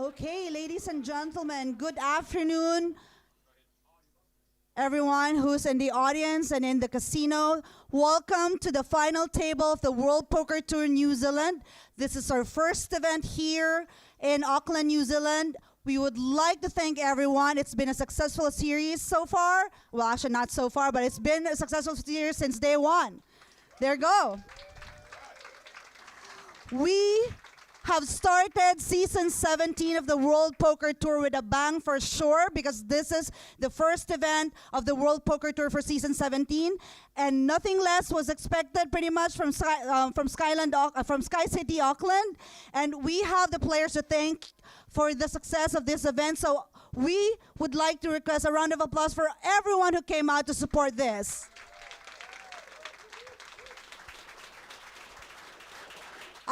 Okay, ladies and gentlemen, good afternoon, everyone who's in the audience and in the casino. Welcome to the final table of the World Poker Tour New Zealand. This is our first event here in Auckland, New Zealand. We would like to thank everyone. It's been a successful series so far. Well, actually not so far, but it's been a successful series since day one. There you go. We have started season 17 of the World Poker Tour with a bang for sure, because this is the first event of the World Poker Tour for season 17, and nothing less was expected pretty much from Skycity Auckland, and we have the players to thank for the success of this event. So we would like to request a round of applause for everyone who came out to support this.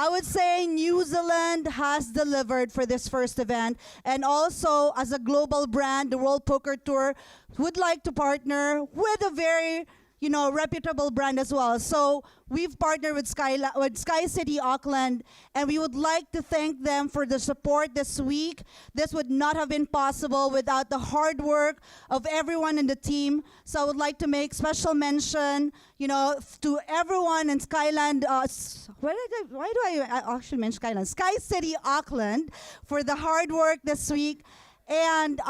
I would say New Zealand has delivered for this first event, and also as a global brand, the World Poker Tour would like to partner with a very, reputable brand as well. So we've partnered with Skycity Auckland, and we would like to thank them for the support this week. This would not have been possible without the hard work of everyone in the team. So I would like to make special mention, to everyone in Skyland. Why do I actually mention Skyland? Skycity Auckland for the hard work this week, and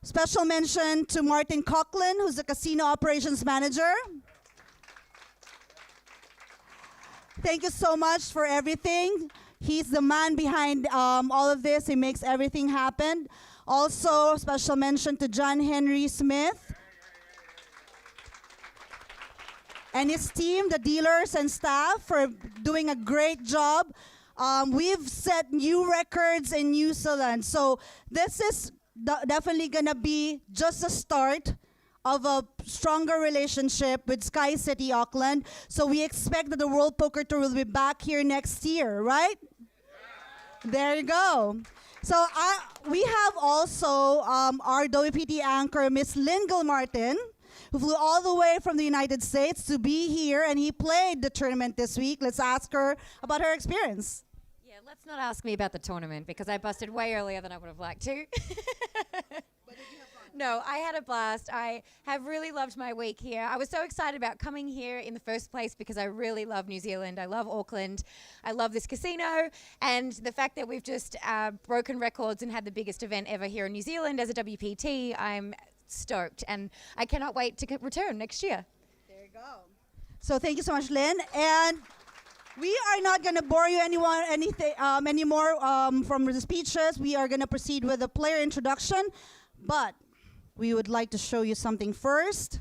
special mention to Martin Coughlin, who's the casino operations manager. Thank you so much for everything. He's the man behind all of this. He makes everything happen. Also, special mention to John Henry Smith and his team, the dealers and staff, for doing a great job. We've set new records in New Zealand. So this is definitely gonna be just a start of a stronger relationship with Skycity Auckland. So we expect that the World Poker Tour will be back here next year, right? Yeah. There you go. So we have also our WPT anchor, Miss Lynn Gilmartin, who flew all the way from the United States to be here, and he played the tournament this week. Let's ask her about her experience. Let's not ask me about the tournament, because I busted way earlier than I would have liked to. But did you have fun? No, I had a blast. I have really loved my week here. I was so excited about coming here in the first place because I really love New Zealand. I love Auckland. I love this casino. And the fact that we've just broken records and had the biggest event ever here in New Zealand as a WPT, I'm stoked. And I cannot wait to return next year. There you go. So thank you so much, Lynn. And we are not going to bore you anymore from the speeches. We are going to proceed with the player introduction, but we would like to show you something first.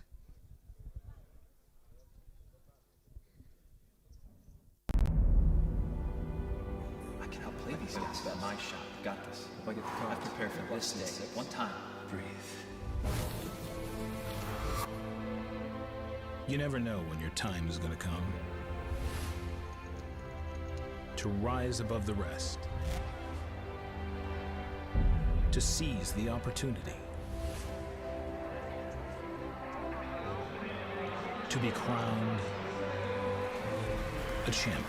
I can help play these guys. That's my shot. Got this. If I get the card, I've prepared for this day. One time. Breathe. You never know when your time is going to come. To rise above the rest. To seize the opportunity. To be crowned a champion.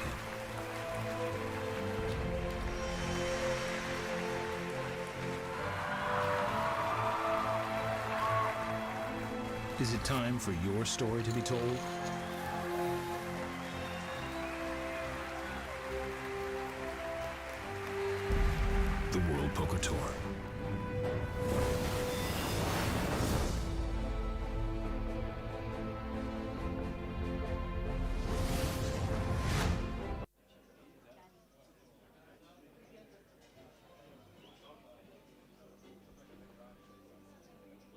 Is it time for your story to be told? The World Poker Tour.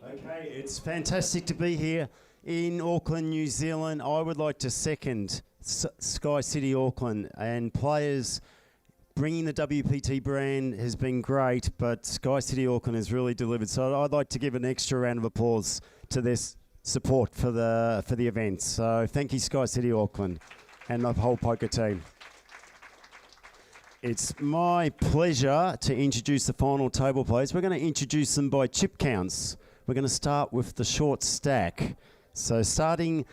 Okay, it's fantastic to be here in Auckland, New Zealand. I would like to second Skycity Auckland, and players bringing the WPT brand has been great, but Skycity Auckland has really delivered. So I'd like to give an extra round of applause to this support for the event. So thank you, Skycity Auckland, and the whole poker team. It's my pleasure to introduce the final table players. We're going to introduce them by chip counts. We're going to start with the short stack. So starting,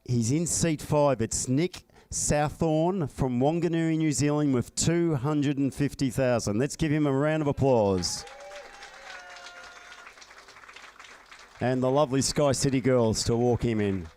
he's in seat 5. It's Nick Southorn from Wanganui, New Zealand with 250,000. Let's give him a round of applause. And the lovely Skycity girls to walk him in.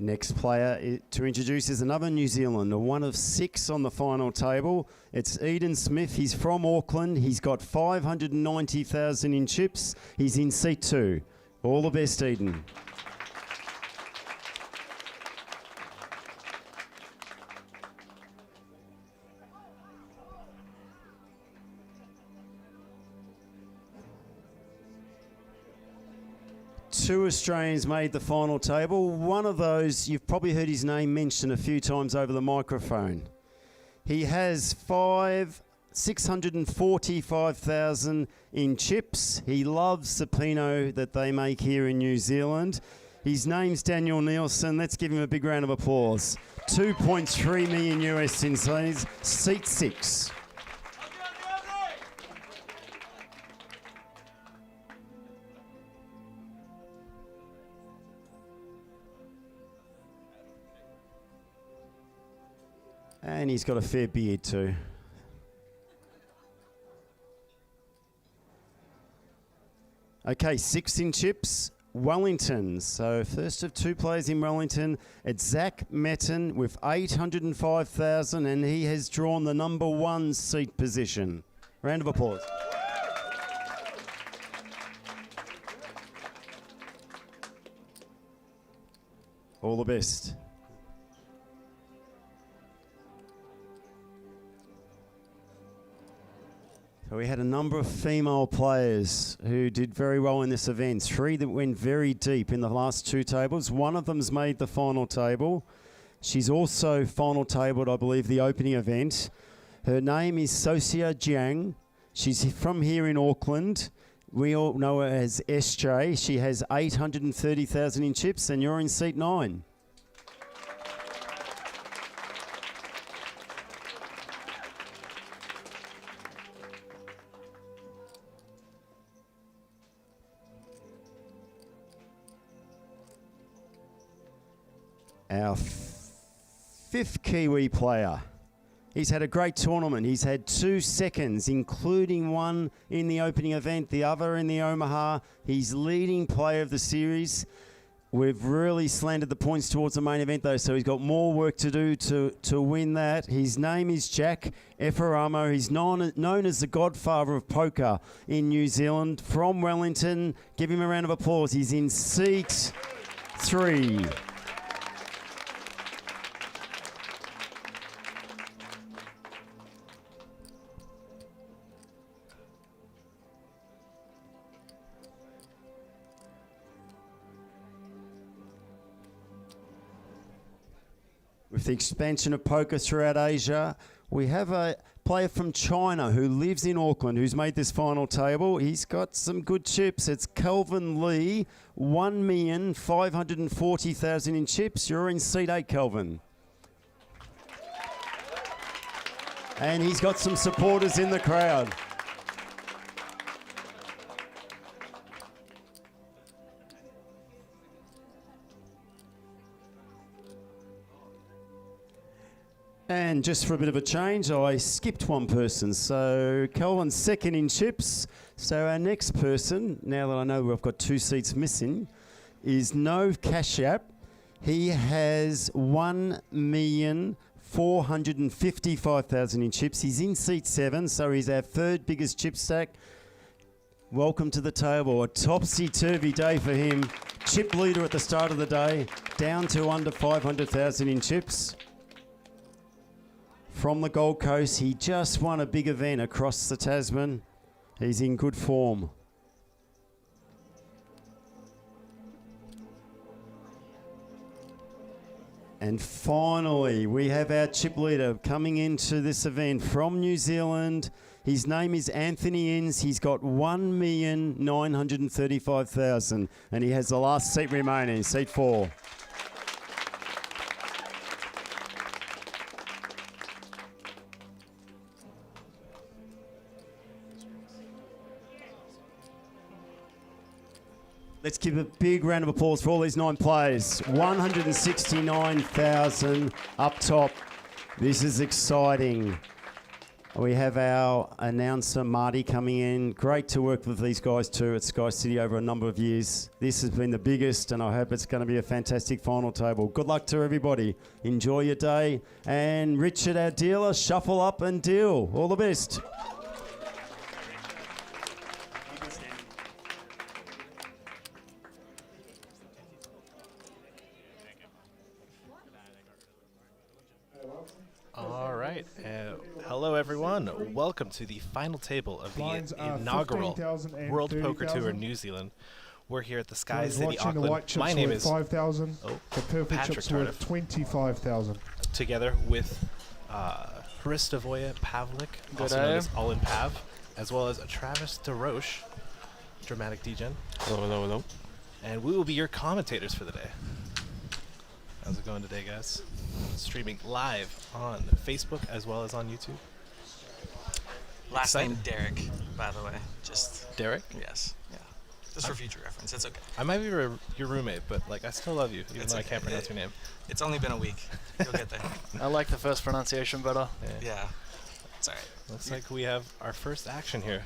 Next player to introduce is another New Zealander, one of 6 on the final table. It's Eden Smith. He's from Auckland. He's got 590,000 in chips. He's in seat 2. All the best, Eden. Two Australians made the final table. One of those, you've probably heard his name mentioned a few times over the microphone. He has 645,000 in chips. He loves the Pinot that they make here in New Zealand. His name's Daniel Nielsen. Let's give him a big round of applause. 2.3 million US in seat 6. And he's got a fair beard too. Okay, 6 in chips, Wellington. So first of 2 players in Wellington, it's Zach Metten with 805,000, and he has drawn the number 1 seat position. Round of applause. All the best. So we had a number of female players who did very well in this event. 3 that went very deep in the last 2 tables. One of them's made the final table. She's also final tabled, I believe, the opening event. Her name is Sosia Jiang. She's from here in Auckland. We all know her as SJ. She has 830,000 in chips, and you're in seat 9. Our 5th Kiwi player. He's had a great tournament. He's had 2 seconds, including one in the opening event, the other in the Omaha. He's leading player of the series. We've really slanted the points towards the main event, though, so he's got more work to do to win that. His name is Jack Efferamo. He's known as the godfather of poker in New Zealand. From Wellington, give him a round of applause. He's in seat 3. With the expansion of poker throughout Asia, we have a player from China who lives in Auckland who's made this final table. He's got some good chips. It's Kelvin Lee, 1,540,000 in chips. You're in seat 8, Kelvin. And he's got some supporters in the crowd. And just for a bit of a change, I skipped one person. So Kelvin's 2nd in chips. So our next person, now that I know we've got 2 seats missing, is Nove Kashyap. He has 1,455,000 in chips. He's in seat 7, so he's our 3rd biggest chip stack. Welcome to the table. A topsy-turvy day for him. Chip leader at the start of the day, down to under 500,000 in chips. From the Gold Coast, he just won a big event across the Tasman. He's in good form. And finally, we have our chip leader coming into this event from New Zealand. His name is Anthony Inns. He's got 1,935,000, and he has the last seat remaining, seat 4. Let's give a big round of applause for all these 9 players. 169,000 up top. This is exciting. We have our announcer, Marty, coming in. Great to work with these guys too at Skycity over a number of years. This has been the biggest, and I hope it's going to be a fantastic final table. Good luck to everybody. Enjoy your day. And Richard, our dealer, shuffle up and deal. All the best. All right. Hello, everyone. Welcome to the final table of Lines the are inaugural 15,000 and World Poker Tour 30,000. New Zealand. We're here at the Sky Guys City watching the white Auckland. chips My name worth is 5,000. The purple Patrick chips worth Tardif. 25,000. Together with Hristovoya Pavlik, also known as All in Pav, as well as Travis DeRoche, Dramatic Degen. Hello, hello, hello. And we will be your commentators for the day. How's it going today, guys? Streaming live on Facebook as well as on YouTube. Last Excited. name Derek, by the way. Just Derek? yes, yeah. Just for future reference, it's okay. I might be your roommate, but like I still love you, even It's though I okay. can't pronounce your name. It's only been a week. You'll get there. I like the first pronunciation better. Yeah, it's alright. Looks like we have our first action here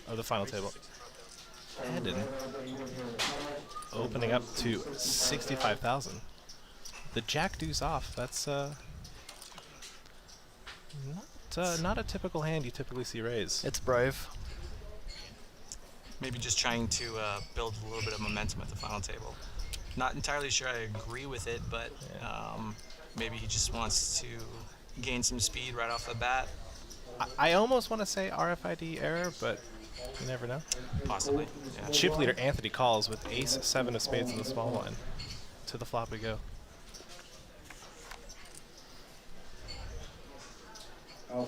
of the final table. Eden opening up to 65,000. The Jack Deuce off. That's not a typical hand you typically see raise. It's brave. Maybe just trying to build a little bit of momentum at the final table. Not entirely sure I agree with it, but maybe he just wants to gain some speed right off the bat. I almost want to say RFID error, but you never know. Possibly. Yeah. Chip leader Anthony calls with ace 7 of spades in the small line. To the flop we go.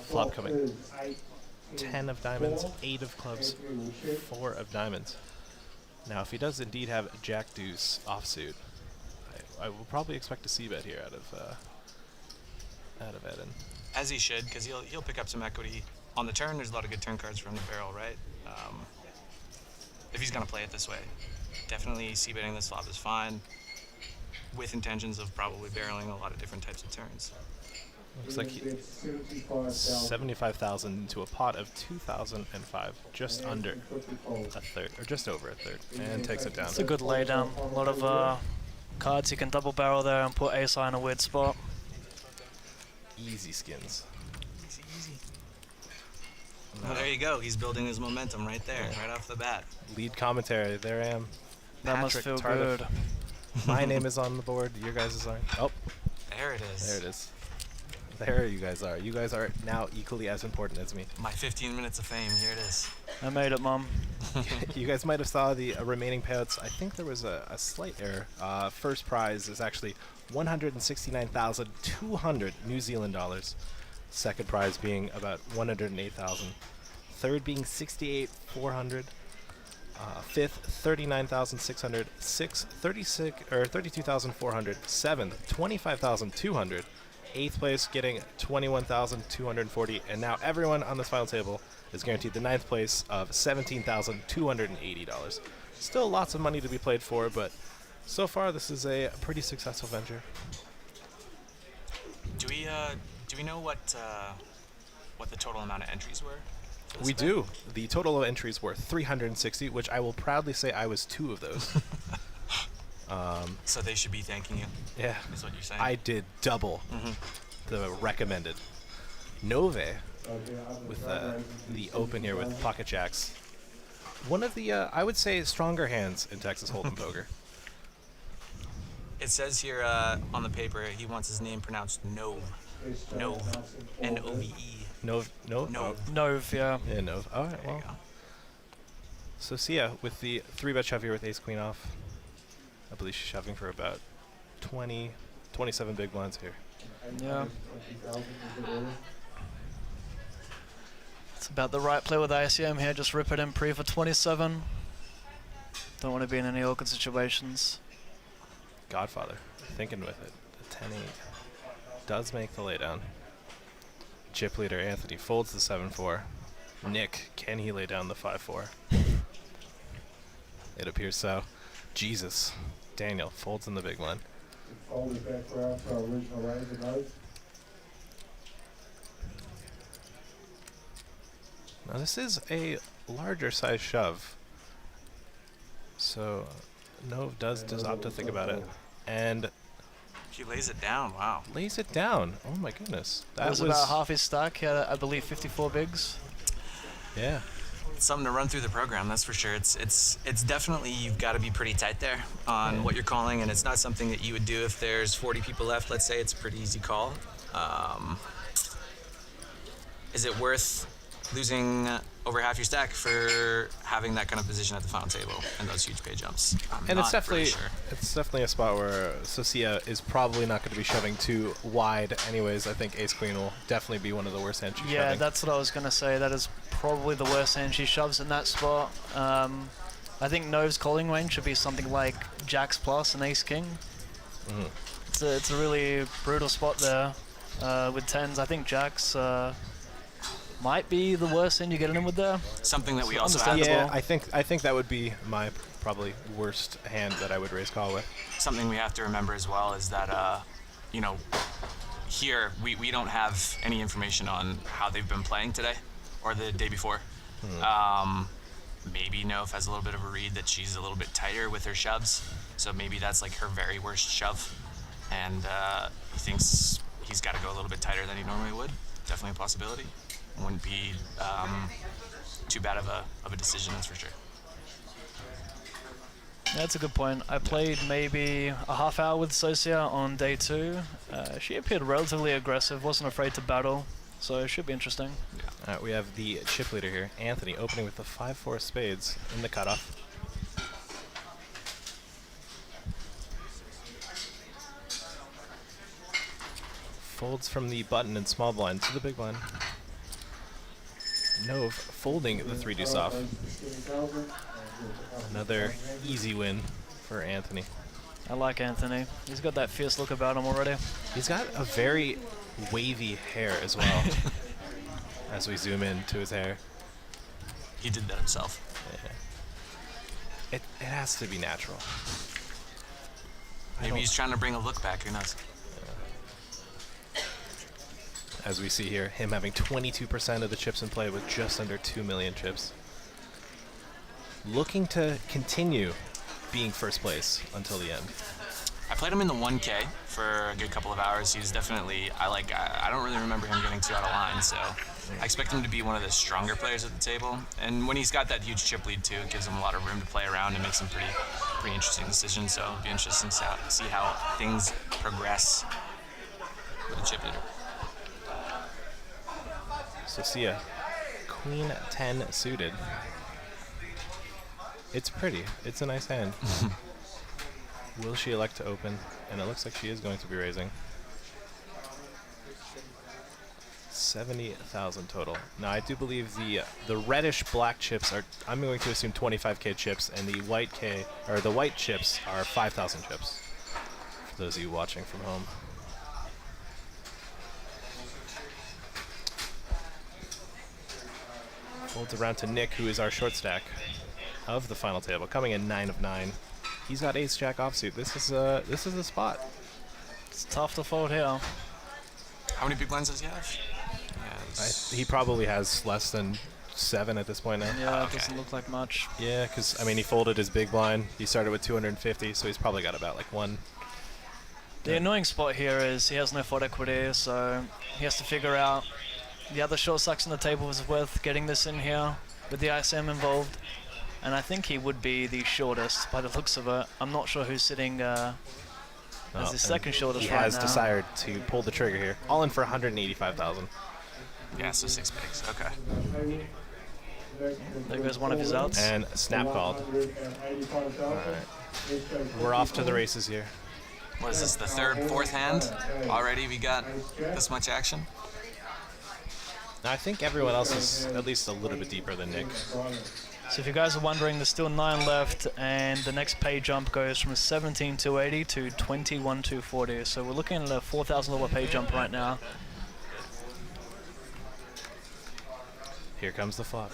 Flop coming. 10 of diamonds, 8 of clubs, 4 of diamonds. Now, if he does indeed have Jack Deuce offsuit, I will probably expect a c-bet here out of Eden. As he should, because he'll pick up some equity on the turn. There's a lot of good turn cards from the barrel, right? If he's gonna play it this way, definitely c-betting this flop is fine, with intentions of probably barreling a lot of different types of turns. Looks like 75,000 into a pot of 2,005, just under a third, or just over a third, and takes it down. It's a good laydown. A lot of cards you can double barrel there and put ace high in a weird spot. Easy skins. Easy, easy. Well, there you go. He's building his momentum right there, right off the bat. Lead commentary, there I am. That must Patrick feel Tardif. good. My name is on the board, your guys' aren't. Oh, There it is. there it is. There you guys are. You guys are now equally as important as me. My 15 minutes of fame. Here it is. I made it, Mum. You guys might have saw the remaining payouts. I think there was a slight error. First prize is actually 169,200 New Zealand dollars. Second prize being about 108,000. Third being 68,400. Fifth, 39,600. Sixth, 32,400. Seventh, 25,200. Eighth place getting 21,240, and now everyone on this final table is guaranteed the ninth place of $17,280. Still lots of money to be played for, but so far this is a pretty successful venture. Do we know what the total amount of entries were? for this We event? do. The total of entries were 360, which I will proudly say I was 2 of those. So they should be thanking you. Yeah. Is what you're saying? I did double the recommended. Nove with the open here with pocket jacks. One of the, I would say, stronger hands in Texas Hold'em poker. It says here on the paper he wants his name pronounced Nove. Nove. N-O-V-E. Nove? No? Nove. Nove, yeah. Yeah, Nove. All right, There you well. go. So Sia with the 3-bet shove here with ace queen off. I believe she's shoving for about 27 big blinds here. Yeah. It's about the right play with ACM here. Just rip it in pre for 27. Don't want to be in any awkward situations. Godfather thinking with it. The 10-8 does make the laydown. Chip leader Anthony folds the 7-4. Nick, can he lay down the 5-4? It appears so. Jesus. Daniel folds in the big one. Folded back round to our original razor nose. Now this is a larger size shove. So Nove does opt to think about it. And He lays it down. Wow. lays it down. Oh my goodness. That was about half his stack. He had, I believe, 54 bigs. Yeah. Something to run through the program, that's for sure. It's definitely, you've got to be pretty tight there on what you're calling, and it's not something that you would do if there's 40 people left. Let's say it's a pretty easy call. Is it worth losing over half your stack for having that kind of position at the final table and those huge pay jumps? And it's not really definitely sure. it's definitely a spot where Socia is probably not going to be shoving too wide anyways. I think Ace Queen will definitely be one of the worst hands she's Yeah, shoving. that's what I was going to say. That is probably the worst hand she shoves in that spot. I think Nove's calling range should be something like Jacks plus and Ace King. It's a really brutal spot there with tens. I think Jacks might be the worst hand you get in with there. Something that we also have. Yeah, I think that would be my probably worst hand that I would raise call with. Something we have to remember as well is that, you know, here we don't have any information on how they've been playing today or the day before. Maybe Nove has a little bit of a read that she's a little bit tighter with her shoves, so maybe that's like her very worst shove, and he thinks he's got to go a little bit tighter than he normally would. Definitely a possibility. Wouldn't be too bad of a decision, that's for sure. That's a good point. I played maybe a half hour with Socia on day 2. She appeared relatively aggressive, wasn't afraid to battle, so it should be interesting. We have the chip leader here, Anthony, opening with the 5-4 spades in the cutoff. Folds from the button and small blind to the big blind. Nove folding the 3 deuce off. Another easy win for Anthony. I like Anthony. He's got that fierce look about him already. He's got a very wavy hair as well. As we zoom in to his hair. He did that himself. Yeah. It has to be natural. Maybe he's trying to bring a look back, who knows? As we see here, him having 22% of the chips in play with just under 2 million chips. Looking to continue being first place until the end. I played him in the 1K for a good couple of hours. He's definitely, I don't really remember him getting too out of line, so I expect him to be one of the stronger players at the table. And when he's got that huge chip lead too, it gives him a lot of room to play around and make some pretty interesting decisions. So it'll be interesting to see how things progress with the chip leader. Socia, Queen 10 suited. It's pretty. It's a nice hand. Will she elect to open? And it looks like she is going to be raising. 70,000 total. Now I do believe the reddish black chips are, I'm going to assume 25k chips, and the white chips are 5,000 chips. For those of you watching from home. Folds around to Nick, who is our short stack of the final table, coming in 9 of 9. He's got ace jack offsuit. This is a spot. It's tough to fold here. How many big blinds does he have? He probably has less than 7 at this point now. Yeah, it doesn't look like much. Yeah, because I mean he folded his big blind. He started with 250, so he's probably got about like 1. The annoying spot here is he has no fold equity, so he has to figure out the other short stacks on the table is worth getting this in here with the ISM involved. And I think he would be the shortest by the looks of it. I'm not sure who's sitting as the second shortest he right has now. decided to pull the trigger here. All in for 185,000. Yeah, so 6 bigs. Okay. There goes one of his outs. And snap called. Alright. We're off to the races here. What is this, the third, fourth hand? Already we got this much action? Now I think everyone else is at least a little bit deeper than Nick. So if you guys are wondering, there's still 9 left, and the next pay jump goes from 17,280 to 21,240. So we're looking at a $4,000 pay jump right now. Here comes the flop.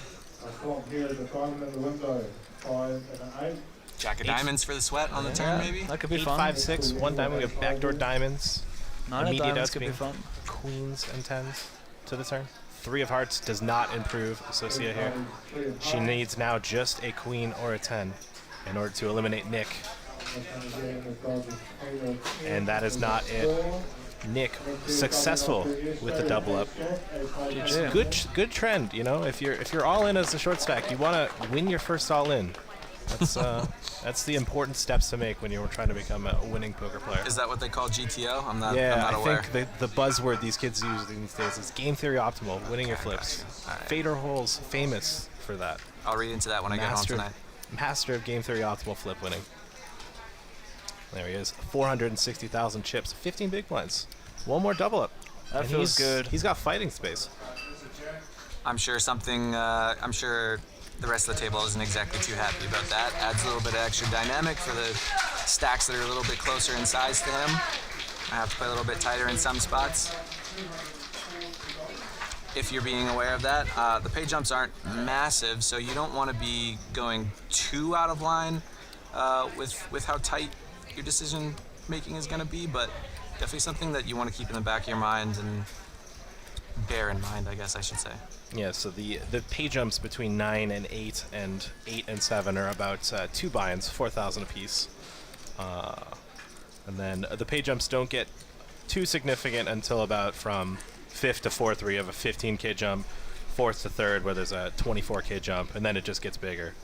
Here is a diamond in the window. 5 and an 8. Jack of diamonds for the sweat on the turn, maybe? That could be 8, fun. 5, 6, 1 diamond. We have backdoor diamonds. 9 of Immediate diamonds could be outspeed. fun. Queens and 10s to the turn. 3 of hearts does not improve Socia here. She needs now just a queen or a 10 in order to eliminate Nick. And that is not it. Nick successful with the double up. GG. Good trend, you know. If you're all in as a short stack, you want to win your first all in. That's the important steps to make when you're trying to become a winning poker player. Is that what they call GTO? I'm not I aware. think the buzzword these kids use these days is game theory optimal, winning your flips. All right. Fader holes famous for that. I'll read into that when I get home tonight. Master of game theory optimal flip winning. There he is, 460,000 chips, 15 big blinds, 1 more double up. That And feels good. He's got fighting space. I'm sure I'm sure the rest of the table isn't exactly too happy about that. Adds a little bit of extra dynamic for the stacks that are a little bit closer in size to him. I have to play a little bit tighter in some spots. If you're being aware of that, the pay jumps aren't massive, so you don't want to be going too out of line with how tight your decision making is going to be, but definitely something that you want to keep in the back of your mind and bear in mind, I guess I should say. Yeah, so the pay jumps between 9 and 8 and 8 and 7 are about 2 buy-ins, 4,000 apiece. And then the pay jumps don't get too significant until about from 5th to 4th, where you have a 15K jump, 4th to 3rd, where there's a 24K jump, and then it just gets bigger.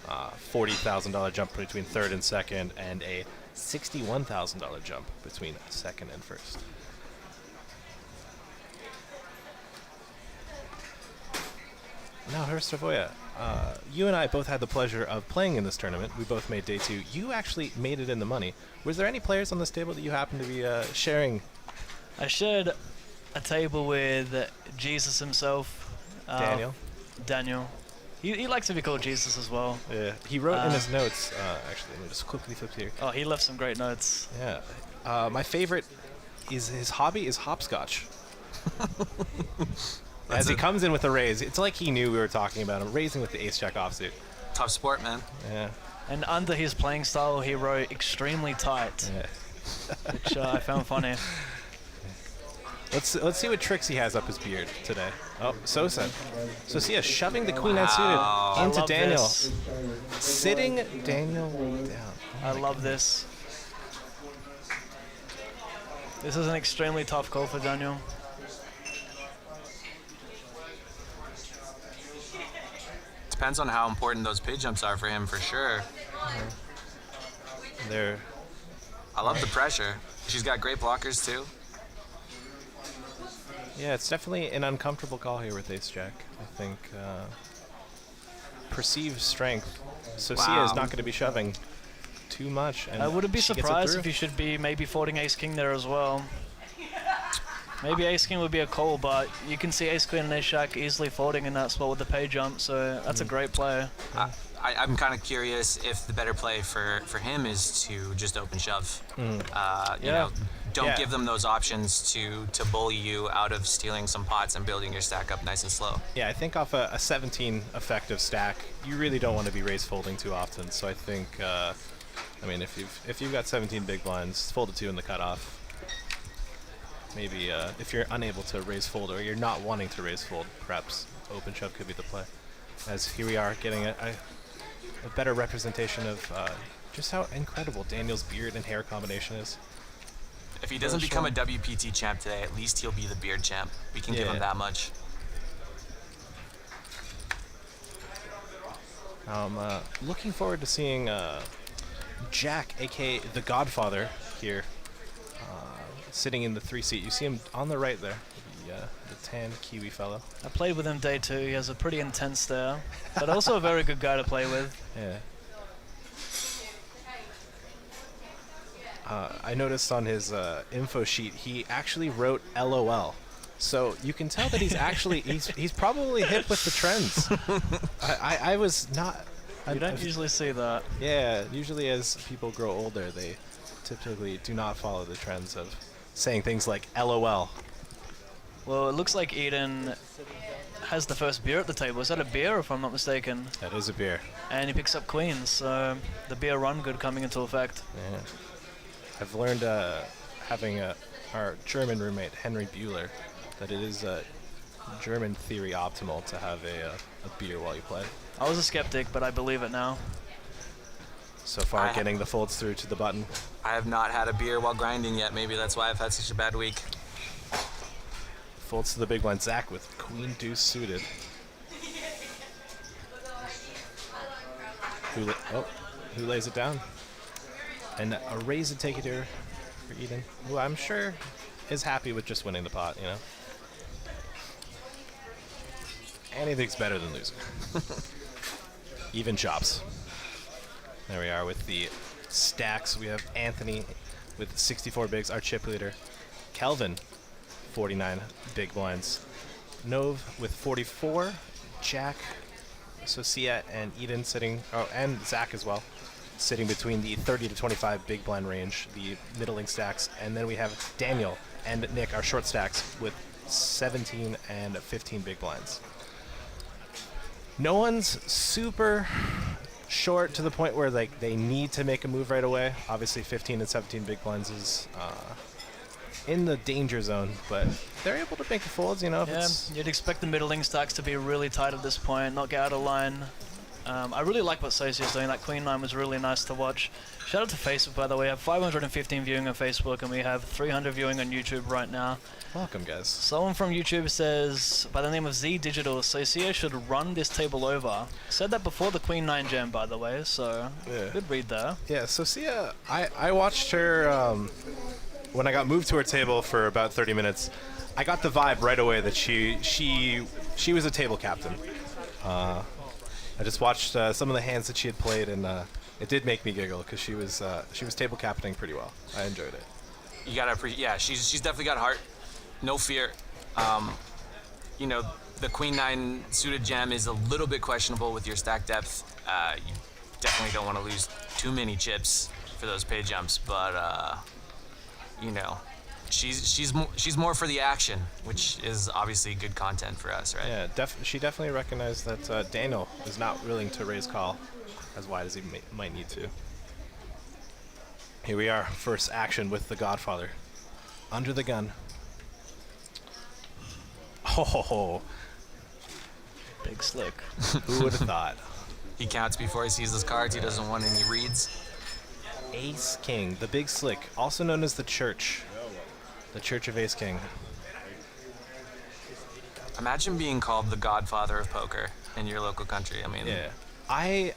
$40,000 jump between 3rd and 2nd, and a $61,000 jump between 2nd and 1st. Now, Herstavoya, you and I both had the pleasure of playing in this tournament. We both made day 2. You actually made it in the money. Was there any players on this table that you happened to be sharing? I shared a table with Jesus himself. Daniel. He likes to be called Jesus as well. Yeah, he wrote in his notes, actually, let me just quickly flip here. Oh, he left some great notes. Yeah. My favorite is his hobby is hopscotch. As he comes in with a raise, it's like he knew we were talking about him, raising with the ace-jack offsuit. Tough sport, man. Yeah. And under his playing style, he wrote extremely tight, Yeah. which I found funny. Let's see what tricks he has up his beard today. Oh, Sosa. Socia shoving the queen unsuited into love Daniel. this. Sitting Daniel down. I love this. This is an extremely tough call for Daniel. Depends on how important those pay jumps are for him, for sure. I love the pressure. She's got great blockers, too. Yeah, it's definitely an uncomfortable call here with ace-jack. I think perceived strength. Socia is not going to be shoving too much. And I wouldn't be she gets it surprised through. if he should be maybe folding ace-king there as well. Maybe ace-king would be a call, but you can see ace-queen and ace-jack easily folding in that spot with the pay jump, so that's a great play. I'm kind of curious if the better play for him is to just open shove. You know, don't give them those options to bully you out of stealing some pots and building your stack up nice and slow. Yeah, I think off a 17 effective stack, you really don't want to be raise folding too often. So I think, I mean, if you've got 17 big blinds, fold a 2 in the cutoff. Maybe if you're unable to raise fold or you're not wanting to raise fold, perhaps open shove could be the play. As here we are getting a better representation of just how incredible Daniel's beard and hair combination is. If he doesn't become a WPT champ today, at least he'll be the beard champ. We can give him that much. Looking forward to seeing Jack, aka the Godfather, here, sitting in the 3 seat. You see him on the right there, the tan Kiwi fellow. I played with him day 2. He has a pretty intense stare, but also a very good guy to play with. Yeah. I noticed on his info sheet he actually wrote LOL, so you can tell that he's actually he's probably hip with the trends. I was not. You don't usually see that. Yeah, usually as people grow older, they typically do not follow the trends of saying things like LOL. Well, it looks like Eden has the first beer at the table. Is that a beer, if I'm not mistaken? That is a beer. And he picks up queens, so the beer run good coming into effect. Yeah. I've learned, having our German roommate, Henry Bueller, that it is German theory optimal to have a beer while you play. I was a skeptic, but I believe it now. So far, getting the folds through to the button. I have not had a beer while grinding yet. Maybe that's why I've had such a bad week. Folds to the big blind. Zach with queen deuce suited. Who lays it down? And a raise and take it here for Eden, who I'm sure is happy with just winning the pot, you know? Anything's better than losing. Even chops. There we are with the stacks. We have Anthony with 64 bigs, our chip leader. Kelvin, 49 big blinds. Nove with 44. Jack, Socia, and Eden sitting, and Zach as well, sitting between the 30 to 25 big blind range, the middling stacks. And then we have Daniel and Nick, our short stacks, with 17 and 15 big blinds. No one's super short to the point where like they need to make a move right away. Obviously 15 and 17 big blinds is in the danger zone, but they're able to make the folds, you know. Yeah, you'd expect the middling stacks to be really tight at this point, not get out of line. I really like what Socia's doing. That Queen 9 was really nice to watch. Shout out to Facebook, by the way. We have 515 viewing on Facebook, and we have 300 viewing on YouTube right now. Welcome, guys. Someone from YouTube says, by the name of Z Digital, Socia should run this table over. Said that before the Queen 9 gem, by the way, so good read there. Yeah, Socia, I watched her when I got moved to her table for about 30 minutes. I got the vibe right away that she was a table captain. I just watched some of the hands that she had played, and it did make me giggle because she was table captaining pretty well. I enjoyed it. You gotta yeah, she's definitely got heart, no fear. You know, the Queen 9 suited gem is a little bit questionable with your stack depth. You definitely don't want to lose too many chips for those pay jumps, but you know, she's more for the action, which is obviously good content for us, right? Yeah, she definitely recognized that Daniel is not willing to raise call as wide as he might need to. Here we are, first action with the Godfather. Under the gun. Oh, big slick. Who would have thought? He counts before he sees his cards. He doesn't want any reads. Ace King, the big slick, also known as the Church. The Church of Ace King. Imagine being called the Godfather of poker in your local country. I mean, yeah. I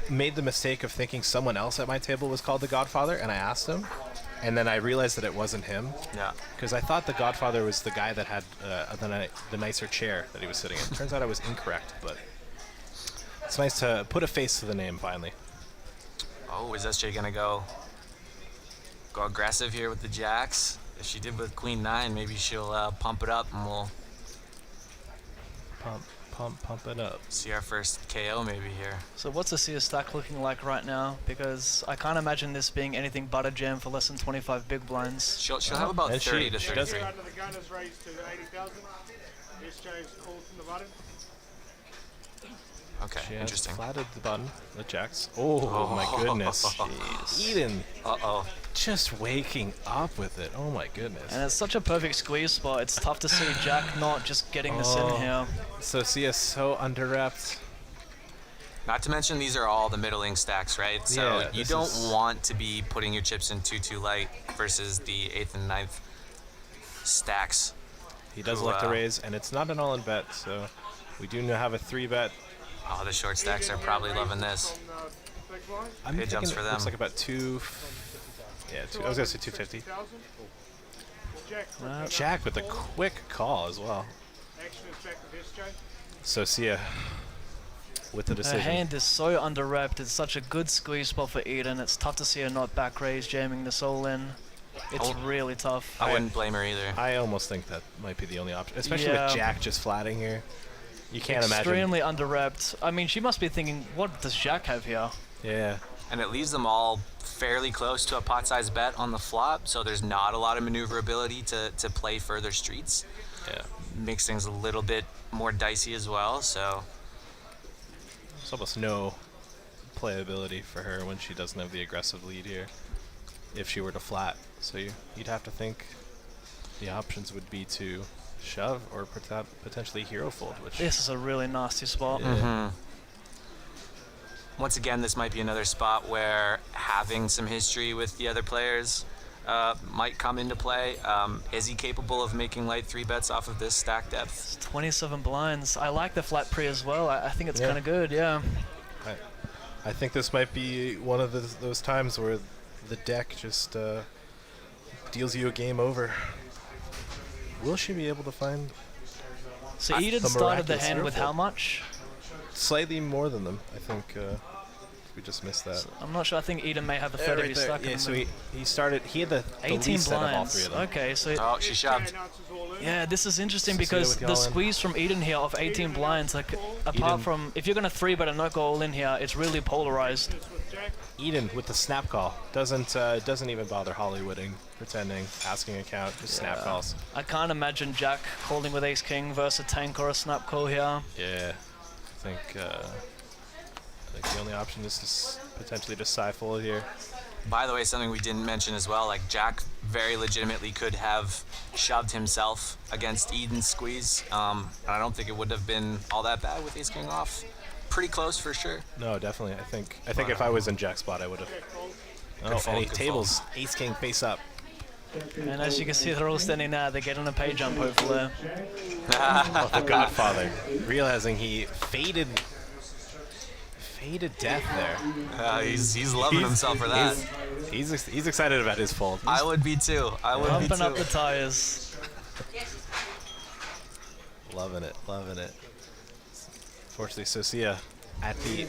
made the mistake of thinking someone else at my table was called the Godfather, and I asked him, and then I realized that it wasn't him. Yeah. Because I thought the Godfather was the guy that had the nicer chair that he was sitting in. Turns out I was incorrect, but it's nice to put a face to the name finally. Oh, is SJ gonna go aggressive here with the jacks? If she did with Queen 9, maybe she'll pump it up, and we'll pump it up. see our first KO maybe here. So what's the Sia stack looking like right now? Because I can't imagine this being anything but a jam for less than 25 big blinds. She'll have about And 30 to she 33. Under the gun is raised to 80,000. SJ's called from the button. Okay, She has interesting. flatted the button, the jacks. Oh my goodness. Eden Uh-oh. just waking up with it. Oh my goodness. And it's such a perfect squeeze spot. It's tough to see Jack not just getting this in here. Socia so under-repped. Not to mention these are all the middling stacks, right? So Yeah, you this don't is- want to be putting your chips in too light versus the 8th and 9th stacks. He does Who, like to raise, and it's not an all-in bet, so we do have a 3-bet. Oh, the short stacks are probably loving this. Big blind. I'm Pay thinking jumps for it looks them. like about I was gonna say 250. 2,000. Jack. Jack with a quick call as well. Action is back with SJ. Socia with the Her decision. hand is so under-wrapped. It's such a good squeeze spot for Eden. It's tough to see her not back raise, jamming the soul in. It's really tough. I wouldn't blame her either. I almost think that might be the only option, especially Yeah. with Jack just flatting here. You can't imagine. Extremely under-wrapped. I mean, she must be thinking, what does Jack have here? Yeah. And it leaves them all fairly close to a pot size bet on the flop, so there's not a lot of maneuverability to play further streets. Yeah. makes things a little bit more dicey as well. So There's almost no playability for her when she doesn't have the aggressive lead here. If she were to flat, so you'd have to think the options would be to shove or potentially hero fold. Which This is a really nasty spot. once again, this might be another spot where having some history with the other players might come into play. Is he capable of making light 3-bets off of this stack depth? It's 27 blinds. I like the flat pre as well. I think it's kind of good, yeah. I think this might be one of those times where the deck just deals you a game over. Will she be able to find? So Eden the started the miraculous hand hero with fold? how much? Slightly more than them, I think. We just missed that. I'm not sure. I think Eden may have a 30 right there. stuck Yeah, in so the he started. He had the 18 least set of all blinds. three of them. Okay, so Oh, she shoved. yeah, this is interesting So because with the the all in. squeeze from Eden here of 18 blinds, like apart Eden. from if you're gonna 3-bet and not go all in here, it's really polarized. Eden with the snap call doesn't even bother Hollywooding, pretending, asking a count, just snap calls. I can't imagine Jack calling with Ace King versus a tank or a snap call here. Yeah, I think the only option is to potentially just side fold here. By the way, something we didn't mention as well, like Jack very legitimately could have shoved himself against Eden's squeeze. And I don't think it would have been all that bad with Ace King off. Pretty close for sure. No, definitely. I think if I was in Jack's spot, I would have. Oh, fold, and he good tables Ace King face up. And as you can see, they're all standing there. They're getting a pay jump, hopefully. Oh, the Godfather, realizing he faded death there. He's loving himself for that. He's excited about his fold. I would be too. I would be Pumping up too. the tires. Loving it. Fortunately, Socia at the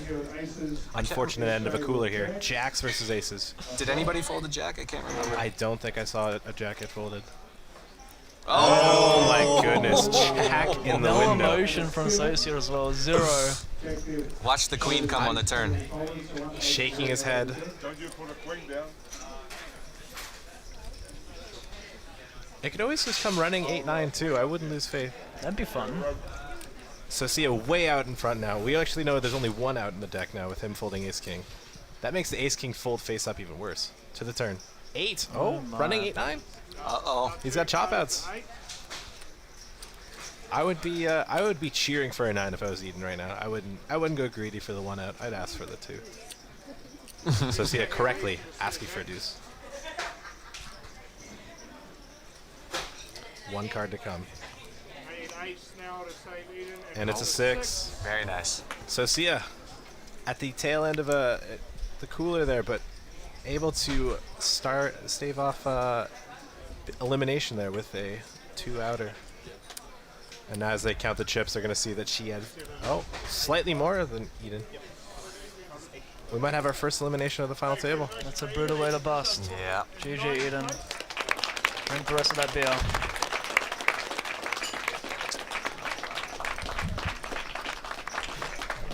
unfortunate end of a cooler here. Jacks versus aces. Did anybody fold a Jack? I can't remember. I don't think I saw a jack get folded. Oh, my goodness. Jack in the No window. emotion from Socia as well. 0. watch the queen come on the turn. Shaking his head. Don't you put a queen down? It could always just come running 8-9 too. I wouldn't lose faith. That'd be fun. Socia way out in front now. We actually know there's only one out in the deck now with him folding ace king. That makes the ace king fold face up even worse. To the turn. 8. Oh, my. running 8-9. Uh-oh. He's got chop outs. I would be cheering for a 9 if I was Eden right now. I wouldn't go greedy for the 1 out. I'd ask for the 2. Socia correctly asking for a deuce. 1 card to come. I need ace now to save Eden. And it's a 6. Very nice. Socia at the tail end of the cooler there, but able to stave off elimination there with a 2-outer. And as they count the chips, they're going to see that she had slightly more than Eden. We might have our first elimination of the final table. That's a brutal way to bust. Yeah. GG, Eden. Drink the rest of that beer.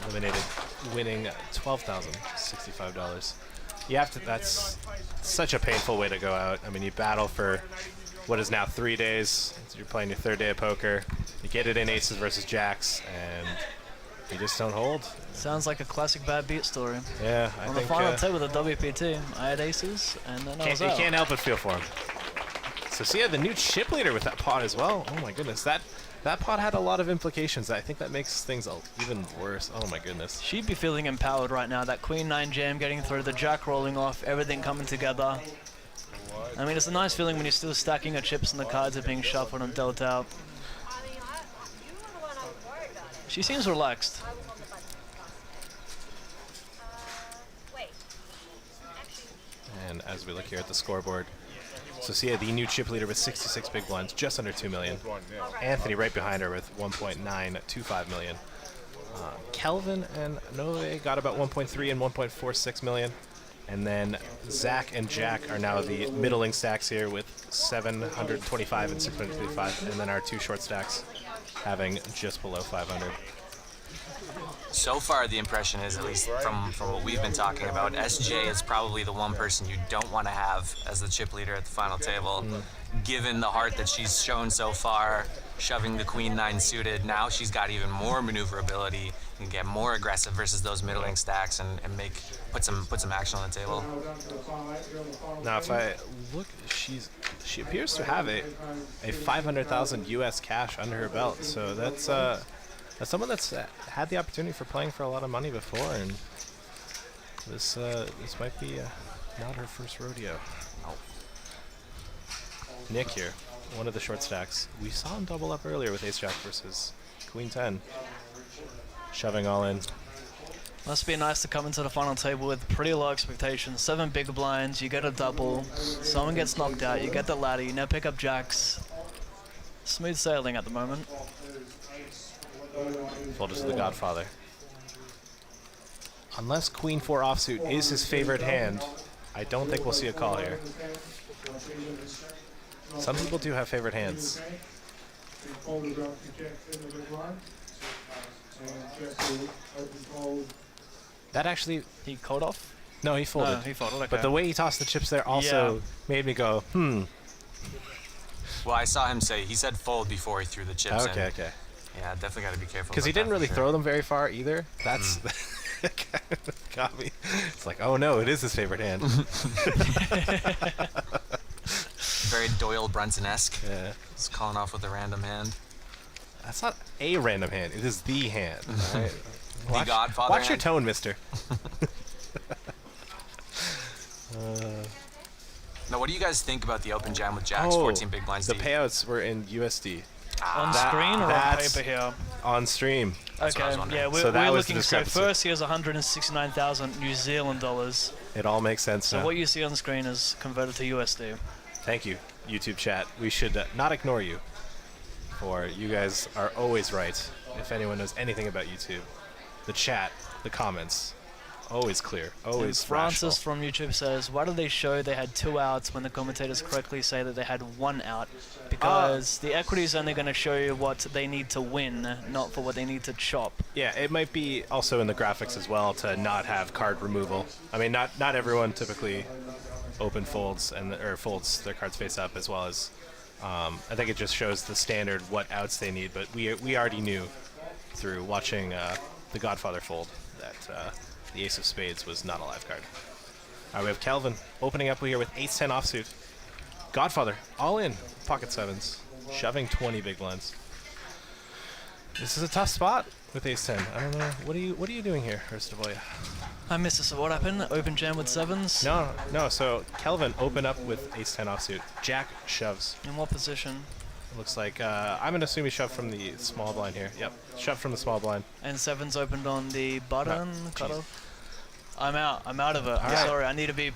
Eliminated, winning $12,065. You have to. That's such a painful way to go out. I mean, you battle for what is now 3 days. You're playing your 3rd day of poker. You get it in aces versus jacks, and you just don't hold. Sounds like a classic bad beat story. Yeah, I On the think final tip with the WPT, I had aces, and then I was you out. can't help but feel for him. So see, the new chip leader with that pot as well. Oh my goodness, that pot had a lot of implications. I think that makes things even worse. Oh my goodness. She'd be feeling empowered right now. That Queen 9 jam getting through, the Jack rolling off, everything coming together. I mean, it's a nice feeling when you're still stacking your chips and the cards are being shuffled and dealt out. She seems relaxed. And as we look here at the scoreboard, Socia, the new chip leader with 66 big blinds, just under 2 million. Anthony right behind her with 1.925 million. Kelvin and Nove got about 1.3 and 1.46 million. And then Zach and Jack are now the middling stacks here with 725 and 655. And then our 2 short stacks having just below 500. So far, the impression is, at least from what we've been talking about, SJ is probably the one person you don't want to have as the chip leader at the final table. Given the heart that she's shown so far, shoving the Queen 9 suited, now she's got even more maneuverability and get more aggressive versus those middling stacks and put some action on the table. Now, if I look, she appears to have a 500,000 U.S. cash under her belt, so that's someone that's had the opportunity for playing for a lot of money before, and this might be not her first rodeo. Nick here, one of the short stacks. We saw him double up earlier with Ace Jack versus Queen 10, shoving all in. Must be nice to come into the final table with pretty low expectations. 7 big blinds, you get a double, someone gets knocked out, you get the ladder, you now pick up jacks. Smooth sailing at the moment. Folded to the Godfather. Unless Queen 4 offsuit is his favorite hand, I don't think we'll see a call here. Some people do have favorite hands. That actually... He called off? No, he folded. No, he folded, okay. But the way he tossed the chips there also made me go, Well, I saw him say, he said fold before he threw the chips in. Okay. Yeah, definitely got to be careful. Because he didn't really throw them very far either. That's got me. It's like, oh no, it is his favorite hand. Very Doyle Brunson-esque. Yeah. He's calling off with a random hand. That's not a random hand. It is the hand. Right? The Godfather Watch your hand. tone, mister. Now, what do you guys think about the open jam with Jacks 14 big blinds The deep? payouts were in USD. On screen or on that's paper here? On stream. That's what I was Okay, wondering. yeah, So that we're was the looking. So discrepancy. first, he has 169,000 New Zealand dollars. It all makes sense So now. what you see on the screen is converted to USD. Thank you, YouTube chat. We should not ignore you, for you guys are always right. If anyone knows anything about YouTube, the chat, the comments, always clear, And always Francis rational. from YouTube says, why did they show they had 2 outs when the commentators correctly say that they had 1 out? Because the equity is only going to show you what they need to win, not for what they need to chop. Yeah, it might be also in the graphics as well to not have card removal. I mean, not everyone typically open folds or folds their cards face up, as well as I think it just shows the standard what outs they need. But we already knew through watching the Godfather fold that the Ace of Spades was not a live card. All right, we have Kelvin opening up here with Ace-10 offsuit. Godfather all in pocket sevens, shoving 20 big blinds. This is a tough spot with Ace-10. I don't know. What are you doing here, Herstavoya? I missed this. So what happened? Open jam with 7s? No. So Kelvin open up with Ace-10 offsuit. Jack shoves. In what position? Looks like I'm gonna assume he shoved from the small blind here. Yep, shoved from the small blind. And 7s opened on the button cutoff. I'm out of it. I'm right. sorry. I need to be.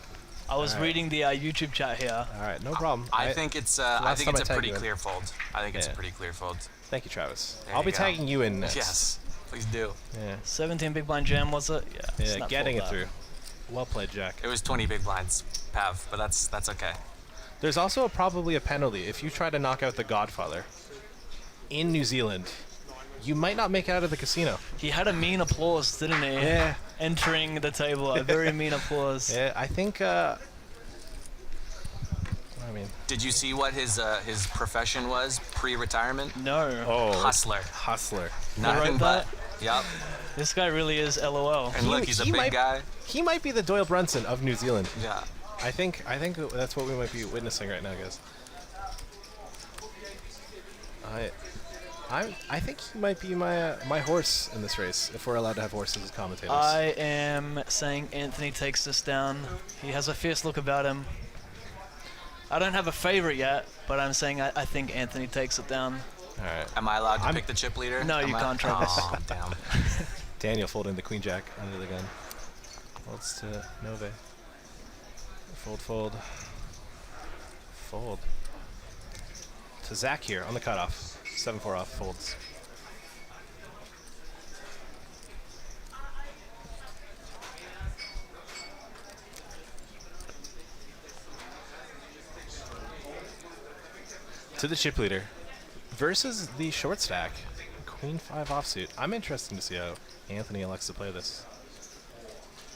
I was All right. reading the YouTube chat here. All right, no problem. I think it's a pretty clear fold. I think it's a Yeah. pretty clear fold. Thank you, Travis. There I'll you be go. tagging you in next. Yes, please do. Yeah. 17 big blind jam was it? Yeah. Yeah, snap getting it fold through. Well played, Jack. It was 20 big blinds, Pav, but that's okay. There's also probably a penalty if you try to knock out the Godfather in New Zealand. You might not make it out of the casino. He had a mean applause, didn't he? Yeah. Entering the table, a very mean applause. Yeah, I think. I mean. Did you see what his profession was pre-retirement? No. Oh. Hustler. Hustler. Nothing wrote but. that? Yep. This guy really is LOL. And look, he's a big guy. He might be the Doyle Brunson of New Zealand. Yeah. I think that's what we might be witnessing right now, guys. I think he might be my horse in this race, if we're allowed to have horses as commentators. I am saying Anthony takes this down. He has a fierce look about him. I don't have a favorite yet, but I'm saying I think Anthony takes it down. All right. Am I allowed to pick the chip leader? No, you can't, Travis. Oh, damn. Daniel folding the Queen Jack under the gun. Folds to Nove. Fold. Fold. To Zach here on the cutoff. 7-4 off, folds. To the chip leader versus the short stack, Queen 5 offsuit. I'm interested to see how Anthony elects to play this.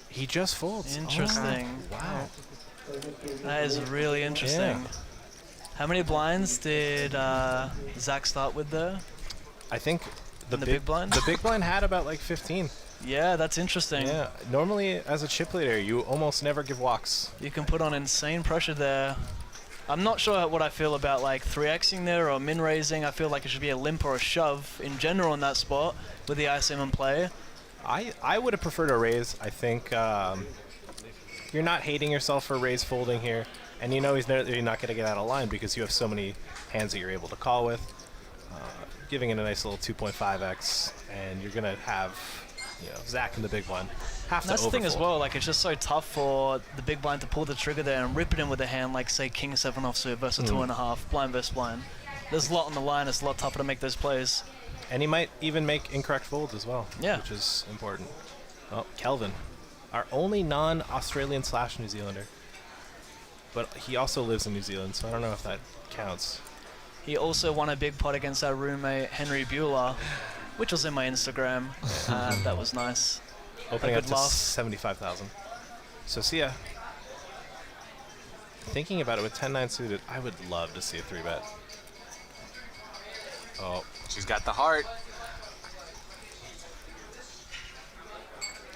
He just folds. Interesting. Oh, wow. That is really interesting. Yeah. How many blinds did Zach start with there? I think the big blind? The big blind had about like 15. Yeah, that's interesting. Yeah. Normally, as a chip leader, you almost never give walks. You can put on insane pressure there. I'm not sure what I feel about like 3xing there or min raising. I feel like it should be a limp or a shove in general in that spot with the ISM in play. I would have preferred a raise. I think you're not hating yourself for raise folding here, and you know you're not going to get out of line because you have so many hands that you're able to call with. Giving it a nice little 2.5x, and you're going to have Zach in the big blind have to That's the thing as overfold. well, like it's just so tough for the big blind to pull the trigger there and rip it in with a hand like say King 7 offsuit versus 2.5, blind versus blind. There's a lot on the line, it's a lot tougher to make those plays. And he might even make incorrect folds as well, Yeah. which is important. Well, Kelvin, our only non-Australian / New Zealander, but he also lives in New Zealand, so I don't know if that counts. He also won a big pot against our roommate Henry Bueller, which was in my Instagram. That was nice. Opening up good to laugh. 75,000. So Sia, thinking about it with 10-9 suited, I would love to see a 3-bet. Oh, She's got the heart.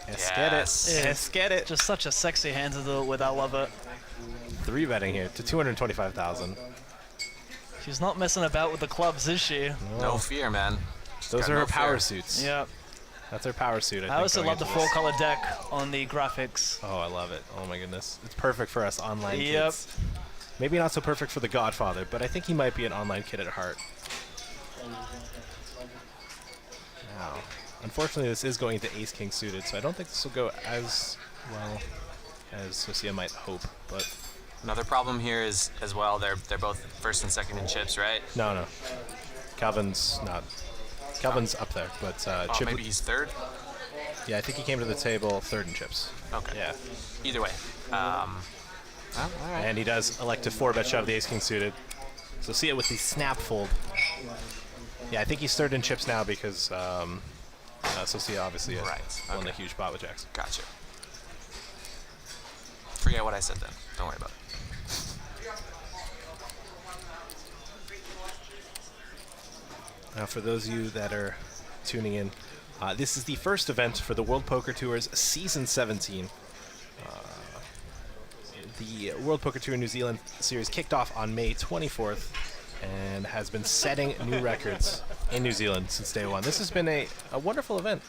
let's get it. Yes. Let's get it. Just such a sexy hand to do it with, I love it. 3-betting here to 225,000. She's not messing about with the clubs, is she? No fear, man. She's Those got are no her power fear. suits. Yep. That's her power suit, I I think. also going love the into this. 4-color deck on the graphics. Oh, I love it. Oh my goodness. It's perfect for us online Yep. kids. Maybe not so perfect for the Godfather, but I think he might be an online kid at heart. Now, unfortunately, this is going into Ace-King suited, so I don't think this will go as well as Socia might hope, but... Another problem here is, as well, they're both first and second in chips, right? No. Calvin's not. Calvin's up there, but chip... Maybe he's third? Yeah, I think he came to the table third in chips. Okay. Yeah. Either way. Well, all right. And he does elect to 4-bet shove the Ace-King suited. So see it with the snap fold. Yeah, I think he's third in chips now because Socia obviously won the huge pot with jacks. Gotcha. Forget what I said then. Don't worry about it. Now, for those of you that are tuning in, this is the first event for the World Poker Tour's Season 17. The World Poker Tour New Zealand series kicked off on May 24th and has been setting new records in New Zealand since day one. This has been a wonderful event.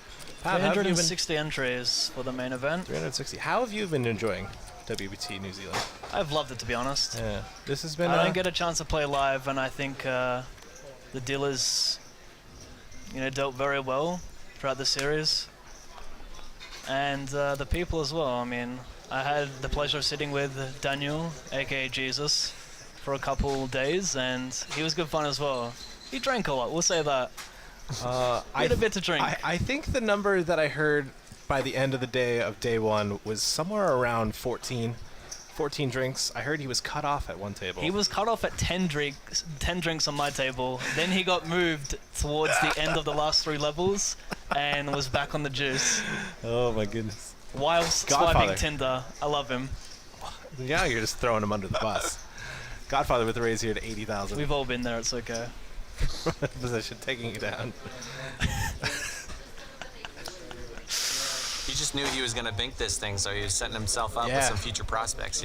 Pat, how have you been- 360 entries for the main event. 360. How have you been enjoying WPT New Zealand? I've loved it, to be honest. Yeah, this has been... I don't get a chance to play live, and I think the dealers, dealt very well throughout the series. And the people as well. I mean, I had the pleasure of sitting with Daniel, aka Jesus, for a couple days, and he was good fun as well. He drank a lot, we'll say that. He had a bit to drink. I think the number that I heard by the end of the day of day one was somewhere around 14 drinks. I heard he was cut off at one table. He was cut off at 10 drinks on my table. Then he got moved towards the end of the last 3 levels and was back on the juice. Oh my goodness. While Godfather. swiping Tinder. I love him. Yeah, you're just throwing him under the bus. Godfather with the raise here to 80,000. We've all been there, it's okay. Position, taking you down. He just knew he was going to bink this thing, so he was setting himself up with some future prospects,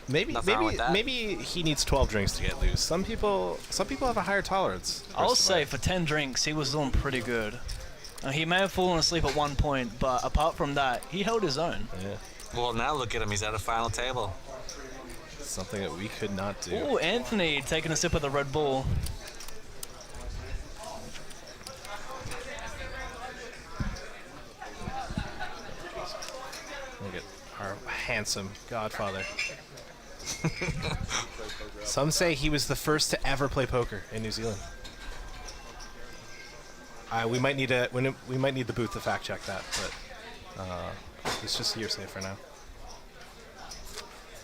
Maybe Nothing wrong with that. maybe he needs 12 drinks to get loose. Some people have a higher tolerance. I'll say for 10 drinks, he was doing pretty good. He may have fallen asleep at one point, but apart from that, he held his own. Yeah. Well, now look at him. He's at a final table. Something that we could not do. Ooh, Anthony taking a sip of the Red Bull. Look at our handsome Godfather. Some say he was the first to ever play poker in New Zealand. We might need the booth to fact check that, but it's just hearsay for now.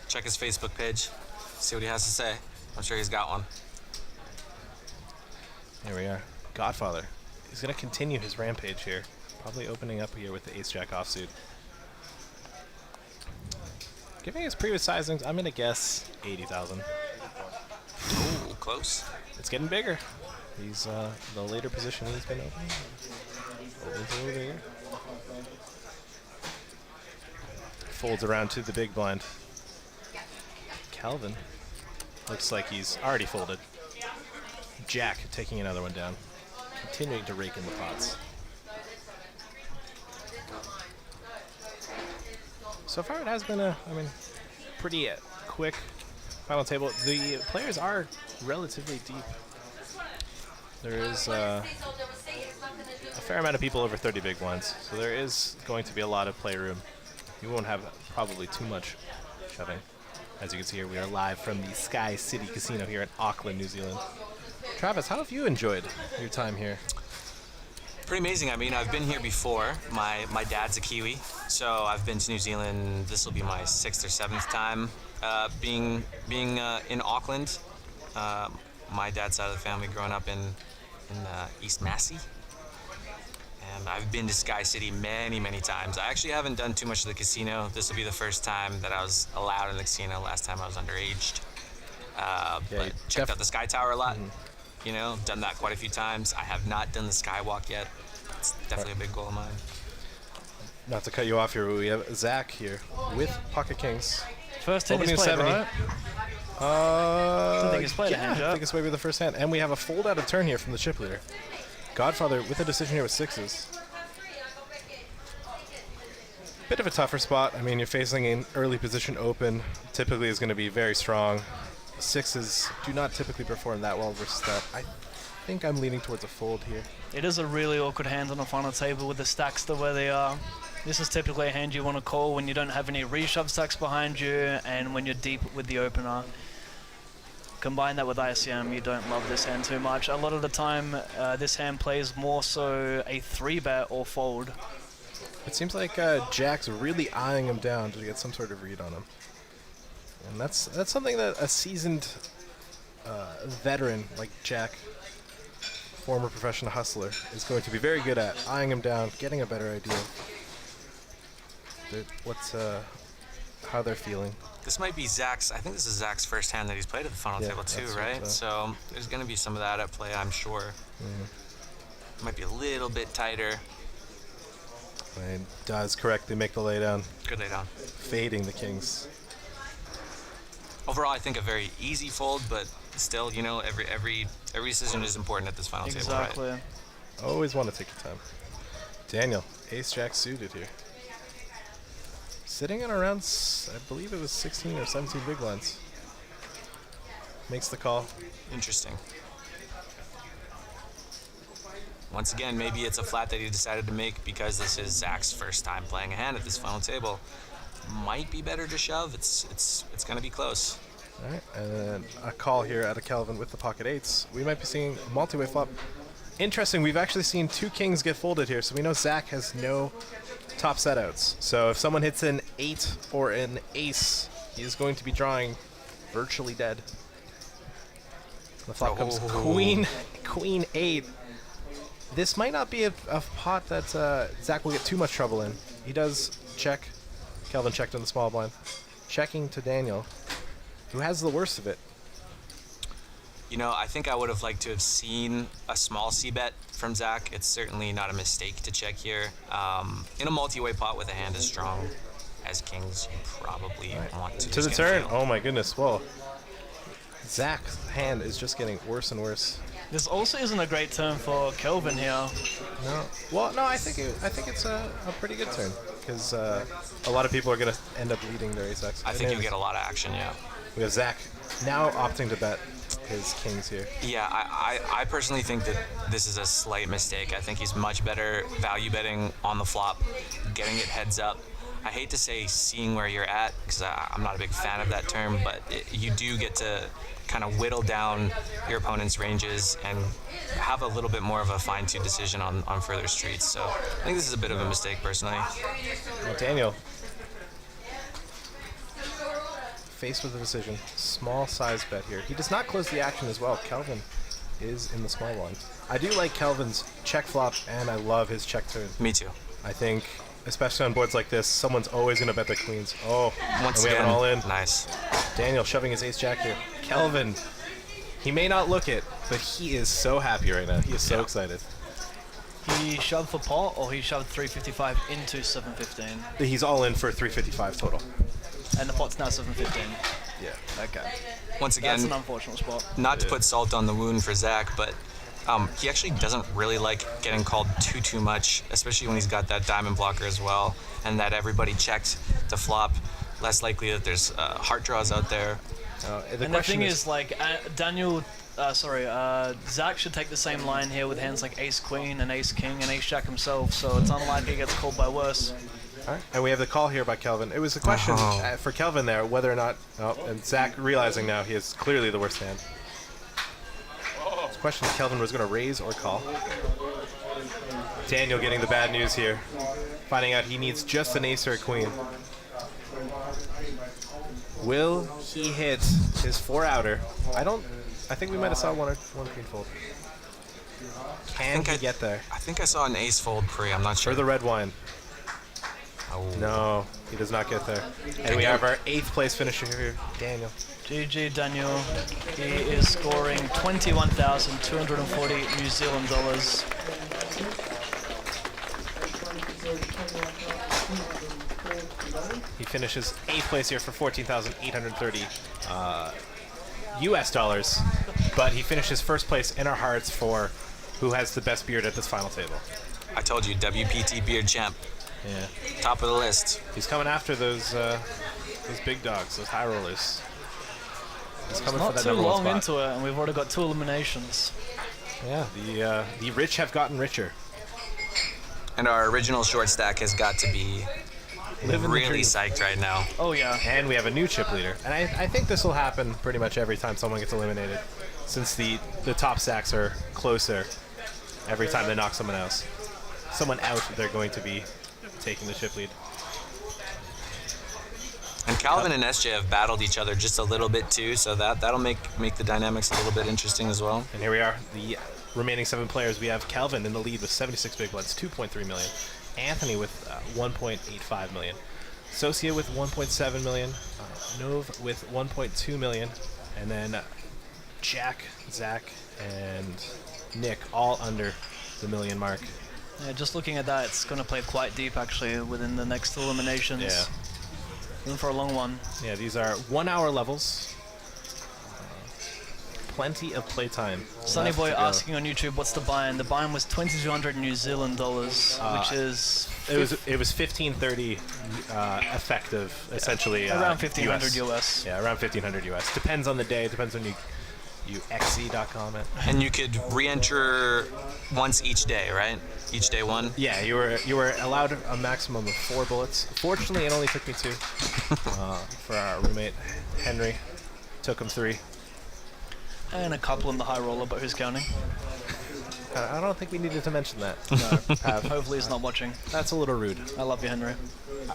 Check his Facebook page. See what he has to say. I'm sure he's got one. Here we are. Godfather He's going to continue his rampage here. Probably opening up here with the ace-jack offsuit. Giving his previous sizings, I'm going to guess 80,000. Ooh, close. It's getting bigger. He's the later position he's been opening. Opens a little bigger. Folds around to the big blind. Calvin looks like he's already folded. Jack taking another one down. Continuing to rake in the pots. So far it has been pretty quick final table. The players are relatively deep. There is a fair amount of people over 30 big blinds, so there is going to be a lot of playroom. You won't have probably too much shoving. As you can see here, we are live from the Skycity Casino here in Auckland, New Zealand. Travis, how have you enjoyed your time here? Pretty amazing. I mean, I've been here before. My dad's a Kiwi, so I've been to New Zealand. This will be my 6th or 7th time being in Auckland. My dad's side of the family growing up in East Massey. And I've been to Sky City many times. I actually haven't done too much of the casino. This will be the first time that I was allowed in the casino. Last time I was underaged. But checked out the Sky Tower a lot. You know, done that quite a few times. I have not done the Skywalk yet. It's definitely a big goal of mine. Not to cut you off here, but we have Zach here with Pocket Kings. First hand he's played, 70. right? I think he's played a hand, I think it's maybe the first hand. And we have a fold out of turn here from the chip leader. Godfather with a decision here with 6s. Bit of a tougher spot. I mean, you're facing an early position open. Typically is going to be very strong. 6s do not typically perform that well versus that. I think I'm leaning towards a fold here. It is a really awkward hand on the final table with the stacks the way they are. This is typically a hand you want to call when you don't have any reshove stacks behind you and when you're deep with the opener. Combine that with ICM, you don't love this hand too much. A lot of the time, this hand plays more so a 3-bet or fold. It seems like Jack's really eyeing him down to get some sort of read on him. And that's something that a seasoned veteran like Jack, former professional hustler, is going to be very good at. Eyeing him down, getting a better idea of how they're feeling. This might be Zach's, I think this is Zach's first hand that he's played at the final table too, right? So there's going to be some of that at play, I'm sure. Might be a little bit tighter. And does correctly make the laydown. Good laydown. Fading the kings. Overall, I think a very easy fold, but still, you know, every decision is important at this final table, right? Exactly. Always want to take your time. Daniel, ace-jack suited here. Sitting in around, I believe it was 16 or 17 big blinds. Makes the call. Interesting. Once again, maybe it's a flat that he decided to make because this is Zach's first time playing a hand at this final table. Might be better to shove. It's going to be close. All right, and then a call here out of Calvin with the pocket 8s. We might be seeing a multi-way flop. Interesting, we've actually seen 2 kings get folded here, so we know Zach has no top setouts. So if someone hits an 8 or an ace, he is going to be drawing virtually dead. The flop comes queen 8. This might not be a pot that Zach will get too much trouble in. He does check. Calvin checked on the small blind. Checking to Daniel, who has the worst of it. You know, I think I would have liked to have seen a small c-bet from Zach. It's certainly not a mistake to check here. In a multi-way pot with a hand as strong as kings, you probably want to. To the turn. Oh my goodness. Whoa. Zach's hand is just getting worse and worse. This also isn't a great turn for Kelvin here. No. Well, no, I think it's a pretty good turn because a lot of people are going to end up leading their ace-x. I think you'll get a lot of action, yeah. We have Zach now opting to bet his kings here. Yeah, I personally think that this is a slight mistake. I think he's much better value betting on the flop, getting it heads up. I hate to say seeing where you're at because I'm not a big fan of that term, but you do get to kind of whittle down your opponent's ranges and have a little bit more of a fine-tuned decision on further streets. So I think this is a bit of a mistake personally. Well, Daniel, faced with a decision, small size bet here. He does not close the action as well. Kelvin is in the small blind. I do like Kelvin's check flop, and I love his check turn. Me too. I think, especially on boards like this, someone's always going to bet the queens. Oh, Once and we again, have it all in. nice. Daniel shoving his ace-jack here. Kelvin, he may not look it, but he is so happy right now. He is so excited. He shoved for pot, or he shoved 355 into 715, He's all in for 355 total. and the pot's now 715. Yeah. Okay. Once That's an again, unfortunate spot. not to put salt on the wound for Zach, but he actually doesn't really like getting called too much, especially when he's got that diamond blocker as well, and that everybody checked to flop. Less likely that there's heart draws out there. And the thing is, like, Zach should take the same line here with hands like ace queen and ace king and ace jack himself, so it's unlikely he gets called by worse. All right. And we have the call here by Kelvin. It was a question for Kelvin there, whether or not, and Zach realizing now he is clearly the worst hand. The question is Kelvin was going to raise or call. Daniel getting the bad news here, finding out he needs just an ace or a queen. Will he hit his 4-outer? I think we might have saw one queen fold. Can he get there? I think I saw an ace fold pre. I'm not sure. For the red wine. Oh. No, he does not get there. And we have our 8th place finisher here, Daniel. GG Daniel. He is scoring 21,240 New Zealand dollars. He finishes 8th place here for 14,830 US dollars, but he finishes 1st place in our hearts for who has the best beard at this final table. I told you, WPT beard champ. Yeah. Top of the list. He's coming after those big dogs, those high rollers. He's coming Not for that too number 1 long spot. into it, and we've already got 2 eliminations. Yeah, the rich have gotten richer. And our original short stack has got to be Living the really dream. psyched right now. Oh yeah. And we have a new chip leader. And I think this will happen pretty much every time someone gets eliminated, since the top stacks are closer every time they knock someone out. They're going to be taking the chip lead. And Calvin and SJ have battled each other just a little bit too, so that'll make the dynamics a little bit interesting as well. And here we are, the remaining 7 players. We have Calvin in the lead with 76 big blinds, 2.3 million. Anthony with 1.85 million. Socia with 1.7 million. Nove with 1.2 million. And then Jack, Zach, and Nick all under the million mark. Yeah, just looking at that, it's going to play quite deep actually within the next eliminations. Yeah. In for a long one. Yeah, these are 1-hour levels. Plenty of playtime. Sunny left Boy to go. asking on YouTube, what's the buy-in? The buy-in was 2,200 New Zealand dollars, which is It was 1530 effective, essentially. around 1,500 US. Yeah, around 1500 US. Depends on the day. Depends when you xe.com it. And you could re-enter once each day, right? Each day one. Yeah, you were allowed a maximum of 4 bullets. Fortunately, it only took me 2. For our roommate Henry, took him 3. And a couple in the high roller, but who's counting? I don't think we needed to mention that. No. Hopefully he's not watching. That's a little rude. I love you, Henry.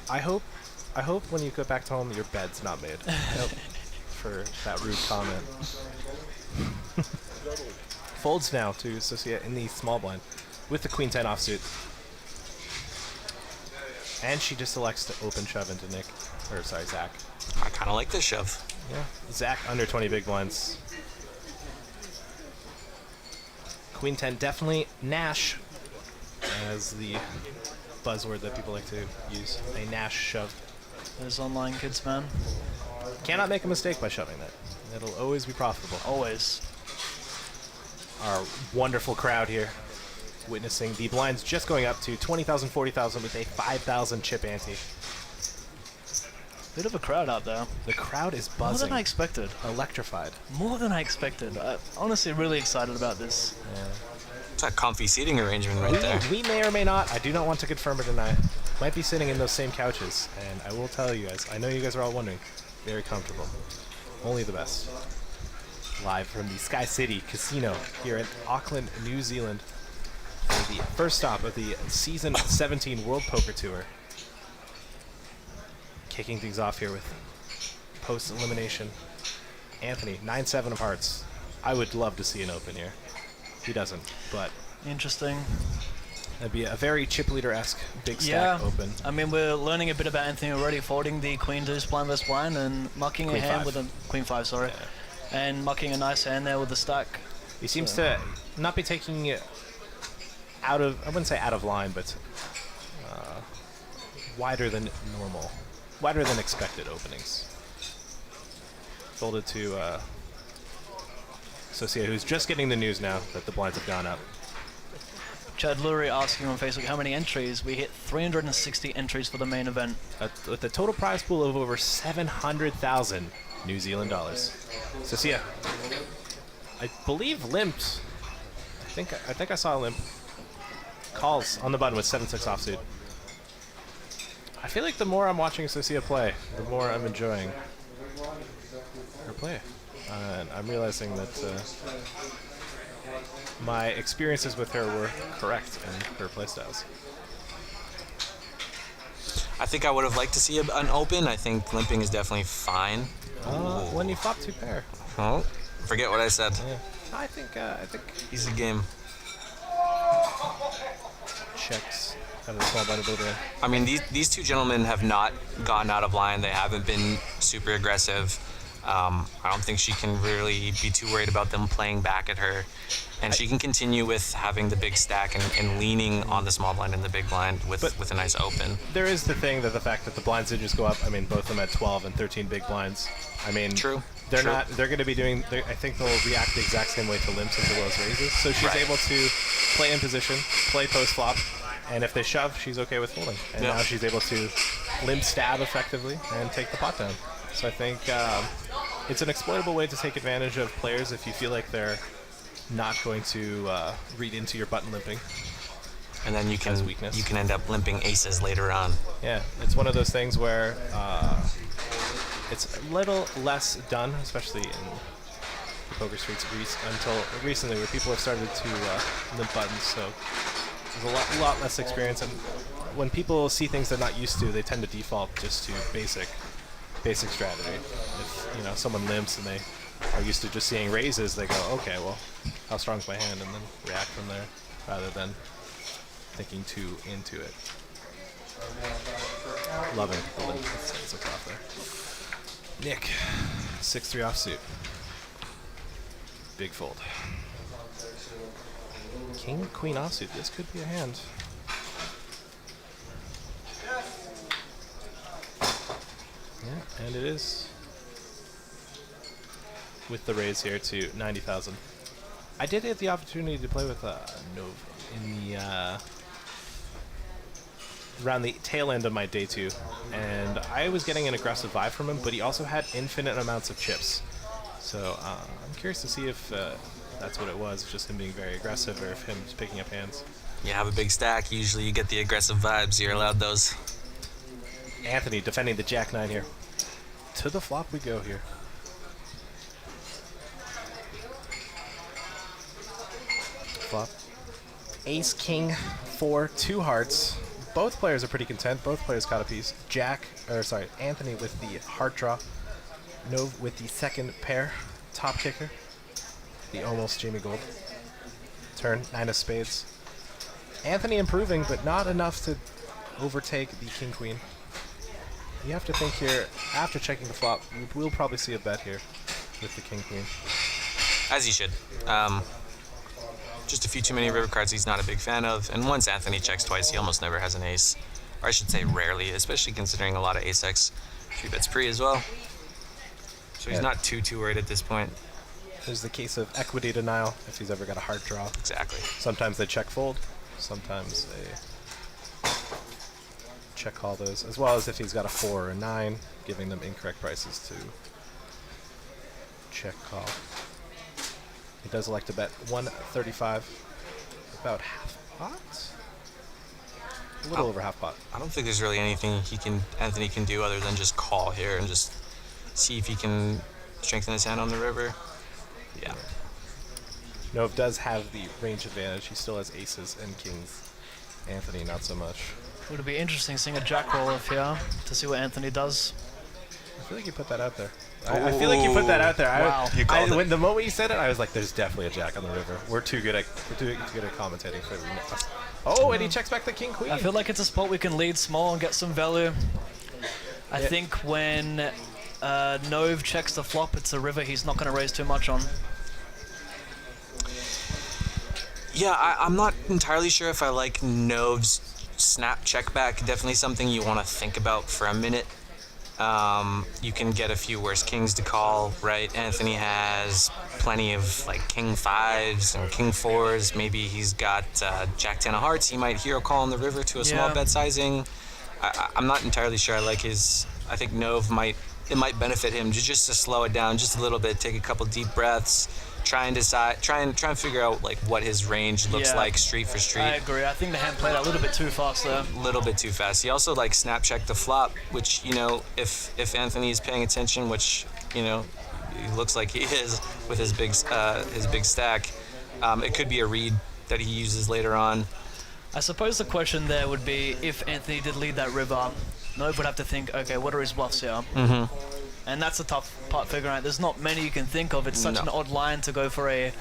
I hope when you go back to home, your bed's not made. For that rude comment. Folds now to Socia in the small blind with the queen 10 offsuit. And she just elects to open shove into Zach. I kind of like this shove. Yeah. Zach under 20 big blinds. Queen 10 definitely Nash as the buzzword that people like to use. A Nash shove. Those online kids, man. Cannot make a mistake by shoving that. It'll always be profitable. Always. Our wonderful crowd here witnessing the blinds just going up to 20,000, 40,000 with a 5,000 chip ante. Bit of a crowd out there. The crowd is More buzzing. than I expected. Electrified. More than I expected. I'm honestly really excited about this. It's a comfy seating arrangement right there. We may or may not, I do not want to confirm or deny, might be sitting in those same couches. And I will tell you guys, I know you guys are all wondering, very comfortable. Only the best. Live from the Skycity Casino here in Auckland, New Zealand, for the first stop of the Season 17 World Poker Tour. Kicking things off here with post-elimination. Anthony, 9-7 of hearts. I would love to see an open here. He doesn't, but Interesting. that'd be a very chip leader-esque big Yeah. stack open. I mean, we're learning a bit about Anthony already, folding the queen deuce blind versus blind and mucking Queen a hand five. with a queen five, sorry, and mucking a nice hand there with the stack. He seems to not be taking it out of, I wouldn't say out of line, but wider than normal, wider than expected openings. Folded to Socia, who's just getting the news now that the blinds have gone up. Chad Lurie asking on Facebook how many entries. We hit 360 entries for the main event. With a total prize pool of over 700,000 New Zealand dollars. Socia, I believe limped. I think I saw a limp. Calls on the button with 7-6 offsuit. I feel like the more I'm watching Socia play, the more I'm enjoying her play. And I'm realizing that my experiences with her were correct in her playstyles. I think I would have liked to see an open. I think limping is definitely fine. When you flop 2 pair. Oh, forget what I said. Yeah. I think Easy game. checks out of the small blind a little bit. I mean, these two gentlemen have not gone out of line. They haven't been super aggressive. I don't think she can really be too worried about them playing back at her. And she can continue with having the big stack and leaning on the small blind and the big blind with a nice open. There is the thing that the fact that the blinds did just go up. I mean, both of them at 12 and 13 big blinds. I mean, True. They're not. They're going to be doing. I think they'll react the exact same way to limps as well as raises. So she's able to play in position, play post flop, and if they shove, she's okay with folding. And now she's able to limp stab effectively and take the pot down. So I think it's an exploitable way to take advantage of players if you feel like they're not going to read into your button limping. And then you can end up limping aces later on. Yeah, it's one of those things where it's a little less done, especially in the poker streets until recently, where people have started to limp buttons. So there's a lot less experience, and when people see things they're not used to, they tend to default just to basic strategy. If someone limps and they are used to just seeing raises, they go, okay, well, how strong's my hand, and then react from there, rather than thinking too into it. Loving the limp that's off there. Nick, 6-3 offsuit. Big fold. King, queen offsuit. This could be a hand. Yeah, and it is. With the raise here to 90,000. I did have the opportunity to play with Nov in the around the tail end of my day 2, and I was getting an aggressive vibe from him, but he also had infinite amounts of chips. So I'm curious to see if that's what it was, just him being very aggressive, or if him just picking up hands. You have a big stack, usually you get the aggressive vibes, you're allowed those. Anthony defending the Jack-9 here. To the flop we go here. Flop. Ace, king, 4, 2 hearts. Both players are pretty content. Both players caught a piece. Anthony with the heart draw. Nov with the second pair. Top kicker. The almost Jamie Gold. Turn, 9 of spades. Anthony improving, but not enough to overtake the king-queen. You have to think here, after checking the flop, we'll probably see a bet here with the king-queen. As you should. Just a few too many river cards he's not a big fan of, and once Anthony checks twice, he almost never has an ace. Or I should say rarely, especially considering a lot of ace-x 3-bets pre as well. So he's not too worried at this point. There's the case of equity denial, if he's ever got a hard draw. Exactly. Sometimes they check fold, sometimes they check call those, as well as if he's got a 4 or a 9, giving them incorrect prices to check call. He does elect to bet 135, about half pot? A little over half pot. I don't think there's really anything Anthony can do other than just call here and just see if he can strengthen his hand on the river. Yeah. Nov does have the range advantage. He still has aces and kings. Anthony, not so much. Would it be interesting seeing a jack roll off here to see what Anthony does? I feel like you put that out there. I feel like you put that out there. Wow. You called it. When the moment you said it, I was like, "There's definitely a jack on the river." We're too good at commentating for. Oh, and he checks back the king queen. I feel like it's a spot we can lead small and get some value. I think when Nove checks the flop, it's a river he's not going to raise too much on. Yeah, I'm not entirely sure if I like Nove's snap check back. Definitely something you want to think about for a minute. You can get a few worse kings to call, right? Anthony has plenty of like king fives and king fours. Maybe he's got jack 10 of hearts. He might hero call on the river to a small bet sizing. I'm not entirely sure I like his. I think Nove might benefit him just to slow it down just a little bit, take a couple deep breaths, try and figure out like what his range looks like street for street. I agree. I think the hand played out a little bit too fast there. A little bit too fast. He also like snap checked the flop, which if Anthony is paying attention, which he looks like he is with his big stack, it could be a read that he uses later on. I suppose the question there would be if Anthony did lead that river, Nove would have to think, okay, what are his bluffs here? Mm-hmm. And that's the tough part figuring out. There's not many you can think of. It's such an odd line to go for a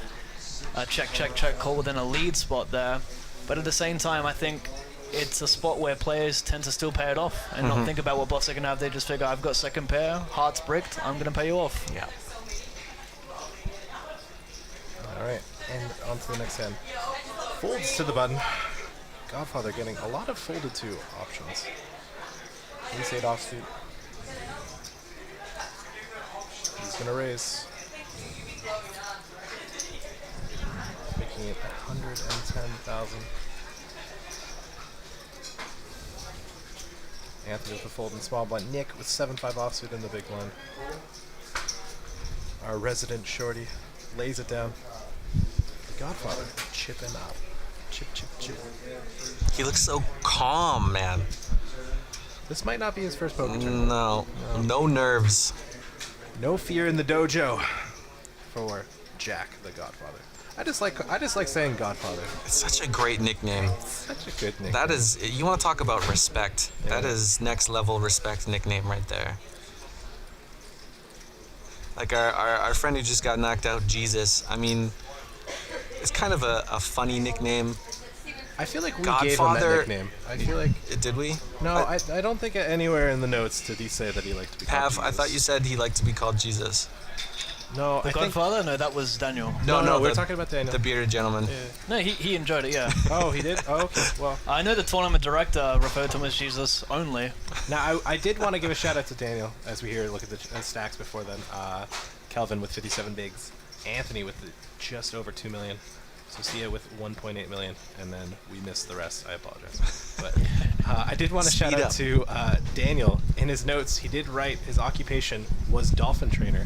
check call within a lead spot there. But at the same time, I think it's a spot where players tend to still pay it off and not think about what bluffs they're going to have. They just figure, I've got second pair, hearts bricked, I'm going to pay you off. Yeah. All right, and on to the next hand. Folds to the button. Godfather getting a lot of folded to options. Ace 8 offsuit. He's gonna raise, making it 110,000. Anthony with the fold in small blind. Nick with 7-5 offsuit in the big blind. Our resident shorty lays it down. The Godfather chipping up. Chip, chip, chip. He looks so calm, man. This might not be his first poker turn. No nerves. No fear in the dojo for Jack the Godfather. I just like saying Godfather. It's such a great nickname. Such a good nickname. That is, you want to talk about respect. Yeah. That is next level respect nickname right there. Like our friend who just got knocked out, Jesus. I mean, it's kind of a funny nickname. I feel like we Godfather, gave him that nickname. I feel like... Did we? No, I don't think anywhere in the notes did he say that he liked to be called Jesus. I thought you said he liked to be called Jesus. No, The Godfather? No, that was Daniel. No, we're talking about Daniel. The bearded gentleman. Yeah. No, he enjoyed it, yeah. Oh, he did? Oh, okay. Well, I know the tournament director referred to him as Jesus only. Now, I did want to give a shout out to Daniel as we look at the stacks before then. Kelvin with 57 bigs. Anthony with just over 2 million. Socia with 1.8 million, and then we missed the rest. I apologize. But I did want to shout out to Daniel. In his notes, he did write his occupation was dolphin trainer.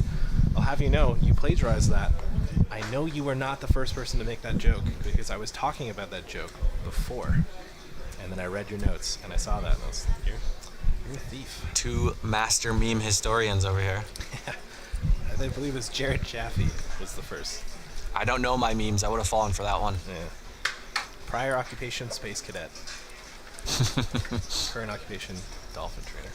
I'll have you know, you plagiarized that. I know you were not the first person to make that joke, because I was talking about that joke before. And then I read your notes, and I saw that, and I was like, you're a thief. Two master meme historians over here. I believe it was Jared Chaffee was the first. I don't know my memes. I would have fallen for that one. Yeah. Prior occupation, space cadet. Current occupation, dolphin trainer.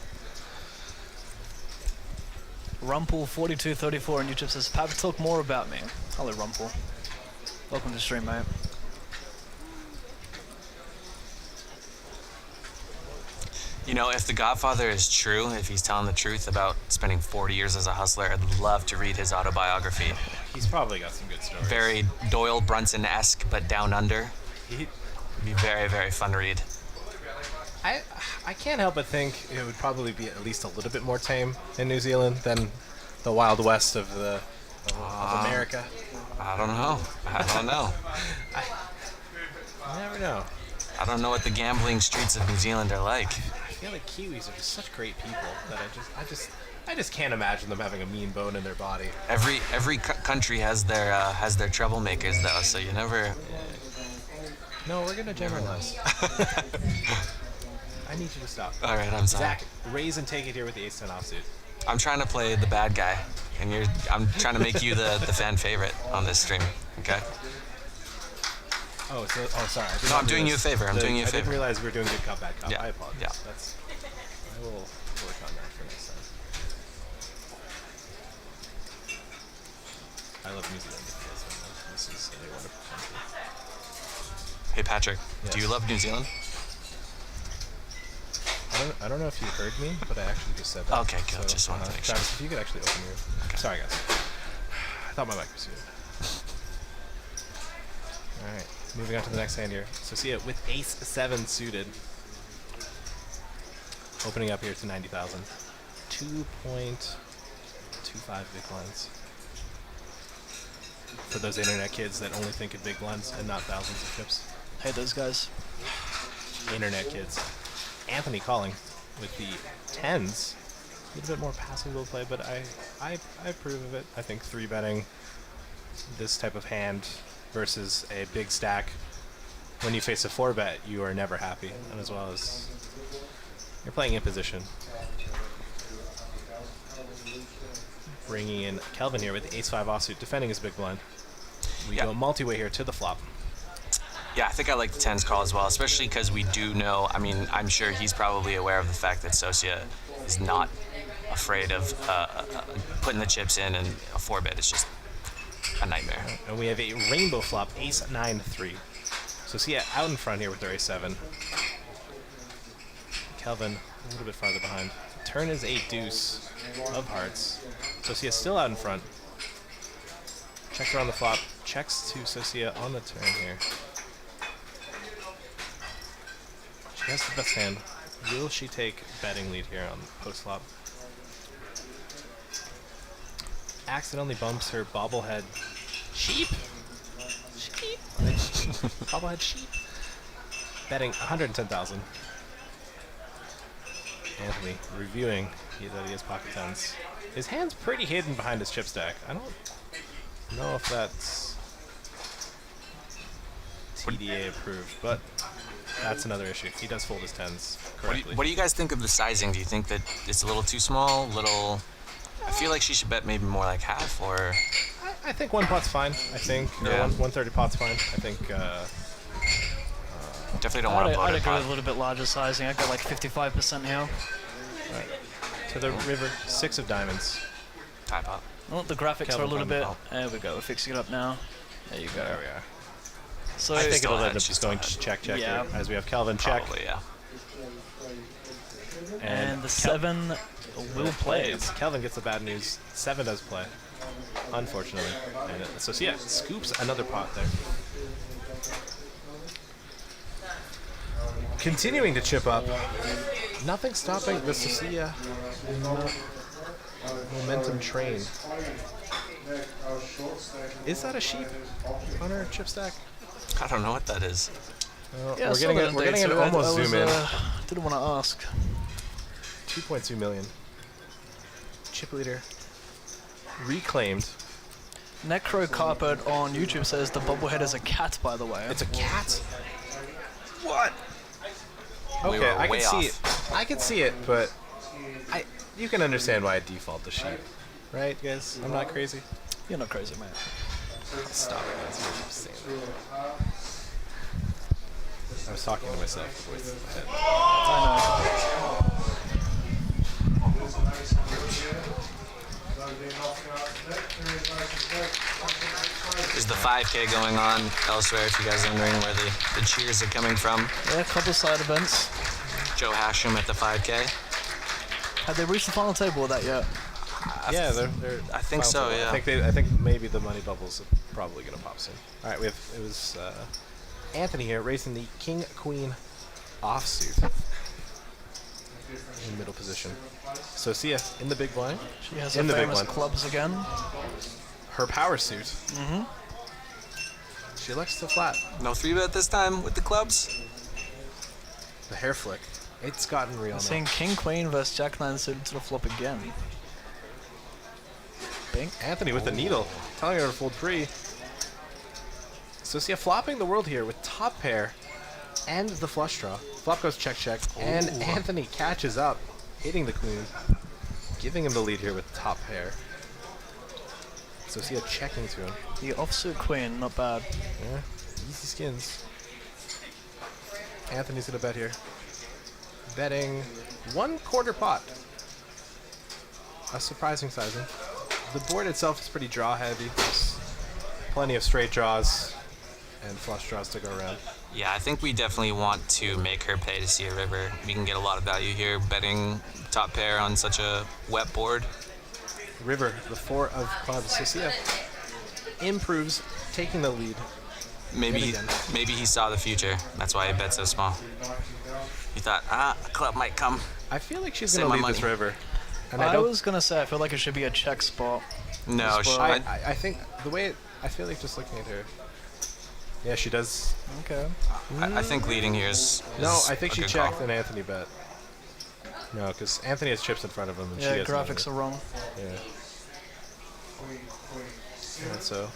Rumpel4234 on YouTube says, Pap, talk more about me. Hello, Rumpel. Welcome to the stream, mate. You know, if the Godfather is true, if he's telling the truth about spending 40 years as a hustler, I'd love to read his autobiography. He's probably got some good stories. Very Doyle Brunson-esque, but down under. It'd be very, very fun read. I can't help but think it would probably be at least a little bit more tame in New Zealand than the Wild West of America. I don't know. I don't know. I never know. I don't know what the gambling streets of New Zealand are like. I feel like Kiwis are just such great people that I just can't imagine them having a mean bone in their body. Every country has their troublemakers though, so you never. No, we're gonna generalize. I need you to stop. All right, I'm sorry. Zach, raise and take it here with the ace-10 offsuit. I'm trying to play the bad guy, and I'm trying to make you the fan favorite on this stream. Okay. Oh, sorry. No, I'm doing you a favor. I'm doing you a favor. I didn't realize we were doing good cop, bad cop. Yeah. I apologize. Yeah. I will work on that for next time. I love New Zealand. This is a wonderful country. Hey Patrick, do Yes. you love New Zealand? I don't know if you heard me, but I actually just said that. Okay, good. Just wanted to make sure. Travis, if you could actually open your... Okay. Sorry, guys. I thought my mic was muted. Alright, moving on to the next hand here. Socia with ace-7 suited. Opening up here to 90,000. 2.25 big blinds. For those internet kids that only think in big blinds and not thousands of chips. Hate those guys. Internet kids. Anthony calling with the 10s. A little bit more passive will play, but I approve of it. I think 3-betting this type of hand versus a big stack, when you face a 4-bet, you are never happy. And as well as you're playing in position. Bringing in Kelvin here with the ace-5 offsuit, defending his big blind. We go multi-way here to the flop. Yeah, I think I like the 10s call as well, especially because we do know, I mean, I'm sure he's probably aware of the fact that Socia is not afraid of putting the chips in, and a 4-bet is just a nightmare. And we have a rainbow flop, ace-9-3. Socia out in front here with their ace-7. Kelvin a little bit farther behind. Turn is a deuce of hearts. Socia still out in front. Checks her on the flop. Checks to Socia on the turn here. She has the best hand. Will she take betting lead here on post flop? Accidentally bumps her bobblehead sheep. Sheep. Bobblehead sheep. Betting 110,000. Anthony reviewing that he has pocket 10s. His hand's pretty hidden behind his chip stack. I don't know if that's TDA approved, but that's another issue. He does fold his 10s correctly. What do you guys think of the sizing? Do you think that it's a little too small? I feel like she should bet maybe more like half, or... I think one pot's fine. I think 130 pot's fine. I think... definitely don't want to blow I'd the agree pot. with a little bit larger sizing. I got like 55% here. Right. To the river, 6 of diamonds. Tie pot. Oh, the graphics Kelvin are a little on the bit. call. There we go. We're fixing it up now. There you go. There we are. So I think still it'll end ahead, up she's just still going ahead. check Yeah. here, as we have Kelvin check. Probably, yeah. and the 7 will play. Kelvin gets the bad news. 7 does play, unfortunately. And Socia scoops another pot there. Continuing to chip up. Nothing stopping the Socia momentum train. Is that a sheep on her chip stack? I don't know what that is. Yeah, we're getting an almost zoom in. Didn't want to ask. 2.2 million. Chip leader reclaimed. Necro Carpet on YouTube says the bobblehead is a cat, by the way. It's a cat. What? We Okay, were I can way see off. it. I can see it, but you can understand why I default to sheep, right, guys? I'm not crazy. You're not crazy, man. Stop it, guys. You're just saying that. I was talking to myself. The voice in my head. I know. There's the 5K going on elsewhere, if you guys are wondering where the cheers are coming from. Yeah, a couple side events. Joe Hashem at the 5K. Have they reached the final table with that yet? Yeah, they're I think so, final. yeah. I think maybe the money bubbles are probably gonna pop soon. All right, it was Anthony here raising the King Queen offsuit in middle position. Socia in the big blind. She has in her the big famous blind. clubs again. Her power suit. Mm-hmm. She elects to flat. No 3-bet this time with the clubs. The hair flick. It's gotten real I'm now. seeing King Queen versus Jack 9 suited to the flop again. Bink. Anthony with the needle, telling her to fold pre. Socia flopping the world here with top pair and the flush draw. Flop goes check check, and Anthony catches up, hitting the queen, giving him the lead here with top pair. Socia checking to him. The offsuit queen, not bad. Yeah, easy skins. Anthony's gonna bet here. Betting 1/4 pot. A surprising sizing. the board itself is pretty draw heavy. There's plenty of straight draws and flush draws to go around. Yeah, I think we definitely want to make her pay to see a river. We can get a lot of value here betting top pair on such a wet board. River, the 4 of clubs. So Sia improves, taking the lead. Maybe he saw the future. That's why he bet so small. He thought, a club might come. I feel like she's Save going to my lead this money. river. And I was gonna say I feel like it should be a check spot. No, I think the way I feel like just looking at her. Yeah, she does. Okay. I think leading here is No, I think a she good checked call. and Anthony bet. No, because Anthony has chips in front of him and she Yeah, has graphics are wrong. Yeah. And so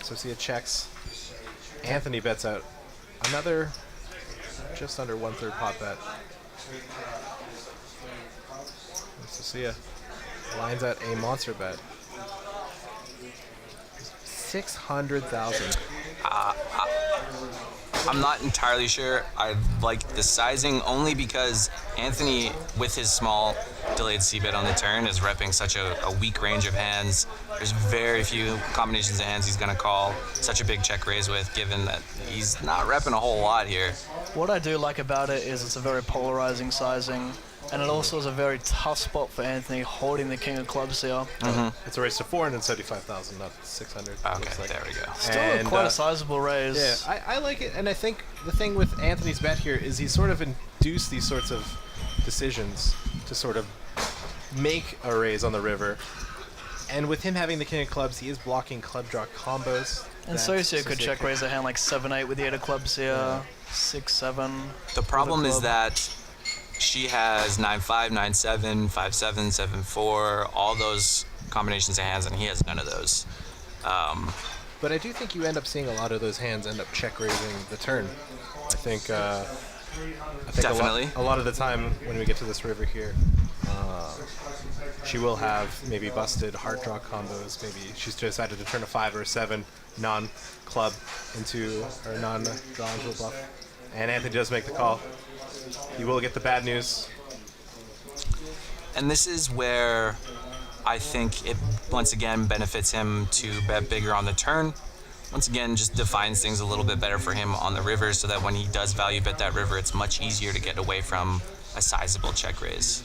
Sia checks. Anthony bets out another just under 1/3 pot bet. So Sia lines out a monster bet. 600,000. I'm not entirely sure. I like the sizing only because Anthony, with his small delayed c-bet on the turn, is repping such a weak range of hands. There's very few combinations of hands he's going to call such a big check raise with, given that he's not repping a whole lot here. What I do like about it is it's a very polarizing sizing, and it also is a very tough spot for Anthony holding the king of clubs here. It's a raise to 475,000, not 600. Okay, looks like. there we go. Still And, quite a sizable raise. Yeah, I like it, and I think the thing with Anthony's bet here is he sort of induced these sorts of decisions to sort of make a raise on the river. And with him having the king of clubs, he is blocking club draw combos. And Socia could check raise a hand like 7-8 with the 8 of clubs here, 6-7. The problem is club. that she has 9-5, 9-7, 5-7, 7-4, all those combinations of hands, and he has none of those. But I do think you end up seeing a lot of those hands end up check raising the turn. I think Definitely. a lot of the time when we get to this river here, she will have maybe busted heart draw combos. Maybe she's decided to turn a 5 or a 7 non-club into, or non-draw into a bluff. And Anthony does make the call. He will get the bad news. And this is where I think it once again benefits him to bet bigger on the turn. Once again, just defines things a little bit better for him on the river, so that when he does value bet that river, it's much easier to get away from a sizable check raise.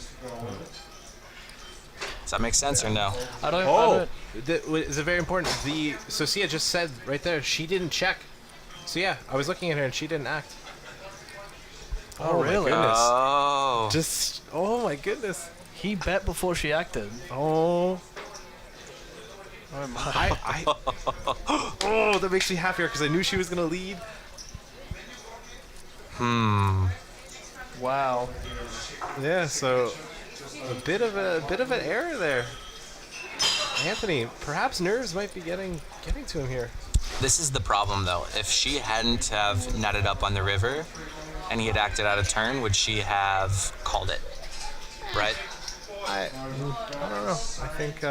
Does that make sense or no? I don't. Is it very important? So Sia just said right there she didn't check. So yeah, I was looking at her and she didn't act. Oh, really? My Oh. goodness. Oh my goodness. He bet before she acted. Oh. Oh my. Oh, that makes me happier because I knew she was gonna lead. Wow. Yeah, so a bit of an error there. Anthony, perhaps nerves might be getting to him here. This is the problem, though. If she hadn't have nutted up on the river and he had acted out of turn, would she have called it? Right? I don't know. I think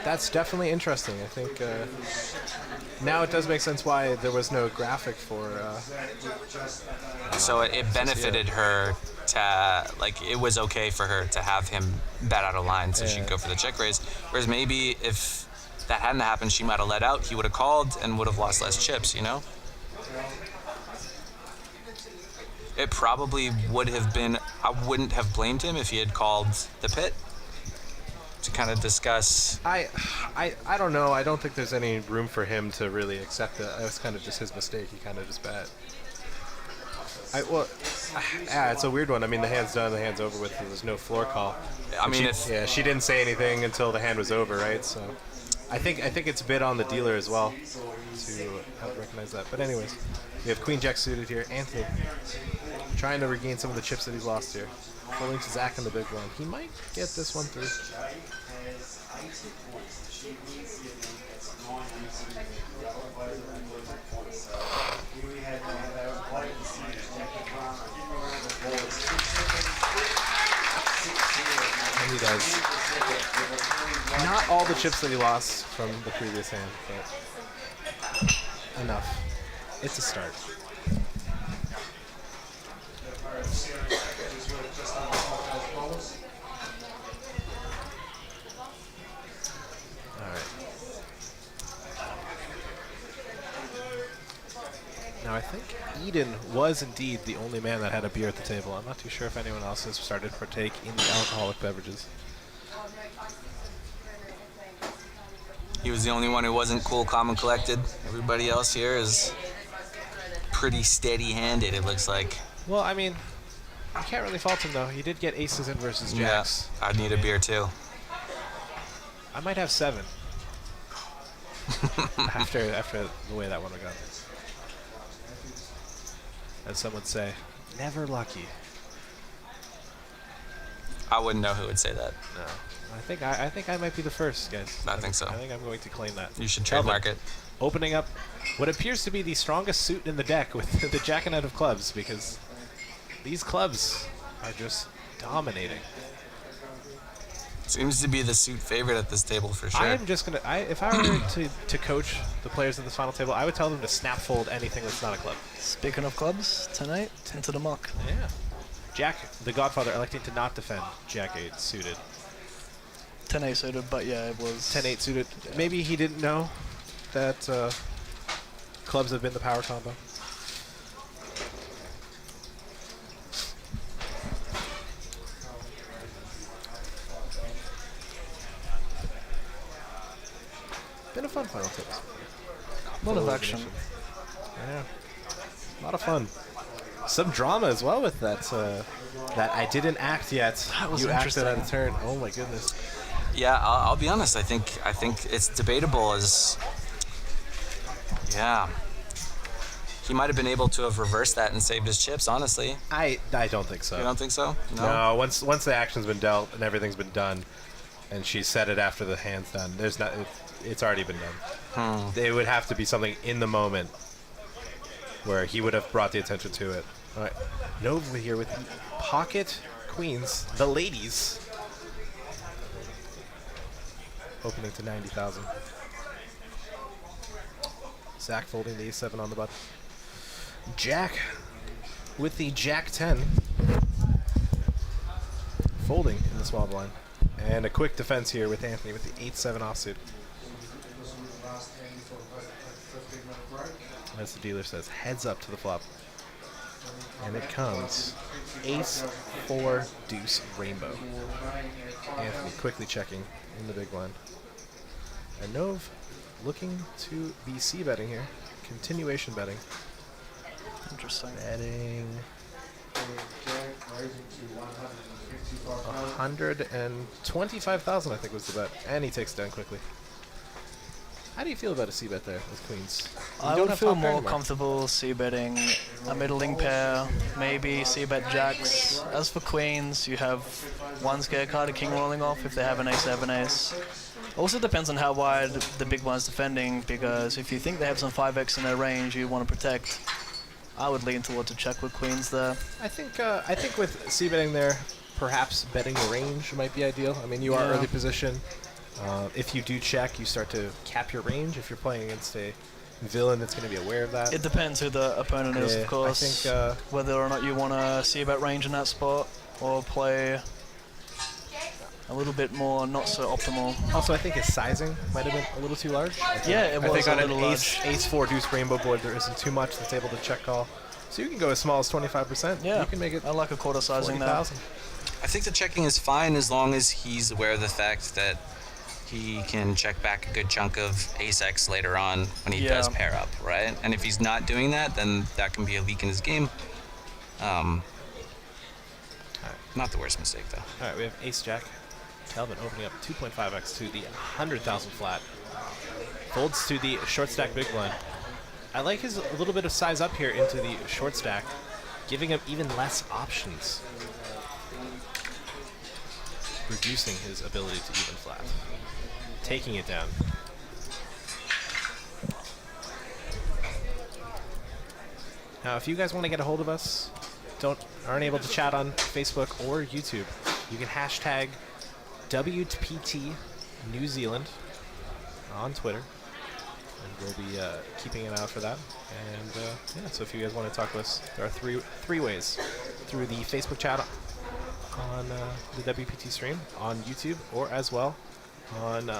that's definitely interesting. I think now it does make sense why there was no graphic for. So it benefited her to, like, it was okay for her to have him bet out of line, so she'd go for the check raise. Whereas maybe if that hadn't happened, she might have let out, he would have called and would have lost less chips, you know? It probably would have been, I wouldn't have blamed him if he had called the pit to kind of discuss. I don't know. I don't think there's any room for him to really accept it. It was kind of just his mistake. He kind of just bet. Yeah, it's a weird one. I mean, the hand's done, the hand's over with. There was no floor call. I mean, she didn't say anything until the hand was over, right? So, I think it's a bit on the dealer as well to help recognize that. But anyways, we have Queen Jack suited here. Anthony trying to regain some of the chips that he's lost here. Folding to Zach in the big one. He might get this one through. And he does. Not all the chips that he lost from the previous hand, but enough. It's a start. Now, I think Eden was indeed the only man that had a beer at the table. I'm not too sure if anyone else has started to partake in the alcoholic beverages. He was the only one who wasn't cool, calm, and collected. Everybody else here is pretty steady-handed, it looks like. Well, I mean, you can't really fault him, though. He did get aces in versus jacks. Yeah, I'd need a beer, too. I might have 7. after the way that one would go. As some would say, never lucky. I wouldn't know who would say that. No. I think I might be the first, guys. I think so. I think I'm going to claim that. You should trademark it. Opening up what appears to be the strongest suit in the deck with the Jack and Out of clubs, because these clubs are just dominating. Seems to be the suit favorite at this table for sure. I am just gonna. If I were to coach the players at this final table, I would tell them to snap fold anything that's not a club. Speaking of clubs, 10-8 into the muck. Yeah. Jack, the Godfather, electing to not defend Jack 8 suited. 10-8 suited, but yeah, it was 10-8 suited. Yeah. Maybe he didn't know that clubs have been the power combo. Been a fun final table. A lot of action. Yeah, a lot of fun. Some drama as well with that. That I didn't act yet. That was you interesting. acted on a turn. Oh my goodness. Yeah, I'll be honest. I think it's debatable as. Yeah. He might have been able to have reversed that and saved his chips. Honestly. I don't think so. You don't think so? No. Once the action's been dealt and everything's been done, and she said it after the hand's done. There's not. It's already been done. It would have to be something in the moment where he would have brought the attention to it. All right, Nova here with the pocket queens, the ladies, opening to 90,000. Zach folding the A7 on the button. Jack with the Jack 10, folding in the small blind, and a quick defense here with Anthony with the 8-7 offsuit. As the dealer says, heads up to the flop. And it comes ace, 4, deuce, rainbow. Anthony quickly checking in the big blind. And Nove looking to be c-betting here. Continuation betting. Interesting. Betting 125,000, I think was the bet. And he takes it down quickly. How do you feel about a c-bet there with queens? I would feel more comfortable c-betting a middling pair, maybe c-bet jacks. As for queens, you have one scare card, a king rolling off if they have an a7 ace. Also depends on how wide the big one's defending, because if you think they have some 5x in their range you want to protect, I would lean towards a check with queens there. I think with c-betting there, perhaps betting the range might be ideal. I mean, you are early position. If you do check, you start to cap your range. If you're playing against a villain that's going to be aware of that. It depends who the opponent is, of course. I think whether or not you want to see about range in that spot or play a little bit more not so optimal. Also, I think his sizing might have been a little too large. Yeah, it was I think a on little an large. ace 4 deuce rainbow board, there isn't too much that's able to check call. So you can go as small as 25%. Yeah, you can make it. I like a quarter sizing now. I think the checking is fine as long as he's aware of the fact that he can check back a good chunk of ace-x later on when he does pair up, right? And if he's not doing that, then that can be a leak in his game. Not the worst mistake, though. All right, we have ace-jack. Calvin opening up 2.5x to the 100,000 flat. Folds to the short stack big blind. I like his a little bit of size up here into the short stack, giving him even less options, reducing his ability to even flat, taking it down. Now, if you guys want to get a hold of us, aren't able to chat on Facebook or YouTube, you can hashtag WPT New Zealand on Twitter, and we'll be keeping an eye out for that. And yeah, so if you guys want to talk to us, there are three ways: through the Facebook chat on the WPT stream, on YouTube, or as well on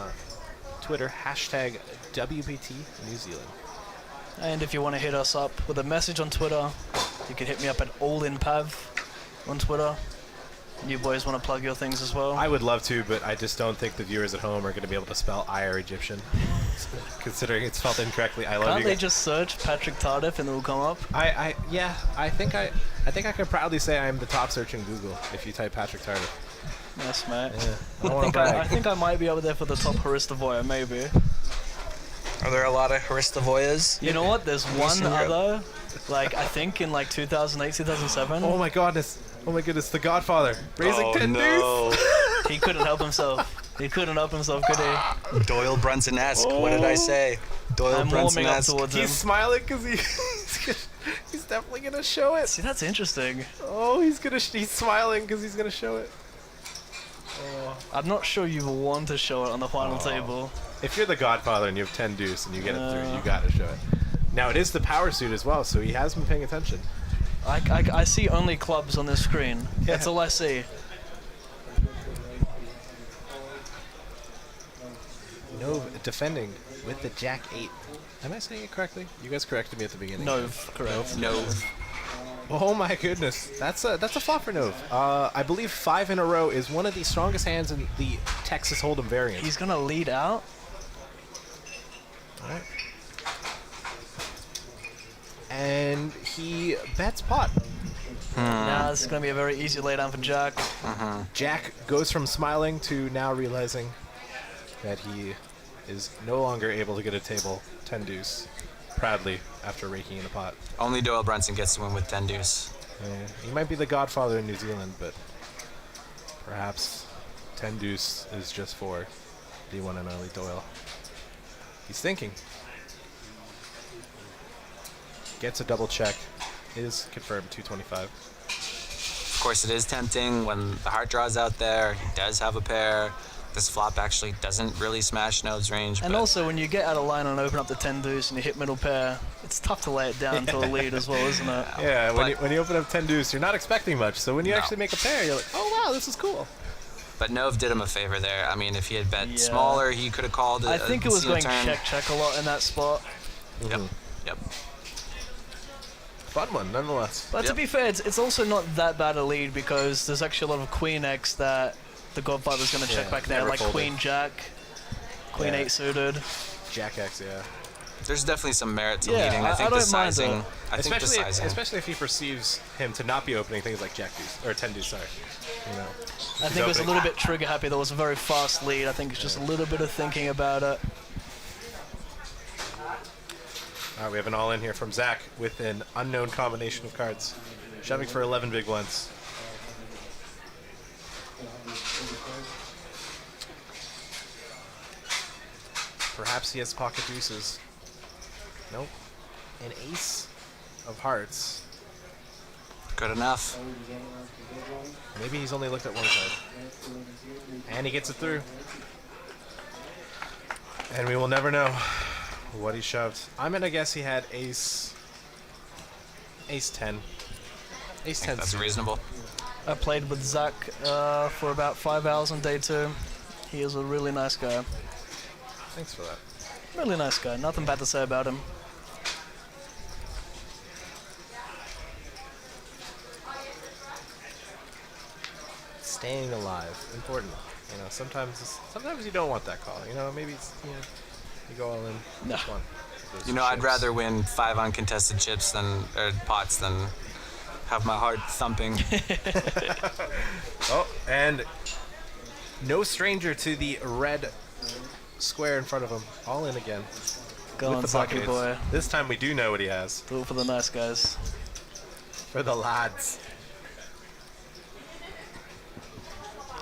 Twitter, hashtag WPT New Zealand. And if you want to hit us up with a message on Twitter, you can hit me up at allinpav on Twitter. You boys want to plug your things as well? I would love to, but I just don't think the viewers at home are going to be able to spell IR Egyptian, considering it's spelled incorrectly. I love Can't you they guys. just search Patrick Tardif and it will come up? Yeah, I think I can proudly say I'm the top search in Google if you type Patrick Tardif. Yes, mate. Yeah. I think I might be over there for the top Haristavoya, maybe. Are there a lot of Haristavoyas? You know what? There's one Eastern Europe. other, like I think in like 2008, 2007. Oh my goodness, The Godfather, raising 10 no. He couldn't help himself. He couldn't help himself, could he? Doyle Brunson-esque. What did I say? Doyle I'm warming up Brunson-esque. towards him. He's smiling because he's definitely gonna show it. See, that's interesting. Oh, he's smiling because he's gonna show it. I'm not sure you want to show it on the final table. If you're the Godfather and you have 10 deuce and you get it through, you gotta show it. Now it is the power suit as well, so he has been paying attention. I see only clubs on this screen. That's all I see. Nove defending with the Jack 8. Am I saying it correctly? You guys corrected me at the beginning. Nove, correct. Nove. Oh my goodness, that's a flop for Nove. I believe 5 in a row is one of the strongest hands in the Texas Hold'em variant. He's gonna lead out. All right. And he bets pot. Now this is gonna be a very easy laydown for Jack. Jack goes from smiling to now realizing that he is no longer able to get a table 10 deuce proudly after raking in a pot. Only Doyle Brunson gets to win with 10 deuce. He might be the Godfather in New Zealand, but perhaps 10 deuce is just for the one and only Doyle. He's thinking. Gets a double check. Is confirmed 225. Of course, it is tempting when the heart draw's out there. He does have a pair. This flop actually doesn't really smash Nove's range. And but also, when you get out of line and open up the 10 deuce and you hit middle pair, it's tough to lay it down to a lead as well, isn't it? Yeah, when you open up 10 deuce, you're not expecting much. So when you actually make a pair, you're like, oh wow, this is cool. But Nove did him a favor there. I mean, if he had bet smaller, he could have called it. I think it was going turn. check a lot in that spot. Yep. Fun one, nonetheless. But to be fair, it's also not that bad a lead because there's actually a lot of queen X that the Godfather's going to check back there, never like folded. queen jack, queen 8 suited. Jack X, yeah. There's definitely some merit to Yeah, leading. I think don't the mind sizing. that. I think the sizing. Especially if he perceives him to not be opening things like Jack deuce or 10 deuce. Sorry, you know. I think it was a little bit trigger happy. That was a very fast lead. I think it's just a little bit of thinking about it. All right, we have an all-in here from Zach with an unknown combination of cards. Shoving for 11 big blinds. Perhaps he has pocket deuces. Nope. An ace of hearts. Good enough. Maybe he's only looked at one card. And he gets it through. And we will never know what he shoved. I'm gonna guess he had ace 10. Ace 10. That's reasonable. I played with Zach for about 5 hours on day 2. He is a really nice guy. Thanks for that. Really nice guy. Nothing bad to say about him. Staying alive, important. You know, sometimes you don't want that call. You know, maybe it's, you go all in. No. One. You know, I'd rather win 5 uncontested chips or pots than have my heart thumping. Oh, and no stranger to the red square in front of him. All in again. Go with on, the Zaki pockets. boy. This time we do know what he has. Do it for the nice guys. For the lads.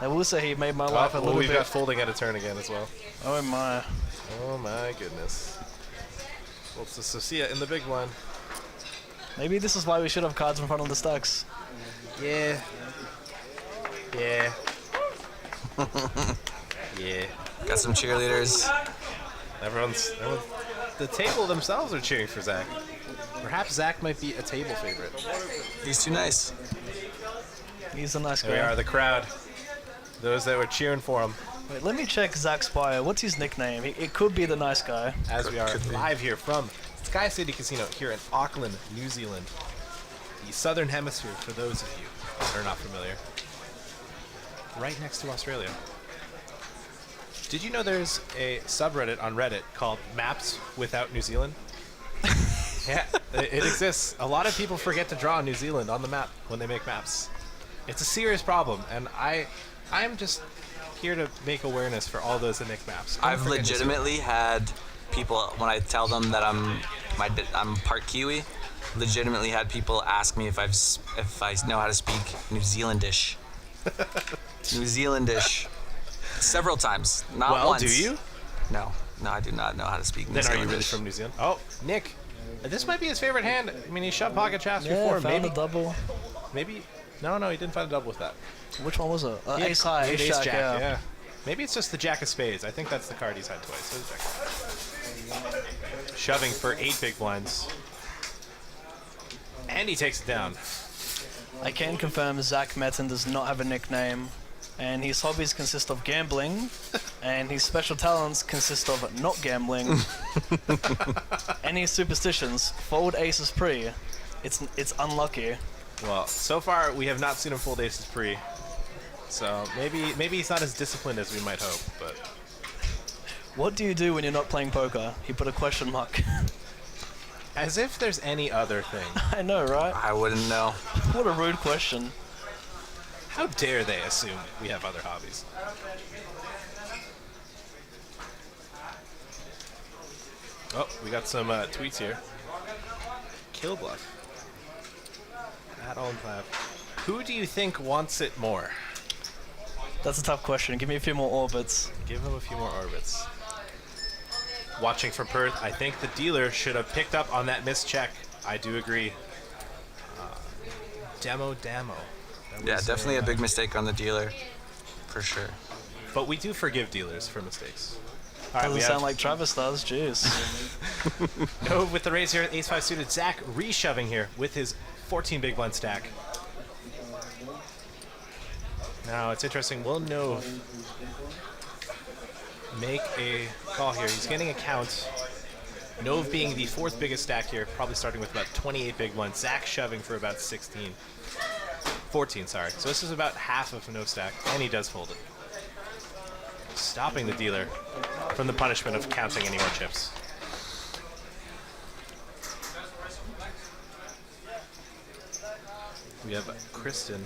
I will say he made my life a little we've bit. got folding at a turn again as well. Oh my. Oh my goodness. Well, it's the Socia in the big one. Maybe this is why we should have cards in front of the stacks. Yeah. Yeah. Yeah. Got some cheerleaders. Everyone's the table themselves are cheering for Zach. Perhaps Zach might be a table favorite. He's too nice. He's a nice guy. There we are, the crowd. Those that were cheering for him. Wait, let me check Zach's bio. What's his nickname? It could be the nice guy. As we are live here from Skycity Casino here in Auckland, New Zealand. The Southern Hemisphere, for those of you that are not familiar. Right next to Australia. Did you know there's a subreddit on Reddit called Maps Without New Zealand? Yeah, it exists. A lot of people forget to draw New Zealand on the map when they make maps. It's a serious problem, and I'm just here to make awareness for all those that make maps. I've legitimately had people, when I tell them that I'm part Kiwi, legitimately had people ask me if I know how to speak New Zealandish. New Zealandish. Several times, not once. Do you? No, I do not know how to speak New Zealandish. Then are you really from New Zealand? Oh, Nick. This might be his favorite hand. I mean, he shoved pocket jabs before. Found Maybe a double. Maybe. No, he didn't find a double with that. Which one was it? He had Ace high, ace ace jack. jack, yeah. Maybe it's just the jack of spades. I think that's the card he's had twice. So jack. Shoving for 8 big blinds. And he takes it down. I can confirm Zach Metten does not have a nickname, and his hobbies consist of gambling, and his special talents consist of not gambling. And his superstitions, fold aces pre. It's unlucky. Well, so far we have not seen him fold aces pre. So maybe he's not as disciplined as we might hope, but... What do you do when you're not playing poker? He put a question mark. As if there's any other thing. I know, right? I wouldn't know. What a rude question. How dare they assume we have other hobbies? Oh, we got some tweets here. Kill bluff. At all clap. Who do you think wants it more? That's a tough question. Give me a few more orbits. Give him a few more orbits. Watching from Perth, I think the dealer should have picked up on that missed check. I do agree. Demo. Yeah, definitely a big mistake on the dealer, for sure. But we do forgive dealers for mistakes. All right, Doesn't sound like Travis does. Jeez. No, with the raise here, ace-5 suited. Zach reshoving here with his 14 big blind stack. Now, it's interesting. Will Nove make a call here? He's getting a count. Nove being the 4th biggest stack here, probably starting with about 28 big blinds. Zach shoving for about 14, sorry. So this is about half of no stack, and he does fold it. Stopping the dealer from the punishment of counting any more chips. We have Kristen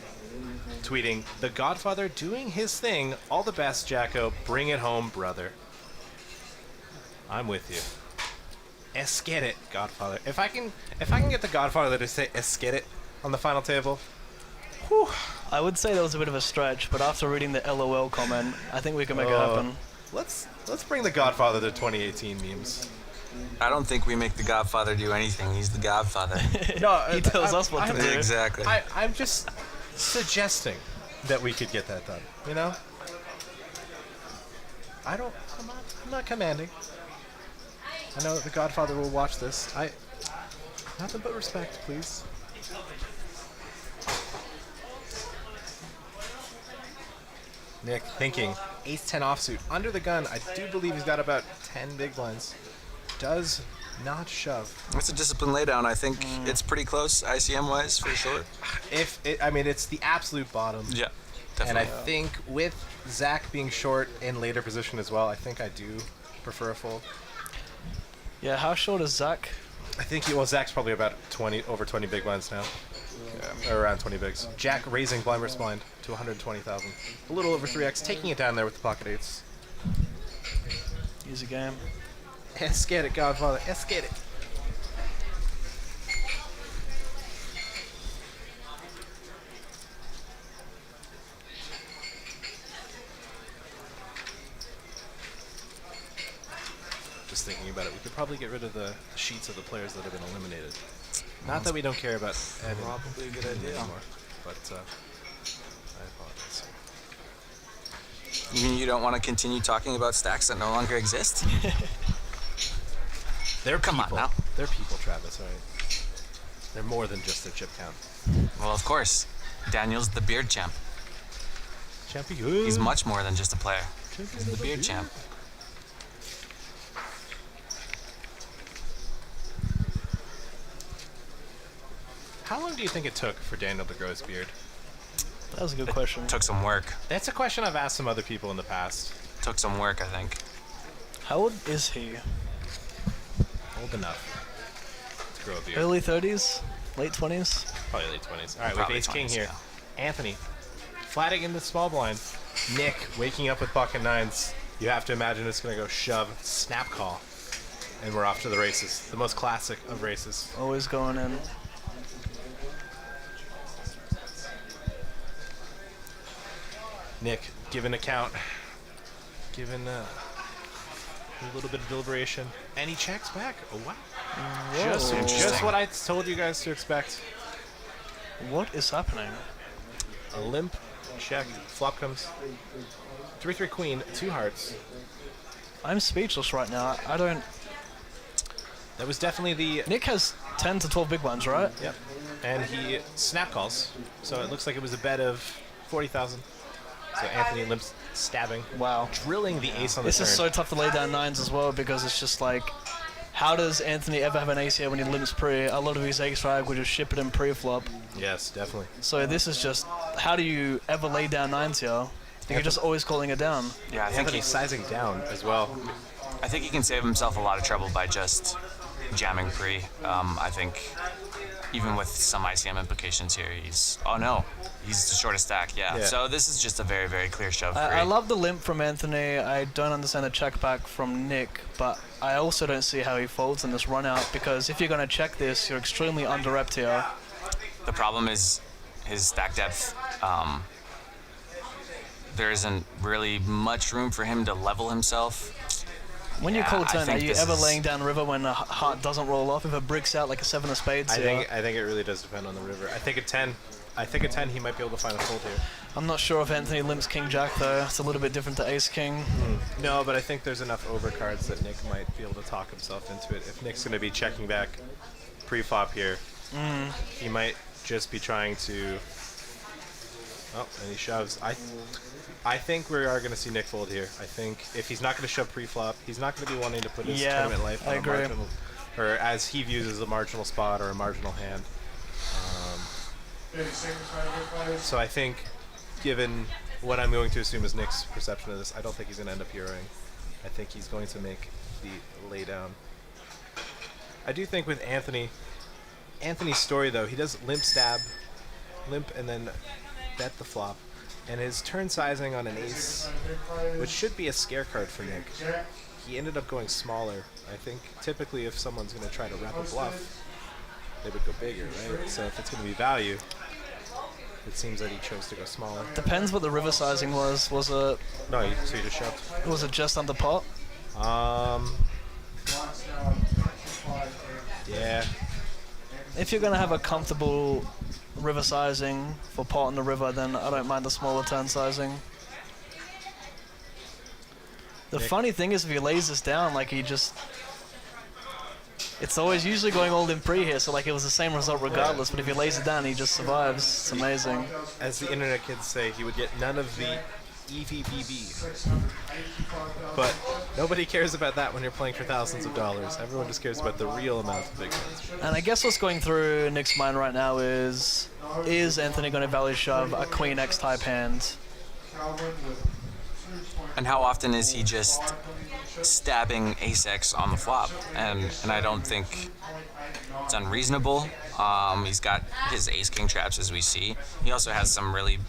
tweeting, "The Godfather doing his thing. All the best, Jacko. Bring it home, brother." I'm with you. Esquet it, Godfather. If I can get the Godfather to say esquet it on the final table. Whew. I would say that was a bit of a stretch, but after reading the LOL comment, I think we can make it happen. Let's bring the Godfather to 2018 memes. I don't think we make the Godfather do anything. He's the Godfather. No, he tells us what to do. Exactly. I'm just suggesting that we could get that done. You know? I'm not commanding. I know the Godfather will watch this. Nothing but respect, please. Nick thinking ace-10 offsuit under the gun. I do believe he's got about 10 big blinds. Does not shove. It's a disciplined laydown. I think it's pretty close ICM-wise for sure. It's the absolute bottom. Yeah, definitely. And I think with Zach being short in later position as well, I think I do prefer a fold. Yeah, how short is Zach? I think Zach's probably about over 20 big blinds now. Yeah, around 20 bigs. Jack raising blind versus blind to 120,000. A little over 3x, taking it down there with the pocket eights. Easy game. Esquet it, Godfather. Esquet it. Just thinking about it, we could probably get rid of the sheets of the players that have been eliminated. Not that we don't care about Ed Probably a good idea. anymore, but I apologize. You mean you don't want to continue talking about stacks that no longer exist? Come on now. They're people, Travis, right? They're more than just their chip count. Well, of course. Daniel's the beard champ. Champion. He's much more than just a player. He's the beard champ. How long do you think it took for Daniel to grow his beard? That was a good question. Took some work. That's a question I've asked some other people in the past. Took some work, I think. How old is he? Old enough to grow a beard. Early 30s? Late 20s? Probably late 20s. All right, Probably with Ace King 20s, here. yeah. Anthony, flatting in the small blind. Nick waking up with pocket nines. You have to imagine it's going to go shove, snap call. And we're off to the races. The most classic of races. Always going in. Nick, given a count, given a little bit of deliberation, and he checks back. Oh, wow. Just what I told you guys to expect. What is happening? A limp check. Flop comes. 3-3 queen, 2 hearts. I'm speechless right now. I don't... That was definitely the... Nick has 10 to 12 big ones, right? Yep. And he snap calls. So it looks like it was a bet of 40,000. So Anthony limps stabbing. Wow. Drilling the ace on the This turn. is so tough to lay down nines as well, because it's just like, how does Anthony ever have an ace here when he limps pre? A lot of his ace drag would just ship it in pre-flop. Yes, definitely. So this is just, how do you ever lay down nines here? You're just always calling it down. Yeah, I think Anthony's sizing down as well. I think he can save himself a lot of trouble by just jamming pre. I think even with some ICM implications here, he's the shortest stack. Yeah. So this is just a very, very clear shove. I love the limp from Anthony. I don't understand the check back from Nick, but I also don't see how he folds in this run out, because if you're going to check this, you're extremely under-repped here. The problem is his stack depth. There isn't really much room for him to level himself. When you call turn, are you ever is- laying down river when a heart doesn't roll off? If it bricks out like a 7 of spades? I think it really does depend on the river. I think at 10 he might be able to find a fold here. I'm not sure if Anthony limps King Jack though. It's a little bit different to Ace King. No, but I think there's enough overcards that Nick might be able to talk himself into it. If Nick's going to be checking back pre-flop here, he might just be trying to... Oh, and he shoves. I think we are going to see Nick fold here. I think if he's not going to shove pre-flop, he's not going to be wanting to put his tournament life on a marginal, or as he views as a marginal spot or a marginal hand. So I think, given what I'm going to assume is Nick's perception of this, I don't think he's going to end up heroing. I think he's going to make the laydown. I do think with Anthony's story though, he does limp stab, limp and then bet the flop. And his turn sizing on an ace, which should be a scare card for Nick, he ended up going smaller. I think typically if someone's going to try to wrap a bluff, they would go bigger, right? So if it's going to be value, it seems that he chose to go smaller. Depends what the river sizing was. Was it? No, so you just shoved. Was it just under pot? Yeah. If you're gonna have a comfortable river sizing for pot on the river, then I don't mind the smaller turn sizing. The funny thing is, if he lays this down, like he just... It's always usually going all in pre here, so like it was the same result regardless, but if he lays it down, he just survives. It's amazing. As the internet kids say, he would get none of the EVBB. But nobody cares about that when you're playing for thousands of dollars. Everyone just cares about the real amount of big ones. And I guess what's going through Nick's mind right now is Anthony going to value shove a Queen X type hand? And how often is he just stabbing ace X on the flop? And I don't think it's unreasonable. He's got his ace king traps, as we see. He also has some really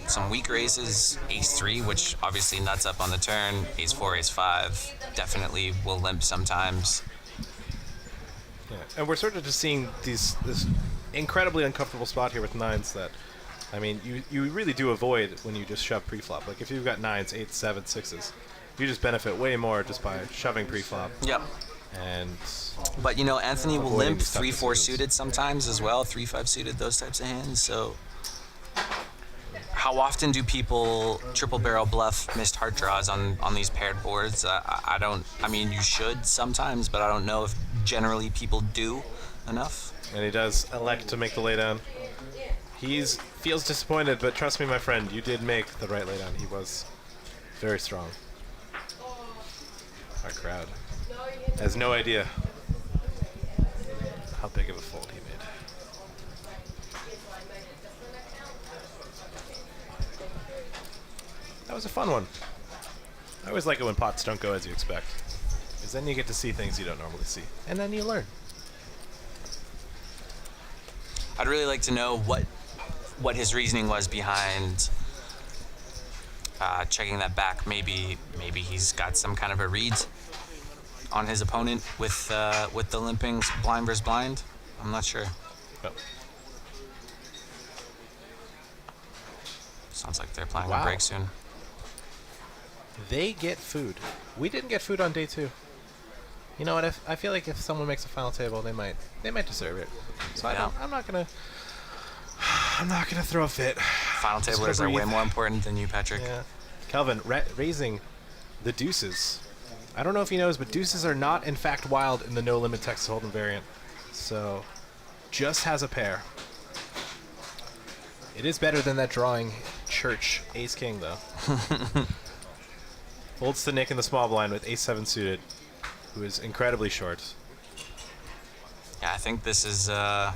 some weaker aces, ace 3, which obviously nuts up on the turn, ace 4, ace 5, definitely will limp sometimes. Yeah. And we're sort of just seeing this incredibly uncomfortable spot here with nines that, I mean, you really do avoid when you just shove pre-flop. Like if you've got 9s, 8s, 7s, 6s, you just benefit way more just by shoving pre-flop. Yep. And but you know, Anthony will avoiding limp these types of 3-4 suits. suited sometimes as well, 3-5 suited, those types of hands. So how often do people triple barrel bluff missed heart draws on these paired boards? I mean, you should sometimes, but I don't know if generally people do enough. And he does elect to make the laydown. Feels disappointed, but trust me, my friend, you did make the right laydown. He was Very strong. Our crowd has no idea how big of a fold he made. That was a fun one. I always like it when pots don't go as you expect, because then you get to see things you don't normally see, and then you learn. I'd really like to know what his reasoning was behind checking that back. Maybe he's got some kind of a read on his opponent with the limping blind versus blind. I'm not sure. Yep. Sounds like they're planning Wow. a break soon. They get food. We didn't get food on day 2. You know what? I feel like if someone makes a final table, they might deserve it. So Yeah. I'm not gonna throw a fit. Final Just tablers gonna are way breathe. more important than you, Patrick. Yeah. Kelvin raising the deuces. I don't know if he knows, but deuces are not in fact wild in the no limit Texas Hold'em variant. So just has a pair. It is better than that drawing church ace king though. Folds to Nick in the small blind with ace-7 suited, who is incredibly short. Yeah, I think this is. I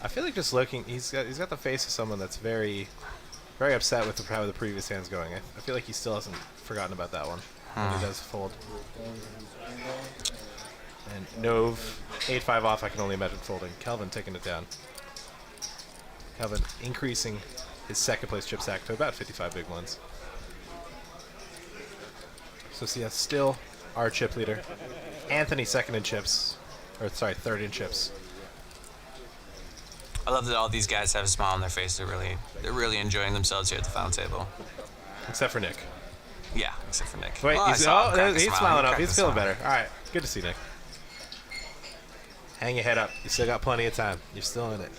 feel like just looking, he's got the face of someone that's very, very upset with how the previous hand's going. I feel like he still hasn't forgotten about that one when he does fold. And Nove, 8-5 off. I can only imagine folding. Kelvin taking it down. Kelvin increasing his second place chip stack to about 55 big ones. So yeah, still our chip leader. Anthony second in chips, or sorry, third in chips. I love that all these guys have a smile on their face. They're really enjoying themselves here at the final table. Except for Nick. Yeah, except for Nick. Wait, Oh, I saw him crack a he's smile. smiling He up. cracked He's a feeling smile. better. All right, good to see Nick. Hang your head up. You still got plenty of time. You're still in it.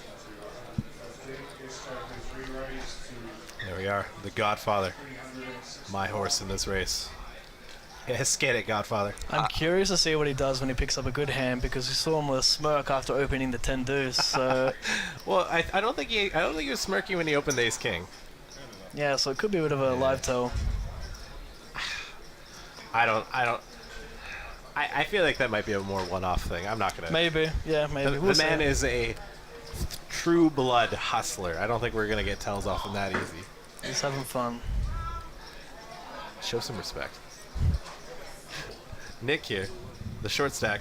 There we are, the Godfather. My horse in this race. Yes, get it, Godfather. I'm curious to see what he does when he picks up a good hand, because we saw him with a smirk after opening the 10 deuce. So Well, I don't think he was smirking when he opened the ace king. yeah, so it could be a bit of a live tell. I feel like that might be a more one-off thing. I'm not gonna. Maybe, yeah, maybe. The man is a true blood hustler. I don't think we're gonna get tells off him that easy. He's having fun. Show some respect. Nick here, the short stack,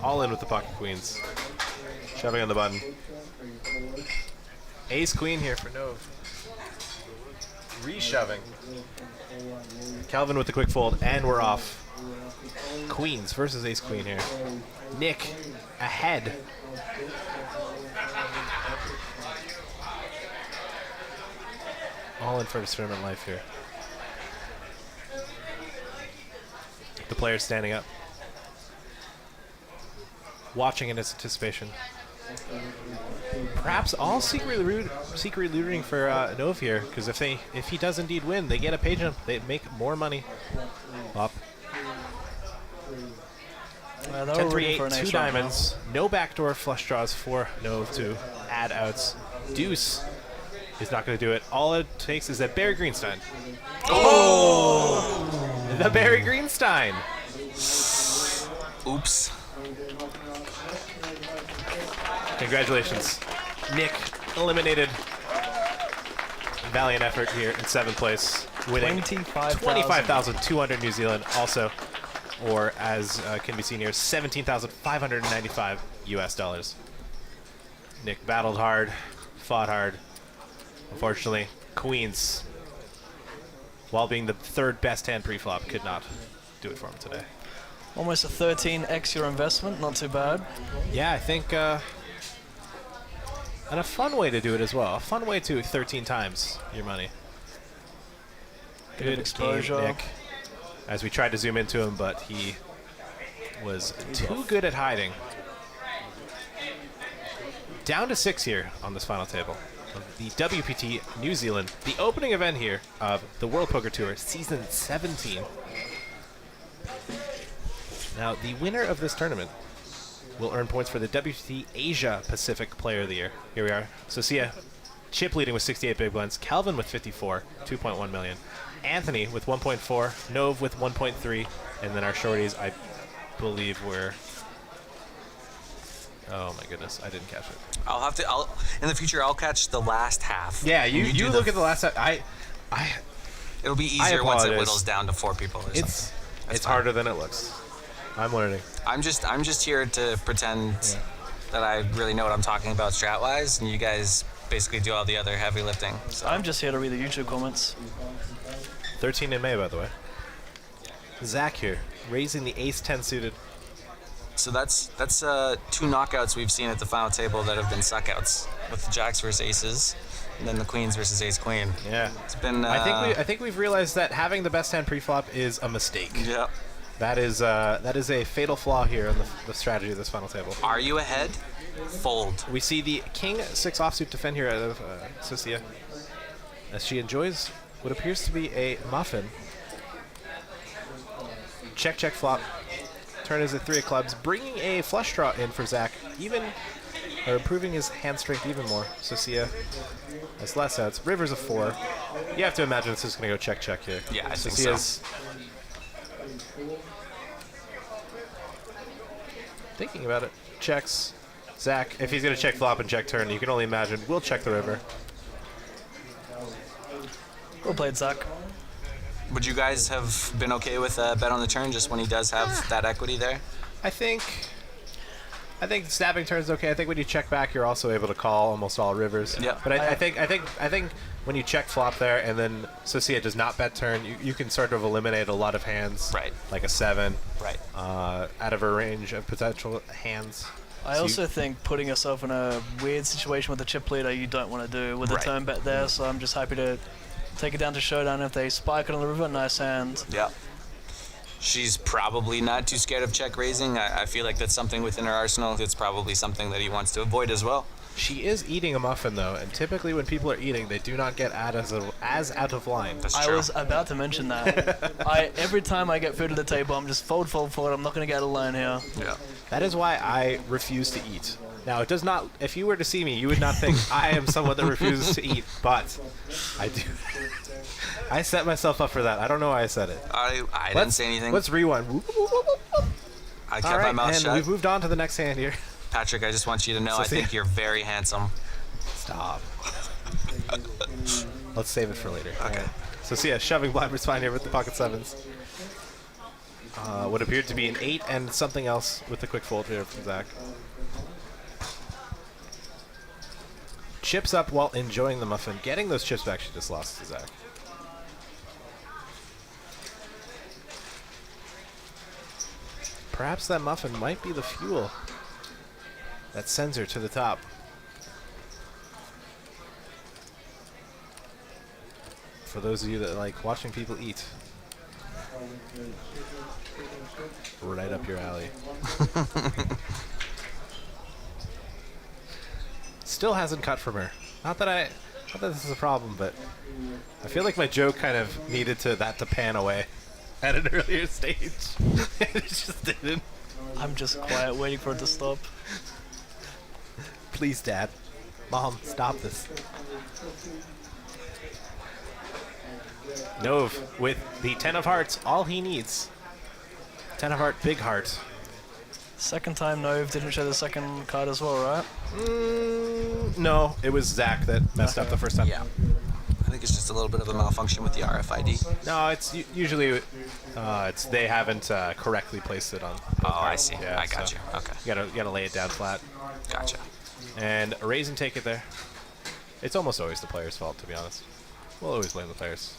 all in with the pocket queens. Shoving on the button. Ace queen here for Nove. Reshoving. Calvin with the quick fold, and we're off. Queens versus ace queen here. Nick ahead. All in for his tournament life here. The players standing up, watching in his anticipation. Perhaps all secretly rooting for Nove here, because if he does indeed win, they get a page jump. They make more money. Up. They were 10 3 rooting 8 for an 2 ace right now. diamonds. No backdoor flush draws for Nove to add outs. Deuce is not going to do it. All it takes is that Barry Greenstein. Oh! The Barry Greenstein. Oops. Congratulations. Nick eliminated. Valiant effort here in 7th place, winning 25,200 New Zealand also, or as can be seen here, 17,595 US dollars. Nick battled hard, fought hard. Unfortunately, queens, while being the third best hand pre-flop, could not do it for him today. Almost a 13x your investment, not too bad. Yeah, I think, and a fun way to do it as well. A fun way to 13 times your money. Bit of exposure. Game, Nick, as we tried to zoom into him, but he was too good at hiding. Down to 6 here on this final table of the WPT New Zealand, the opening event here of the World Poker Tour Season 17. Now, the winner of this tournament will earn points for the WPT Asia Pacific Player of the Year. Here we are. Socia, chip leading with 68 big blinds. Calvin with 54, 2.1 million. Anthony with 1.4, Nove with 1.3, and then our shorties, I believe, were. Oh my goodness, I didn't catch it. I'll in the future I'll catch the last half. Yeah, you look at the last half. It'll be easier once it whittles down to 4 people or something. It's harder than it looks. I'm learning. I'm just here to pretend that I really know what I'm talking about strat-wise, and you guys basically do all the other heavy lifting. So. I'm just here to read the YouTube comments. 13 in May, by the way. Zach here, raising the ace-10 suited. So that's 2 knockouts we've seen at the final table that have been suckouts, with the jacks versus aces, and then the queens versus ace queen. Yeah, it's been. I think we've realized that having the best hand pre-flop is a mistake. Yeah, that is a fatal flaw here in the strategy of this final table. Are you ahead? Fold. We see the king 6 offsuit defend here out of Socia, as she enjoys what appears to be a muffin. Check flop. Turn is at 3 of clubs, bringing a flush draw in for Zach, improving his hand strength even more. Socia has less outs. River's a 4. You have to imagine this is going to go check here. Yeah, I think so. Thinking about it. Checks. Zach, if he's going to check flop and check turn, you can only imagine. We'll check the river. Well played, Zach. Would you guys have been okay with a bet on the turn just when he does have that equity there? I think stabbing turn is okay. I think when you check back, you're also able to call almost all rivers. Yeah. But I think when you check flop there and then Socia does not bet turn, you can sort of eliminate a lot of hands. Right. Like a 7. Right. Out of a range of potential hands. I also think putting yourself in a weird situation with a chip leader you don't want to do with a turn bet there. So I'm just happy to take it down to showdown. If they spike it on the river, nice hand. Yeah. She's probably not too scared of check raising. I feel like that's something within her arsenal. It's probably something that he wants to avoid as well. She is eating a muffin, though, and typically when people are eating, they do not get as out of line. That's I true. was about to mention that. Every time I get food at the table, I'm just fold. I'm not going to get a line here. Yeah. That is why I refuse to eat. Now, it does not. If you were to see me, you would not think I am someone that refuses to eat, but I do. I set myself up for that. I don't know why I said it. I didn't say anything. Let's rewind. I kept my mouth shut. We've moved on to the next hand here. Patrick, I just want you to know I think you're very handsome. Stop. Let's save it for later. Okay. So see, shoving Blabber's fine here with the pocket 7s. What appeared to be an 8 and something else with the quick fold here from Zach. Chips up while enjoying the muffin. Getting those chips back, she just lost to Zach. Perhaps that muffin might be the fuel that sends her to the top. For those of you that like watching people eat. Right up your alley. Still hasn't cut from her. Not that this is a problem, but I feel like my joke kind of needed to pan away at an earlier stage. It just didn't. I'm just quiet, waiting for it to stop. Please, Dad. Mom, stop this. Nove with the 10 of hearts, all he needs. 10 of heart, big heart. Second time Nove didn't show the second card as well, right? No, it was Zach that messed up the first time. Yeah. I think it's just a little bit of a malfunction with the RFID. No, it's usually it's they haven't correctly placed it on. Oh, I see. Yeah, I got you. Okay. You gotta lay it down flat. Gotcha. And a raise and take it there. It's almost always the player's fault, to be honest. We'll always blame the players.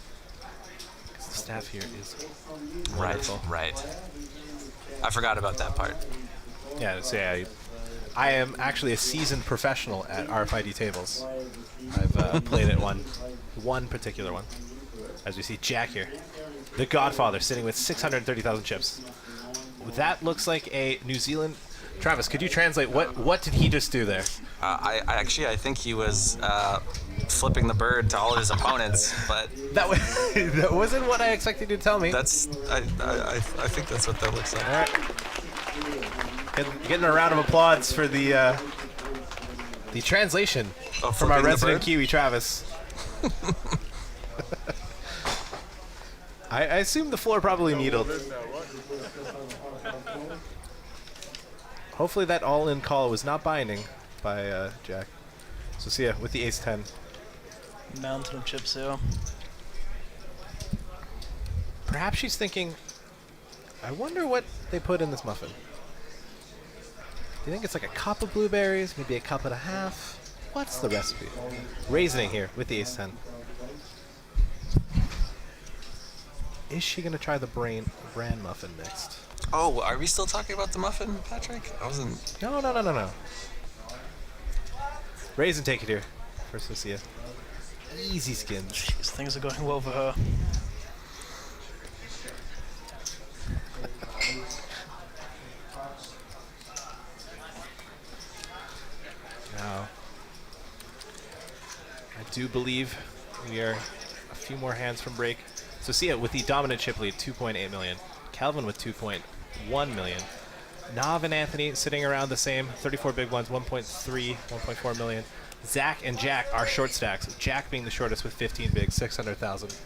Because the staff here is wonderful. Right. I forgot about that part. Yeah, so yeah, I am actually a seasoned professional at RFID tables. I've played at one particular one. As we see Jack here, the Godfather, sitting with 630,000 chips. That looks like a New Zealand. Travis, could you translate what did he just do there? I think he was flipping the bird to all his opponents, but that wasn't what I expected you to tell me. I think that's what that looks like. All right. Getting a round of applause for the translation from our resident Kiwi, Travis. I assume the floor probably needled. Hopefully that all-in call was not binding by Jack. So see ya with the ace-10. Mountain of chips here. Perhaps she's thinking, I wonder what they put in this muffin. Do you think it's like a cup of blueberries, maybe a cup and a half? What's the recipe? Raisioning here with the ace-10. Is she going to try the bran muffin next? Oh, are we still talking about the muffin, Patrick? I wasn't. No. Raisin, take it here. First, Lucia. Easy skins. Jeez, things are going well for her. Now, I do believe we are a few more hands from break. So Sia with the dominant chip lead, 2.8 million. Calvin with 2.1 million. Nav and Anthony sitting around the same, 34 big ones, 1.3, 1.4 million. Zach and Jack are short stacks. Jack being the shortest with 15 big, 600,000.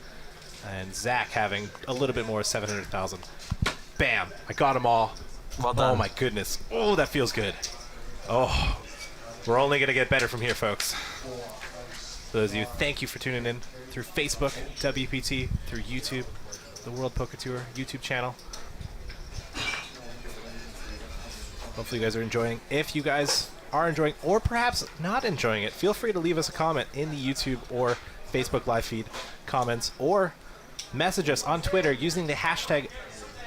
And Zach having a little bit more, 700,000. Bam! I got them all. Well done. Oh my goodness. Oh, that feels good. Oh, we're only going to get better from here, folks. For those of you, thank you for tuning in through Facebook, WPT, through YouTube, the World Poker Tour YouTube channel. Hopefully you guys are enjoying. If you guys are enjoying, or perhaps not enjoying it, feel free to leave us a comment in the YouTube or Facebook live feed comments, or message us on Twitter using the hashtag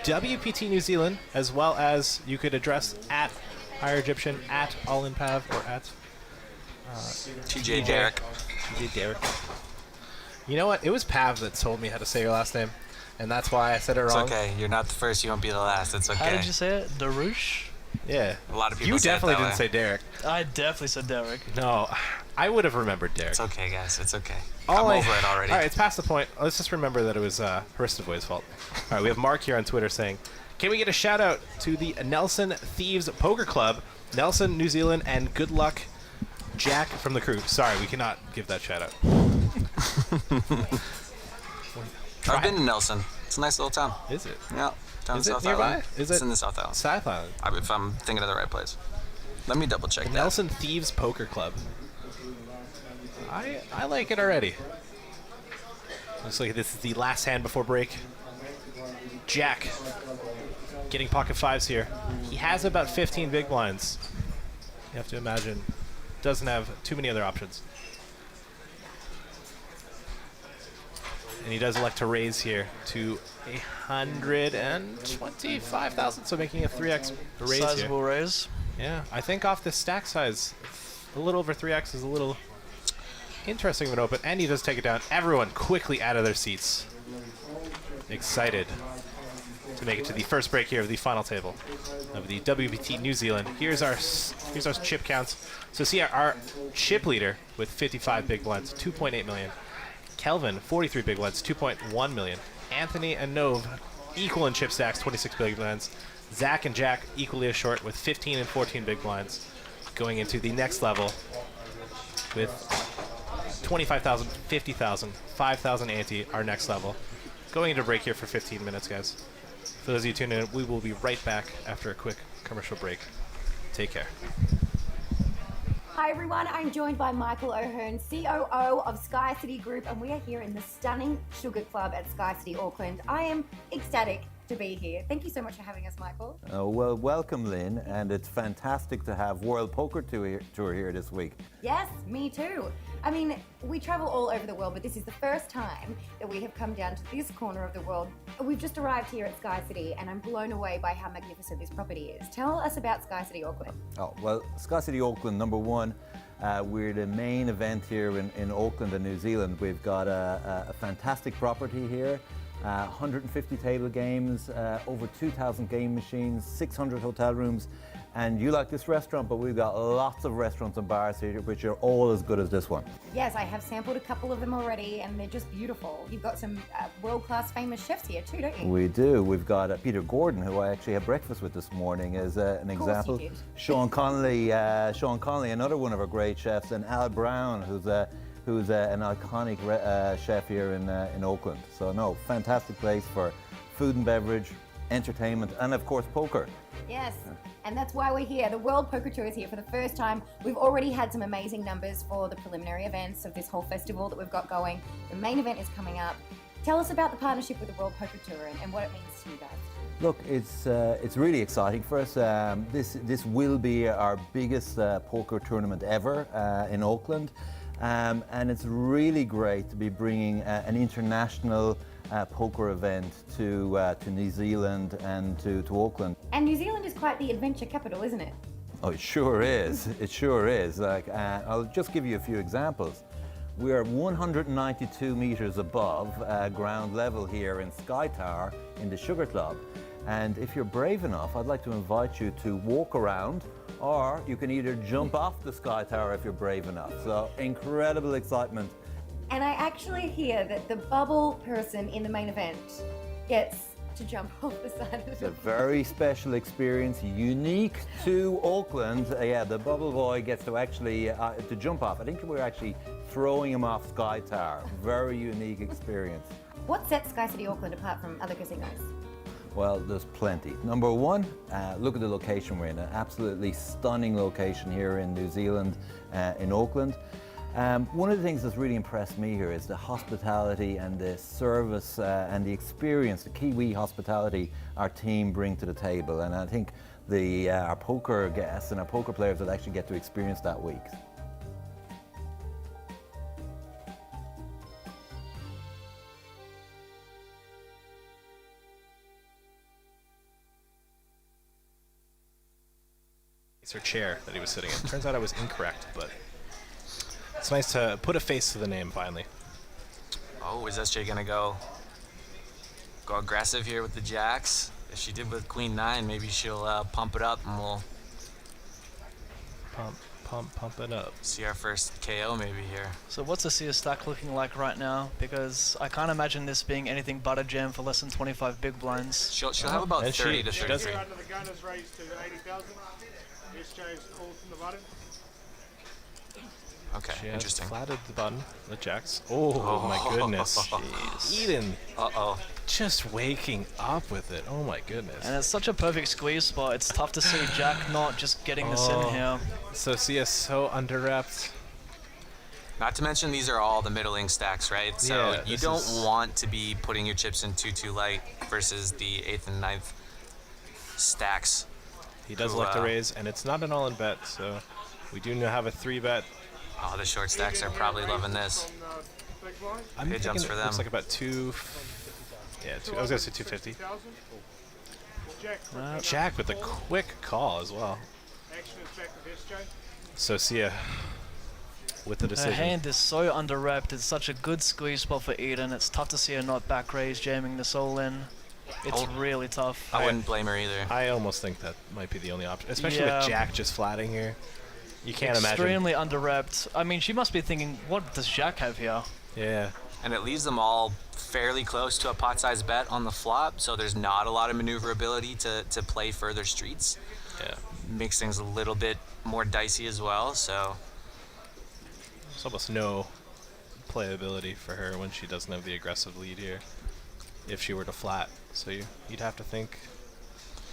WPT New Zealand, as well as you could address at Higher Egyptian, at AllInPav, or at TJ Derek. TJ Derek. You know what? It was Pav that told me how to say your last name, and that's why I said it wrong. It's okay. You're not the first. You won't be the last. It's okay. How did you say it? Darush? Yeah. A lot of people You say it definitely that didn't way. say Derek. I definitely said Derek. No, I would have remembered Derek. It's okay, guys. It's okay. All I'm I- over it already. All right, it's past the point. Let's just remember that it was Haristovoy's fault. All right, we have Mark here on Twitter saying, can we get a shout out to the Nelson Thieves Poker Club, Nelson, New Zealand, and good luck, Jack from the crew. Sorry, we cannot give that shout out. I've been to Nelson. It's a nice little town. Is it? Yeah. Down Is in it South nearby? Island. Is It's it in the South Island. South Island. If I'm thinking of the right place. Let me double check that. Nelson Thieves Poker Club. I like it already. Looks like this is the last hand before break. Jack getting pocket fives here. He has about 15 big blinds. You have to imagine doesn't have too many other options. And he does elect to raise here to 125,000, so making a 3x raise here. Sizable raise. Yeah, I think off the stack size, a little over 3x is a little interesting of an open, and he does take it down. Everyone quickly out of their seats. Excited to make it to the first break here of the final table of the WPT New Zealand. Here's our chip counts. So see our chip leader with 55 big blinds, 2.8 million. Kelvin, 43 big blinds, 2.1 million. Anthony and Nove, equal in chip stacks, 26 big blinds. Zach and Jack equally as short with 15 and 14 big blinds. Going into the next level with 25,000, 50,000, 5,000 ante, our next level. Going into break here for 15 minutes, guys. For those of you tuning in, we will be right back after a quick commercial break. Take care. Hi everyone, I'm joined by Michael O'Hearn, COO of Skycity Group, and we are here in the stunning Sugar Club at Skycity Auckland. I am ecstatic to be here. Thank you so much for having us, Michael. Well, welcome, Lynn, and it's fantastic to have World Poker Tour here this week. Yes, me too. I mean, we travel all over the world, but this is the first time that we have come down to this corner of the world. We've just arrived here at Skycity, and I'm blown away by how magnificent this property is. Tell us about Skycity Auckland. Oh, well, Skycity Auckland, number one, we're the main event here in Auckland and New Zealand. We've got a fantastic property here. 150 table games, over 2,000 game machines, 600 hotel rooms, and you like this restaurant, but we've got lots of restaurants and bars here which are all as good as this one. Yes, I have sampled a couple of them already, and they're just beautiful. You've got some world-class famous chefs here too, don't you? We do. We've got Peter Gordon, who I actually had breakfast with this morning, as an example. You did. Sean Connolly, another one of our great chefs, and Al Brown, who's who's an iconic chef here in Auckland. So no, fantastic place for food and beverage, entertainment, and of course poker. Yes, and that's why we're here. The World Poker Tour is here for the first time. We've already had some amazing numbers for the preliminary events of this whole festival that we've got going. The main event is coming up. Tell us about the partnership with the World Poker Tour and what it means to you guys. Look, it's really exciting for us. This will be our biggest poker tournament ever in Auckland, and it's really great to be bringing an international poker event to New Zealand and to Auckland. And New Zealand is quite the adventure capital, isn't it? Oh, it sure is. It sure is. Like, I'll just give you a few examples. We are 192 meters above ground level here in Sky Tower in the Sugar Club. And if you're brave enough, I'd like to invite you to walk around, or you can either jump off the Sky Tower if you're brave enough. So incredible excitement. And I actually hear that the bubble person in the main event gets to jump off the side of the It's a very special experience, unique to Auckland. Yeah, the bubble boy gets to actually to jump off. I think we're actually throwing him off Sky Tower. Very unique experience. What sets Skycity Auckland apart from other casinos? Well, there's plenty. Number one, look at the location we're in. An absolutely stunning location here in New Zealand, in Auckland. One of the things that's really impressed me here is the hospitality and the service and the experience, the Kiwi hospitality our team bring to the table. And I think our poker guests and our poker players will actually get to experience that week. It's her chair that he was sitting in. Turns out I was incorrect, but it's nice to put a face to the name finally. Oh, is SJ gonna go aggressive here with the jacks? If she did with Queen 9, maybe she'll pump it up and we'll pump it up. See our first KO maybe here. So what's the CS stack looking like right now? Because I can't imagine this being anything but a jam for less than 25 big blinds. She'll have about 30 to 33. Under the gun is raised to 80,000. SJ's called from the button. Okay, She has interesting. flatted the button, the jacks. Oh my goodness. Jeez. Eden. Just waking up with it. Oh my goodness. And it's such a perfect squeeze spot. It's tough to see Jack not just getting this in here. So Sia so under-repped. Not to mention these are all the middling stacks, right? So Yeah, you don't want to be putting your chips in too light versus the 8th and 9th stacks. He does like to raise, and it's not an all-in bet, so we do have a 3-bet. Oh, the short stacks are probably loving this. I'm Pay jumps for them. Looks like about I was gonna say 250. Jack with a quick call as well. So Sia with the decision. Her hand is so under-repped. It's such a good squeeze spot for Eden. It's tough to see her not back raise, jamming this all in. It's really tough. I wouldn't blame her either. I almost think that might be the only option, especially with Jack just flatting here. You can't imagine. Extremely under-repped. I mean, she must be thinking, what does Jack have here? Yeah. And it leaves them all fairly close to a pot-sized bet on the flop, so there's not a lot of maneuverability to play further streets. Yeah. Makes things a little bit more dicey as well, so. There's almost no playability for her when she doesn't have the aggressive lead here. If she were to flat. So you'd have to think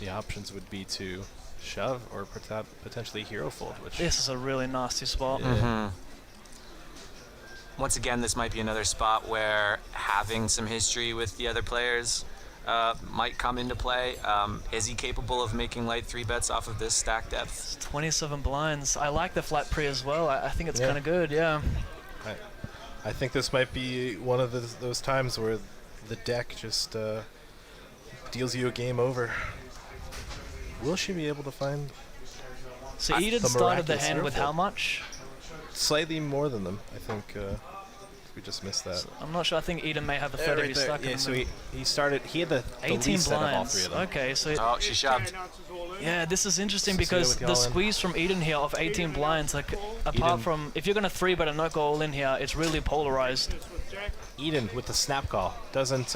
the options would be to shove or potentially hero fold, which this is a really nasty spot. Yeah. Once again, this might be another spot where having some history with the other players might come into play. Is he capable of making light 3-bets off of this stack depth? It's 27 blinds. I like the flat pre as well. I think it's kind of good, yeah. I think this might be one of those times where the deck just deals you a game over. Will she be able to find? So Eden started the hand with how much? Slightly more than them, I think. We just missed that. So I'm not sure. I think Eden may have the 30 right stuck in so the he started. He had the 18 least set of all blinds. three of them. Okay, so Oh, she shoved. yeah, this is interesting So because with the the all-in. squeeze from Eden here of 18 blinds, like apart from if you're gonna 3-bet and not go all in here, it's really polarized. Eden with the snap call doesn't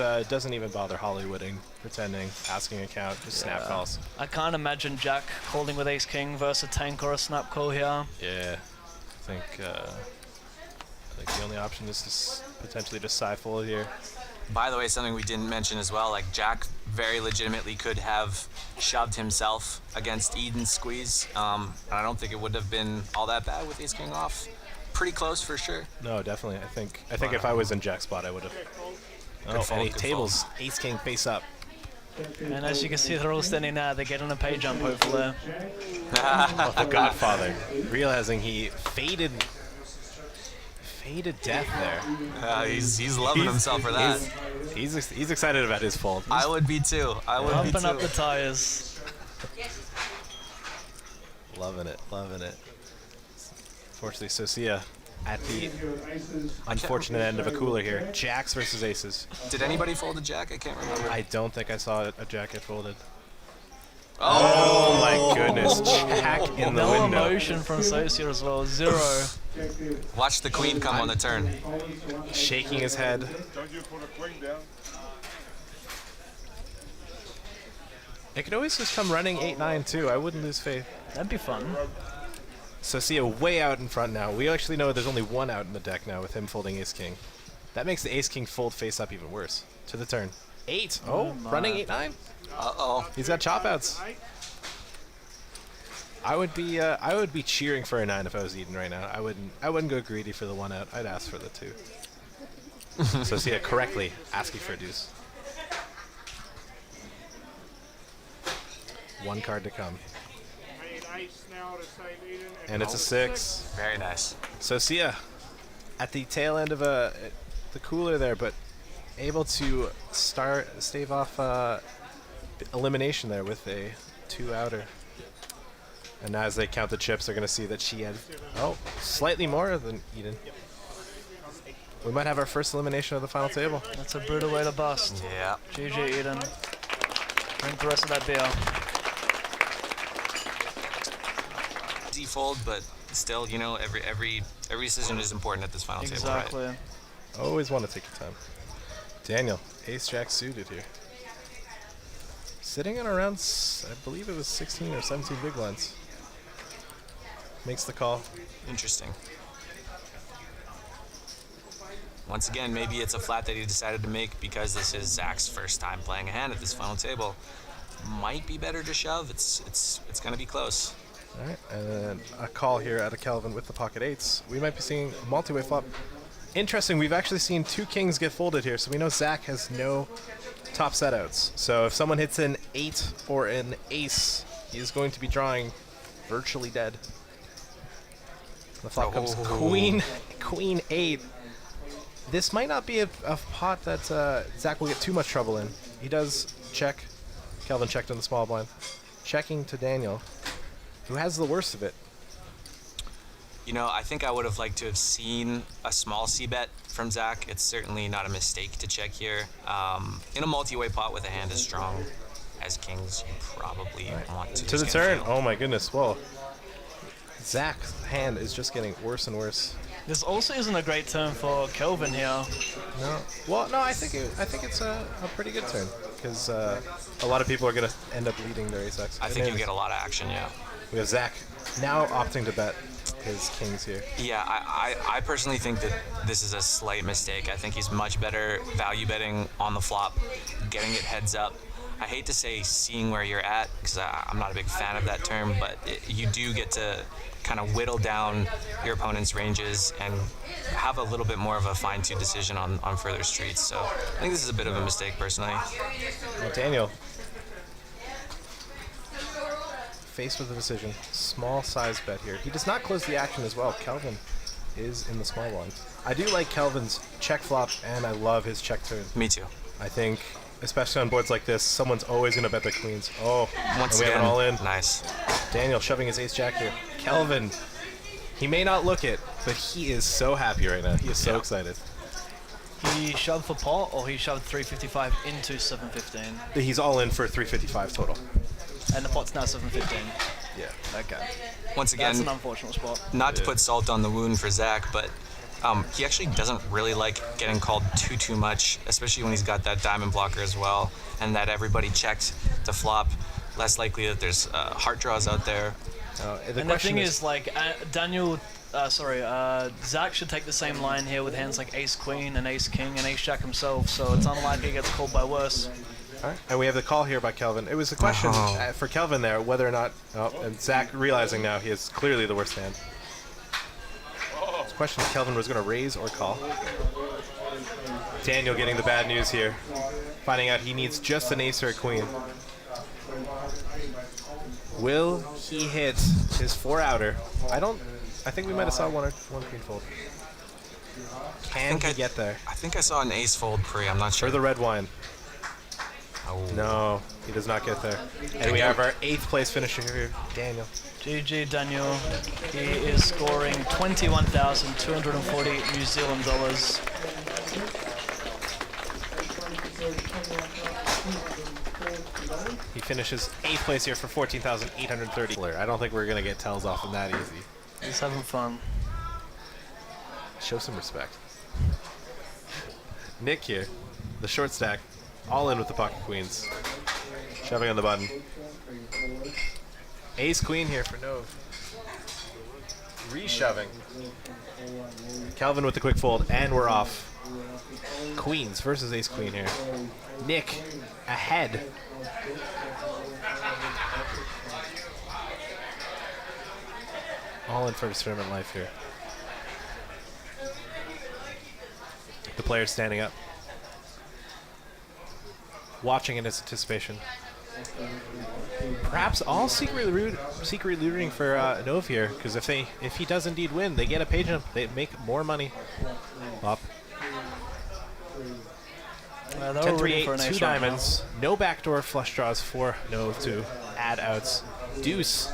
even bother Hollywooding, pretending, asking a count, just snap calls. I can't imagine Jack holding with Ace King versus a tank or a snap call here. Yeah, I think I think the only option is potentially just side fold here. By the way, something we didn't mention as well, like Jack very legitimately could have shoved himself against Eden's squeeze. And I don't think it would have been all that bad with ace king off. Pretty close for sure. No, definitely. I think if I was in Jack's spot, I would have. Oh, and he tables ace king face up. And as you can see, they're all standing there. They're getting a pay jump, hopefully. Oh, the Godfather, realizing he faded death there. He's loving himself for that. He's excited about his fold. I would be too. I would be too. Pumping up the tires. Loving it, loving it. Fortunately, Socia at the unfortunate end of a cooler here. Jacks versus aces. Did anybody fold a jack? I can't remember. I don't think I saw a jack get folded. Oh my goodness. Jack in the No window. emotion from Socia as well. 0. Watch the queen come on the turn. Shaking his head. Don't you put a queen down? It could always just come running 8-9 too. I wouldn't lose faith. That'd be fun. Socia way out in front now. We actually know there's only one out in the deck now with him folding ace-king. That makes the ace-king fold face up even worse. To the turn. 8. Oh, running 8-9? Uh-oh. He's got chop outs. I would be cheering for a 9 if I was Eden right now. I wouldn't go greedy for the 1 out. I'd ask for the 2. Socia correctly asking for a deuce. 1 card to come. And it's a 6. Very nice. Socia at the tail end of the cooler there, but able to stave off elimination there with a 2 outer. And as they count the chips, they're going to see that she had slightly more than Eden. We might have our first elimination of the final table. That's a brutal way to bust. Yeah. GG, Eden. Drink the rest of that beer. Easy fold, but still, you know, every decision is important at this final table, Exactly. right? Always want to take your time. Daniel, ace-jack suited here. Sitting at around, I believe it was 16 or 17 big blinds. Makes the call. Interesting. Once again, maybe it's a flat that he decided to make because this is Zach's first time playing a hand at this final table. Might be better to shove. It's going to be close. All right, and then a call here out of Kelvin with the pocket 8s. We might be seeing a multi-way flop. Interesting, we've actually seen 2 kings get folded here, so we know Zach has no top setouts. So if someone hits an 8 or an ace, he is going to be drawing virtually dead. The flop comes queen 8. This might not be a pot that Zach will get too much trouble in. He does check. Kelvin checked in the small blind. Checking to Daniel, who has the worst of it. You know, I think I would have liked to have seen a small c-bet from Zach. It's certainly not a mistake to check here. In a multi-way pot with a hand as strong as kings, you probably want to. To the turn. Oh my goodness. Whoa. Zach's hand is just getting worse and worse. This also isn't a great turn for Kelvin here. No. Well, no, I think it's a pretty good turn because a lot of people are going to end up leading their ace-x. I think you'll get a lot of action, yeah. We have Zach now opting to bet his kings here. Yeah, I personally think that this is a slight mistake. I think he's much better value betting on the flop, getting it heads up. I hate to say seeing where you're at because I'm not a big fan of that term, but you do get to kind of whittle down your opponent's ranges and have a little bit more of a fine-tuned decision on further streets. So I think this is a bit of a mistake personally. Well, Daniel, faced with a decision, small size bet here. He does not close the action as well. Kelvin is in the small one. I do like Kelvin's check flop, and I love his check turn. Me too. I think, especially on boards like this, someone's always going to bet their queens. Oh, once and we again, have it all in. Nice. Daniel shoving his ace-jack here. Kelvin, he may not look it, but he is so happy right now. He is so excited. He shoved for pot, or he shoved 355 into 715? He's all in for 355 total. And the pot's now 715? Yeah. Okay. Once again, that's an unfortunate spot. Not to put salt on the wound for Zach, but he actually doesn't really like getting called too much, especially when he's got that diamond blocker as well, and that everybody checked to flop. Less likely that there's heart draws out there. The thing is, like, Daniel Zach should take the same line here with hands like Ace Queen and Ace King and Ace Jack himself, so it's unlikely he gets called by worse. All right. And we have the call here by Kelvin. It was a question for Kelvin there, whether or not... Oh, and Zach realizing now he is clearly the worst hand. It's a question if Kelvin was going to raise or call. Daniel getting the bad news here. Finding out he needs just an ace or a queen. Will he hit his 4-outer? I think we might have saw one queen fold. Can he get there? I think I saw an ace fold pre. I'm not sure. Or the red wine. Oh. No, he does not get there. And we have our 8th place finisher here, Daniel. GG Daniel. He is scoring 21,240 New Zealand dollars. He finishes 8th place here for 14,830. I don't think we're going to get tells off him that easy. He's having fun. Show some respect. Nick here, the short stack, all in with the pocket queens. Shoving on the button. Ace queen here for Nove. Reshoving. Kelvin with the quick fold, and we're off. Queens versus ace queen here. Nick ahead. All in for experiment life here. The player's standing up. Watching in his anticipation. Perhaps all secretly rooting for Nove here, because if he does indeed win, they get a page up. They make more money. Up. 10-3-8, 2 diamonds. No backdoor flush draws for Nove to add outs. Deuce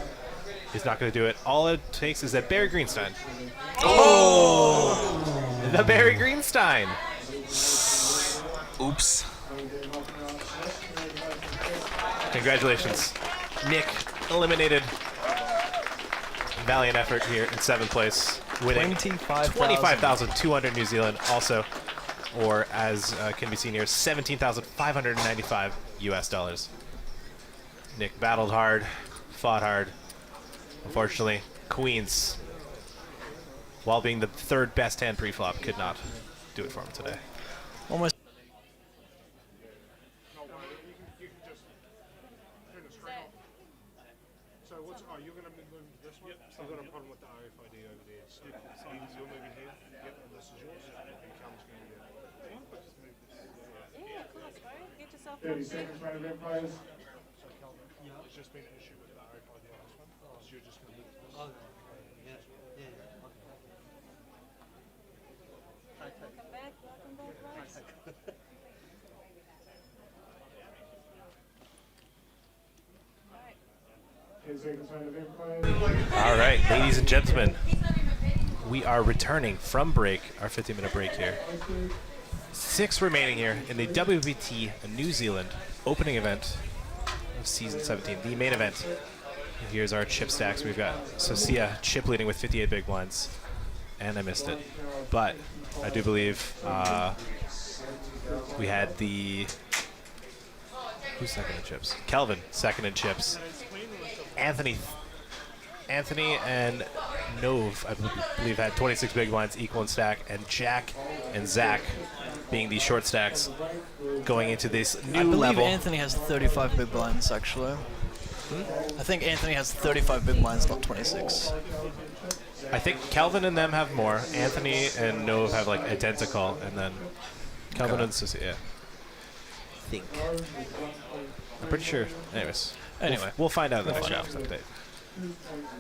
is not going to do it. All it takes is that Barry Greenstein. Oh! The Barry Greenstein. Oops. Congratulations. Nick eliminated. Valiant effort here in 7th place. Winning 25,200 New Zealand also. Or as can be seen here, 17,595 US dollars. Nick battled hard, fought hard. Unfortunately, queens, while being the 3rd best hand pre-flop, could not do it for him today. Almost. So what's you're going to move this one? I've got a problem with the RFID over there. You're moving here. Yep, and this is yours. And Cal's going to Yeah, of course, bro. Get yourself 30 seconds, round of event players. So Cal, there's just been an issue with the RFID on this one. So you're just going to move this. Welcome back, bro. All right, ladies and gentlemen, we are returning from break, our 15-minute break here. 6 remaining here in the WPT New Zealand opening event of season 17, the main event. Here's our chip stacks. We've got Socia chip leading with 58 big blinds, and I missed it, but I do believe we had the who's second in chips? Kelvin second in chips. Anthony and Nove, I believe, had 26 big blinds equal in stack, and Jack and Zach being the short stacks going into this new level. I believe Anthony has 35 big blinds, actually. I think Anthony has 35 big blinds, not 26. I think Kelvin and them have more. Anthony and Nove have like identical, and then Kelvin and Susie, yeah. I think. I'm pretty sure. Anyway, we'll find out in the next draft update.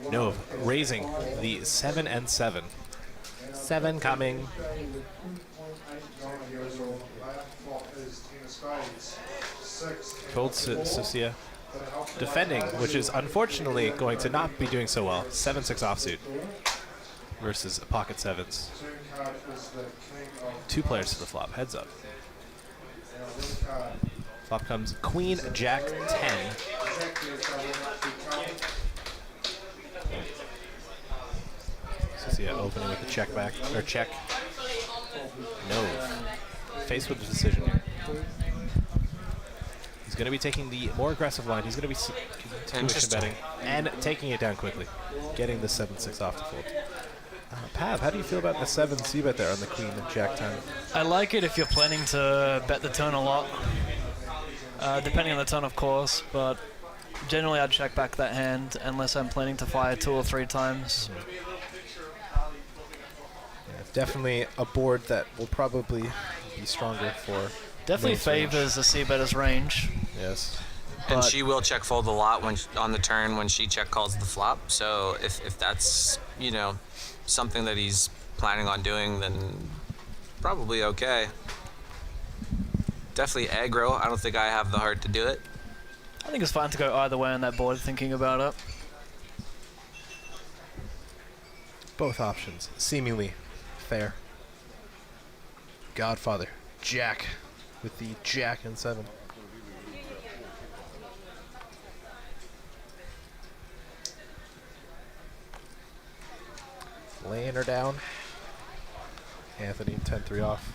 Nove raising the 7 and 7. 7 coming. Told Socia defending, which is unfortunately going to not be doing so well. 7-6 offsuit versus pocket 7s. 2 players to the flop. Heads up. Flop comes Queen, Jack, 10. Socia opening with the check back, or check. No. Faced with the decision here. He's going to be taking the more aggressive line. He's going to be continuation betting and taking it down quickly. Getting the 7-6 off the fold. Pav, how do you feel about the 7 c-bet there on the queen of Jack 10? I like it if you're planning to bet the turn a lot, depending on the turn, of course, but generally I'd check back that hand unless I'm planning to fire 2 or 3 times. Yeah, definitely a board that will probably be stronger for... Definitely favors the c-better's range. Yes. And she will check fold a lot when on the turn when she check calls the flop. So if that's, you know, something that he's planning on doing, then probably okay. Definitely aggro. I don't think I have the heart to do it. I think it's fine to go either way on that board, thinking about it. Both options, seemingly fair. Godfather, Jack, with the Jack and 7. Laying her down. Anthony, 10-3 off.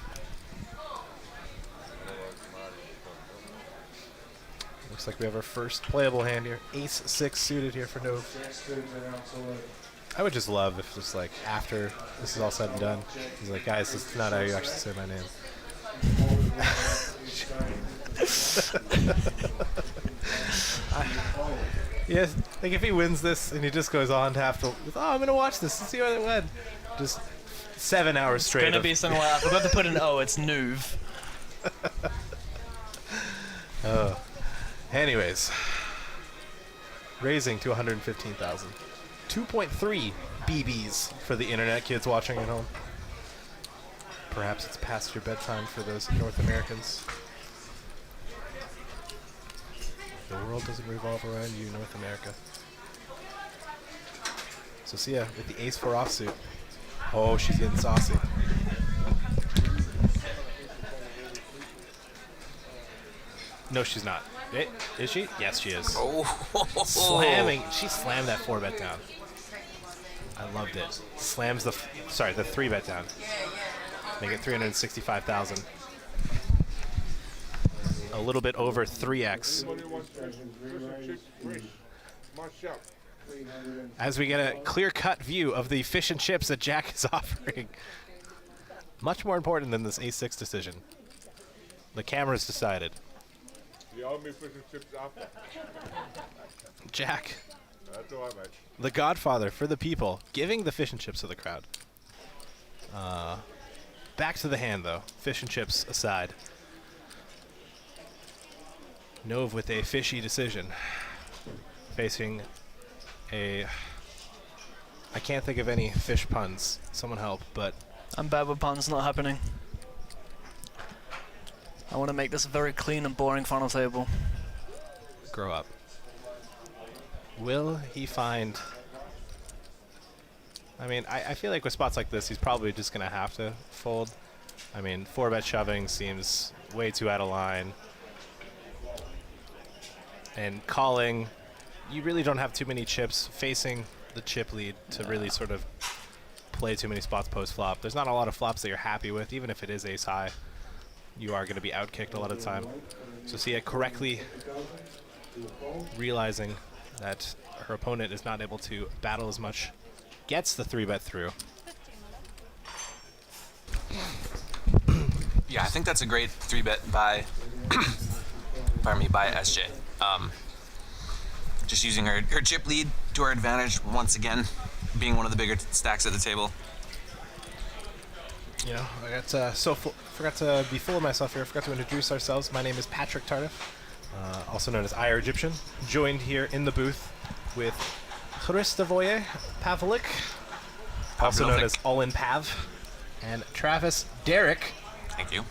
Looks like we have our first playable hand here. Ace-6 suited here for Nove. I would just love if just like after this is all said and done, he's like, guys, this is not how you actually say my name. Yes, like if he wins this and he just goes on to have to, I'm gonna watch this and see what it went. Just 7 hours straight. It's gonna be something like, I forgot to put an O, it's Nuve. Oh. Anyways, raising to 115,000. 2.3 BBs for the internet kids watching at home. Perhaps it's past your bedtime for those North Americans. The world doesn't revolve around you, North America. So Sia with the ace-4 offsuit. Oh, she's getting saucy. No, she's not. Is she? Yes, she is. Oh. Slamming. She slammed that 4-bet down. I loved it. Slams the 3-bet down. Make it 365,000. A little bit over 3x. As we get a clear-cut view of the fish and chips that Jack is offering. Much more important than this ace-6 decision. The camera's decided. Jack, the Godfather for the people, giving the fish and chips to the crowd. Back to the hand, though. Fish and chips aside. Nove with a fishy decision. Facing a... I can't think of any fish puns. Someone help, but... I'm bad with puns, not happening. I want to make this a very clean and boring final table. Grow up. Will he find... I mean, I feel like with spots like this, he's probably just going to have to fold. I mean, 4-bet shoving seems way too out of line. And calling, you really don't have too many chips facing the chip lead to really sort of play too many spots post-flop. There's not a lot of flops that you're happy with, even if it is ace-high. You are going to be outkicked a lot of the time. So Sia correctly realizing that her opponent is not able to battle as much, gets the 3-bet through. Yeah, I think that's a great 3-bet by, pardon me, by SJ. Just using her chip lead to her advantage once again, being one of the bigger stacks at the table. You know, I got forgot to be full of myself here. I forgot to introduce ourselves. My name is Patrick Tardif, also known as IR Egyptian. Joined here in the booth with Christovoje Pavlik, also known as All In Pav, and Travis Derrick. Thank you.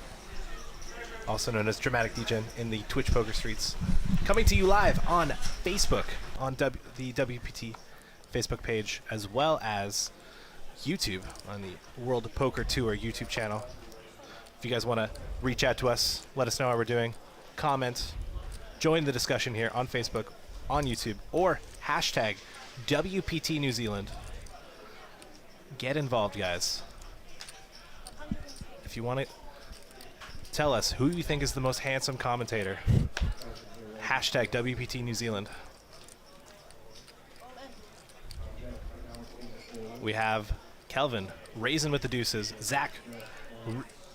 Also known as Dramatic DJ in the Twitch poker streets. Coming to you live on Facebook, on the WPT Facebook page, as well as YouTube on the World Poker Tour YouTube channel. If you guys want to reach out to us, let us know how we're doing, comment, join the discussion here on Facebook, on YouTube, or hashtag WPT New Zealand. Get involved, guys. If you want to tell us who you think is the most handsome commentator, hashtag WPT New Zealand. We have Kelvin raising with the deuces. Zach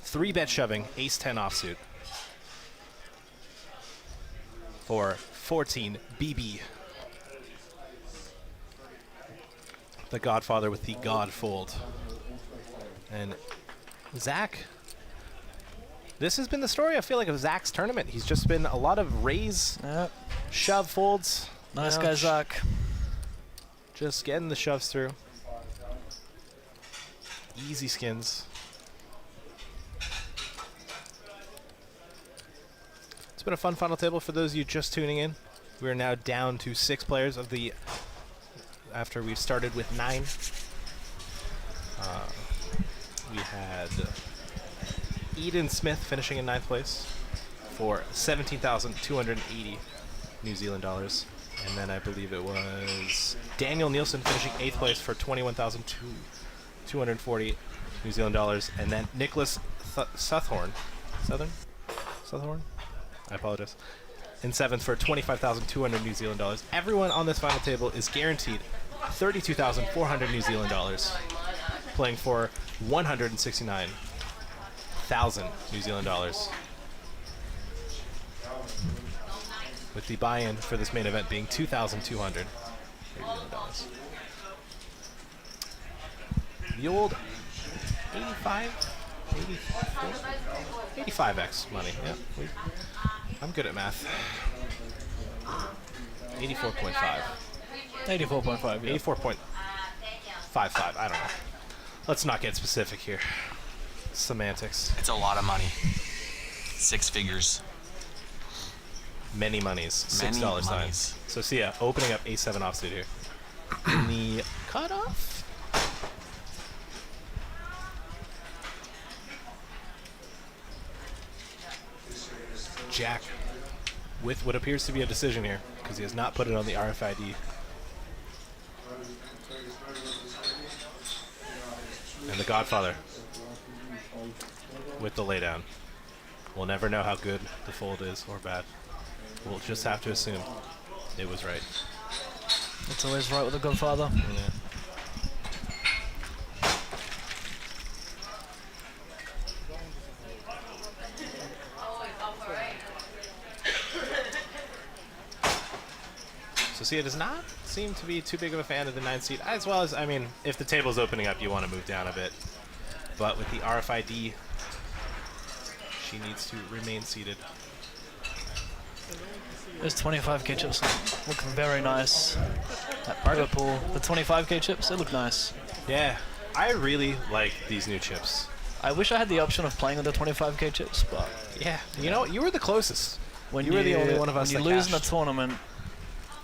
3-bet shoving, ace-10 offsuit. For 14, BB. The Godfather with the God fold. And Zach, this has been the story, I feel like, of Zach's tournament. He's just been a lot of raise, shove folds. Nice guy, Zach. Just getting the shoves through. Easy skins. It's been a fun final table for those of you just tuning in. We are now down to 6 players of the, after we started with 9. We had Eden Smith finishing in 9th place for 17,280 New Zealand dollars. And then I believe it was Daniel Nielsen finishing 8th place for 21,240 New Zealand dollars. And then Nicholas Southorn, I apologize, in 7th for 25,200 New Zealand dollars. Everyone on this final table is guaranteed 32,400 New Zealand dollars, playing for 169,000 New Zealand dollars. With the buy-in for this main event being 2,200 New Zealand dollars. The old 85x money. Yeah, I'm good at math. 84.5. 84.5. Yeah. 84.55. I don't know. Let's not get specific here. Semantics. It's a lot of money. 6 figures. Many monies. Many $6 signs. monies. So see ya, opening up a7 offsuit here. In the cutoff. Jack with what appears to be a decision here, because he has not put it on the RFID. And the Godfather with the laydown. We'll never know how good the fold is or bad. We'll just have to assume it was right. It's always right with the Godfather. Yeah. So Sia does not seem to be too big of a fan of the 9 seed, as well as, I mean, if the table's opening up, you want to move down a bit. But with the RFID, she needs to remain seated. Those 25k chips look very nice. That purple, the 25k chips, they look nice. Yeah, I really like these new chips. I wish I had the option of playing with the 25k chips, but yeah, you know, you were the closest. When you were the only one of us when that you lose in a cashed. tournament,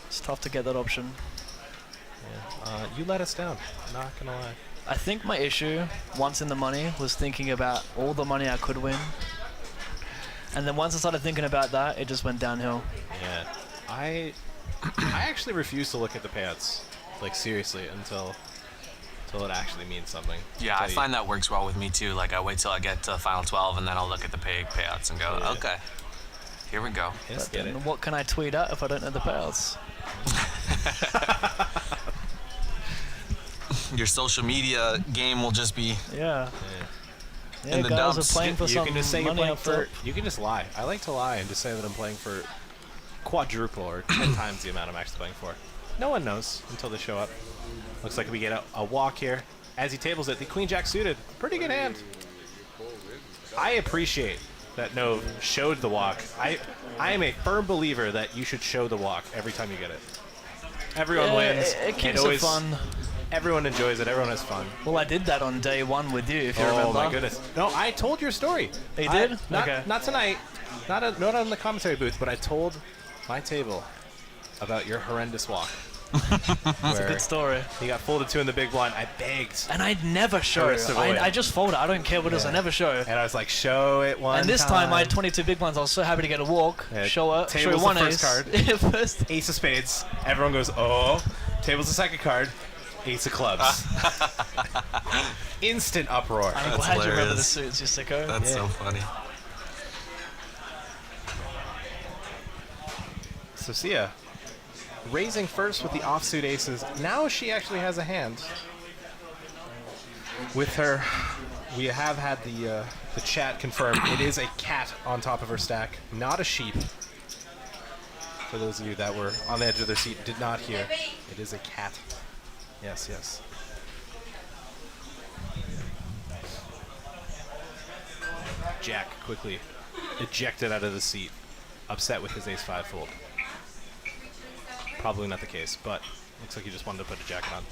it's tough to get that option. Yeah. You let us down, not gonna lie. I think my issue, once in the money, was thinking about all the money I could win. And then once I started thinking about that, it just went downhill. Yeah, I actually refuse to look at the payouts, like seriously, until it actually means something. Yeah, I find that works well with me too. Like I wait till I get to the final 12 and then I'll look at the payouts and go, okay, here we go. Yes, But then what can I tweet out if I don't know the payouts? Your social media game will just be Yeah. in the guys dumps. are playing for You some can just say you're money playing up for. top. You can just lie. I like to lie and just say that I'm playing for quadruple or 10 times the amount I'm actually playing for. No one knows until they show up. Looks like we get a walk here. As he tables it, the Queen Jack suited. Pretty good hand. I appreciate that Nove showed the walk. I am a firm believer that you should show the walk every time you get it. Everyone Yeah, wins. it keeps it always, fun. Everyone enjoys it. Everyone has fun. Well, I did that on day 1 with you, if you Oh remember. my goodness! No, I told your story. You did? Not, Okay. not tonight. Not on the commentary booth, but I told my table about your horrendous walk. It's a good story. He got folded 2 in the big blind. I begged. And I'd never show. First of all, I just fold it. I don't care what it is. I never show. And I was like, show it one And this time I had 22 big blinds. I was so happy to get a walk. Yeah, Show it. table's Show one the first ace. card. First. Ace of spades. Everyone goes, oh. Table's the second card. Ace of clubs. Instant uproar. I'm glad you remember the suits, you sicko. That's so funny. So Sia, raising first with the offsuit aces. Now she actually has a hand. with her. We have had the chat confirm it is a cat on top of her stack, not a sheep. For those of you that were on the edge of their seat, did not hear. It is a cat. Yes, yes. Jack quickly ejected out of the seat, upset with his ace-5 fold. Probably not the case, but looks like he just wanted to put a jacket on.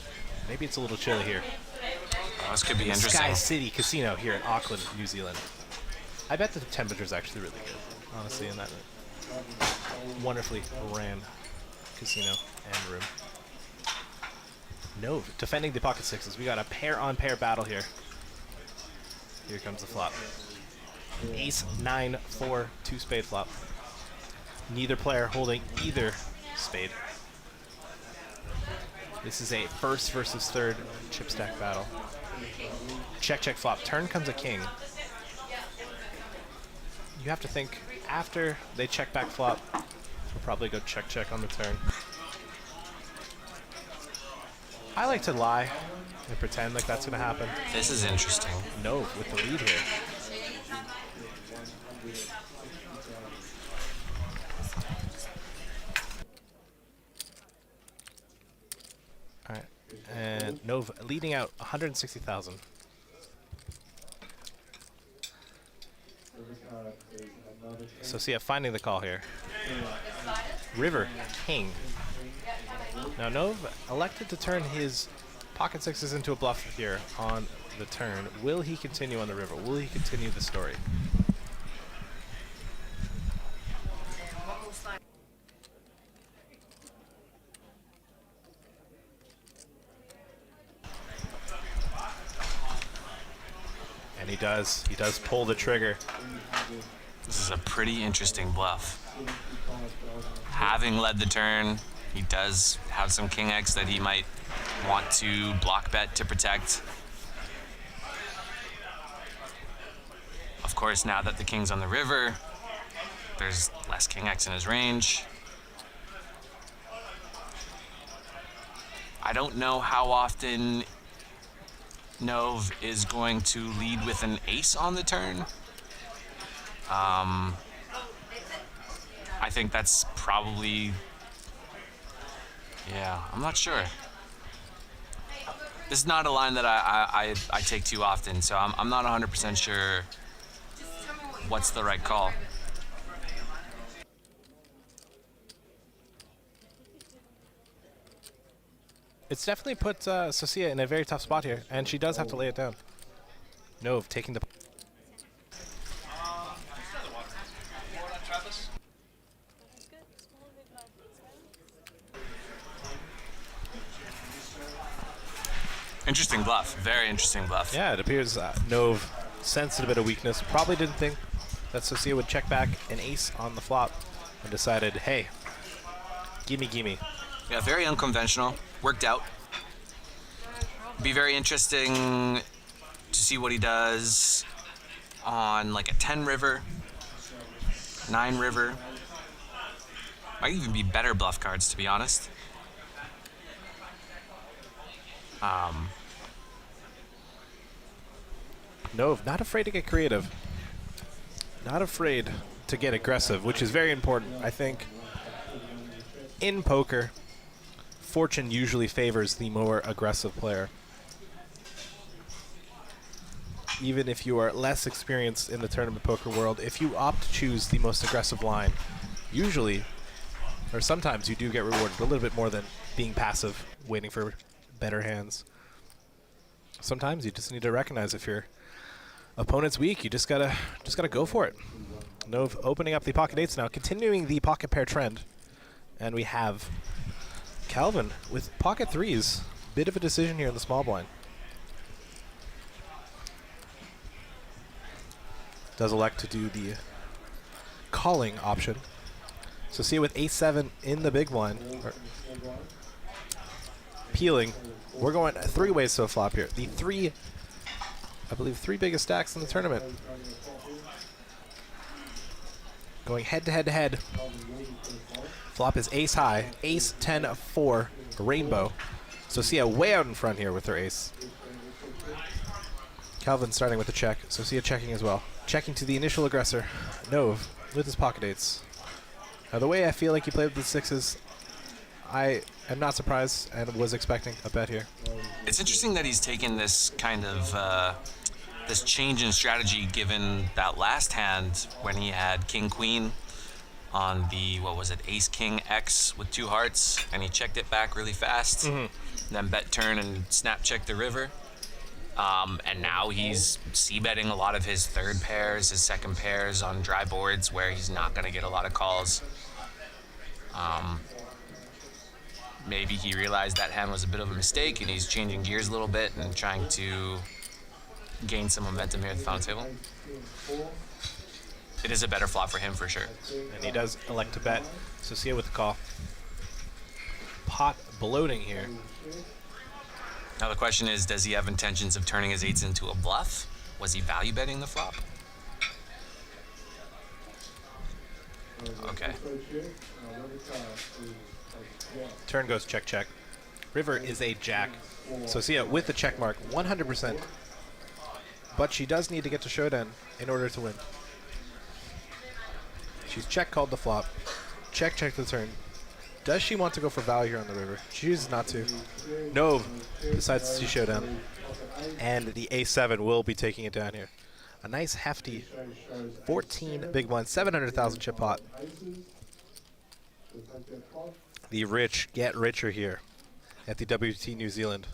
Maybe it's a little chilly here. Oh, this could be interesting. Sky City Casino here in Auckland, New Zealand. I bet the temperature's actually really good, honestly, in that wonderfully ran casino and room. No, defending the pocket sixes. We got a pair-on-pair battle here. Here comes the flop. Ace 9-4 two-spade flop. Neither player holding either spade. This is a first versus third chip stack battle. Check, check, flop. Turn comes a king. You have to think, after they check back flop, we'll probably go check, check on the turn. I like to lie and pretend like that's going to happen. This is interesting. No, with the lead here. All right, and Nova leading out 160,000. So see, finding the call here. River King. Now Nova elected to turn his pocket sixes into a bluff here on the turn. Will he continue on the river? Will he continue the story? And he does. He does pull the trigger. This is a pretty interesting bluff. Having led the turn, he does have some king X that he might want to block bet to protect. Of course, now that the king's on the river, there's less king X in his range. I don't know how often Nov is going to lead with an ace on the turn. I think that's probably, yeah, I'm not sure. This is not a line that I take too often, so I'm not 100% sure what's the right call. It's definitely put Sophia in a very tough spot here, and she does have to lay it down. Nov taking the... Interesting bluff, very interesting bluff. Yeah, it appears Nov sensed a bit of weakness. Probably didn't think that Sophia would check back an ace on the flop and decided, hey, gimme, gimme. Yeah, very unconventional. Worked out. Be very interesting to see what he does on like a 10 river, 9 river. Might even be better bluff cards, to be honest. Nov, not afraid to get creative. Not afraid to get aggressive, which is very important. I think in poker, fortune usually favors the more aggressive player. Even if you are less experienced in the tournament poker world, if you opt to choose the most aggressive line, usually, or sometimes you do get rewarded a little bit more than being passive, waiting for better hands. Sometimes you just need to recognize if your opponent's weak, you just gotta go for it. Nov opening up the pocket eights now, continuing the pocket pair trend. And we have Calvin with pocket threes. Bit of a decision here in the small blind. Does elect to do the calling option. So see with ace-7 in the big blind. Peeling. We're going 3 ways to a flop here. The three, I believe, 3 biggest stacks in the tournament. Going head to head to head. Flop is ace high. Ace 10-4 rainbow. So see way out in front here with her ace. Calvin starting with the check. Sophia checking as well. Checking to the initial aggressor, Nove, with his pocket eights. Now, the way I feel like he played with the sixes, I am not surprised and was expecting a bet here. It's interesting that he's taken this kind of this change in strategy given that last hand when he had King Queen on the, what was it, Ace King X with 2 hearts, and he checked it back really fast, then bet turn and snap check the river. And now he's c-betting a lot of his third pairs, his second pairs on dry boards where he's not going to get a lot of calls. Maybe he realized that hand was a bit of a mistake and he's changing gears a little bit and trying to gain some momentum here at the final table. It is a better flop for him for sure. And he does elect to bet. Sophia with the call. Pot bloating here. Now the question is, does he have intentions of turning his 8s into a bluff? Was he value betting the flop? Okay. Turn goes check, check. River is a jack. Sophia with the check mark, 100%. But she does need to get to showdown in order to win. She's check called the flop. Check, check the turn. Does she want to go for value here on the river? She chooses not to. Nove decides to see showdown. And the A7 will be taking it down here. A nice hefty 14 big blind, 700,000 chip pot. The rich get richer here at the WT New Zealand.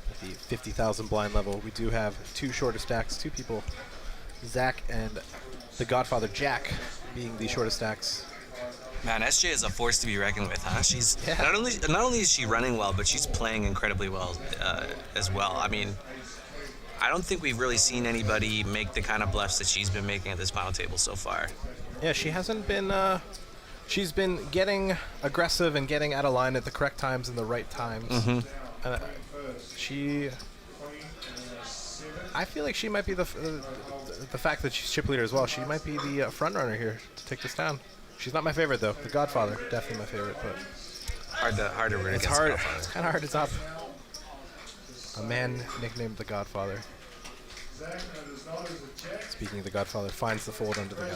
At the 50,000 blind level, we do have 2 shortest stacks, 2 people, Zach and the Godfather Jack being the shortest stacks. Man, SJ is a force to be reckoned with, huh? She's not only is she running well, but she's playing incredibly well as well. I mean, I don't think we've really seen anybody make the kind of bluffs that she's been making at this final table so far. Yeah, she hasn't been. She's been getting aggressive and getting out of line at the correct times and the right times. I feel like she might be the fact that she's chip leader as well. She might be the front runner here to take this down. She's not my favorite though. The Godfather, definitely my favorite, but hard to root against it's hard. the Godfather. It's kind of hard to top a man nicknamed the Godfather. Speaking of the Godfather, finds the fold under the gun.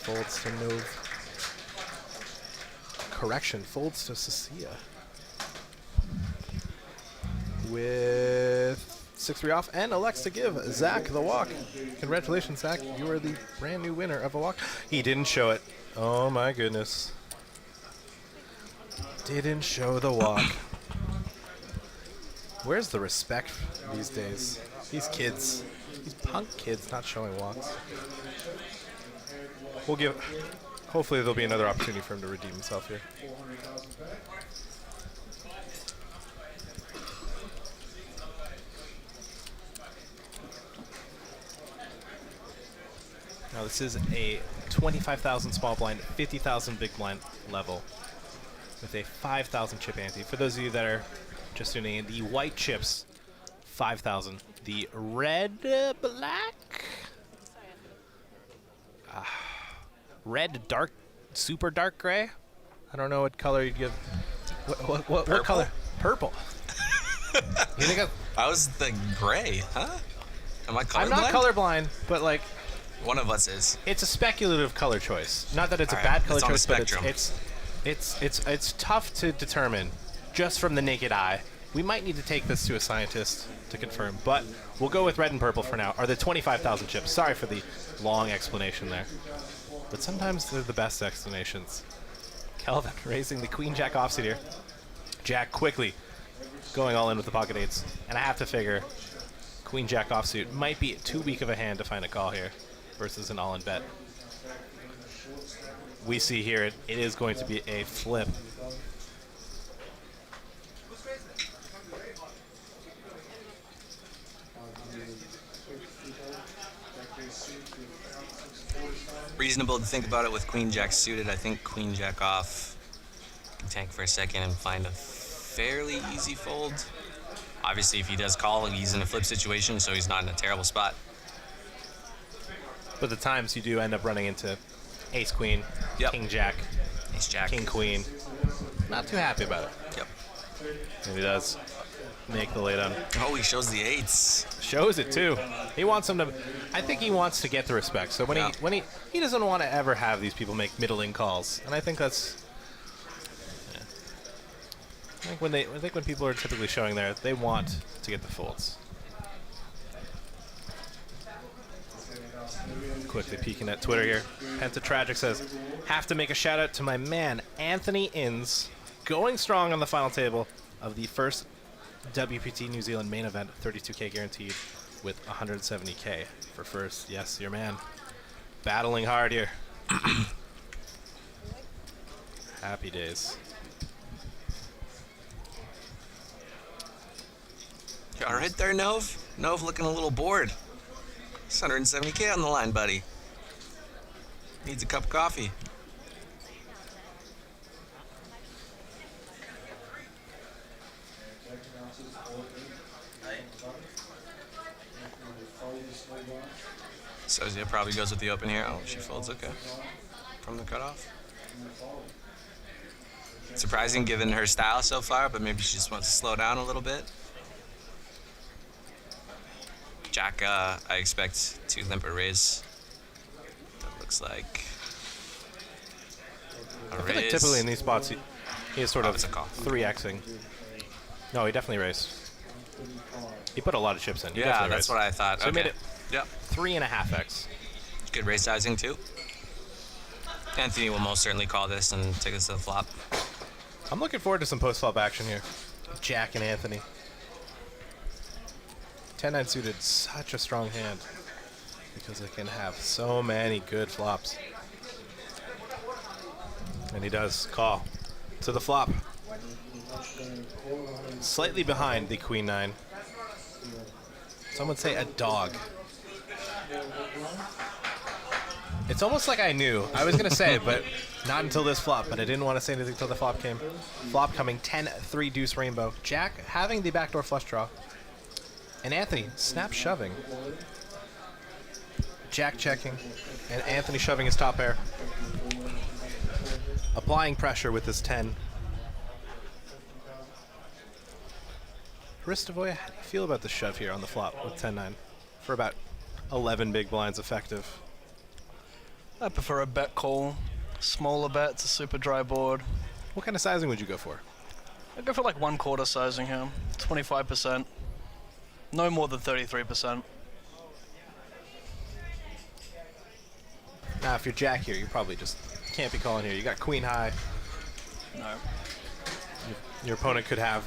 Folds to Nove. Correction, folds to Cecilia. With 6-3 off and elects to give Zach the walk. Congratulations, Zach. You are the brand new winner of a walk. He didn't show it. Oh my goodness. Didn't show the walk. Where's the respect these days? These kids. These punk kids not showing walks. We'll give... Hopefully there'll be another opportunity for him to redeem himself here. Now this is a 25,000 small blind, 50,000 big blind level with a 5,000 chip ante. For those of you that are just tuning in, the white chips, 5,000. The red, black, red, dark, super dark gray. I don't know what color you'd give. What color? Purple. You think I was the gray, huh? Am I colorblind? I'm not colorblind, but like. One of us is. It's a speculative color choice. Not that it's All a bad color it's on the choice, but spectrum. it's tough to determine just from the naked eye. We might need to take this to a scientist to confirm, but we'll go with red and purple for now. Or the 25,000 chips. Sorry for the long explanation there. But sometimes they're the best explanations. Kelvin raising the queen jack offsuit here. Jack quickly going all in with the pocket eights. And I have to figure queen jack offsuit might be too weak of a hand to find a call here versus an all-in bet. We see here it is going to be a flip. Reasonable to think about it with queen jack suited. I think queen jack off can tank for a second and find a fairly easy fold. Obviously, if he does call, he's in a flip situation, so he's not in a terrible spot. But the times you do end up running into ace queen, king jack, ace jack, king queen. Not too happy about it. Yep. And he does make the laydown. Oh, he shows the eights. Shows it too. He wants them to. I think he wants to get the respect. So when he doesn't want to ever have these people make middling calls, and I think that's. Yeah. I think when people are typically showing there, they want to get the folds. Quickly peeking at Twitter here. Pentatragic says, have to make a shout out to my man Anthony Inns, going strong on the final table of the first WPT New Zealand main event, 32K guaranteed with 170K for first. Yes, your man. Battling hard here. Happy days. You all right there, Nove? Nove looking a little bored. It's 170K on the line, buddy. Needs a cup of coffee. Sozia probably goes with the open here. Oh, she folds, okay. From the cutoff. Surprising given her style so far, but maybe she just wants to slow down a little bit. Jack, I expect to limp a raise. That looks like a I feel raise. like typically in these spots, he is sort of it's a call. 3xing. No, he definitely raised. He put a lot of chips in. He Yeah, definitely that's raised. what I thought. So he Okay. made it 3.5x. Good raise sizing, too. Anthony will most certainly call this and take us to the flop. I'm looking forward to some post-flop action here. Jack and Anthony. 10-9 suited, such a strong hand because it can have so many good flops. And he does call to the flop. Slightly behind the queen nine. Some would say a dog. It's almost like I knew. I was going to say it, but not until this flop. But I didn't want to say anything until the flop came. Flop coming 10-3 deuce rainbow. Jack having the backdoor flush draw. And Anthony snap shoving. Jack checking. And Anthony shoving his top pair. Applying pressure with his 10. Ristovoy, how do you feel about the shove here on the flop with 10-9? For about 11 big blinds effective. I prefer a bet call. Smaller bet, it's a super dry board. What kind of sizing would you go for? I'd go for like 1/4 sizing here. 25%. No more than 33%. Now, if you're Jack here, you probably just can't be calling here. You got queen high. No. Your opponent could have,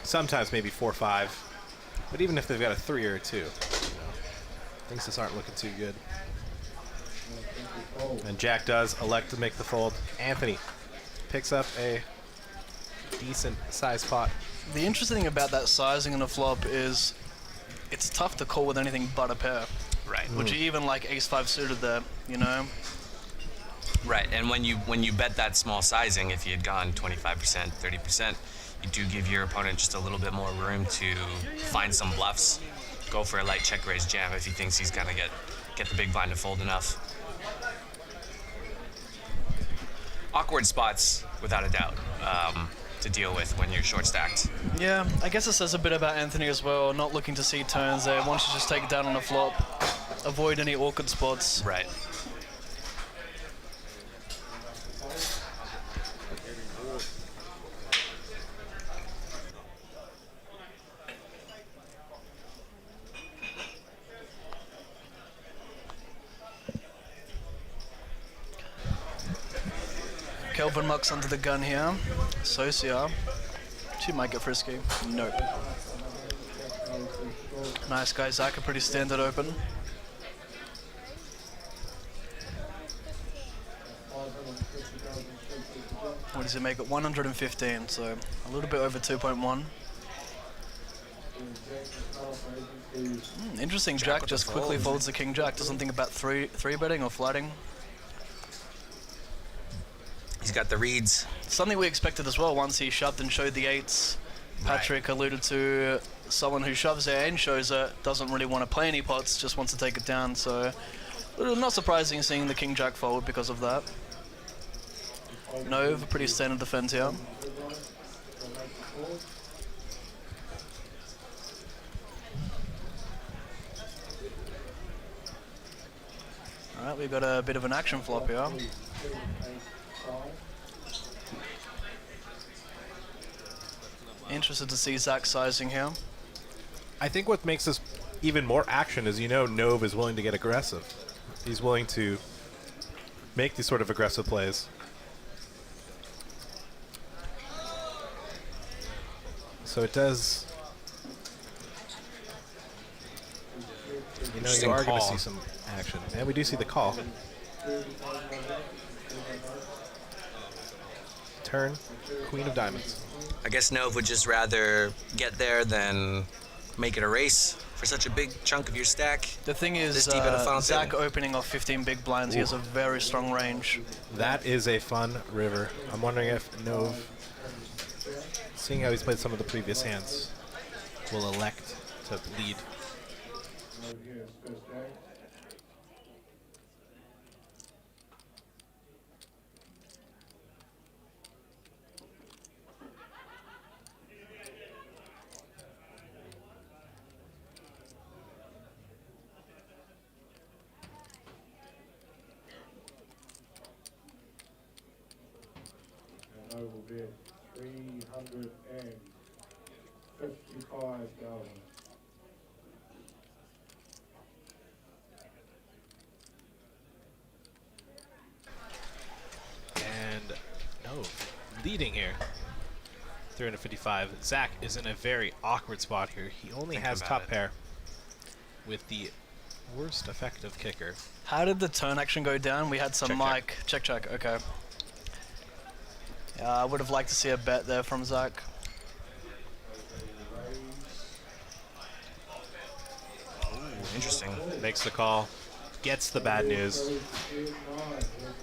sometimes maybe 4-5. But even if they've got a 3 or a 2, things just aren't looking too good. And Jack does elect to make the fold. Anthony picks up a decent size pot. The interesting thing about that sizing in a flop is it's tough to call with anything but a pair. Right. Would you even like ace-5 suited there, Right, and when you bet that small sizing, if you had gone 25%, 30%, you do give your opponent just a little bit more room to find some bluffs. Go for a light check raise jam if he thinks he's gonna get the big blind to fold enough. Awkward spots, without a doubt, to deal with when you're short stacked. Yeah, I guess it says a bit about Anthony as well, not looking to see turns there, wants to just take it down on a flop, avoid any awkward spots. Right. Kelvin Muck's under the gun here. Socia. She might get frisky. Nope. Nice guy, Zach, a pretty standard open. What does he make it? 115, so a little bit over 2.1. Interesting, Jack just quickly folds the king jack. Doesn't think about three betting or flatting. He's got the reads. Something we expected as well once he shoved and showed the eights. Patrick alluded to, someone who shoves it and shows it, doesn't really want to play any pots, just wants to take it down. So not surprising seeing the King Jack fold because of that. Nove, pretty standard defense here. Alright, we've got a bit of an action flop here. Interested to see Zach sizing here. I think what makes this even more action is, Nove is willing to get aggressive. He's willing to make these sort of aggressive plays. So it does. You are going to see some action. And we do see the call. Turn, Queen of Diamonds. I guess Nove would just rather get there than make it a race for such a big chunk of your stack. The thing is, This deep in a fountain. Zach opening off 15 big blinds, he has a very strong range. That is a fun river. I'm wondering if Nove, seeing how he's played some of the previous hands, will elect to lead. I will bet $355. And Nove leading here. 355. Zach is in a very awkward spot here. He only has top pair with the worst effective kicker. How did the turn action go down? We had some Check, mic. Check. Okay. I would have liked to see a bet there from Zach. Interesting. Makes the call. Gets the bad news.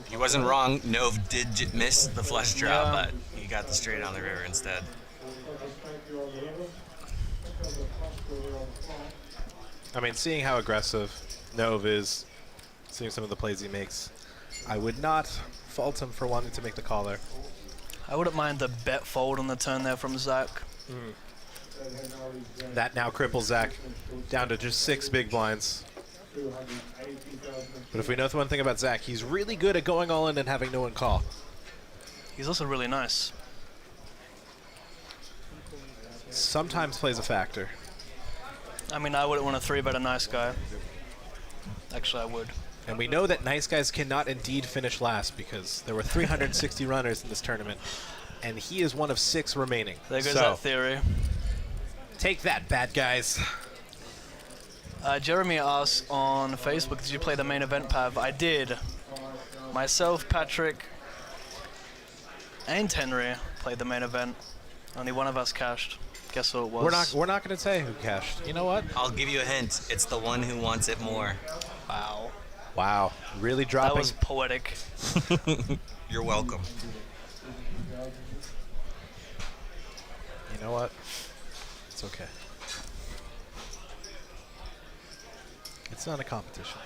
He wasn't wrong. Nove did miss the flush draw, but he got the straight on the river instead. I mean, seeing how aggressive Nove is, seeing some of the plays he makes, I would not fault him for wanting to make the call there. I wouldn't mind the bet fold on the turn there from Zach. That now cripples Zach down to just 6 big blinds. But if we know one thing about Zach, he's really good at going all in and having no one call. He's also really nice. Sometimes plays a factor. I mean, I wouldn't want to 3-bet a nice guy. Actually, I would. And we know that nice guys cannot indeed finish last because there were 360 runners in this tournament, and he is one of 6 remaining. There goes that theory. Take that, bad guys. Jeremy asks on Facebook, did you play the main event, Pav? I did. Myself, Patrick, and Henry played the main event. Only one of us cashed. Guess who it was? We're not going to say who cashed. You know what? I'll give you a hint. It's the one who wants it more. Wow. Wow. Really dropping. That was poetic. You're welcome. You know what? It's okay. It's not a competition.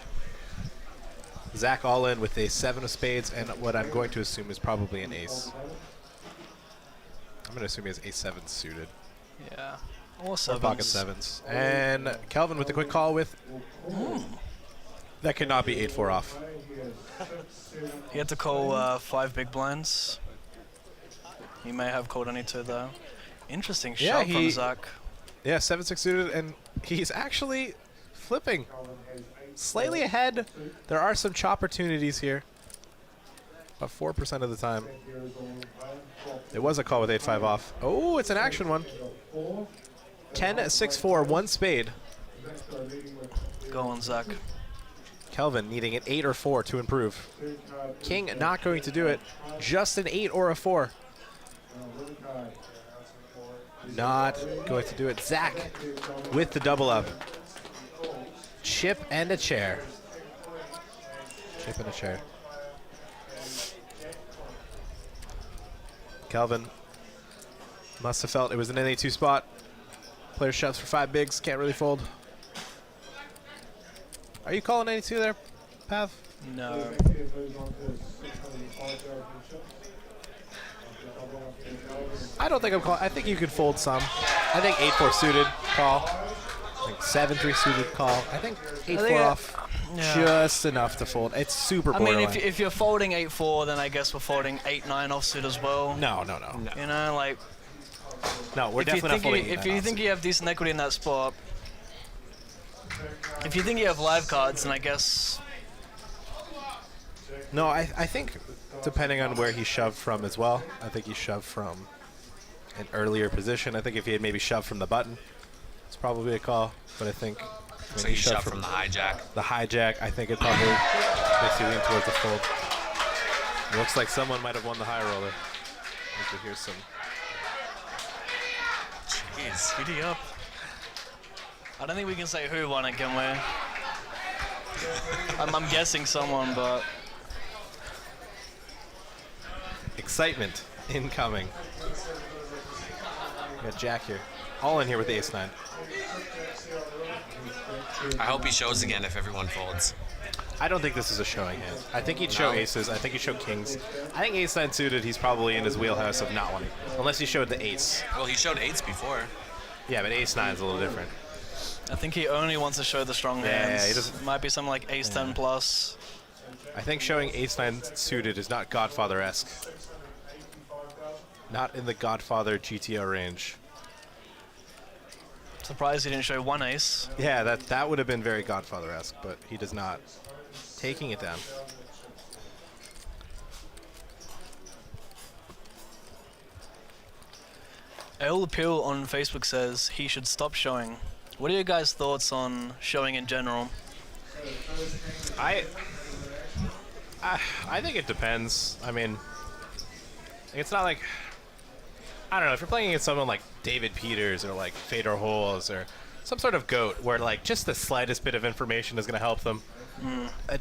Zach all in with a 7 of spades and what I'm going to assume is probably an ace. I'm going to assume he has ace 7 suited. Yeah. Or pocket 7s. And Kelvin with the quick call with... That could not be 8-4 off. He had to call 5 big blinds. He may have called any 2 though. Interesting shot from Zach. Yeah, 7-6 suited, and he's actually flipping. Slightly ahead. There are some chop opportunities here. About 4% of the time. It was a call with 8-5 off. Oh, it's an action one. 10-6-4, 1 spade. Go on, Zach. Kelvin needing an 8 or 4 to improve. King not going to do it. Just an 8 or a 4. Not going to do it. Zach with the double up. Chip and a chair. Chip and a chair. Kelvin Must have felt it was an NA2 spot. Player shoves for 5 bigs, can't really fold. Are you calling NA2 there, Pav? No. I don't think I'm calling. I think you could fold some. I think 8-4 suited call. I think 7-3 suited call. I think 8-4 off. Yeah. Just enough to fold. It's super I mean, borderline. if you're folding 8-4, then I guess we're folding 8-9 offsuit as well. No. You know, like. No, we're if you definitely not think folding. if you think you have decent equity in that spot, if you think you have live cards, then I guess. No, I think depending on where he shoved from as well. I think he shoved from an earlier position. I think if he had maybe shoved from the button, it's probably a call. But I think So you shove from the hijack. The hijack, I think it probably makes you lean towards the fold. It looks like someone might have won the high roller. I think hear some. Jeez. Giddy up. I don't think we can say who won it, can we? I'm guessing someone, but. Excitement incoming. We got Jack here. All in here with the ace-9. I hope he shows again if everyone folds. I don't think this is a showing hand. I think he'd show aces. I think he'd show kings. I think ace-9 suited, he's probably in his wheelhouse of not wanting. Unless he showed the ace. Well, he showed 8s before. Yeah, but ace-9 is a little different. I think he only wants to show the strong hands. Yeah, he doesn't. Might be something like ace-10 plus. I think showing ace-9 suited is not Godfather-esque. Not in the Godfather GTO range. Surprised he didn't show 1 ace. Yeah, that would have been very Godfather-esque, but he does not. Taking it down. El Appeal on Facebook says he should stop showing. What are your guys' thoughts on showing in general? I think it depends. I mean, it's not like, I don't know, if you're playing against someone like David Peters or like Fedor Holes or some sort of GOAT where like just the slightest bit of information is going to help them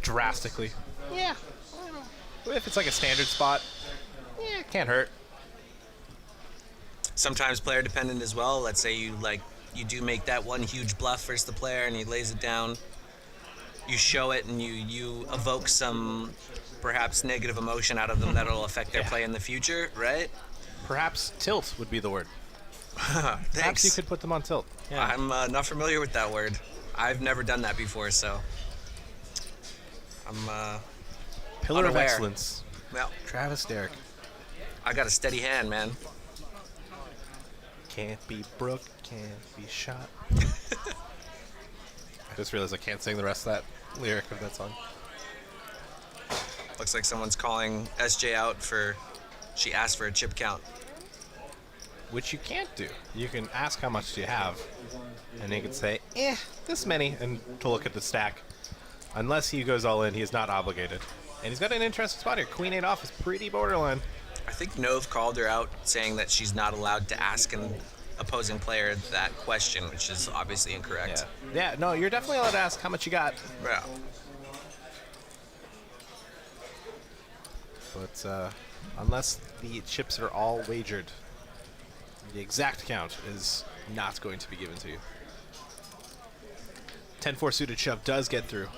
drastically. Yeah. If it's like a standard spot, yeah, it can't hurt. Sometimes player dependent as well. Let's say you do make that one huge bluff versus the player and he lays it down. You show it and you evoke some perhaps negative emotion out of them that'll affect their play in the future, right? Perhaps tilt would be the word. Perhaps Thanks. you could put them on tilt. Yeah. I'm not familiar with that word. I've never done that before, so I'm Pillar of unaware. excellence. Well, Travis Derrick. I got a steady hand, man. Can't be broke, can't be shot. I just realized I can't sing the rest of that lyric of that song. Looks like someone's calling SJ out for, she asked for a chip count. Which you can't do. You can ask how much do you have, and he can say, this many, and to look at the stack. Unless he goes all in, he is not obligated. And he's got an interesting spot here. Queen 8 off is pretty borderline. I think Nove called her out saying that she's not allowed to ask an opposing player that question, which is obviously incorrect. Yeah, no, you're definitely allowed to ask how much you got. Yeah. But unless the chips are all wagered, the exact count is not going to be given to you. 10-4 suited shove does get through.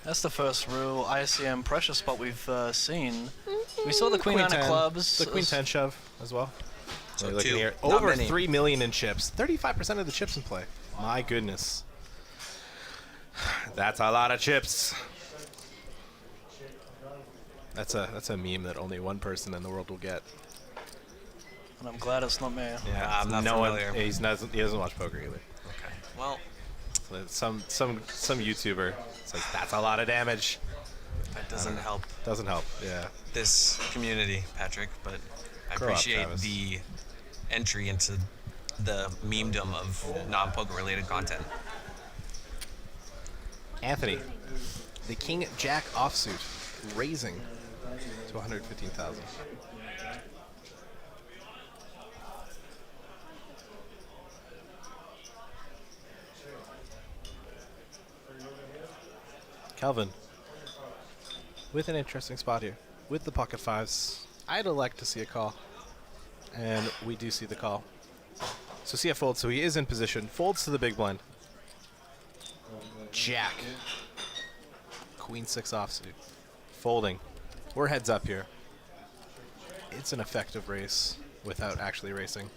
That's the first real ICM pressure spot we've seen. We saw the Queen 9 of 10, clubs. The Queen 10 shove as well. So You're looking two, here. not Over many. 3 million in chips. 35% of the chips in play. My goodness. That's a lot of chips. That's a meme that only one person in the world will get. And I'm glad it's not me. Yeah, I'm not no one. familiar. He doesn't watch poker either. Okay. Well, Some YouTuber says that's a lot of damage. that doesn't help Doesn't help. Yeah. this community, Patrick, but I Grow up, appreciate Travis. the entry into the memedom of non-poker related content. Anthony, the King Jack offsuit, raising to 115,000. Kelvin, with an interesting spot here, with the pocket fives, I'd like to see a call. And we do see the call. So CF folds, so he is in position. Folds to the big blind. Jack. Queen 6 offsuit. Folding. We're heads up here. It's an effective race without actually racing.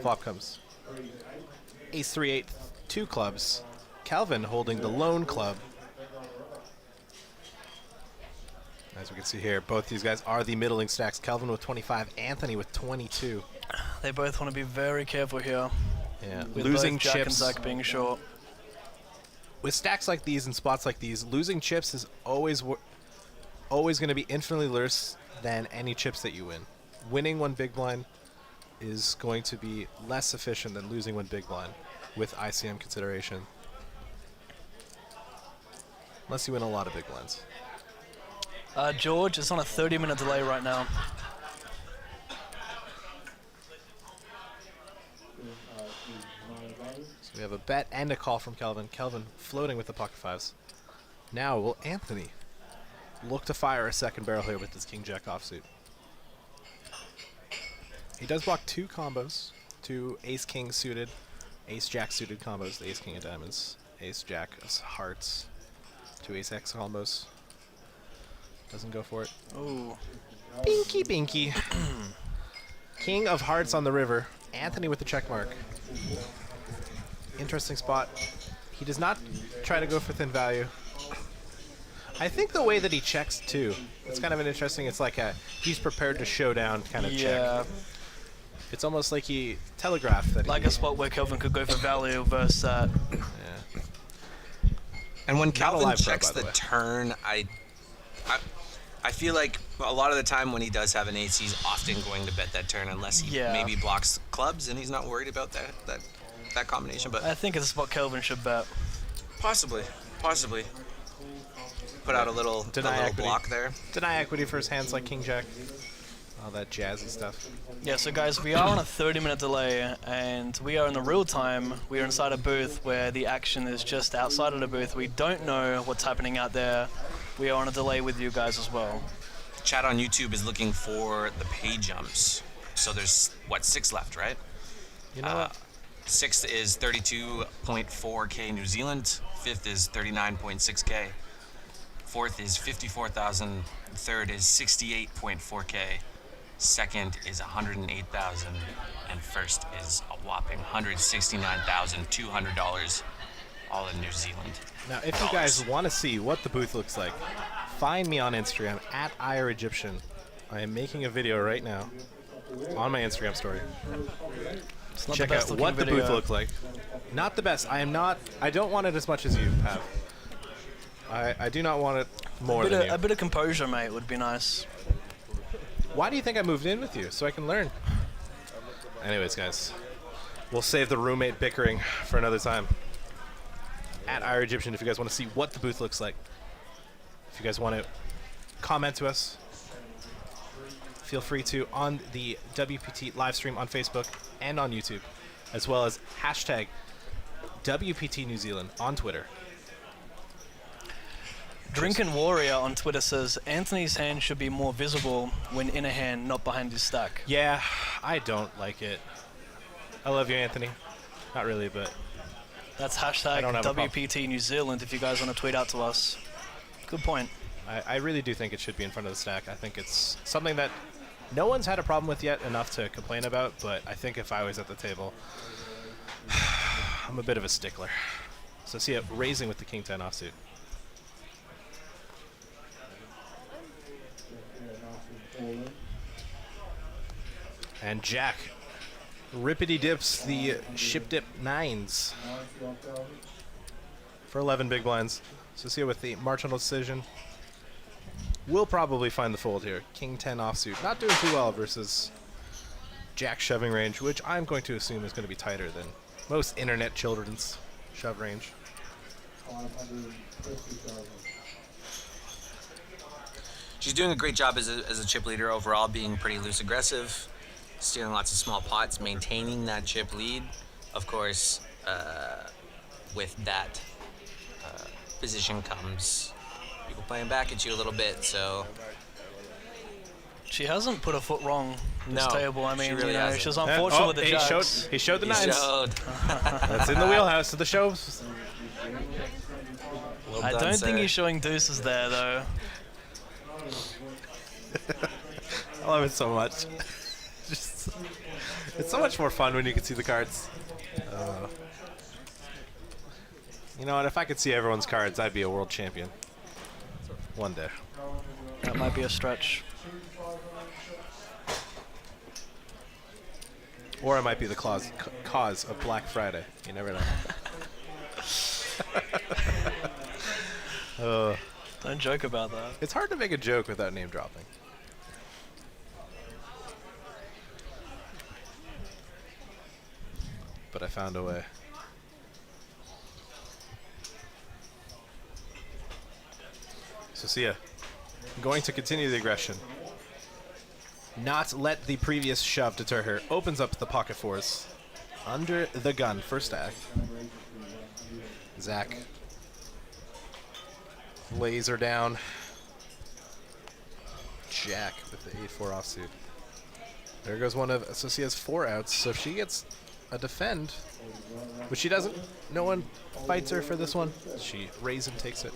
Flop comes. Ace 3 8, 2 clubs. Calvin holding the lone club. As we can see here, both these guys are the middling stacks. Calvin with 25, Anthony with 22. They both want to be very careful here. Yeah, With losing both Jack and chips. Zach being short. With stacks like these and spots like these, losing chips is always going to be infinitely worse than any chips that you win. Winning one big blind is going to be less efficient than losing one big blind with ICM consideration. Unless you win a lot of big blinds. George is on a 30-minute delay right now. So we have a bet and a call from Kelvin. Kelvin floating with the pocket fives. Now will Anthony look to fire a second barrel here with this King Jack offsuit. He does block 2 combos, 2 Ace King suited, Ace Jack suited combos, the Ace King of diamonds, Ace Jack of hearts, 2 Ace X combos. Doesn't go for it. Ooh. Binky binky. King of hearts on the river. Anthony with the check mark. Interesting spot. He does not try to go for thin value. I think the way that he checks too, it's kind of an interesting, it's like he's prepared to show down kind of check. It's almost like he telegraphed that. Like a spot where Kelvin could go for value versus that. Yeah. And when Not a Calvin live pro, checks by the the way. turn, I feel like a lot of the time when he does have an ace, he's often going to bet that turn unless he maybe blocks clubs and he's not worried about that combination. But I think it's a spot Kelvin should bet. possibly. Put out a little block there. Deny equity for his hands like King Jack. All that jazzy stuff. Yeah, so guys, we are on a 30-minute delay, and we are in the real time. We are inside a booth where the action is just outside of the booth. We don't know what's happening out there. We are on a delay with you guys as well. Chat on YouTube is looking for the pay jumps. So there's, 6 left, right? You know what? 6th is 32.4k New Zealand. 5th is 39.6k. 4th is 54,000. 3rd is 68.4k. 2nd is 108,000. And 1st is a whopping $169,200, all in New Zealand. Now, if you guys want to see what the booth looks like, find me on Instagram at IREgyptian. I am making a video right now on my Instagram story. Check out what the booth looks like. Not the best. I don't want it as much as you have. I do not want it more than you. A bit of composure, mate, would be nice. Why do you think I moved in with you? So I can learn. Anyways, guys, we'll save the roommate bickering for another time. At IREgyptian, if you guys want to see what the booth looks like. If you guys want to comment to us, feel free to on the WPT live stream on Facebook and on YouTube, as well as hashtag WPT New Zealand on Twitter. Drinkin' Warrior on Twitter says, Anthony's hand should be more visible when in a hand, not behind his stack. Yeah, I don't like it. I love you, Anthony. Not really, but... That's hashtag WPT New Zealand if you guys want to tweet out to us. Good point. I really do think it should be in front of the stack. I think it's something that no one's had a problem with yet enough to complain about, but I think if I was at the table, I'm a bit of a stickler. So see it raising with the King 10 offsuit. And Jack rippity dips the ship dip 9s for 11 big blinds. So see it with the marginal decision. We'll probably find the fold here. King 10 offsuit. Not doing too well versus Jack shoving range, which I'm going to assume is going to be tighter than most internet children's shove range. She's doing a great job as a chip leader overall, being pretty loose aggressive, stealing lots of small pots, maintaining that chip lead. Of course, with that position comes people playing back at you a little bit, so She hasn't put a foot wrong this No, table. I she mean, really hasn't. she was unfortunate with the he jacks. showed the He nines. showed. That's in the wheelhouse of the show. Well I done, don't think sir. he's showing deuces there, though. I love it so much. Just, it's so much more fun when you can see the cards. You know what? If I could see everyone's cards, I'd be a world champion. One day. That might be a stretch. Or I might be the cause of Black Friday. You never know. Don't joke about that. It's hard to make a joke without name dropping. But I found a way. Sophia, going to continue the aggression. Not let the previous shove deter her. Opens up the pocket fours. Under the gun, first act. Zach lays her down. Jack with the 8-4 offsuit. There goes one of Sophia's 4 outs. So if she gets a defend, which she doesn't, no one fights her for this one. She raises and takes it.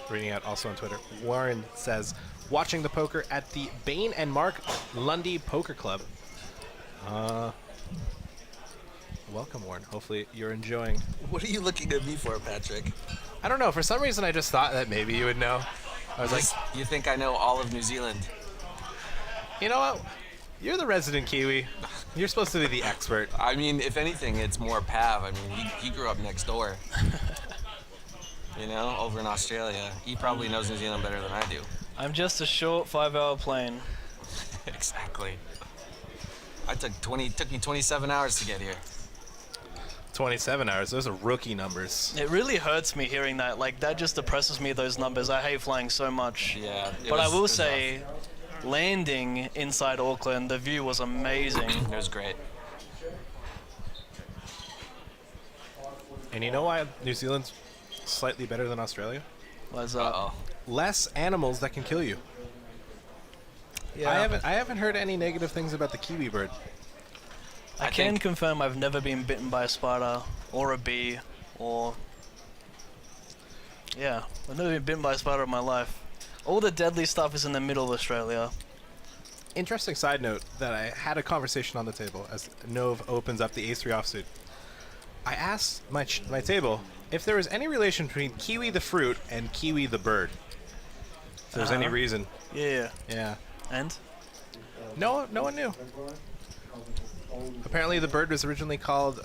Reading out also on Twitter. Warren says, watching the poker at the Bain and Mark Lundy Poker Club. Welcome, Warren. Hopefully you're enjoying. What are you looking at me for, Patrick? I don't know. For some reason, I just thought that maybe you would know. I was like, You think I know all of New Zealand? you know what? You're the resident Kiwi. You're supposed to be the expert. I mean, if anything, it's more Pav. I mean, he grew up next door. You know, over in Australia. He probably knows New Zealand better than I do. I'm just a short 5-hour plane. Exactly. Took me 27 hours to get here. 27 hours. Those are rookie numbers. It really hurts me hearing that. Like, that just depresses me, those numbers. I hate flying so much. Yeah. But I will say, landing inside Auckland, the view was amazing. It was great. And you know why New Zealand's slightly better than Australia? What's that? Uh-oh. Less animals that can kill you. Yeah. I haven't heard any negative things about the kiwi bird. I can confirm I've never been bitten by a spider or a bee or... Yeah, I've never been bitten by a spider in my life. All the deadly stuff is in the middle of Australia. Interesting side note that I had a conversation on the table as Nove opens up the Ace 3 offsuit. I asked my table if there was any relation between kiwi the fruit and kiwi the bird. If there's any reason. Yeah. Yeah. And? No one knew. Apparently the bird was originally called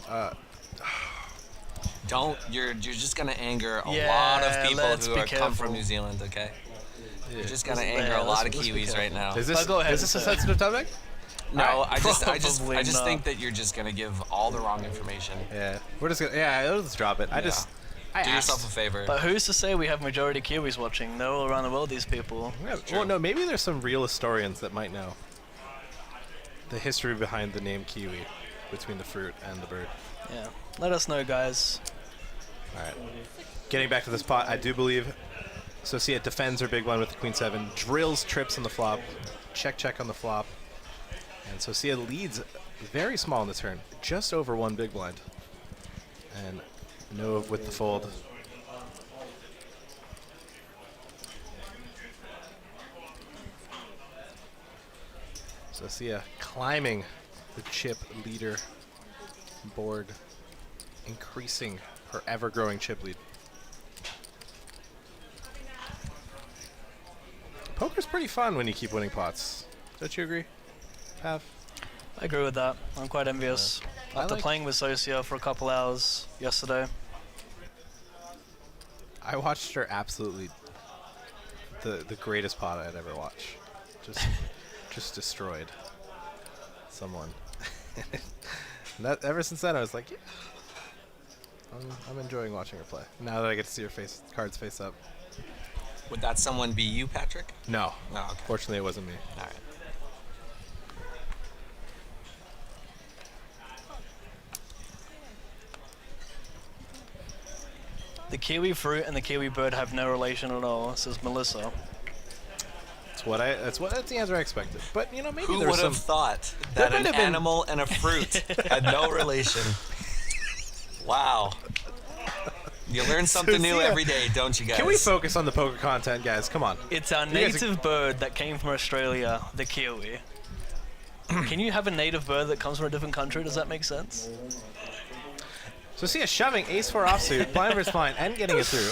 You're just gonna anger a Yeah, lot of people let's who be come from careful. New Zealand, okay? You're just gonna Yeah, anger a lot of let's be Kiwis right now. Is But go ahead, this a sir. sensitive topic? No, I just Probably not. think that you're just gonna give all the wrong information. Yeah. We're just gonna let's drop it. I Do asked. yourself a favor. But who's to say we have majority Kiwis watching? They're all around the world, these people. Yeah, well, no, maybe there's some real historians that might know the history behind the name kiwi, between the fruit and the bird. Yeah. Let us know, guys. All right. Getting back to this pot, I do believe Sophia defends her big blind with the queen 7, drills trips on the flop, check on the flop, and Sophia leads very small in the turn, just over 1 big blind. And Nove with the fold. Sophia climbing the chip leader board, increasing her ever-growing chip lead. Poker's pretty fun when you keep winning pots. Don't you agree, Pav? I agree with that. I'm quite envious. I After like- playing with Socia for a couple hours yesterday. I watched her absolutely the greatest pot I'd ever watched. Just destroyed someone. And that ever since then I was like, yeah, I'm enjoying watching her play. Now that I get to see her cards face up. Would that someone be you, Patrick? No. No, okay. Fortunately, it wasn't me. All right. The kiwi fruit and the kiwi bird have no relation at all, says Melissa. That's the answer I expected. But you know, maybe Who there's would have some. thought that might an have been- animal and a fruit had no relation? Wow. You learn something new Sophia, every day, don't you guys? Can we focus on the poker content, guys? Come on. It's our You guys native bird that came from Australia, the kiwi. Can you have a native bird that comes from a different country? Does that make sense? So see a shoving ace-4 offsuit, blind versus blind, and getting it through.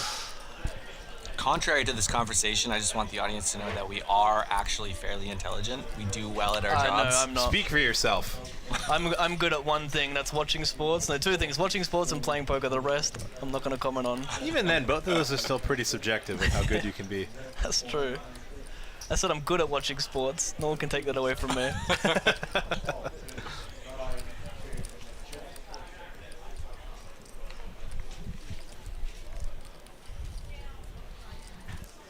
Contrary to this conversation, I just want the audience to know that we are actually fairly intelligent. We do well at our I jobs. know, I'm not. Speak for yourself. I'm good at one thing, that's watching sports. No, two things, watching sports and playing poker. The rest, I'm not going to comment on. Even then, both of those are still pretty subjective of how good you can be. That's true. I said I'm good at watching sports. No one can take that away from me.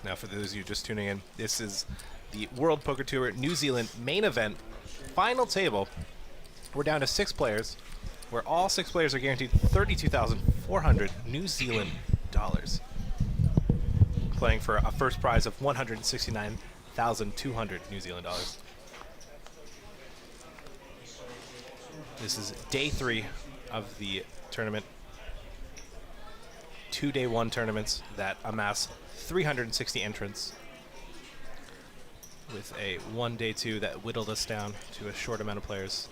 Now, for those of you just tuning in, this is the World Poker Tour New Zealand main event, final table. We're down to 6 players, where all 6 players are guaranteed 32,400 New Zealand dollars, playing for a first prize of 169,200 New Zealand dollars. This is day 3 of the tournament. 2 day 1 tournaments that amass 360 entrants, with a 1 day 2 that whittled us down to a short amount of players,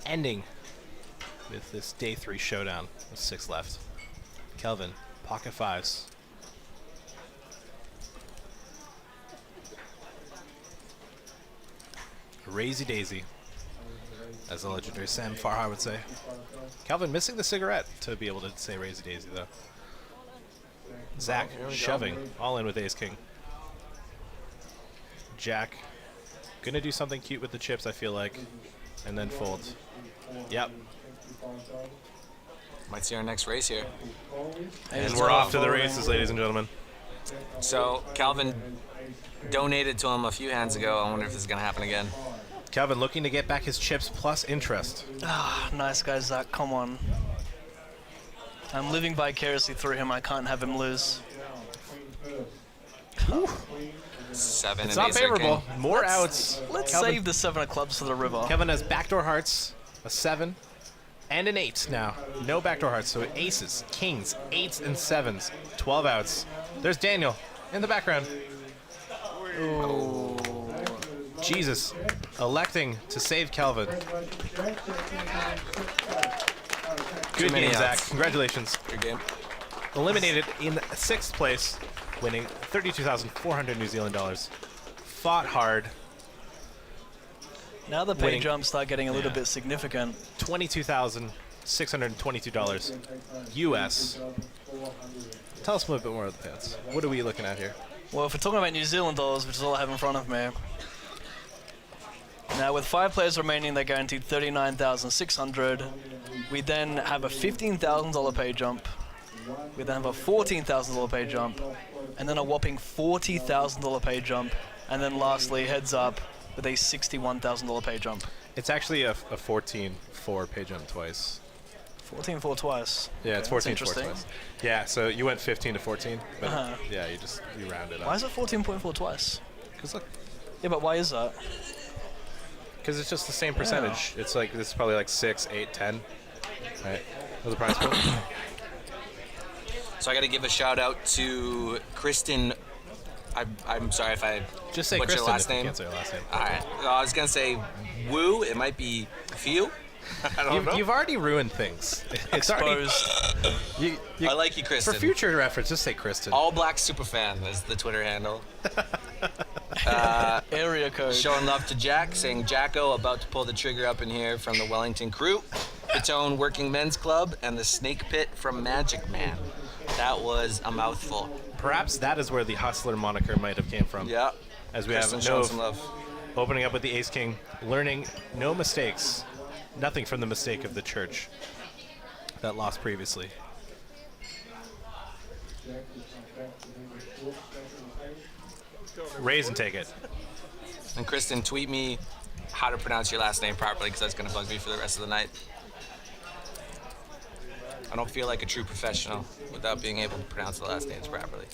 ending with this day 3 showdown with 6 left. Kelvin, pocket 5s. Razy daisy, as the legendary Sam Farha would say. Calvin missing the cigarette to be able to say razy daisy though. Zach shoving, all in with ace king. Jack, gonna do something cute with the chips, I feel like, and then fold. Yep. Might see our next race here. And we're off to the races, ladies and gentlemen. So, Calvin donated to him a few hands ago. I wonder if this is going to happen again. Calvin looking to get back his chips plus interest. Ah, nice guy, Zach. Come on. I'm living vicariously through him. I can't have him lose. 7 It's and not ace favorable. king. More outs. Let's Kelvin, save the 7 of clubs for the river. Kevin has backdoor hearts, a 7, and an 8 now. No backdoor hearts, so aces, kings, 8s, and 7s. 12 outs. There's Daniel in the background. Ooh. Jesus, electing to save Kelvin. Good many game, Zach. outs. Congratulations. Good game. Eliminated in 6th place, winning 32,400 New Zealand dollars. Fought hard. Now the pay Winning. jumps start getting a little Yeah. bit significant. $22,622 US. Tell us a little bit more of the pants. What are we looking at here? Well, if we're talking about New Zealand dollars, which is all I have in front of me. Now, with 5 players remaining, they're guaranteed 39,600. We then have a $15,000 pay jump. We then have a $14,000 pay jump, and then a whopping $40,000 pay jump, and then lastly, heads up, with a $61,000 pay jump. It's actually a 14-4 pay jump twice. 14-4 twice. Yeah, it's Okay, 14-4 that's interesting. twice. Yeah, so you went 15 to 14, but Uh-huh. yeah, you rounded up. Why is it 14.4 twice? Because look, Yeah, but why is that? because it's just the same percentage. It's like this is probably like 6, 8, 10. Right. What's the prize pool? So I got to give a shout out to Kristen. I'm sorry if I Just say butcher Kristen your last if you name. can't say your last name. All right. I was gonna say Woo. It might be Few. I don't know. You've already ruined things. It's already. Exposed. I like you, Kristen. For future reference, just say Kristen. All Black Superfan is the Twitter handle. Area code. Showing love to Jack, saying Jacko about to pull the trigger up in here from the Wellington Crew, Petone Working Men's Club, and the Snake Pit from Magic Man. That was a mouthful. Perhaps that is where the Hustler moniker might have came from. Yeah. As we Kristen have showing no some love. opening up with the Ace King, learning no mistakes, nothing from the mistake of the church that lost previously. Raise and take it. And Kristen, tweet me how to pronounce your last name properly, because that's going to bug me for the rest of the night. I don't feel like a true professional without being able to pronounce the last names properly.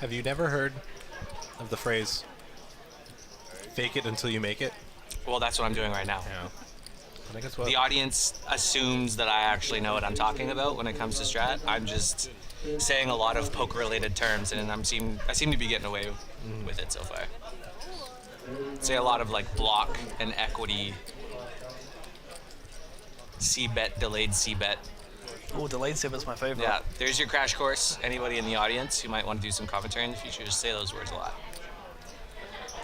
Have you never heard of the phrase, fake it until you make it? Well, that's what I'm doing right now. Yeah. I think that's what The audience assumes that I actually know what I'm talking about when it comes to strat. I'm just saying a lot of poker-related terms, and I seem to be getting away with it so far. Say a lot of like block and equity, C-bet, delayed C-bet. Oh, delayed C-bet's my favorite. Yeah, there's your crash course. Anybody in the audience who might want to do some commentary in the future, just say those words a lot.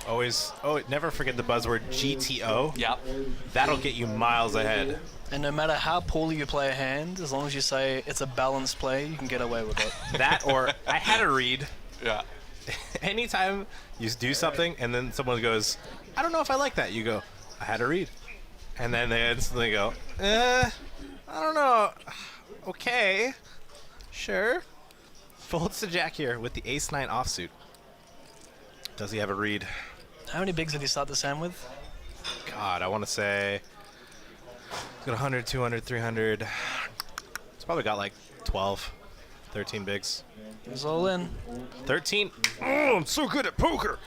Always, never forget the buzzword GTO. Yep. That'll get you miles ahead. And no matter how poorly you play a hand, as long as you say it's a balanced play, you can get away with it. That or I had a read. Yeah. Anytime you do something and then someone goes, I don't know if I like that, you go, I had a read. And then they instantly go, I don't know. Okay. Sure. Folds to jack here with the ace-9 offsuit. Does he have a read? How many bigs did he start this hand with? God, I want to say he's got 100, 200, 300. He's probably got like 12, 13 bigs. He's all in. 13. Oh, I'm so good at poker.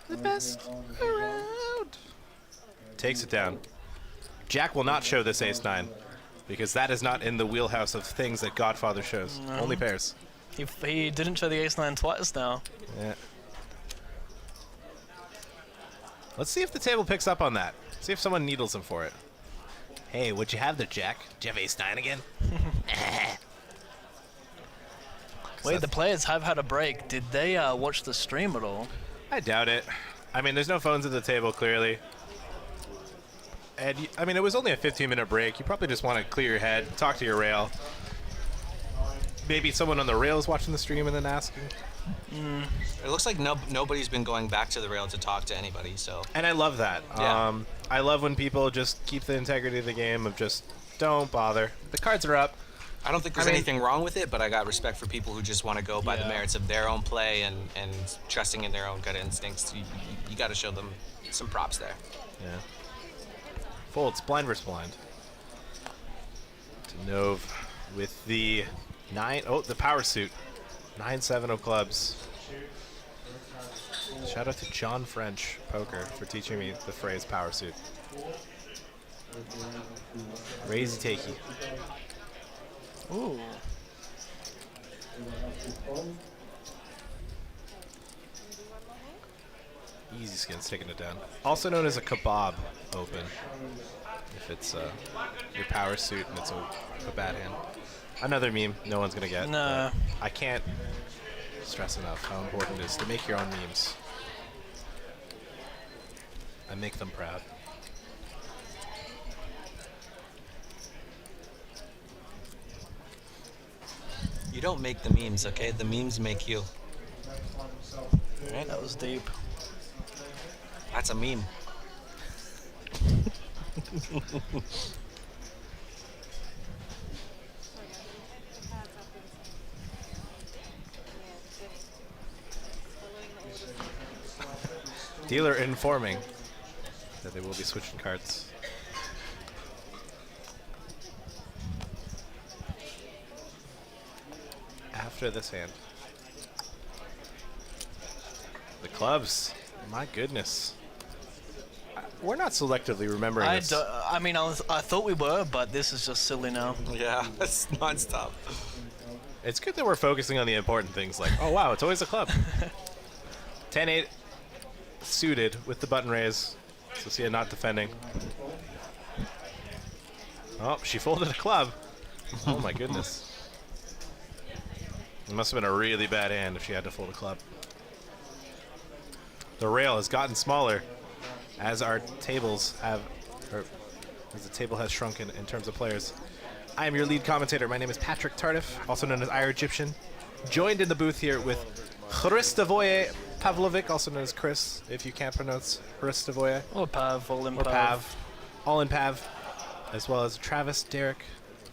The best around. Takes it down. Jack will not show this ace-9 because that is not in the wheelhouse of things that Godfather shows. No. Only pairs. He didn't show the ace-9 twice now. Yeah. Let's see if the table picks up on that. See if someone needles him for it. Hey, what'd you have there, Jack? Did you have ace-9 again? Wait, the players have had a break. Did they watch the stream at all? I doubt it. I mean, there's no phones at the table, clearly. And, I mean, it was only a 15-minute break. You probably just want to clear your head, talk to your rail. Maybe someone on the rail is watching the stream and then asking. It looks like nobody's been going back to the rail to talk to anybody, so. And I love that. Yeah. I love when people just keep the integrity of the game of just don't bother. The cards are up. I don't think there's anything wrong with it, but I got respect for people who just want to go by the merits of their own play and trusting in their own gut instincts. You got to show them some props there. Yeah. Folds, blind versus blind. To Nove with the 9, the power suit. 9-7 of clubs. Shout out to John French Poker for teaching me the phrase power suit. Raisey takey. Ooh. Easy skin, sticking it down. Also known as a kebab open. If it's your power suit and it's a bad hand. Another meme no one's going to get. No. I can't stress enough how important it is to make your own memes. I make them proud. You don't make the memes, okay? The memes make you. Right, that was deep. That's a meme. Dealer informing that they will be switching cards. After this hand. The clubs. My goodness. We're not selectively remembering this. I mean, I thought we were, but this is just silly now. Yeah, it's nonstop. It's good that we're focusing on the important things like, oh wow, it's always a club. 10-8 suited with the button raise. So Sia not defending. Oh, she folded a club. Oh my goodness. It must have been a really bad hand if she had to fold a club. The rail has gotten smaller as our tables have, or as the table has shrunken in terms of players. I am your lead commentator. My name is Patrick Tardif, also known as Ira Egyptian. Joined in the booth here with Hristovoje Pavlovic, also known as Chris, if you can't pronounce Hristovoje. Or Pav, all in Or Pav. Pav. All in Pav. As well as Travis Derrick,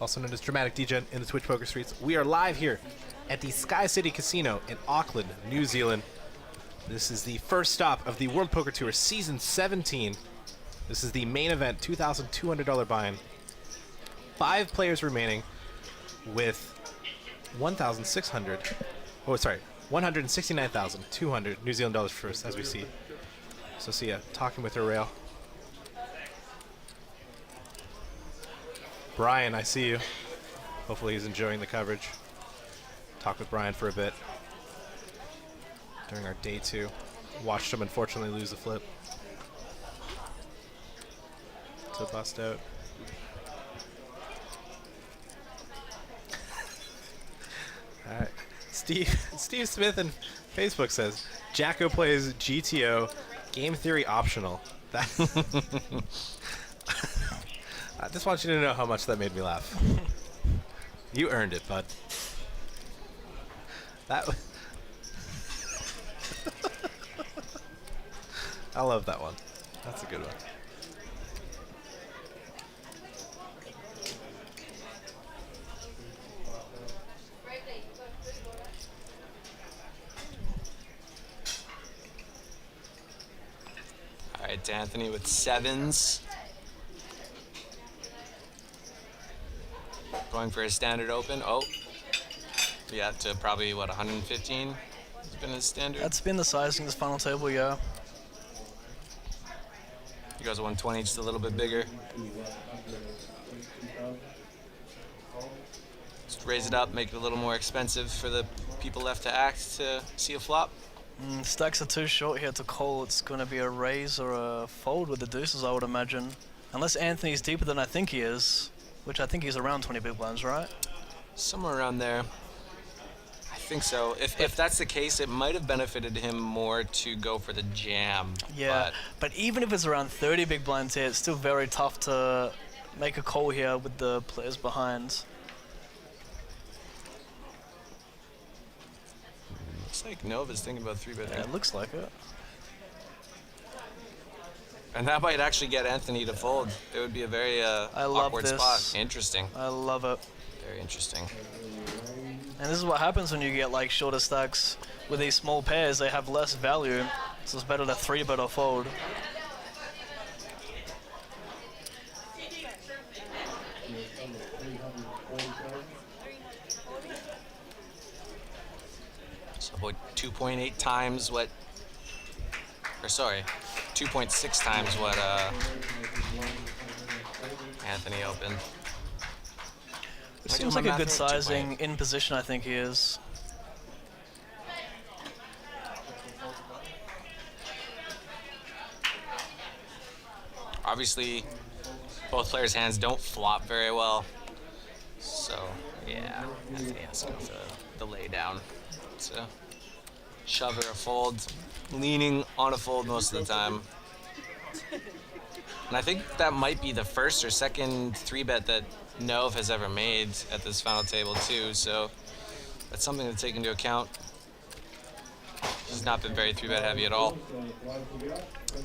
also known as Dramatic DJ in the Twitch Poker Streets. We are live here at the Skycity Casino in Auckland, New Zealand. This is the first stop of the World Poker Tour Season 17. This is the main event, $2,200 buy-in. 5 players remaining with 169,200 New Zealand dollars first, as we see. So Sia talking with her rail. Brian, I see you. Hopefully he's enjoying the coverage. Talked with Brian for a bit during our day 2. Watched him unfortunately lose the flip to bust out. All right. Steve Smith in Facebook says, Jacko plays GTO, game theory optional. That I just want you to know how much that made me laugh. You earned it, bud. That I love that one. That's a good one. All right, to Anthony with 7s. Going for his standard open. Oh, yeah, to probably, what, 115 has been his standard? That's been the sizing this final table, yeah. He goes 120, just a little bit bigger. Just raise it up, make it a little more expensive for the people left to act to see a flop. Stacks are too short here to call. It's going to be a raise or a fold with the deuces, I would imagine. Unless Anthony's deeper than I think he is, which I think he's around 20 big blinds, right? Somewhere around there. I think so. If that's the case, it might have benefited him more to go for the jam. Yeah, but even if it's around 30 big blinds here, it's still very tough to make a call here with the players behind. Looks like Nova's thinking about 3-betting. Yeah, it looks like it. And that might actually get Anthony to fold. It would be a very awkward spot. Interesting. I love it. Very interesting. And this is what happens when you get like shorter stacks. With these small pairs, they have less value, so it's better to 3-bet or fold. So about 2.8 times what, or sorry, 2.6 times what Anthony opened. It seems like a good sizing in position, I think he is. Obviously, both players' hands don't flop very well. So, yeah, Anthony has to go for the lay down. So, shove or a fold, leaning on a fold most of the time. And I think that might be the first or second 3-bet that Nove has ever made at this final table too, so that's something to take into account. He's not been very 3-bet heavy at all.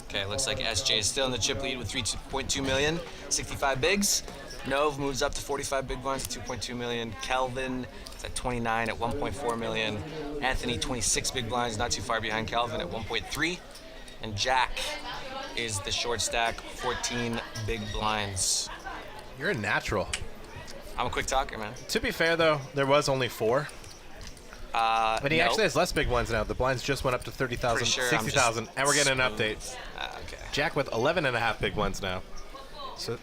Okay, looks like SJ is still in the chip lead with 3.2 million, 65 bigs. Nove moves up to 45 big blinds at 2.2 million. Kelvin is at 29 at 1.4 million. Anthony, 26 big blinds, not too far behind Kelvin at 1.3. And Jack is the short stack, 14 big blinds. You're a natural. I'm a quick talker, man. To be fair, though, there was only 4. But he nope. actually has less big blinds now. The blinds just went up to 30,000, Sure 60,000, and we're getting an update. Okay. Jack with 11.5 big blinds now. So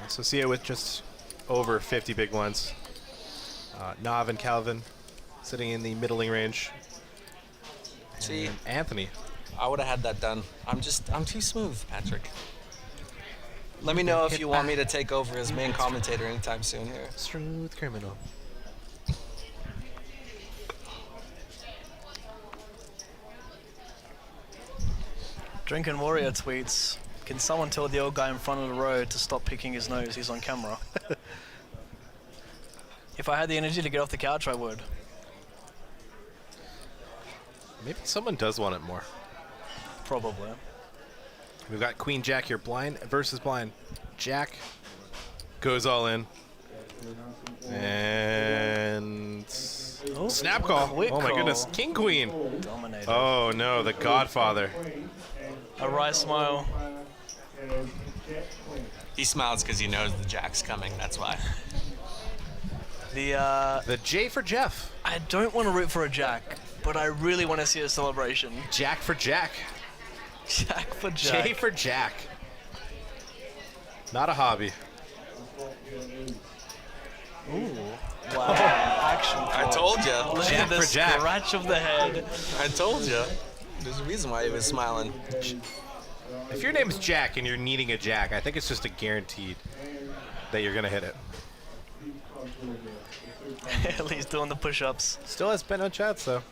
Sia with just over 50 big blinds. Nav and Calvin sitting in the middling range. See, and Anthony. I would have had that done. I'm too smooth, Patrick. Let me know if you want me to take over as main commentator anytime soon here. Smooth criminal. Drinking Warrior tweets, can someone tell the old guy in front of the road to stop picking his nose? He's on camera. If I had the energy to get off the couch, I would. Maybe someone does want it more. Probably. We've got Queen Jack here, blind versus blind. Jack goes all in. And snap call. Quick Oh my call. goodness. King Queen. Dominated. Oh no, the Godfather. A wry smile. He smiles because he knows the jack's coming. That's why. The J for Jeff. I don't want to root for a jack, but I really want to see a celebration. Jack for Jack. Jack for Jack. J for Jack. Not a hobby. Ooh. Wow. Action. I told you. Look Jack at the for Jack. scratch of the head. I told you. There's a reason why he was smiling. If your name's Jack and you're needing a jack, I think it's just a guaranteed that you're gonna hit it. At least doing the push-ups. Still has been on chats though.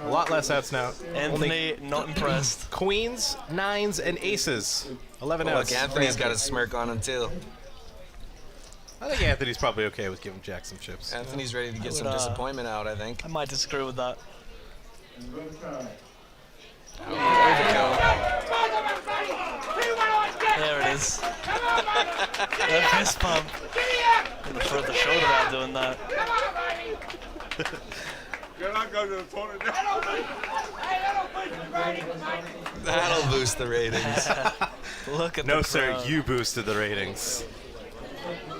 A lot less outs now. Anthony, not impressed. Queens, nines, and aces. 11 Well, outs. look, Anthony's got a smirk on him too. I think Anthony's probably okay with giving Jack some chips. Anthony's ready to get some would, disappointment out, I think. I might disagree with that. There it is. The fist pump. I'm gonna throw the shoulder out doing that. That'll boost the ratings. Look at No, the sir, crowd. you boosted the ratings.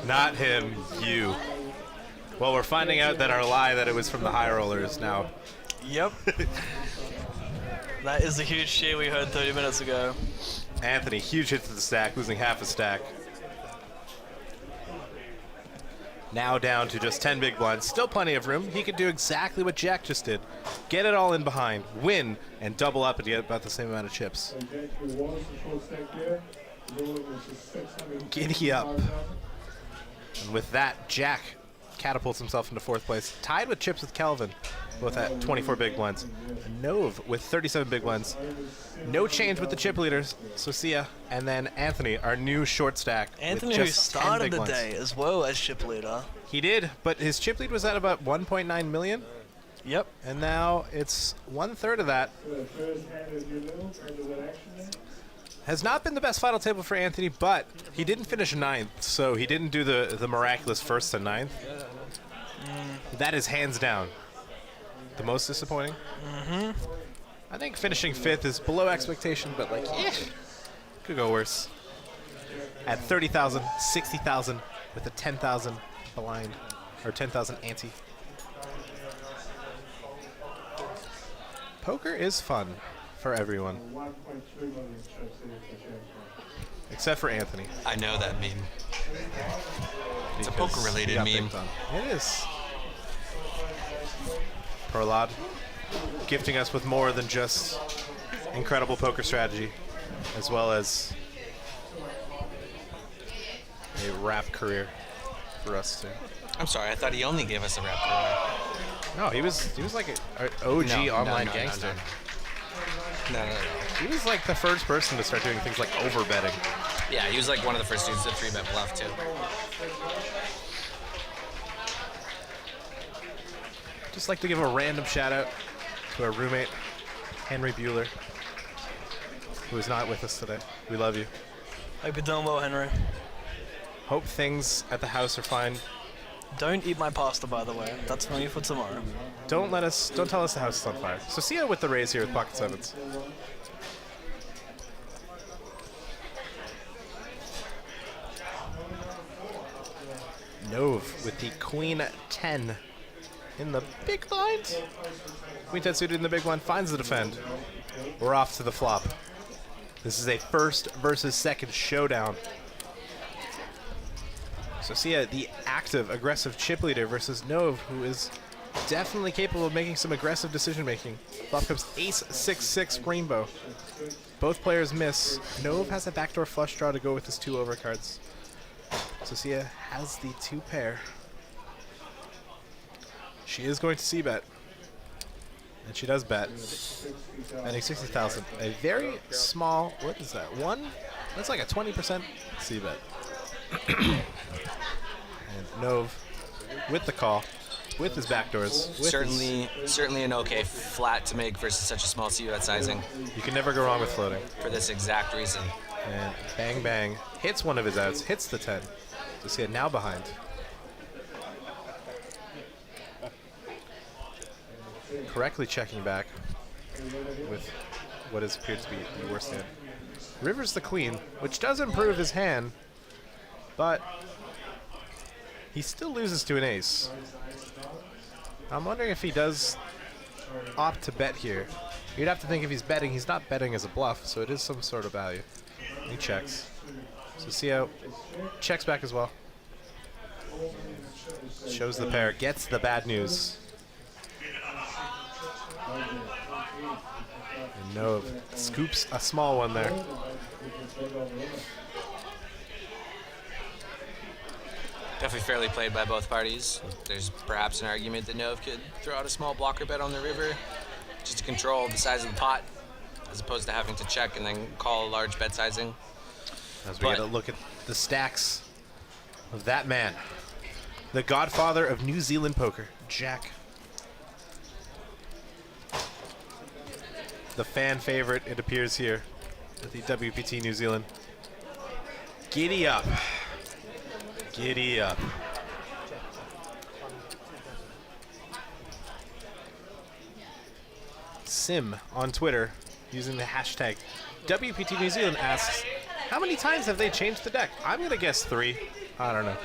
Not him, you. Well, we're finding out that our lie that it was from the high rollers now. Yep. That is the huge cheer we heard 30 minutes ago. Anthony, huge hit to the stack, losing half a stack. Now down to just 10 big blinds. Still plenty of room. He could do exactly what Jack just did. Get it all in behind, win, and double up and get about the same amount of chips. Giddy up. And with that, Jack catapults himself into fourth place, tied with chips with Kelvin, both at 24 big blinds. Nove with 37 big blinds. No change with the chip leaders, Socia, and then Anthony, our new short stack. Anthony, with who just 10 started big the blinds. day as well as chip leader. He did, but his chip lead was at about 1.9 million. Yep. And now it's 1/3 of that. Has not been the best final table for Anthony, but he didn't finish ninth, so he didn't do the miraculous first to ninth. That is hands down the most disappointing. I think finishing fifth is below expectation, but like, could go worse. At 30,000, 60,000 with a 10,000 blind, or 10,000 ante. Poker is fun for everyone. Except for Anthony. I know that meme. It's a because poker-related he got meme. picked on. It is. Perlad gifting us with more than just incredible poker strategy, as well as a rap career for us too. I'm sorry, I thought he only gave us a rap career. No, he was like an OG online gangster. No. He was like the first person to start doing things like over betting. Yeah, he was like one of the first dudes to 3-bet bluff too. Just like to give a random shout out to our roommate, Henry Bueller, who is not with us today. We love you. Hope you're doing well, Henry. Hope things at the house are fine. Don't eat my pasta, by the way. That's for me for tomorrow. Don't tell us the house is on fire. So see ya with the raise here with pocket sevens. Nove with the queen 10 in the big blind. Queen 10 suited in the big blind finds the defend. We're off to the flop. This is a first versus second showdown. So see the active, aggressive chip leader versus Nove, who is definitely capable of making some aggressive decision making. Flop comes ace 6-6 rainbow. Both players miss. Nove has a backdoor flush draw to go with his 2 overcards. Socia has the 2 pair. She is going to c-bet. And she does bet. Betting 60,000. A very small, what is that? That's like a 20% c-bet. And Nove with the call, with his backdoors. With Certainly an okay flat to make versus such a small c-bet sizing. You can never go wrong with floating. For this exact reason. And bang bang, hits one of his outs, hits the 10. So see it now behind. correctly checking back with what has appeared to be the worst hand. River's the queen, which does improve his hand, but he still loses to an ace. I'm wondering if he does opt to bet here. You'd have to think if he's betting, he's not betting as a bluff, so it is some sort of value. He checks. So Sio checks back as well. Shows the pair, gets the bad news. And Nove scoops a small one there. Definitely fairly played by both parties. There's perhaps an argument that Nove could throw out a small blocker bet on the river just to control the size of the pot, as opposed to having to check and then call a large bet sizing. As we get a look at the stacks of that man, the godfather of New Zealand poker, Jack. The fan favorite, it appears here at the WPT New Zealand. Giddy up. Giddy up. Sim on Twitter, using the hashtag WPT New Zealand, asks, how many times have they changed the deck? I'm going to guess 3. I don't know.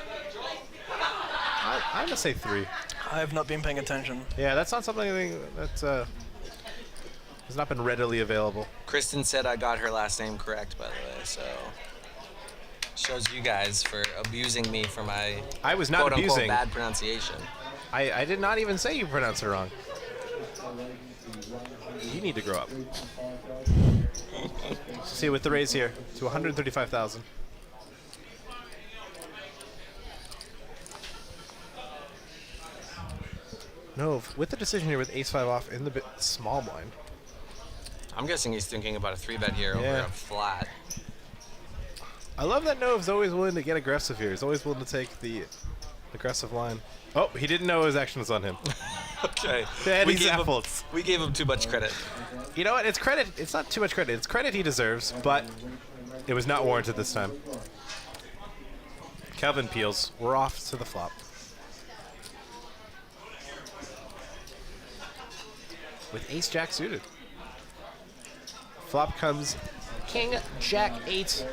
I'm going to say 3. I have not been paying attention. Yeah, that's not something that has not been readily available. Kristen said I got her last name correct, by the way, so shows you guys for abusing me for my I was not quote-unquote abusing. bad pronunciation. I did not even say you pronounced it wrong. You need to grow up. See with the raise here to 135,000. Nove with the decision here with ace-5 off in the small blind. I'm guessing he's thinking about a 3-bet here over a flat. I love that Nove's always willing to get aggressive here. He's always willing to take the aggressive line. Oh, he didn't know his action was on him. Okay. We gave him too much credit. You know what? It's credit. It's not too much credit. It's credit he deserves, but it was not warranted this time. Kelvin peels. We're off to the flop. With ace-jack suited. Flop comes king, jack, 8.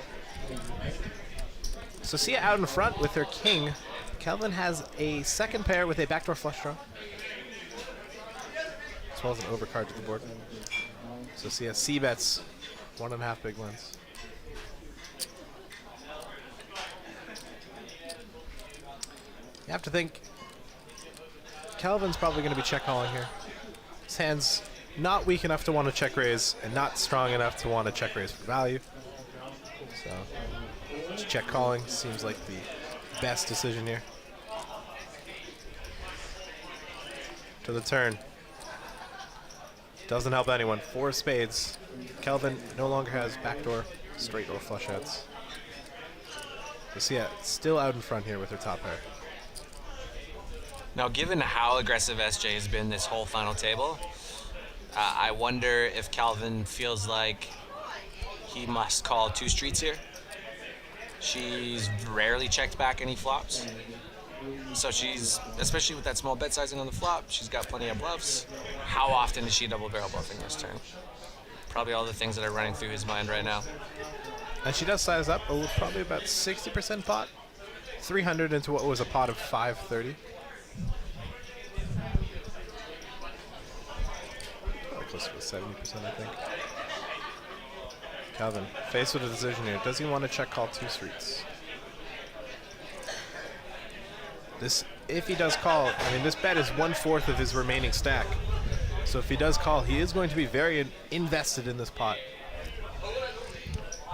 So Sia out in front with her king. Kelvin has a second pair with a backdoor flush draw, as well as an overcard to the board. So Sia C-bets 1.5 big blinds. You have to think Kelvin's probably going to be check calling here. His hand's not weak enough to want to check raise and not strong enough to want to check raise for value. So just check calling seems like the best decision here. To the turn. Doesn't help anyone. 4 spades. Kelvin no longer has backdoor, straight, or flush outs. So Sia still out in front here with her top pair. Now, given how aggressive SJ has been this whole final table, I wonder if Calvin feels like he must call 2 streets here. She's rarely checked back any flops. So she's, especially with that small bet sizing on the flop, she's got plenty of bluffs. How often is she double barrel bluffing this turn? Probably all the things that are running through his mind right now. And she does size up probably about 60% pot. 300 into what was a pot of 530. Probably closer to 70%, I think. Calvin, faced with a decision here. Does he want to check call 2 streets? This, if he does call, I mean, this bet is 1/4 of his remaining stack. So if he does call, he is going to be very invested in this pot.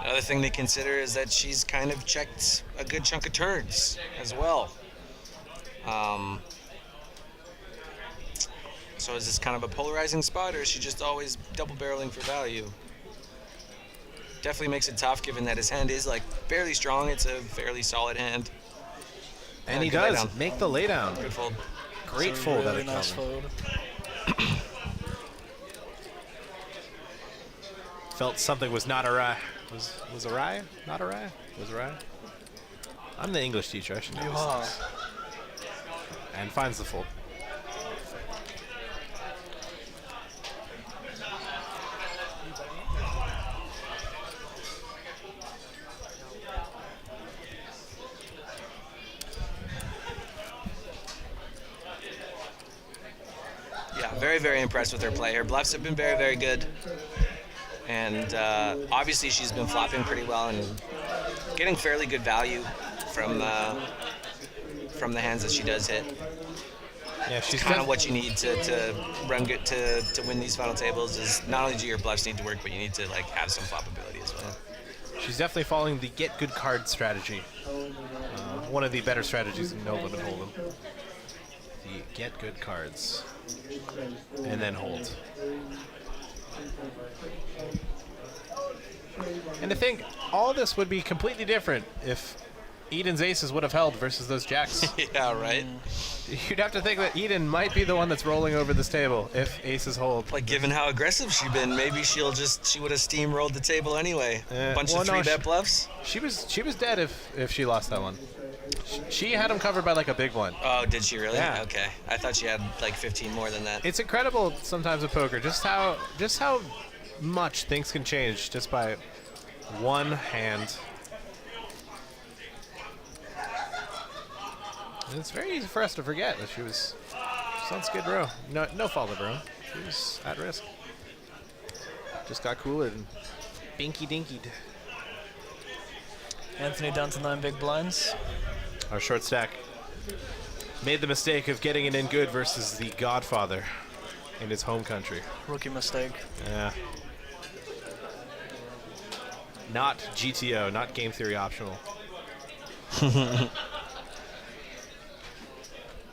Another thing to consider is that she's kind of checked a good chunk of turns as well. So is this kind of a polarizing spot, or is she just always double barreling for value? Definitely makes it tough, given that his hand is like fairly strong. It's a fairly solid hand. And he does make the laydown. Good fold. Great fold out really of nice Calvin. fold. Felt something was not awry. Was awry? Not awry? Was awry? I'm the English teacher. I should know You these are. things. And finds the fold. very, very impressed with her play. Her bluffs have been very, very good. And obviously she's been flopping pretty well and getting fairly good value from the hands that she does hit. Yeah, she's kind of what you need to run good to win these final tables. Is not only do your bluffs need to work, but you need to like have some floppability as well. She's definitely following the get good card strategy. One of the better strategies in No Limit Hold'em. The get good cards and then hold. And to think, all this would be completely different if Eden's aces would have held versus those jacks. Yeah, right. You'd have to think that Eden might be the one that's rolling over this table if aces hold. Like, given how aggressive she's been, maybe she would have steamrolled the table anyway. Bunch of 3-bet bluffs. She was dead if she lost that one. She had him covered by like a big one. Oh, did she really? Yeah. Okay. I thought she had like 15 more than that. It's incredible sometimes with poker just how much things can change just by one hand. And it's very easy for us to forget that she was on Skid Row. No fault of her own. She was at risk. Just got cooler and binky dinkied. Anthony down to 9 big blinds. Our short stack made the mistake of getting it in good versus the Godfather in his home country. Rookie mistake. Yeah. Not GTO, not game theory optional.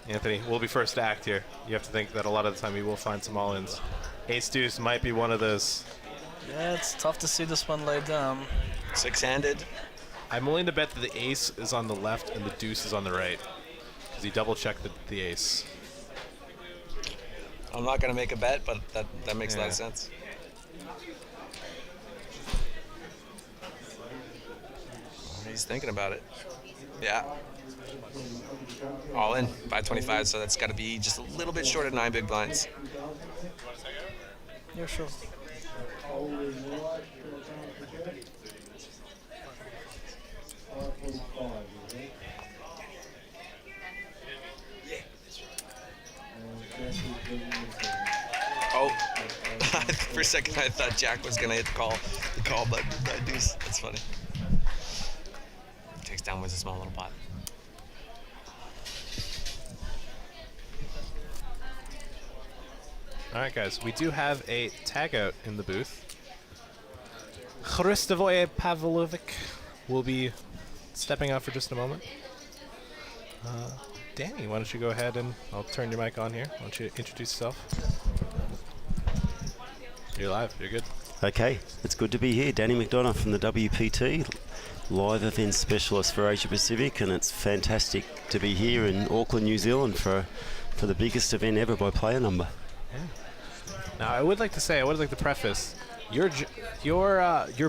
Anthony, we'll be first to act here. You have to think that a lot of the time you will find some all-ins. Ace deuce might be one of those. Yeah, it's tough to see this one laid down. 6-handed. I'm willing to bet that the ace is on the left and the deuce is on the right. Because he double-checked the ace. I'm not going to make a bet, but that makes a lot of sense. He's thinking about it. Yeah. All in, 525, so that's got to be just a little bit short of 9 big blinds. Yeah, sure. Oh, for a second I thought Jack was gonna hit the call by deuce. That's funny. Takes down with a small little pot. All right, guys, we do have a tag out in the booth. Hristovoje Pavlovic will be stepping out for just a moment. Danny, why don't you go ahead and I'll turn your mic on here. Why don't you introduce yourself? You're live. You're good. Okay, it's good to be here. Danny McDonough from the WPT, live event specialist for Asia Pacific, and it's fantastic to be here in Auckland, New Zealand for the biggest event ever by player number. Yeah. Now, I would like to preface your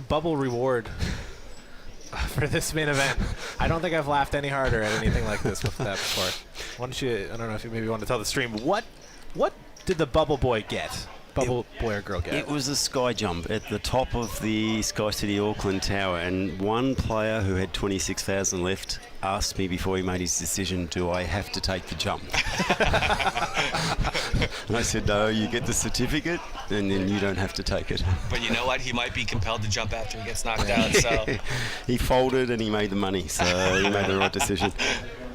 bubble reward for this main event. I don't think I've laughed any harder at anything like this before. Why don't you? I don't know if you maybe want to tell the stream what did the bubble boy get? Bubble boy or girl get? It was a sky jump at the top of the Skycity Auckland tower, and one player who had 26,000 left asked me before he made his decision, do I have to take the jump? And I said, no, you get the certificate and then you don't have to take it. But you know what? He might be compelled to jump after he gets knocked out. So he folded and he made the money, so he made the right decision.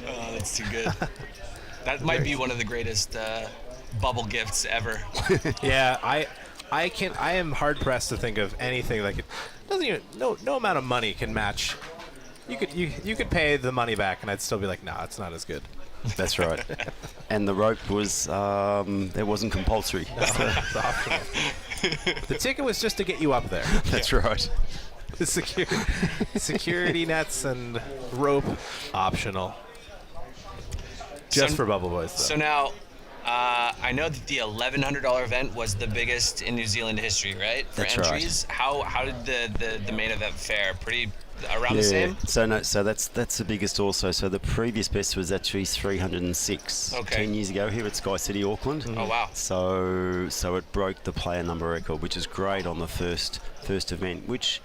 Oh, that's too good. That might be one of the greatest bubble gifts ever. Yeah, I am hard pressed to think of anything that doesn't even no amount of money can match. You could pay the money back and I'd still be like, nah, it's not as good. That's right. And the rope was it wasn't compulsory. No, it's optional. The ticket was just to get you up there. That's right. The security nets and rope optional. Just for bubble boys, though. So now, I know that the $1,100 event was the biggest in New Zealand history, right? For That's entries. right. How did the main event fare? Pretty around the same? So that's the biggest also. So the previous best was actually 306 10 years ago here at Skycity Auckland. Oh wow. So it broke the player number record, which is great on the first event, which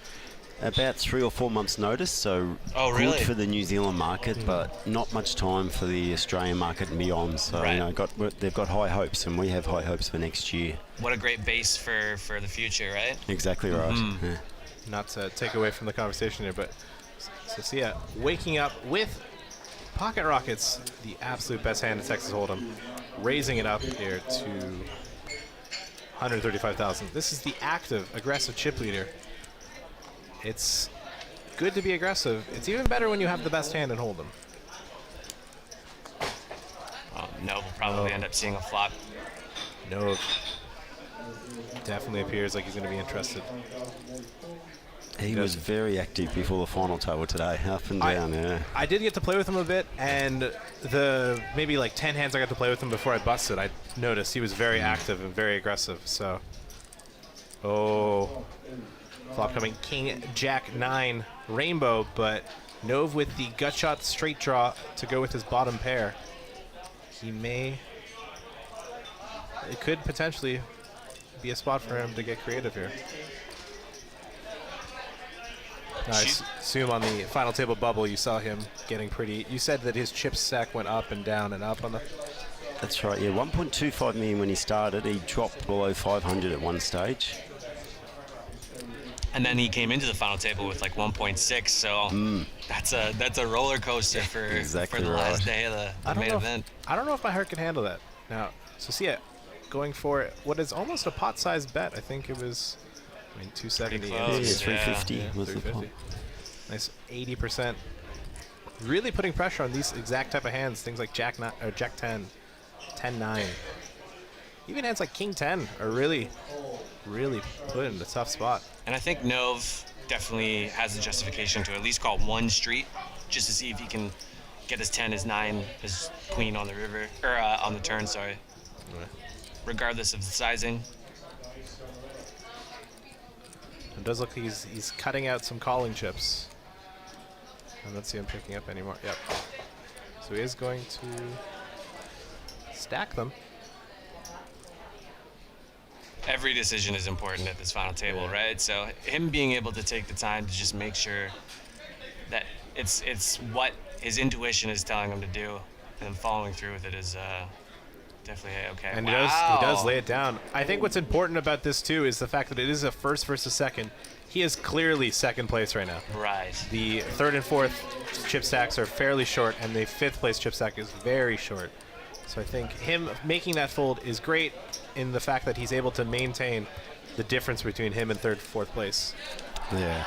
about 3 or 4 months' notice, so Oh, really? good for the New Zealand market, but not much time for the Australian market and beyond. So Right. you know, they've got high hopes, and we have high hopes for next year. What a great base for the future, right? Exactly right. Mm-hmm. Yeah. Not to take away from the conversation here, but Socia waking up with pocket rockets, the absolute best hand in Texas Hold'em, raising it up here to 135,000. This is the active, aggressive chip leader. It's good to be aggressive. It's even better when you have the best hand in Hold'em. No, we'll probably end up seeing a flop. No. Definitely appears like he's going to be interested. He was very active before the final table today, up and down. Yeah. I did get to play with him a bit, and the maybe like 10 hands I got to play with him before I busted, I noticed he was very active and very aggressive. So, flop coming, King Jack 9 rainbow, but Nove with the gut shot straight draw to go with his bottom pair. It could potentially be a spot for him to get creative here. I assume on the final table bubble you saw him getting pretty. You said that his chip stack went up and down and up on the. That's right. Yeah, 1.25 million when he started. He dropped below 500 at one stage. And then he came into the final table with like 1.6, so that's a roller coaster for the last day of the main event. I don't know if my heart can handle that. Now, Socia going for what is almost a pot-sized bet. I think it was 270. Pretty close. 350 Yeah, was the pot. Nice 80%. Really putting pressure on these exact type of hands. Things like Jack 9 or Jack 10, 10-9. Even hands like King 10 are really put in a tough spot. And I think Nove definitely has the justification to at least call one street, just to see if he can get his 10, his 9, his queen on the river or on the turn. Sorry. Regardless of the sizing. It does look like he's cutting out some calling chips. I don't see him picking up anymore. Yep. So he is going to stack them. Every decision is important at this final table, right? So him being able to take the time to just make sure that it's what his intuition is telling him to do, and then following through with it is definitely okay. And he does lay it down. I think what's important about this too is the fact that it is a first versus second. He is clearly second place right now. Right. The third and fourth chip stacks are fairly short, and the fifth place chip stack is very short. So I think him making that fold is great in the fact that he's able to maintain the difference between him and third, fourth place. Yeah.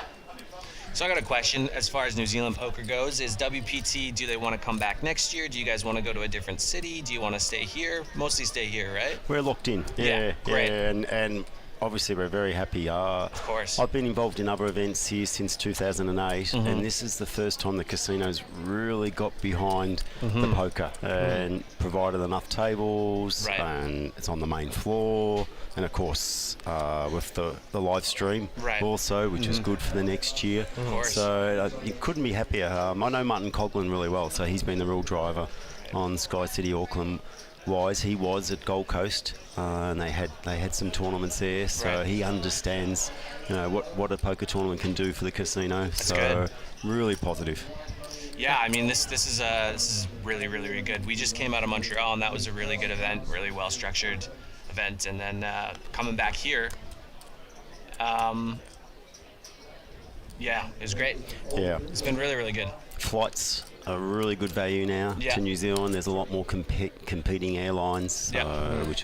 So I got a question as far as New Zealand poker goes. Is WPT, do they want to come back next year? Do you guys want to go to a different city? Do you want to stay here? Mostly stay here, right? We're locked in. Yeah, great. And obviously we're very happy. Of course. I've been involved in other events here since 2008, and this is the first time the casinos really got behind the poker and provided enough tables, and it's on the main floor, and of course with the live stream also, which is good for the next year. Of course. So you couldn't be happier. I know Martin Coughlin really well, so he's been the real driver on Skycity Auckland. He was at Gold Coast, and they had some tournaments there, so he understands, what a poker tournament can do for the casino. That's so good. Really positive. Yeah, I mean this is really, really, really good. We just came out of Montreal, and that was a really good event, really well structured event, and then coming back here, yeah, it was great. Yeah, it's been really, really good. Flights are really good value now to New Zealand. There's a lot more competing airlines,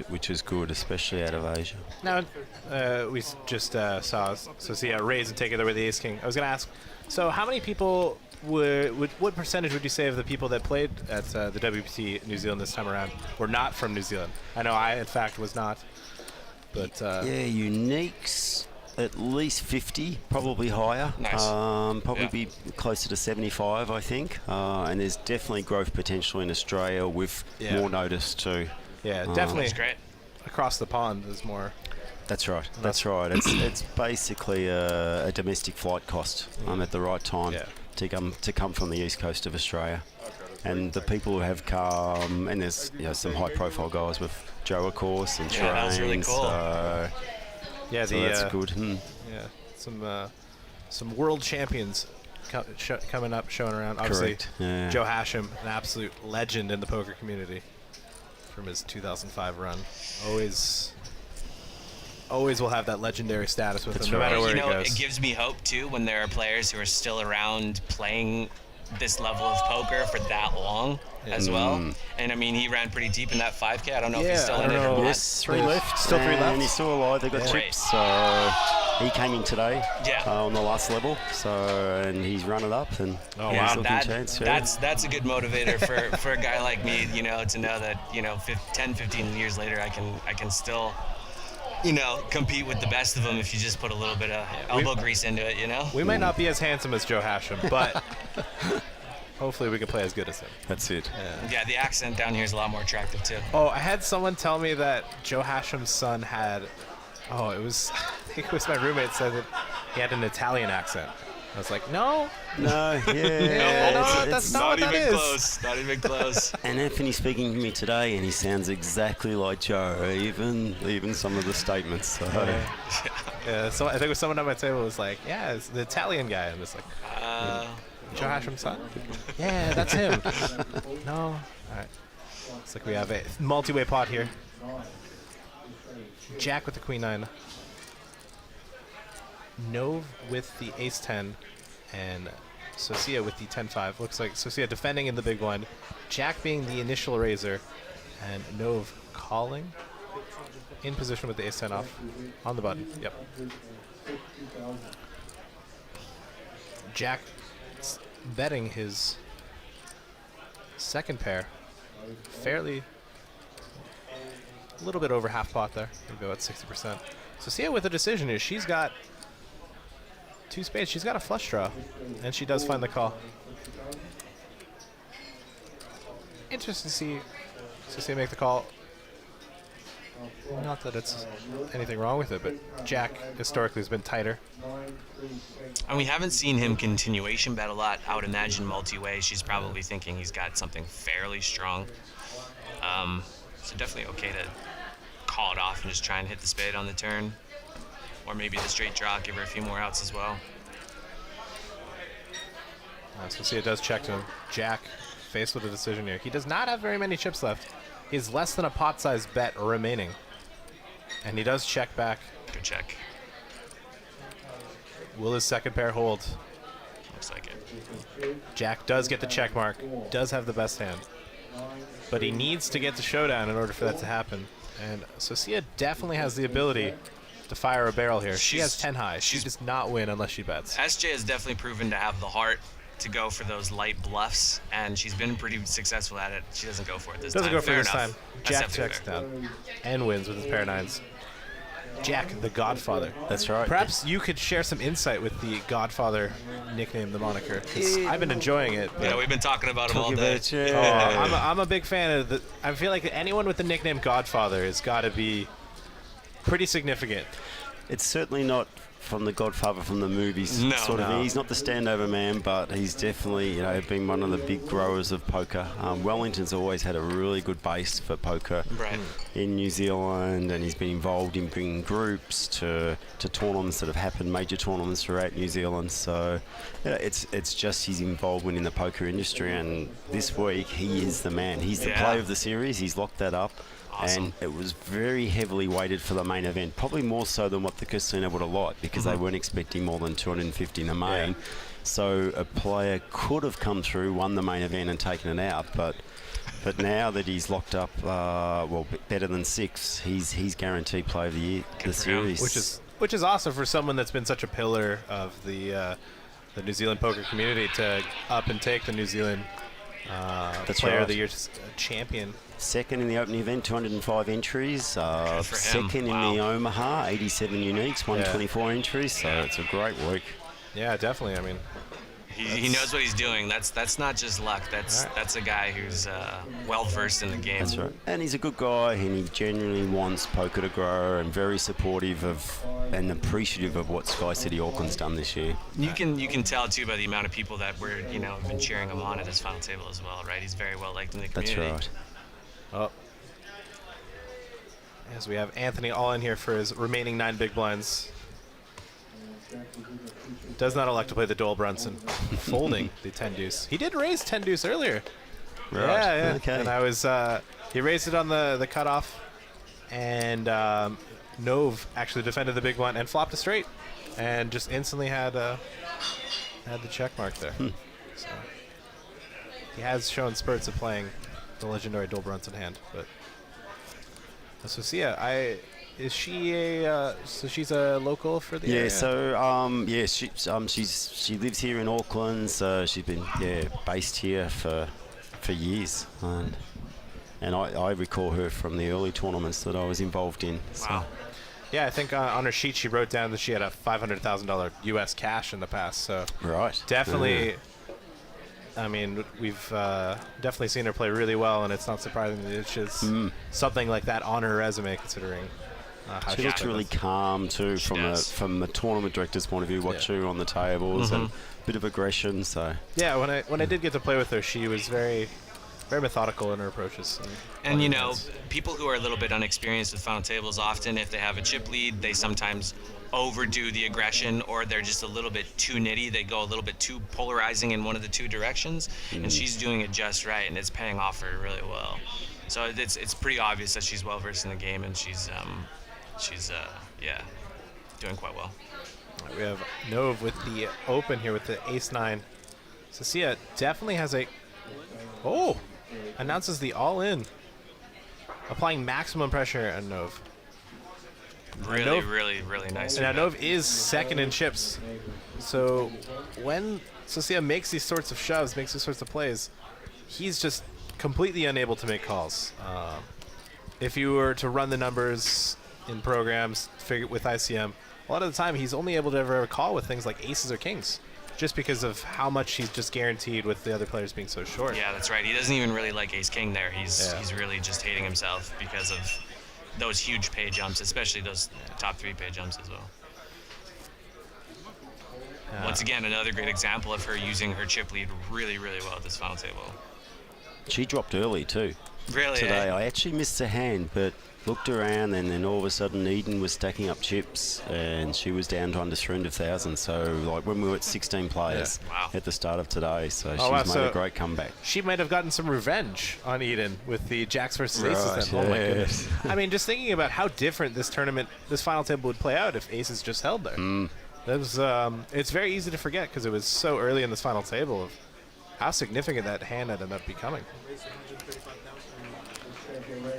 which is good, especially out of Asia. Now, we just saw Socia raise and take it over the ace king. I was going to ask, so how many people what percentage would you say of the people that played at the WPT New Zealand this time around were not from New Zealand? I know I, in fact, was not. But uniques, at least 50, probably higher. Nice. Probably be closer to 75, I think. And there's definitely growth potential in Australia with more notice too. Yeah, definitely. That's great. Across the pond, there's more. That's right. That's right. It's basically a domestic flight cost at the right time to come from the east coast of Australia. And the people who have come, and there's some high-profile guys with Joe, of course, and that was really cool. So that's good. Yeah, some world champions coming up, showing around. Obviously, Correct. Yeah. Joe Hashem, an absolute legend in the poker community from his 2005 run. Always will have that legendary status with him, no matter where You he know, goes. it gives me hope too when there are players who are still around playing this level of poker for that long as well. And I mean, he ran pretty deep in that 5K. I don't know if he's still in it or not. Yes, 3 left. Still 3 left. And he's still alive. They got chips. So he came in today on the last level. So and he's run it up and he's looking chance. That's a good motivator for a guy like me, you know, to know that, you know, 10, 15 years later, I can still, you know, compete with the best of them if you just put a little bit of elbow grease into it, you know? We might not be as handsome as Joe Hashem, but hopefully we can play as good as him. That's it. Yeah, the accent down here is a lot more attractive too. Oh, I had someone tell me that Joe Hashem's son had, I think it was my roommate said that he had an Italian accent. I was like, no. No, that's not what that is. Close. Not even close. And Anthony's speaking to me today, and he sounds exactly like Joe, even some of the statements. So. So I think it was someone at my table was like, yeah, it's the Italian guy. I'm just like, Joe Hashem's son? Yeah, that's him. No. All right. Looks like we have a multi-way pot here. Jack with the queen 9. Nove with the ace 10. And Socia with the 10-5. Looks like Socia defending in the big blind. Jack being the initial raiser. And Nove calling. In position with the ace 10 off. On the button. Yep. Jack betting his second pair. Fairly. A little bit over half pot there. We'll go at 60%. Socia with a decision here. She's got 2 spades. She's got a flush draw. And she does find the call. Interesting to see Socia make the call. Not that it's anything wrong with it, but Jack historically has been tighter. And we haven't seen him continuation bet a lot. I would imagine multi-way. She's probably thinking he's got something fairly strong. So definitely okay to call it off and just try and hit the spade on the turn. Or maybe the straight draw, give her a few more outs as well. Socia does check to him. Jack faced with a decision here. He does not have very many chips left. He has less than a pot-sized bet remaining. And he does check back. Good check. Will his second pair hold? Looks like it. Jack does get the check mark. Does have the best hand. But he needs to get the showdown in order for that to happen. And Socia definitely has the ability to fire a barrel here. She has 10 high. She does not win unless she bets. SJ has definitely proven to have the heart to go for those light bluffs, and she's been pretty successful at it. She doesn't go for it this time. Doesn't go for it this Fair time. enough. Jack That's checks definitely down and wins with his pair of 9s. Jack, the Godfather. That's right. Perhaps you could share some insight with the Godfather nickname, the moniker. 'Cause I've been enjoying it. Yeah, we've been talking about him all day. I'm a big fan of the. I feel like anyone with the nickname Godfather has got to be pretty significant. It's certainly not from the Godfather from the movies. He's not the standover man, but he's definitely been one of the big growers of poker. Wellington's always had a really good base for poker in New Zealand, and he's been involved in bringing groups to tournaments that have happened, major tournaments throughout New Zealand. So it's just his involvement in the poker industry, and this week he is the man. He's the player of the series. He's locked that up. Awesome. And it was very heavily weighted for the main event, probably more so than what the casino would have liked, because they weren't expecting more than 250 in the main. So a player could have come through, won the main event and taken it out, but now that he's locked up, better than 6, he's guaranteed player of the year, the series. Which is awesome for someone that's been such a pillar of the New Zealand poker community to up and take the New Zealand player of the year champion. Second in the opening event, 205 entries. Second in the Omaha, 87 uniques, 124 entries. So it's a great week. Yeah, definitely. I mean, he knows what he's doing. That's not just luck. That's a guy who's well versed in the game. That's right. And he's a good guy, and he genuinely wants poker to grow, and very supportive of and appreciative of what Skycity Auckland's done this year. You can tell too by the amount of people that were have been cheering him on at his final table as well, right? He's very well liked in the community. That's right. Oh. As we have Anthony all in here for his remaining 9 big blinds. does not elect to play the Dole Brunson, folding the 10 deuce. He did raise 10 deuce earlier. Right. Yeah. Okay. And I was, he raised it on the cutoff, and Nove actually defended the big one and flopped a straight, and just instantly had the check mark there. So he has shown spurts of playing the legendary Dole Brunson hand, but Socia, is she a so she's a local for the area? She lives here in Auckland, so she's been based here for years, and I recall her from the early tournaments that I was involved in. Wow. Yeah, I think on her sheet she wrote down that she had a $500,000 U.S. cash in the past. So right, definitely. I mean, we've definitely seen her play really well, and it's not surprising that she's something like that on her resume, considering how she looks really calm too from the tournament director's point of view. Watch her on the tables and a bit of aggression. So yeah, when I did get to play with her, she was very methodical in her approaches. And you know, people who are a little bit unexperienced with final tables, often if they have a chip lead, they sometimes overdo the aggression, or they're just a little bit too nitty. They go a little bit too polarizing in one of the two directions, and she's doing it just right, and it's paying off for her really well. So it's pretty obvious that she's well versed in the game, and she's doing quite well. We have Nove with the open here with the ace-9. Socia definitely has announces the all-in, applying maximum pressure on Nove. Really nice. And now Nove is second in chips. So when Socia makes these sorts of shoves, makes these sorts of plays, he's just completely unable to make calls. If you were to run the numbers in programs with ICM, a lot of the time he's only able to ever call with things like aces or kings, just because of how much he's just guaranteed with the other players being so short. Yeah, that's right. He doesn't even really like ace-king there. He's really just hating himself because of those huge pay jumps, especially those top 3 pay jumps as well. Once again, another great example of her using her chip lead really well at this final table. she dropped early too. Really? Today, I actually missed a hand, but looked around, and then all of a sudden Eden was stacking up chips, and she was down to under 300,000. So, like when we were at 16 players at the start of today, so she's made a great comeback. She might have gotten some revenge on Eden with the Jacks versus Aces. Then. Oh my goodness! I mean, just thinking about how different this tournament, this final table would play out if Aces just held there. That was, it's very easy to forget because it was so early in this final table of how significant that hand ended up becoming.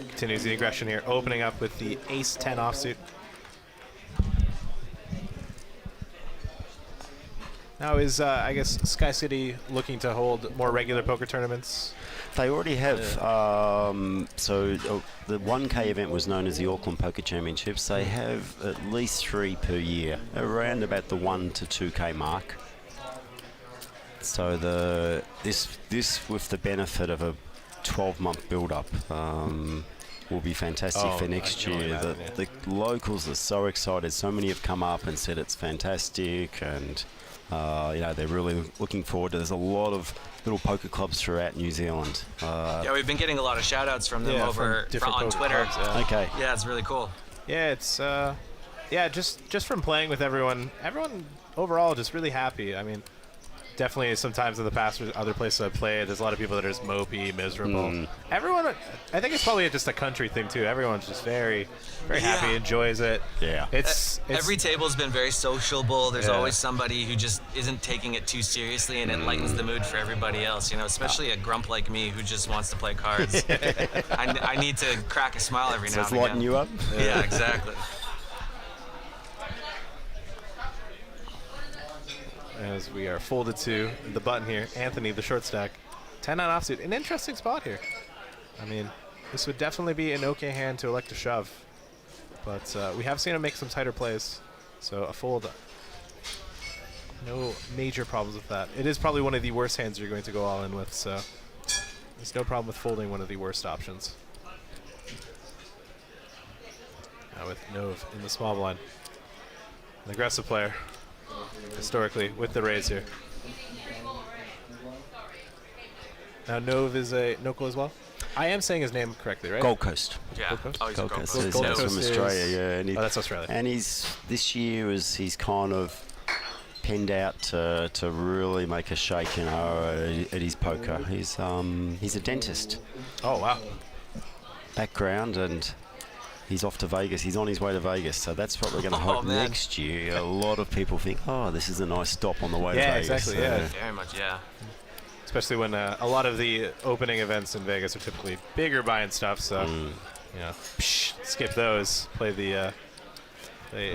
Continues the aggression here, opening up with the ace-10 offsuit. Now is, I guess, Skycity looking to hold more regular poker tournaments? They already have. So the 1K event was known as the Auckland Poker Championships. They have at least 3 per year, around about the 1 to 2K mark. So this with the benefit of a 12-month build-up will be fantastic for next year. The locals are so excited. So many have come up and said it's fantastic, and they're really looking forward to. There's a lot of little poker clubs throughout New Zealand. Yeah, we've been getting a lot of shout-outs from them over on Twitter. Clubs, Okay. Yeah, it's really cool. Yeah, it's just from playing with everyone overall just really happy. I mean, definitely sometimes in the past or other places I've played, there's a lot of people that are just mopey, miserable. Everyone, I think it's probably just a country thing too. Everyone's just very, very happy, enjoys it. Yeah. It's every table's been very sociable. There's always somebody who just isn't taking it too seriously, and it lightens the mood for everybody else. You know, especially a grump like me who just wants to play cards. I need to crack a smile every now and again. So it's lighten you up? Yeah, exactly. As we are folded to the button here, Anthony, the short stack, 10 on offsuit. An interesting spot here. I mean, this would definitely be an okay hand to elect a shove, but we have seen him make some tighter plays, so a fold. No major problems with that. It is probably one of the worst hands you're going to go all in with, so there's no problem with folding one of the worst options. Now with Nove in the small blind, an aggressive player. Historically, with the raise here. Now, Nove is a Noko as well? I am saying his name correctly, right? Gold Coast. Yeah. Gold Coast? Oh, he's Gold Coast. Gold He's Coast from Australia, yeah. And that's Australia. And this year he's kind of penned out to really make a shake, you know, at his poker. He's a dentist. Oh, wow. Background, and he's off to Vegas. He's on his way to Vegas, so that's what we're going to hope next year. A lot of people think, oh, this is a nice stop on the way to Vegas. Yeah, exactly, yeah. Very much, yeah. Especially when a lot of the opening events in Vegas are typically bigger buying stuff, so, you know, skip those. Play the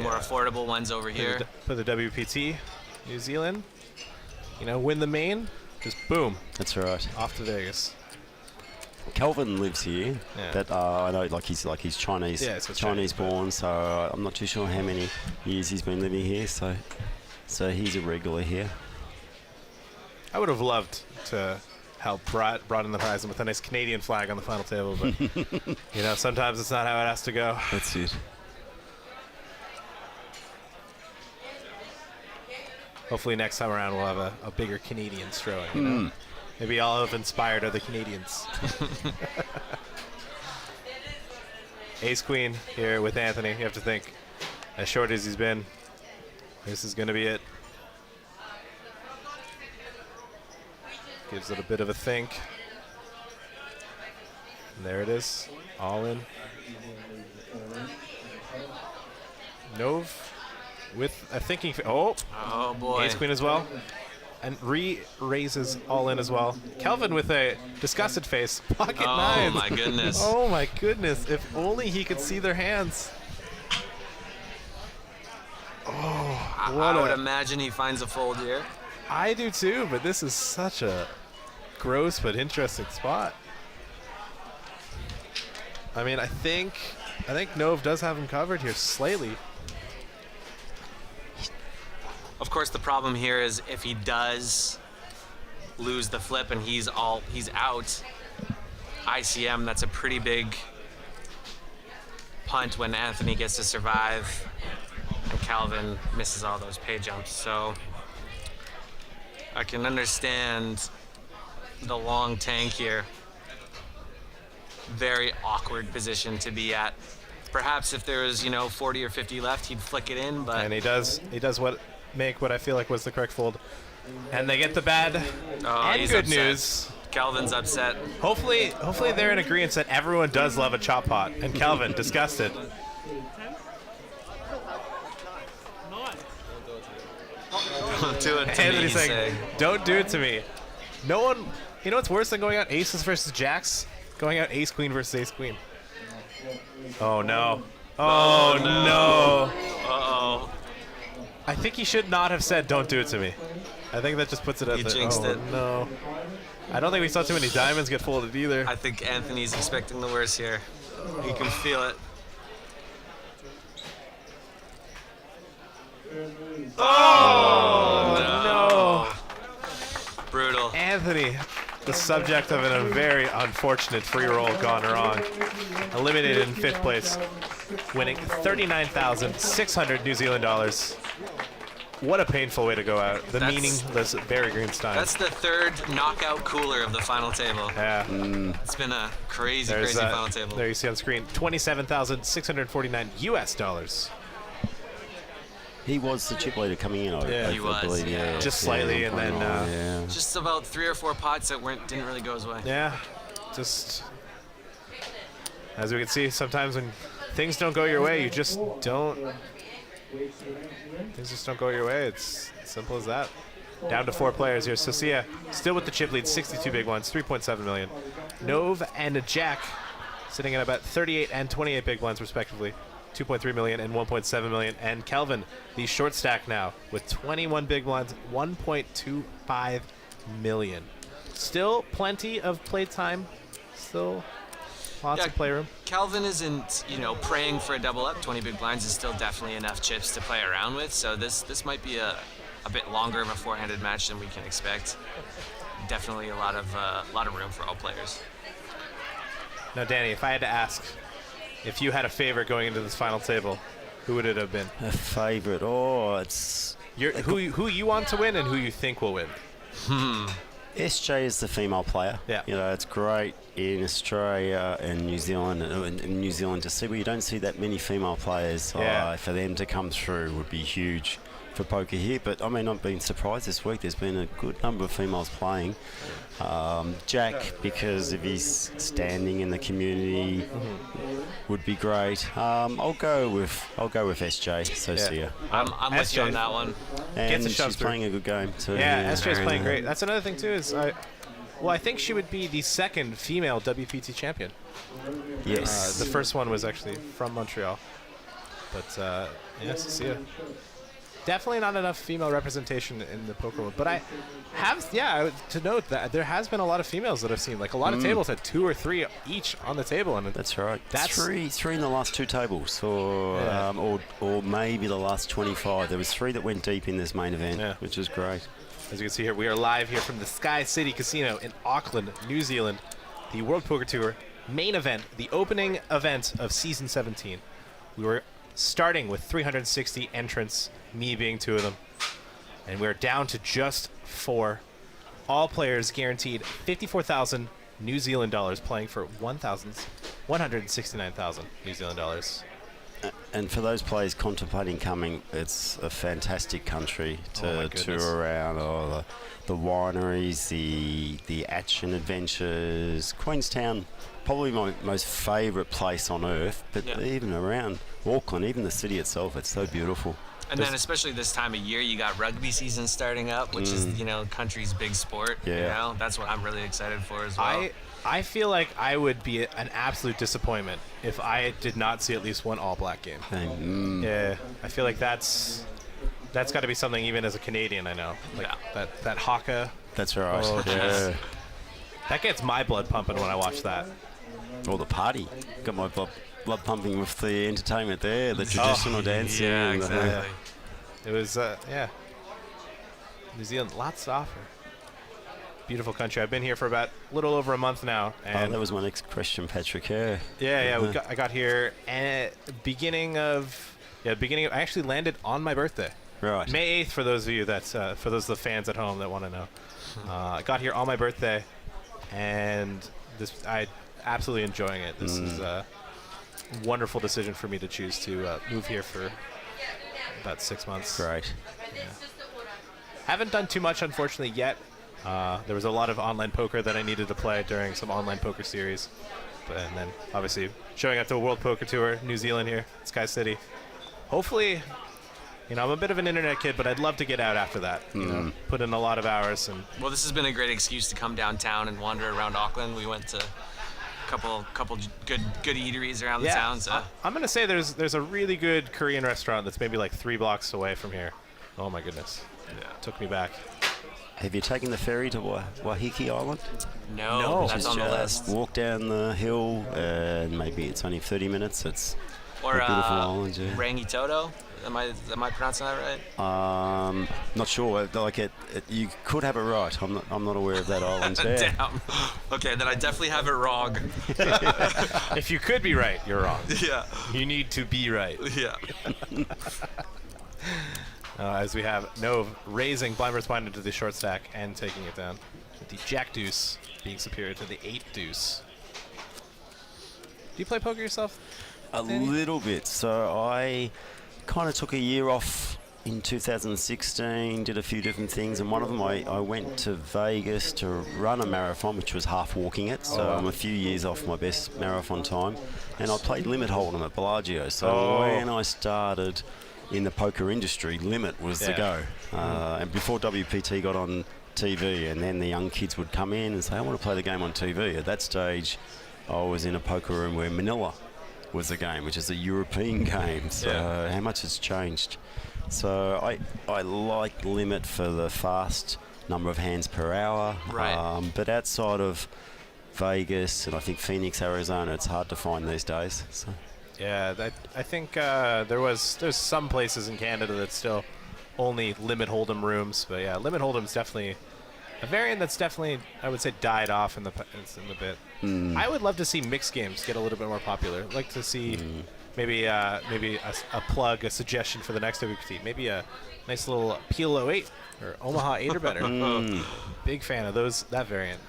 more affordable ones over here. Play the WPT, New Zealand. You know, win the main, just boom. That's right. Off to Vegas. Kelvin lives here. Yeah. That I know, he's Chinese, Yeah, so Chinese born. So I'm not too sure how many years he's been living here. So he's a regular here. I would have loved to help broaden the horizon with a nice Canadian flag on the final table, but you know, sometimes it's not how it has to go. That's it. Hopefully next time around we'll have a bigger Canadian throwing. You know? Maybe I'll have inspired other Canadians. Ace Queen here with Anthony. You have to think, as short as he's been, this is going to be it. Gives it a bit of a think. And there it is, all in. Nove with a thinking. Oh boy. Ace Queen as well. And raises all in as well. Kelvin with a disgusted face. Pocket nines. Oh my goodness. Oh my goodness. If only he could see their hands. Oh, I would imagine he finds a fold here. I do too, but this is such a gross but interesting spot. I mean, I think Nove does have him covered here slightly. Of course, the problem here is if he does lose the flip and he's out, ICM, that's a pretty big punt when Anthony gets to survive and Calvin misses all those pay jumps. So I can understand the long tank here. Very awkward position to be at. Perhaps if there was, 40 or 50 left, he'd flick it in, but... And he does make what I feel like was the correct fold. And they get the bad and he's good upset. news. Calvin's upset. Hopefully they're in agreement that everyone does love a chop pot. And Calvin, disgusted. Don't do it to me, Anthony's you saying, say. don't do it to me. No one, you know what's worse than going out aces versus jacks? Going out ace queen versus ace queen. Oh no. Oh no. Uh-oh. I think he should not have said don't do it to me. I think that just puts it at He the... jinxed it. No. I don't think we saw too many diamonds get folded either. I think Anthony's expecting the worst here. He can feel it. Oh, no. Brutal. Anthony, the subject of a very unfortunate free roll gone wrong. Eliminated in 5th place, winning 39,600 New Zealand dollars. What a painful way to go out. The meaningless Barry Greenstein. That's the third knockout cooler of the final table. Yeah. It's been a crazy final table. There you see on screen, 27,649 US dollars. He was the chip leader coming in, I He was, believe. yeah. Just slightly, and then... Just about 3 or 4 pots that didn't really go his way. Yeah, just... As we can see, sometimes when things don't go your way, you just don't... Things just don't go your way. It's simple as that. Down to 4 players here. Socia still with the chip lead, 62 big ones, 3.7 million. Nove and a Jack sitting at about 38 and 28 big ones respectively. 2.3 million and 1.7 million. And Kelvin, the short stack now with 21 big blinds, 1.25 million. Still plenty of play time. Still lots of playroom. Calvin isn't, praying for a double up. 20 big blinds is still definitely enough chips to play around with. So this might be a bit longer of a four-handed match than we can expect. Definitely a lot of room for all players. Now, Danny, if I had to ask, if you had a favorite going into this final table, who would it have been? A favorite? Oh, it's... Who you want to win and who you think will win? SJ is the female player. Yeah. It's great in Australia and New Zealand, in New Zealand to see, where you don't see that many female players. Yeah. For them to come through would be huge for poker here, but I mean, I've been surprised this week. There's been a good number of females playing. Jack, because of his standing in the community, would be great. I'll go with SJ. Socia. I'm with you on that one. And Gets a she's playing a good game too. Yeah, SJ's playing great. That's another thing too. I think she would be the second female WPT champion. Yes. The first one was actually from Montreal. But Socia. Definitely not enough female representation in the poker world. But I have, to note that there has been a lot of females that I've seen. Like a lot of tables had 2 or 3 each on the table. And that's right. That's three in the last 2 tables, or maybe the last 25. There was 3 that went deep in this main event, which is great. As you can see here, we are live here from the Skycity Casino in Auckland, New Zealand. The World Poker Tour main event, the opening event of season 17. We were starting with 360 entrants, me being 2 of them. And we're down to just 4. All players guaranteed 54,000 New Zealand dollars, playing for 169,000 New Zealand dollars. And for those players contemplating coming, it's a fantastic country to tour around. The wineries, the action adventures. Queenstown, probably my most favourite place on earth, but even around Auckland, even the city itself, it's so beautiful. And then especially this time of year, you got rugby season starting up, which is, country's big sport. Yeah. That's what I'm really excited for as well. I feel like I would be an absolute disappointment if I did not see at least one all-black game. Yeah, I feel like that's got to be something even as a Canadian, I know. Like that haka. That's right. Oh, yeah. That gets my blood pumping when I watch that. Or the party. Got my blood pumping with the entertainment there, the traditional dancing. Yeah, exactly. It was, New Zealand, lots to offer. Beautiful country. I've been here for about a little over a month now. And that was my next question, Patrick. Yeah. I got here beginning of. I actually landed on my birthday. Right. May 8th for those of you for those of the fans at home that want to know. I got here on my birthday, and I absolutely enjoying it. This is a wonderful decision for me to choose to move here for about 6 months. Great. Yeah. Haven't done too much, unfortunately, yet. There was a lot of online poker that I needed to play during some online poker series. And then, obviously, showing up to a World Poker Tour, New Zealand here, Skycity. Hopefully, I'm a bit of an internet kid, but I'd love to get out after that. Put in a lot of hours. Well, this has been a great excuse to come downtown and wander around Auckland. We went to a couple good eateries around the town. So I'm going to say there's a really good Korean restaurant that's maybe like 3 blocks away from here. Oh, my goodness. Yeah. Took me back. Have you taken the ferry to Waiheke Island? No, that's on the list. Walk down the hill, and maybe it's only 30 minutes. It's or a beautiful island. Yeah. Rangitoto. Am I pronouncing that right? Not sure. You could have it right. I'm not aware of that island. Yeah. Damn. Okay, then I definitely have it wrong. If you could be right, you're wrong. Yeah. You need to be right. Yeah. As we have Nove raising blind versus blind into the short stack and taking it down, with the Jack Deuce being superior to the 8 Deuce. Do you play poker yourself, Danny? A little bit. So I kind of took a year off in 2016, did a few different things, and one of them I went to Vegas to run a marathon, which was half walking it. So I'm a few years off my best marathon time, and I played Limit Hold'em at Bellagio. So when I started in the poker industry, Limit was the go. And before WPT got on TV, and then the young kids would come in and say, I want to play the game on TV. At that stage, I was in a poker room where Manila was the game, which is a European game. So how much has changed? So I like Limit for the fast number of hands per hour. Right. But outside of Vegas and I think Phoenix, Arizona, it's hard to find these days. So. Yeah, I think there's some places in Canada that still only Limit Hold'em rooms, but yeah, Limit Hold'em's definitely a variant that's definitely, I would say, died off in the bit. I would love to see mixed games get a little bit more popular. I'd like to see maybe a plug, a suggestion for the next WPT. Maybe a nice little Peel 08 or Omaha 8 or better. Big fan of that variant.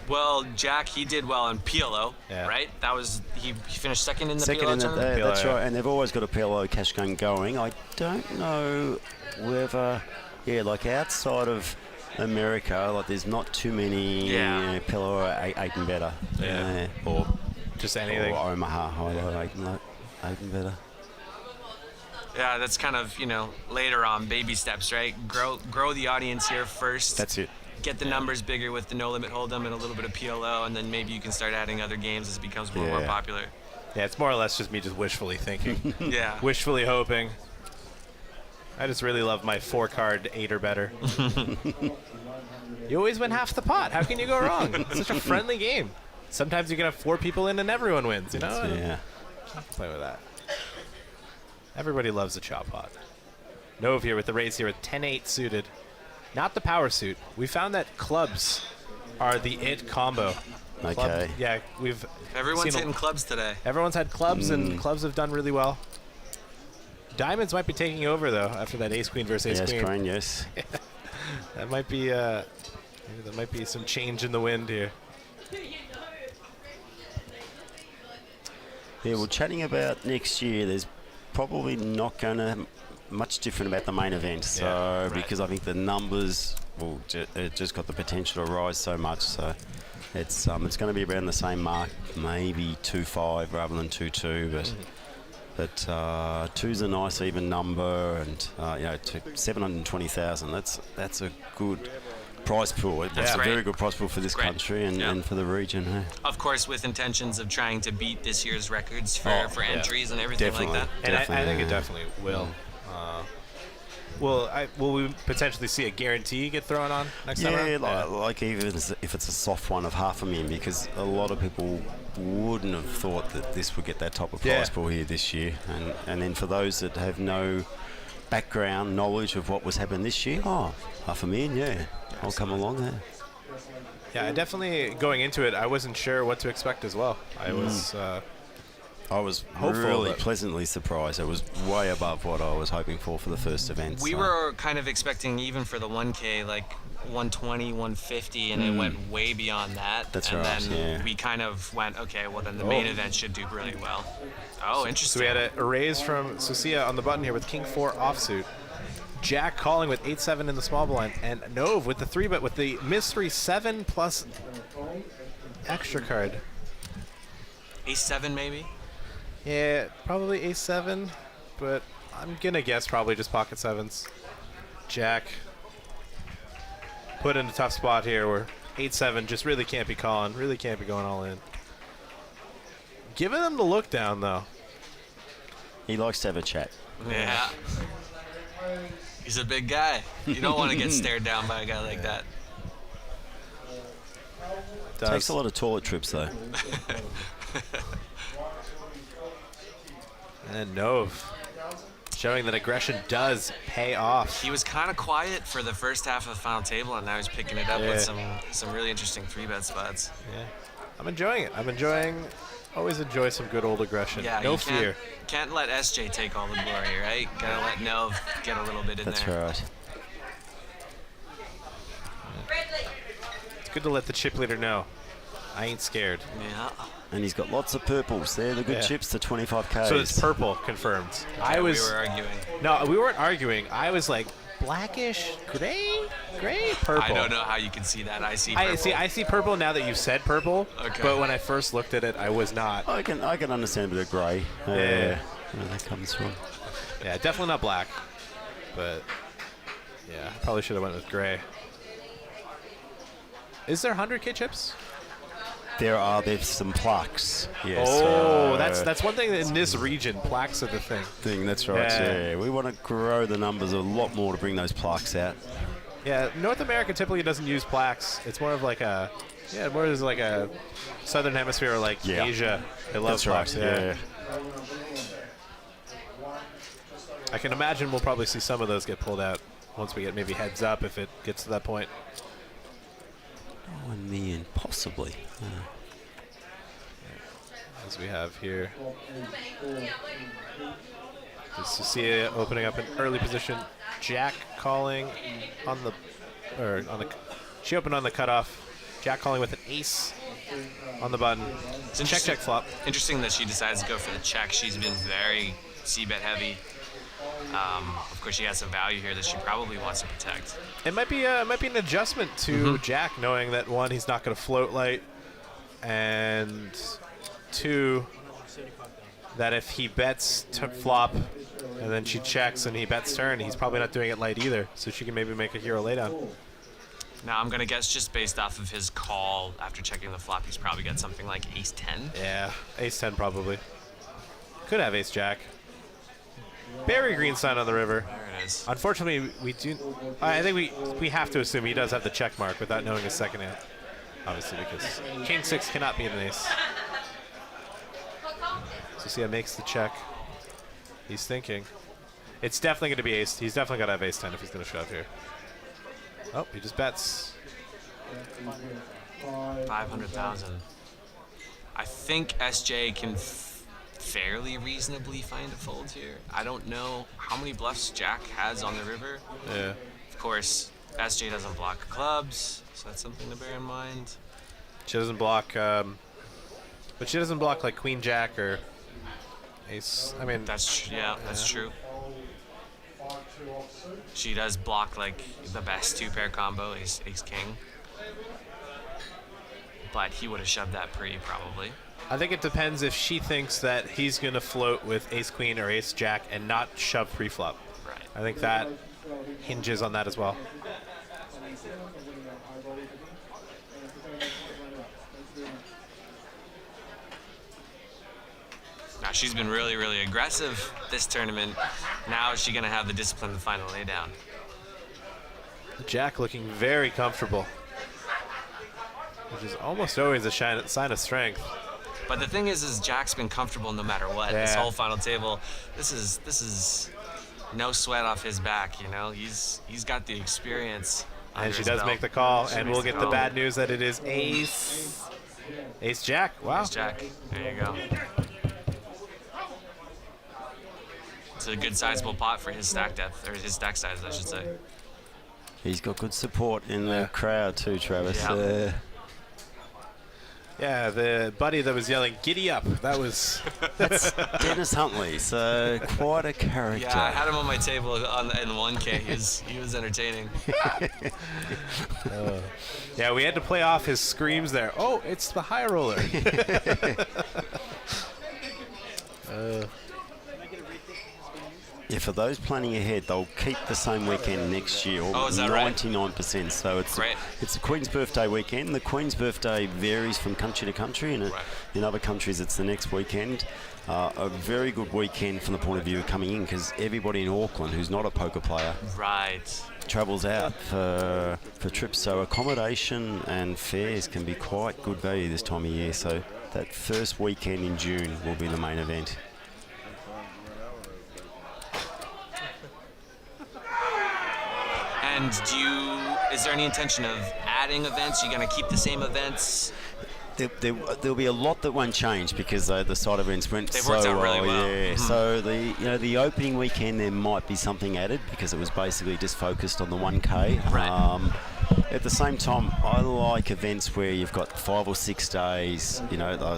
Well, Jack, he did well in PLO, Yeah. right? That was he finished second in the Second PLO in tournament. that's PLO, right, and they've always got a PLO cash gun going. I don't know whether, like outside of America, like there's not too many PLO 8 and better. Yeah. Or just anything. Or Omaha Hilo 8 and better. Yeah, that's kind of, later on, baby steps, right? Grow the audience here first. That's it. Get the numbers bigger with the No Limit Hold'em and a little bit of PLO, and then maybe you can start adding other games as it becomes more and more popular. Yeah, it's more or less just me just wishfully thinking. Yeah. Wishfully hoping. I just really love my 4-card 8 or better. You always win half the pot. How can you go wrong? It's such a friendly game. Sometimes you can have 4 people in and everyone wins, Yeah. Play with that. Everybody loves a chop pot. Nove here with the raise here with 10-8 suited. Not the power suit. We found that clubs are the it combo. Okay. Yeah, Everyone's seen hitting clubs today. Everyone's had clubs, and clubs have done really well. Diamonds might be taking over, though, after that ace-queen versus ace-queen. Yes, queen, yes. That might be some change in the wind here. Yeah, well, chatting about next year, there's probably not going to much different about the main event. So because I think the numbers it just got the potential to rise so much. So it's going to be around the same mark, maybe 2-5 rather than 2-2, but 2's a nice even number, and 720,000. That's a good prize pool. That's a very good prize pool for this country and for the region. Hey? Of course, with intentions of trying to beat this year's records for entries and everything like that. And I think it definitely will. Will we potentially see a guarantee get thrown on next time around? Like even if it's a soft one of $500,000, because a lot of people wouldn't have thought that this would get that type of prize pool here this year. And then for those that have no background knowledge of what was happening this year, $500,000, I'll come along there. Yeah, definitely going into it, I wasn't sure what to expect as well. I was hopeful, really pleasantly surprised. It was way above what I was hoping for the first event. We were kind of expecting, even for the 1K, like 120, 150, and it went way beyond that. That's and right, then we kind of went, okay, well then the main event should do really well. Oh, interesting. So we had a raise from Susia on the button here with King 4 offsuit. Jack calling with 8-7 in the small blind, and Nove with the 3-bet with the mystery 7 plus extra card. Ace-7 maybe? Yeah, probably ace-7, but I'm gonna guess probably just pocket 7s. Jack put in a tough spot here where 8-7 just really can't be calling, really can't be going all in. Giving him the look down though. He likes to have a chat. Yeah. He's a big guy. You don't want to get stared down by a guy like that. Takes a lot of toilet trips though. And Nove showing that aggression does pay off. He was kind of quiet for the first half of the final table, and now he's picking it up with some really interesting 3-bet spots. Yeah, I'm enjoying it. Always enjoy some good old aggression. Yeah, no fear. Can't let SJ take all the glory, right? Gotta let Nove get a little bit in That's there. That's right. It's good to let the chip leader know. I ain't scared. Yeah. And he's got lots of purples. They're the good chips, the 25Ks. So it's purple confirmed. Yeah, we were arguing. No, we weren't arguing. I was like, blackish, gray, purple. I don't know how you can see that. I see purple. I see purple now that you've said purple. Okay. But when I first looked at it, I was not. I can understand a bit of grey. Where that comes from. Yeah, definitely not black. But yeah, probably should have went with gray. Is there 100K chips? There's some plaques. Yes. That's one thing in this region. Plaques are the thing. That's right. Yeah. We want to grow the numbers a lot more to bring those plaques out. Yeah, North America typically doesn't use plaques. It's more of like a Southern Hemisphere or like Asia. They love plaques. Right. Yeah. I can imagine we'll probably see some of those get pulled out once we get maybe heads up if it gets to that point. 1 million, possibly. As we have here. Susia opening up an early position. Jack calling on the, she opened on the cutoff. Jack calling with an ace on the button. It's Check, check, flop. Interesting that she decides to go for the check. She's been very c-bet heavy. Of course, she has some value here that she probably wants to protect. It might be an adjustment to Jack, knowing that 1, he's not going to float light, and 2, that if he bets flop and then she checks and he bets turn, he's probably not doing it light either, so she can maybe make a hero laydown. Now, I'm going to guess just based off of his call after checking the flop, he's probably got something like ace-10. Yeah, ace-10 probably. Could have ace-jack. Very green sign on the river. There it is. Unfortunately, we do. I think we have to assume he does have the check mark without knowing his second hand, obviously, because king 6 cannot be an ace. So Sia makes the check. He's thinking. It's definitely going to be ace. He's definitely got to have ace-10 if he's going to shove here. Oh, he just bets. 500,000. I think SJ can fairly reasonably find a fold here. I don't know how many bluffs Jack has on the river. Yeah. Of course, SJ doesn't block clubs, so that's something to bear in mind. She doesn't block, but she doesn't block like Queen Jack or Ace. I mean, that's true. She does block like the best 2-pair combo, Ace King. But he would have shoved that pre probably. I think it depends if she thinks that he's going to float with Ace Queen or Ace Jack and not shove pre-flop. Right. I think that hinges on that as well. Now she's been really, really aggressive this tournament. Now is she going to have the discipline to find the laydown? Jack looking very comfortable, which is almost always a sign of strength. But the thing is Jack's been comfortable no matter what. Yeah. This whole final table, this is no sweat off his back. You know, he's got the experience. And she does make the call, and we'll get the bad news that it is Ace Jack. Wow. Ace Jack. There you go. It's a good sizable pot for his stack depth, or his stack size, I should say. He's got good support in the crowd too, Travis. Yeah. Yeah, the buddy that was yelling, "Giddy up!" That's Dennis Huntley, so quite a character. Yeah, I had him on my table in 1K. He was entertaining. Yeah, we had to play off his screams there. Oh, it's the high roller. Yeah, for those planning ahead, they'll keep the same weekend next year. Oh, is that right? 99%. So it's Great. It's the Queen's birthday weekend. The Queen's birthday varies from country to country, and in other countries it's the next weekend. A very good weekend from the point of view of coming in, because everybody in Auckland who's not a poker player travels out for trips. So accommodation and fares can be quite good value this time of year. So that first weekend in June will be the main event. And is there any intention of adding events? Are you going to keep the same events? There'll be a lot that won't change, because the side events went They've so worked out really well. Yeah. Mm-hmm. So the opening weekend there might be something added, because it was basically just focused on the 1K. Right. At the same time, I like events where you've got 5 or 6 days,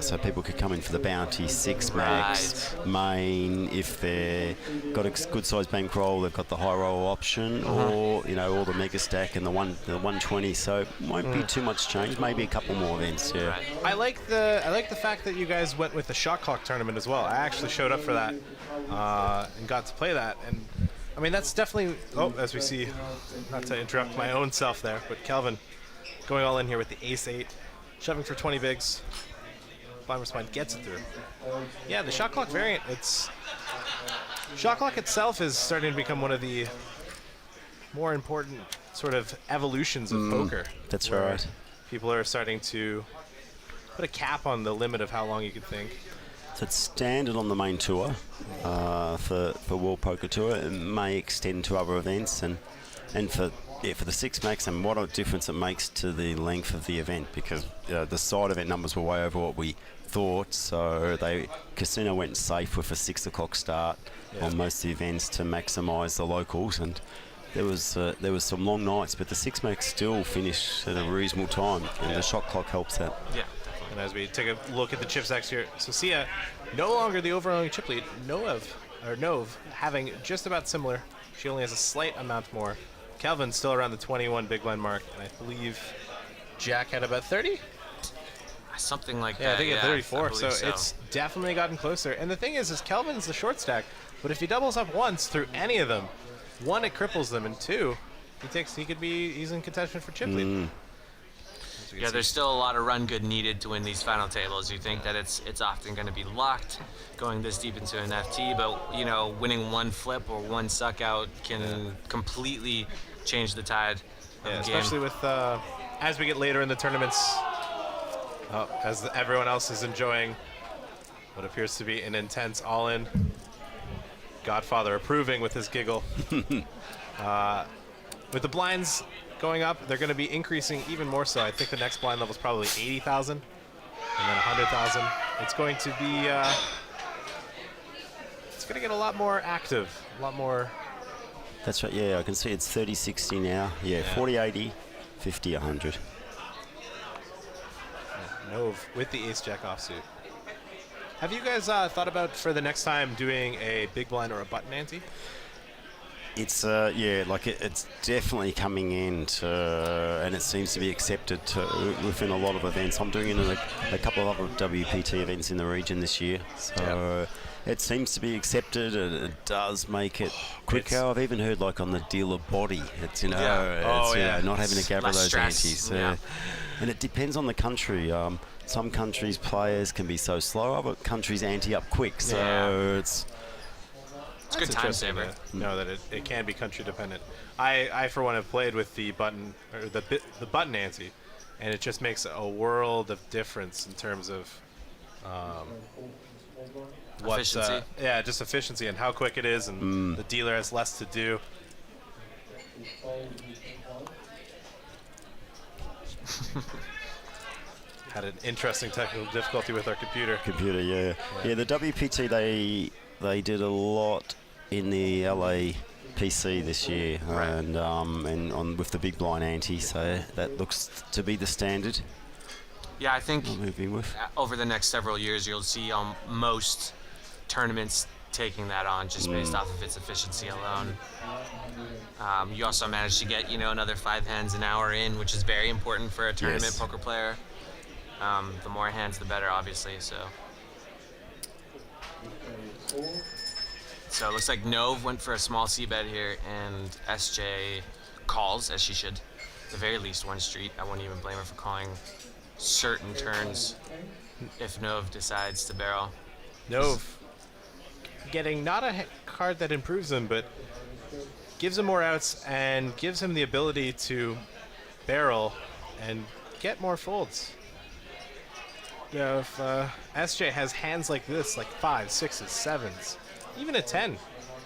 so people could come in for the bounty, 6 max, main, if they've got a good size bankroll, they've got the high roll option, or the mega stack and the 120. So it won't be too much change. Maybe a couple more events. Yeah. Right. I like the fact that you guys went with the shot clock tournament as well. I actually showed up for that and got to play that, and I mean that's definitely. Oh, as we see, not to interrupt my own self there, but Kelvin going all in here with the ace-8, shoving for 20 bigs. Blind Respond gets it through. Yeah, the shot clock variant. Shot clock itself is starting to become one of the more important sort of evolutions of poker. That's right. People are starting to put a cap on the limit of how long you can think. So it's standard on the main tour for World Poker Tour. It may extend to other events, and for the 6 max, and what a difference it makes to the length of the event, because the side event numbers were way over what we thought. So Casino went safe with a 6 o'clock start on most of the events to maximise the locals, and there was some long nights, but the six-max still finished at a reasonable time, and the shot clock helps that. Yeah. And as we take a look at the chip stacks here, so Sia no longer the overwhelming chip lead. Nove having just about similar. She only has a slight amount more. Kelvin's still around the 21 big blind mark, and I believe Jack had about 30? Something like Yeah, that. I think at 34, so so it's definitely gotten closer. And the thing is Kelvin's the short stack, but if he doubles up once through any of them, one, it cripples them, and two, he's in contention for chip lead. Yeah, there's still a lot of run good needed to win these final tables. You think that it's often going to be locked going this deep into an FT, but winning one flip or one suck out can completely change the tide of the game. Especially with as we get later in the tournaments, as everyone else is enjoying what appears to be an intense all-in. Godfather approving with his giggle. With the blinds going up, they're going to be increasing even more so. I think the next blind level is probably 80,000 and then 100,000. It's going to be, it's going to get a lot more active, a lot more. That's right, yeah, I can see it's 30-60 now. Yeah, 40-80, 50-100. Nove with the ace-jack offsuit. Have you guys thought about, for the next time, doing a big blind or a button ante? It's it's definitely coming in, and it seems to be accepted within a lot of events. I'm doing it in a couple of other WPT events in the region this year, so it seems to be accepted, and it does make it quicker. I've even heard on the dealer body, it's not having to gather those antes. And it depends on the country. Some countries' players can be so slow, other countries ante up quick, so it's a good time saver. Know that it can be country dependent. I for one have played with the button or the button ante, and it just makes a world of difference in terms of efficiency. Just efficiency and how quick it is, and the dealer has less to do. Had an interesting technical difficulty with our computer. Yeah. The WPT they did a lot in the LA PC this year, and on with the big blind ante, so that looks to be the standard. Yeah, I think moving with over the next several years you'll see most tournaments taking that on just based off of its efficiency alone. You also managed to get another 5 hands an hour in, which is very important for a tournament poker player. The more hands, the better, obviously. So it looks like Nove went for a small c-bet here, and SJ calls, as she should. At the very least, one street. I wouldn't even blame her for calling certain turns if Nove decides to barrel. Nove getting not a card that improves him, but gives him more outs and gives him the ability to barrel and get more folds. If SJ has hands like this, like 5s, 6s, 7s, even a 10,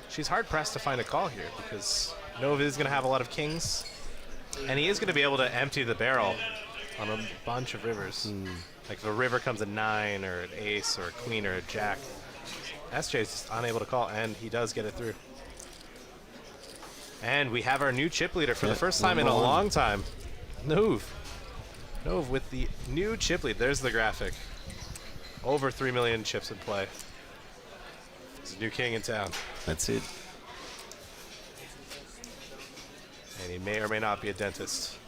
she's hard-pressed to find a call here because Nove is going to have a lot of kings, and he is going to be able to empty the barrel on a bunch of rivers. Like if a river comes a 9 or an ace or a queen or a jack, SJ is just unable to call, and he does get it through. And we have our new chip leader for the first time in a long time. Nove with the new chip lead. There's the graphic. Over 3 million chips in play. He's a new king in town. That's it. And he may or may not be a dentist.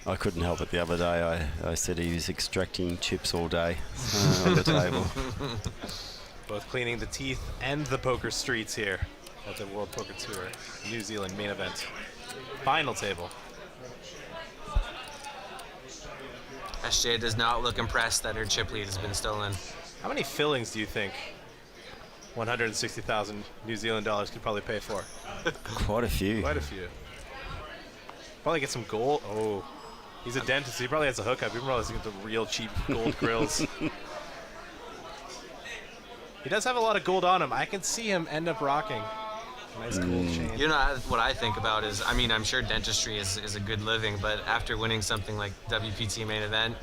I couldn't help it the other day. I said he was extracting chips all day on the table. Both cleaning the teeth and the poker streets here at the World Poker Tour New Zealand main event. Final table. SJ does not look impressed that her chip lead has been stolen. How many fillings do you think 160,000 New Zealand dollars could probably pay for? Quite a few. Quite a few. Probably get some gold. Oh, he's a dentist. He probably has a hookup. He probably has to get the real cheap gold grills. He does have a lot of gold on him. I can see him end up rocking a nice gold chain. What I think about is, I'm sure dentistry is a good living, but after winning something like WPT main event,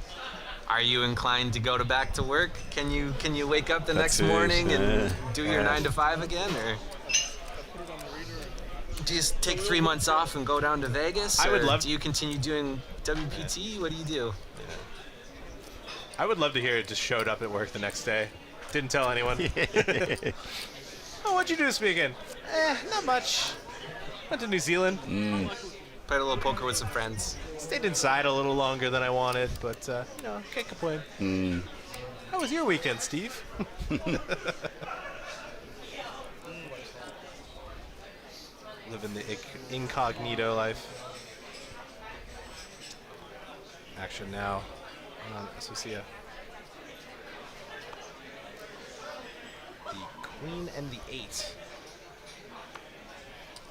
are you inclined to back to work? Can you wake up the next morning and do your 9 to 5 again, or? Do you just take 3 months off and go down to Vegas? I would or love. Do you continue doing WPT? What do you do? I would love to hear it just showed up at work the next day. Didn't tell anyone. Oh, what'd you do this weekend? Not much. Went to New Zealand. Played a little poker with some friends. Stayed inside a little longer than I wanted, but can't complain. How was your weekend, Steve? Living the incognito life. Action now on Associa. The Queen and the 8.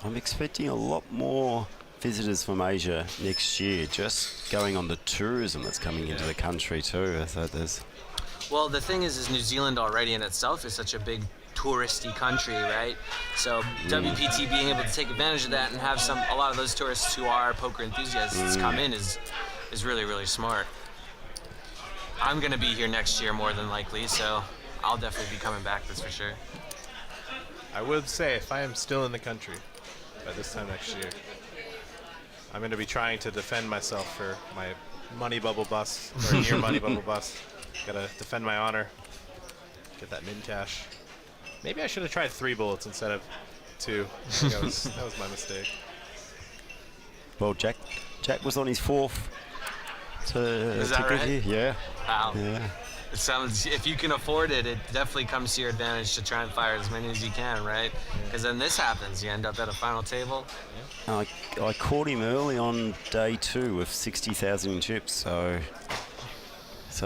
I'm expecting a lot more visitors from Asia next year, just going on the tourism that's coming into the country too. I thought there's... Well, the thing is New Zealand already in itself is such a big touristy country, right? So WPT being able to take advantage of that and have a lot of those tourists who are poker enthusiasts come in is really, really smart. I'm gonna be here next year more than likely, so I'll definitely be coming back, that's for sure. I would say if I am still in the country by this time next year, I'm going to be trying to defend myself for my money bubble bust, or near money bubble bust. Got to defend my honor, get that min cash. Maybe I should have tried 3 bullets instead of 2. That was my mistake. Well, Jack was on his 4th Is that ticket right? here. Yeah. Wow. Yeah. It sounds, if you can afford it, it definitely comes to your advantage to try and fire as many as you can, right? Because then this happens, you end up at a final table. I caught him early on day 2 with 60,000 in chips, so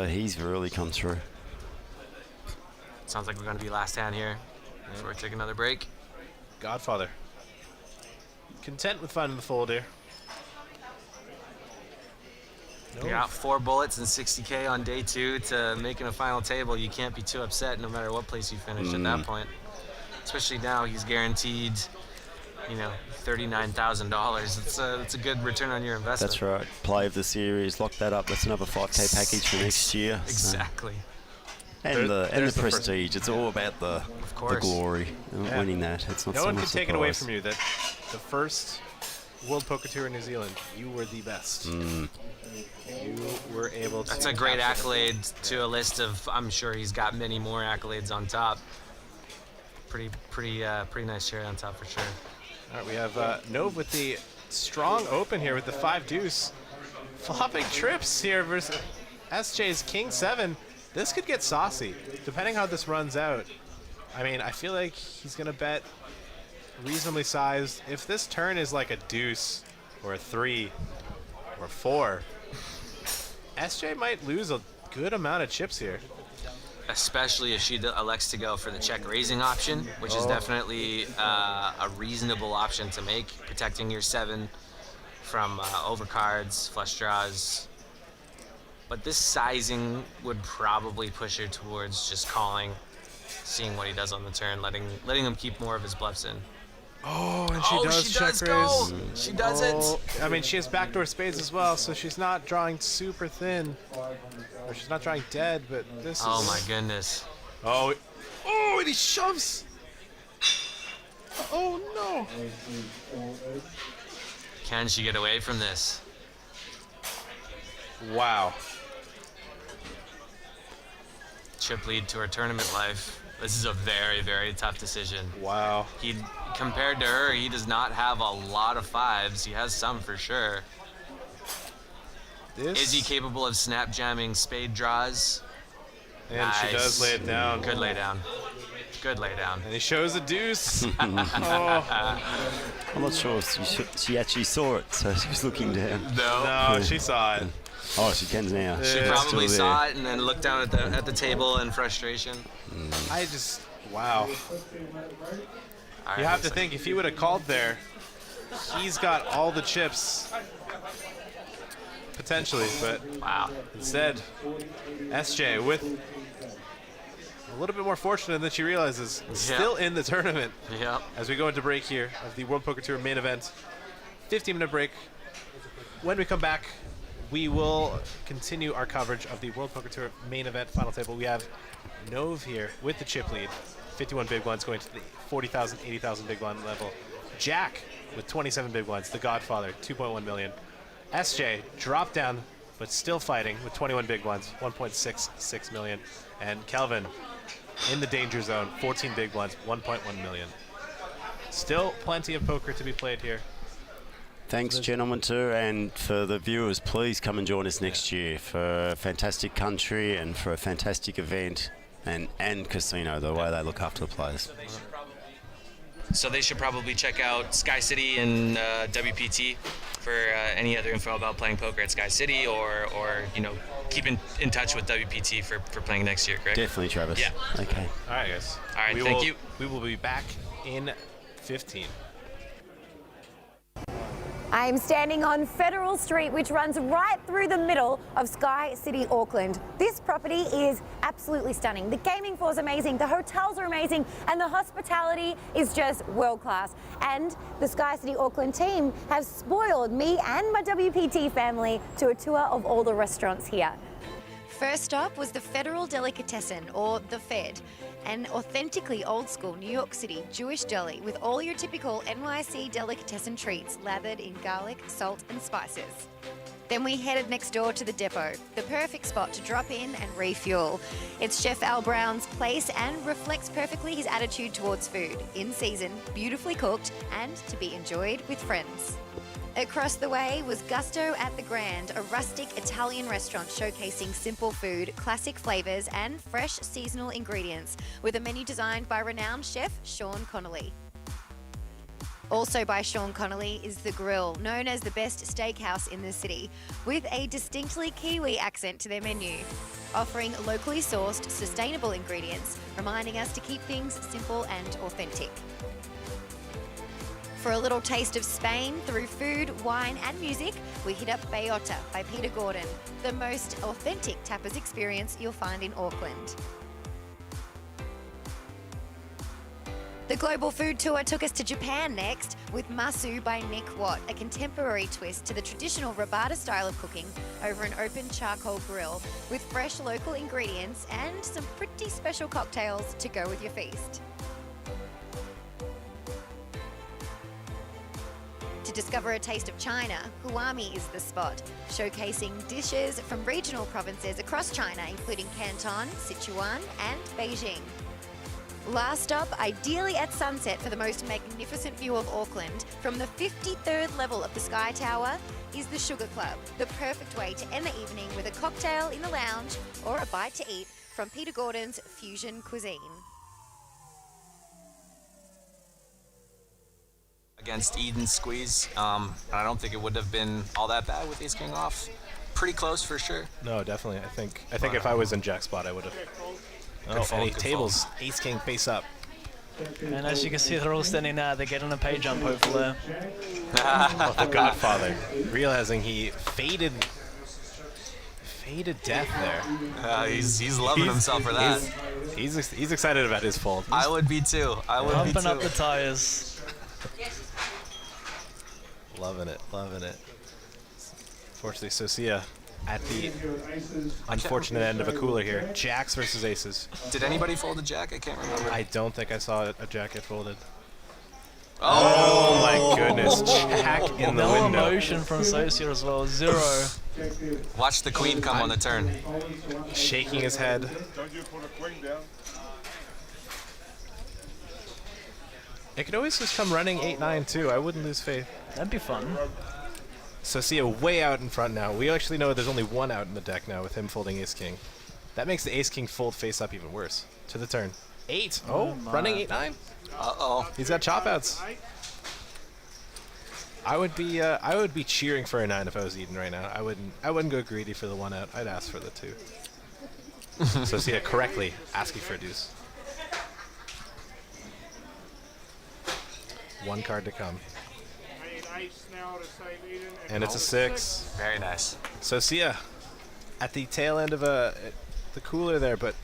he's really come through. Sounds like we're going to be last hand here before we take another break. Godfather. Content with finding the fold here. You got 4 bullets and 60K on day 2 to making a final table. You can't be too upset no matter what place you finish at that point. Especially now, he's guaranteed, $39,000. It's a good return on your investment. That's right. Play of the series, lock that up. That's another 5K package for next year. Exactly. And the prestige. It's all about the glory of winning that. It's not no so one much can the take it away prize. from you that the first World Poker Tour in New Zealand, you were the best. You were able to. That's a great accolade to a list of. I'm sure he's got many more accolades on top. Pretty nice cherry on top for sure. All right, we have Nove with the strong open here with the 5 deuce, flopping trips here versus SJ's King 7. This could get saucy, depending how this runs out. I mean, I feel like he's gonna bet reasonably sized. If this turn is like a deuce or a 3 or 4, SJ might lose a good amount of chips here. Especially if she elects to go for the check raising option, which is definitely a reasonable option to make, protecting your 7 from overcards, flush draws. But this sizing would probably push her towards just calling, seeing what he does on the turn, letting him keep more of his bluffs in. Oh, and she does check go. raise. She does it. I mean, she has backdoor spades as well, so she's not drawing super thin. Or she's not drawing dead, but this is... Oh my goodness. Oh, and he shoves. Oh no. Can she get away from this? Wow. Chip lead to her tournament life. This is a very, very tough decision. Wow. Compared to her, he does not have a lot of 5s. He has some for sure. Is he capable of snap jamming spade draws? And she does lay it down. Good lay down. Good lay down. And he shows a deuce. I'm not sure if she actually saw it, so she was looking down. No, she saw it. Oh, she can now. She probably saw it and then looked down at the table in frustration. Wow. You have to think, if he would have called there, he's got all the chips, potentially, but wow. Instead, SJ with a little bit more fortunate than she realizes, still in the tournament. Yep. As we go into break here of the World Poker Tour main event, 15-minute break. When we come back, we will continue our coverage of the World Poker Tour main event final table. We have Nove here with the chip lead, 51 big blinds going to the 40,000, 80,000 big blind level. Jack with 27 big blinds. The Godfather, 2.1 million. SJ dropped down, but still fighting with 21 big blinds, 1.66 million. And Kelvin in the danger zone, 14 big blinds, 1.1 million. Still plenty of poker to be played here. Thanks, gentlemen, too. And for the viewers, please come and join us next year for a fantastic country and for a fantastic event and casino, the way they look after the players. So they should probably check out Skycity and WPT for any other info about playing poker at Skycity, or you know, keep in touch with WPT for playing next year, correct? Definitely, Travis. Yeah. Okay. All right, guys. All right, thank you. We will be back in 15. I'm standing on Federal Street, which runs right through the middle of Skycity Auckland. This property is absolutely stunning. The gaming floor is amazing, the hotels are amazing, and the hospitality is just world class. And the Skycity Auckland team have spoiled me and my WPT family to a tour of all the restaurants here. First stop was the Federal Delicatessen, or the Fed, an authentically old-school New York City Jewish deli with all your typical NYC delicatessen treats lathered in garlic, salt and spices. Then we headed next door to the Depot, the perfect spot to drop in and refuel. It's Chef Al Brown's place and reflects perfectly his attitude towards food, in season, beautifully cooked and to be enjoyed with friends. Across the way was Gusto at the Grand, a rustic Italian restaurant showcasing simple food, classic flavors, and fresh seasonal ingredients, with a menu designed by renowned chef Sean Connolly. Also by Sean Connolly is The Grill, known as the best steakhouse in the city, with a distinctly Kiwi accent to their menu, offering locally sourced, sustainable ingredients, reminding us to keep things simple and authentic. For a little taste of Spain through food, wine and music, we hit up Bayota by Peter Gordon, the most authentic tapas experience you'll find in Auckland. The Global Food Tour took us to Japan next with Masu by Nick Watt, a contemporary twist to the traditional Rabata style of cooking over an open charcoal grill with fresh local ingredients and some pretty special cocktails to go with your feast. To discover a taste of China, Huami is the spot, showcasing dishes from regional provinces across China, including Canton, Sichuan, and Beijing. Last stop, ideally at sunset for the most magnificent view of Auckland, from the 53rd level of the Sky Tower, is the Sugar Club, the perfect way to end the evening with a cocktail in the lounge or a bite to eat from Peter Gordon's fusion cuisine. Against Eden's squeeze, I don't think it would have been all that bad with Ace King off. Pretty close for sure. No, definitely. I think if I was in Jack's spot, I would have. Oh, fold, any good tables, Ace King face up. And as you can see, they're all standing there. They're getting a pay jump, hopefully. Oh, the Godfather, realizing he faded death there. He's loving himself for that. He's excited about his fold. I would be too. Pumping up the tires. Loving it. Fortunately, Socia at the unfortunate end of a cooler here. Jacks versus aces. Did anybody fold a jack? I can't remember. I don't think I saw a jack get folded. Oh, my goodness. Jack in the no window. emotion from Socia as well. 0. Watch the queen come on the turn. Shaking his head. Don't you put a queen down? It could always just come running 8-9 too. I wouldn't lose faith. That'd be fun. Socia way out in front now. We actually know there's only one out in the deck now with him folding ace king. That makes the ace king fold face up even worse. To the turn. 8. Oh, running 8-9. Uh-oh. He's got chop outs. I would be cheering for a 9 if I was Eden right now. I wouldn't go greedy for the 1 out. I'd ask for the 2. Socia correctly asking for a deuce. 1 card to come. And it's a 6. Very nice. Socia at the tail end of the cooler there, but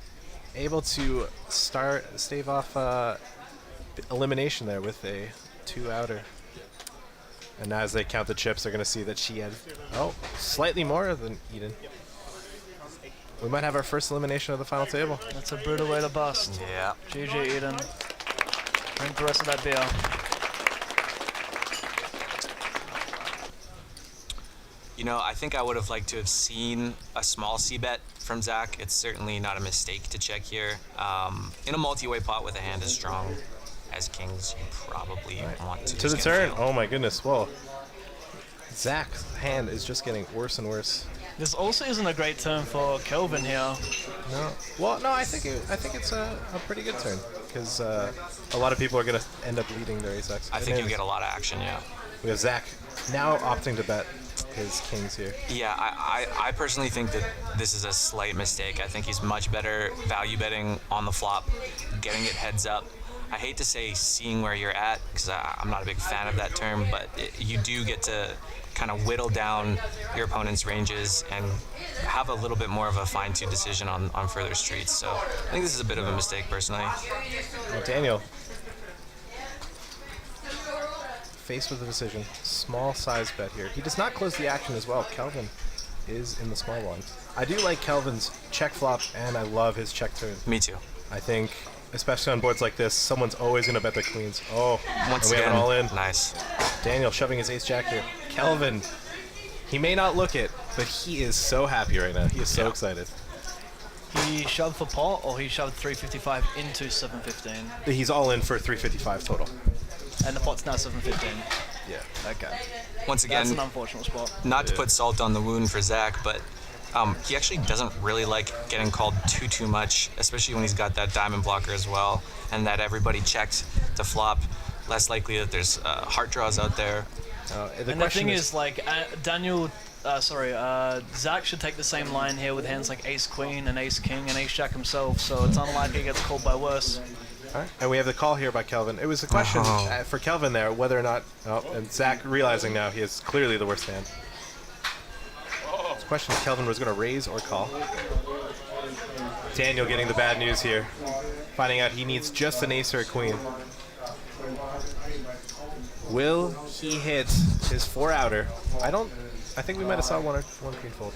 able to stave off elimination there with a 2-outer. And as they count the chips, they're going to see that she had slightly more than Eden. We might have our first elimination of the final table. That's a brutal way to bust. Yeah. GG, Eden. Drink the rest of that beer. You know, I think I would have liked to have seen a small c-bet from Zach. It's certainly not a mistake to check here. In a multi-way pot with a hand as strong as kings, you probably want to To the just turn. fail. Oh my goodness. Whoa. Zach's hand is just getting worse and worse. This also isn't a great turn for Kelvin here. No. Well, no, I think it's a pretty good turn because a lot of people are going to end up leading their ace-x. I think you'll get a lot of action, yeah. We have Zach now opting to bet his kings here. Yeah, I personally think that this is a slight mistake. I think he's much better value betting on the flop, getting it heads up. I hate to say seeing where you're at because I'm not a big fan of that term, but you do get to kind of whittle down your opponent's ranges and have a little bit more of a fine-tuned decision on further streets. So I think this is a bit of a mistake personally. Well, Daniel, faced with a decision, small size bet here. He does not close the action as well. Kelvin is in the small one. I do like Kelvin's check flop, and I love his check turn. Me too. I think, especially on boards like this, someone's always going to bet their queens. Oh, Once and we again, have it all in. nice. Daniel shoving his ace-jack here. Kelvin, he may not look it, but he is so happy right now. He is so excited. He shoved for pot, or he shoved 355 into 715? He's all in for 355 total. And the pot's now 715. Yeah. Okay. Once again, That's an unfortunate spot. not to put salt on the wound for Zach, but he actually doesn't really like getting called too much, especially when he's got that diamond blocker as well, and that everybody checked to flop. Less likely that there's heart draws out there. And the thing is, like, Zach should take the same line here with hands like ace queen and ace king and ace jack himself, so it's unlikely he gets called by worse. All right. And we have the call here by Kelvin. It was a question for Kelvin there, whether or not, and Zach realizing now he is clearly the worst hand. This question is Kelvin was going to raise or call. Daniel getting the bad news here, finding out he needs just an ace or a queen. Will he hit his 4-outer? I think we might have saw one queen fold.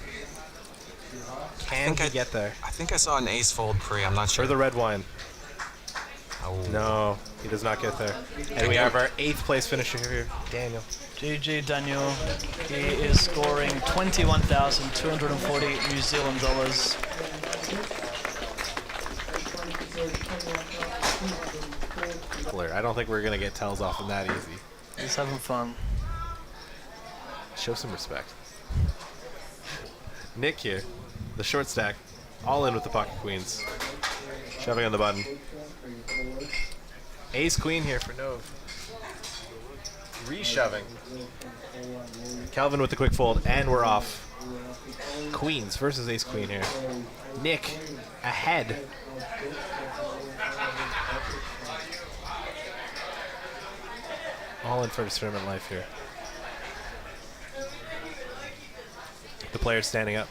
Can he get there? I think I saw an ace fold pre. I'm not sure. For the red wine. Oh. No, he does not get there. And we have our 8th place finisher here, Daniel. GG Daniel. He is scoring 21,240 New Zealand dollars. I don't think we're going to get tells off him that easy. He's having fun. Show some respect. Nick here, the short stack, all in with the pocket queens. Shoving on the button. Ace queen here for Nove. Reshoving. Kelvin with the quick fold, and we're off. Queens versus ace queen here. Nick ahead. All in for tournament life here. The player's standing up,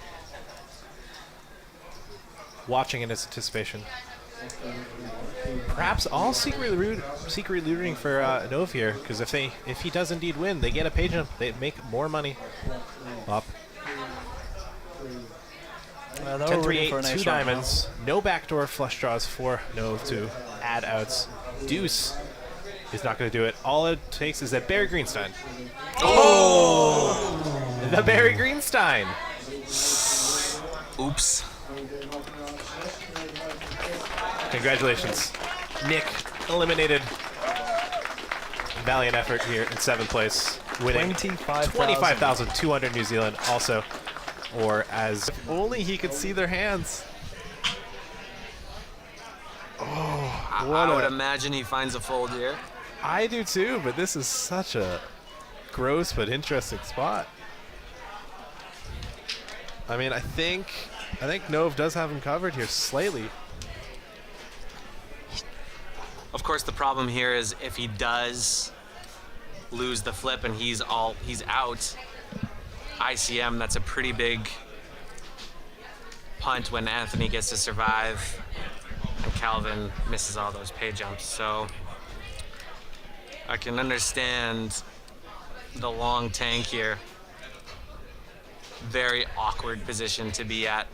watching in his anticipation. Perhaps all secretly rooting for Nove here, because if he does indeed win, they get a page up. They make more money. Up. 10-3-8, 2 diamonds, no backdoor flush draws for Nove to add outs. Deuce is not going to do it. All it takes is that Barry Greenstein. Oh! The Barry Greenstein. Oops. Congratulations. Nick eliminated. Valiant effort here in 7th place, winning 25,200 New Zealand also. Or as if only he could see their hands. Oh, I would imagine he finds a fold here. I do too, but this is such a gross but interesting spot. I mean, I think Nove does have him covered here slightly. Of course, the problem here is if he does lose the flip and he's out, ICM, that's a pretty big punt when Anthony gets to survive and Calvin misses all those pay jumps. So I can understand the long tank here. Very awkward position to be at.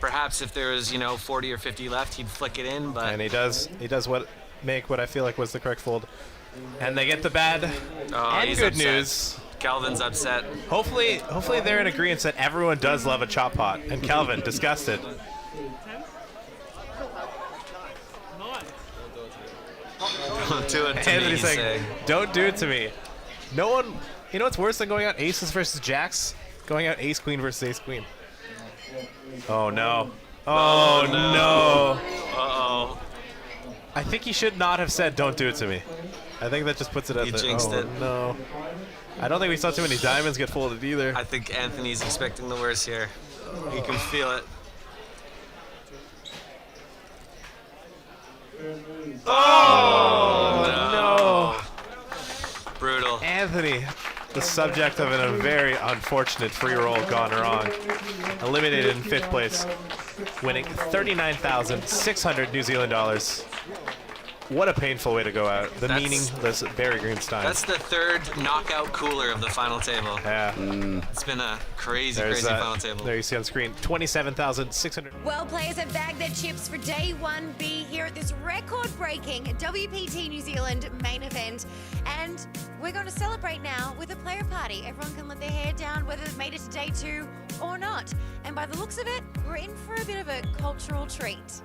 Perhaps if there was, 40 or 50 left, he'd flick it in, but... And he does make what I feel like was the correct fold. And they get the bad and good news. Calvin's upset. Hopefully they're in agreement that everyone does love a chop pot, and Calvin disgusted. Don't do it to me, Anthony's he's saying, saying. don't do it to me. No one, you know what's worse than going out aces versus jacks? Going out ace queen versus ace queen. Oh no. Oh no. Uh-oh. I think he should not have said don't do it to me. I think that just puts it at You the jinxed it. No. I don't think we saw too many diamonds get folded either. I think Anthony's expecting the worst here. He can feel it. Oh, no. Brutal. Anthony, the subject of a very unfortunate free roll gone wrong. Eliminated in 5th place, winning 39,600 New Zealand dollars. What a painful way to go out. The meaningless Barry Greenstein. That's the 3rd knockout cooler of the final table. Yeah. It's been a crazy final table. There you see on screen, 27,600. Well, players have bagged their chips for day 1B here at this record-breaking WPT New Zealand main event. And we're going to celebrate now with a player party. Everyone can let their hair down, whether they've made it to day 2 or not. And by the looks of it, we're in for a bit of a cultural treat.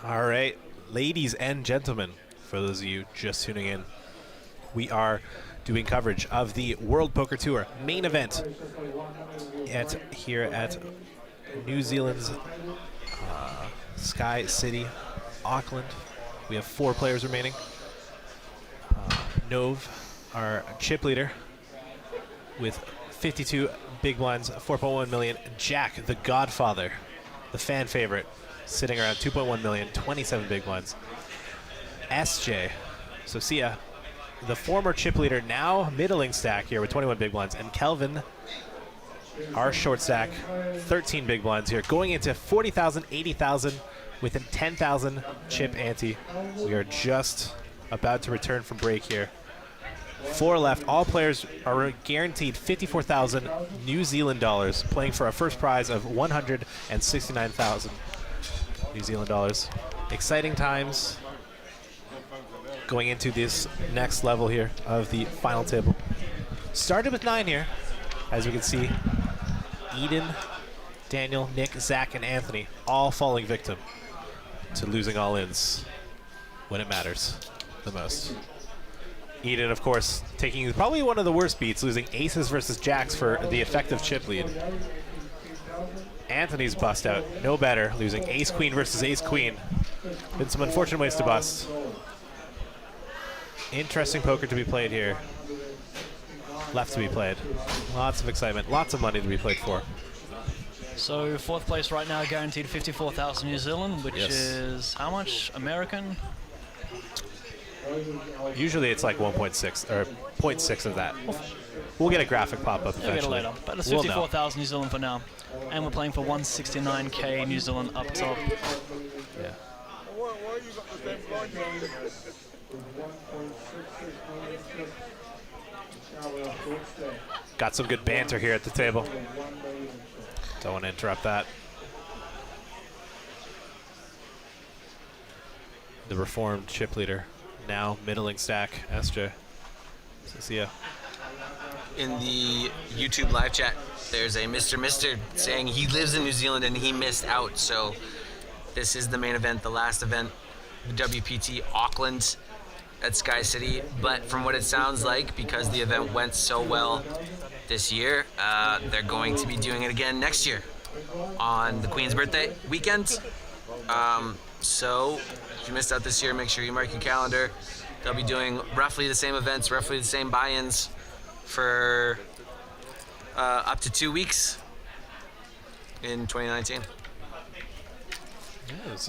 All right, ladies and gentlemen, for those of you just tuning in, we are doing coverage of the World Poker Tour main event here at New Zealand's Skycity Auckland. We have 4 players remaining. Nove, our chip leader, with 52 big blinds, 4.1 million. Jack, the Godfather, the fan favorite, sitting around 2.1 million, 27 big blinds. SJ, so Sia, the former chip leader, now middling stack here with 21 big blinds. And Kelvin, our short stack, 13 big blinds here, going into 40,000, 80,000 with a 10,000 chip ante. We are just about to return from break here. 4 left. All players are guaranteed 54,000 New Zealand dollars, playing for a first prize of 169,000 New Zealand dollars. Exciting times going into this next level here of the final table. Started with 9 here, as we can see. Eden, Daniel, Nick, Zach, and Anthony all falling victim to losing all-ins when it matters the most. Eden, of course, taking probably one of the worst beats, losing aces versus jacks for the effective chip lead. Anthony's bust out, no better, losing ace-queen versus ace-queen. Been some unfortunate ways to bust. Interesting poker to be played here. Left to be played. Lots of excitement, lots of money to be played for. So 4th place right now, guaranteed 54,000 New Zealand, which is how much American? Usually it's like 1.6 or 0.6 of that. We'll get a graphic pop up eventually. We'll get it later, but it's 54,000 New Zealand for now. And we're playing for 169k New Zealand up top. Yeah. Got some good banter here at the table. Don't want to interrupt that. The reformed chip leader, now middling stack, SJ. So see ya. in the YouTube live chat, there's a Mr. saying he lives in New Zealand and he missed out. So this is the main event, the last event, the WPT Auckland at Skycity. But from what it sounds like, because the event went so well this year, they're going to be doing it again next year on the Queen's birthday weekend. So if you missed out this year, make sure you mark your calendar. They'll be doing roughly the same events, roughly the same buy-ins for up to 2 weeks in 2019.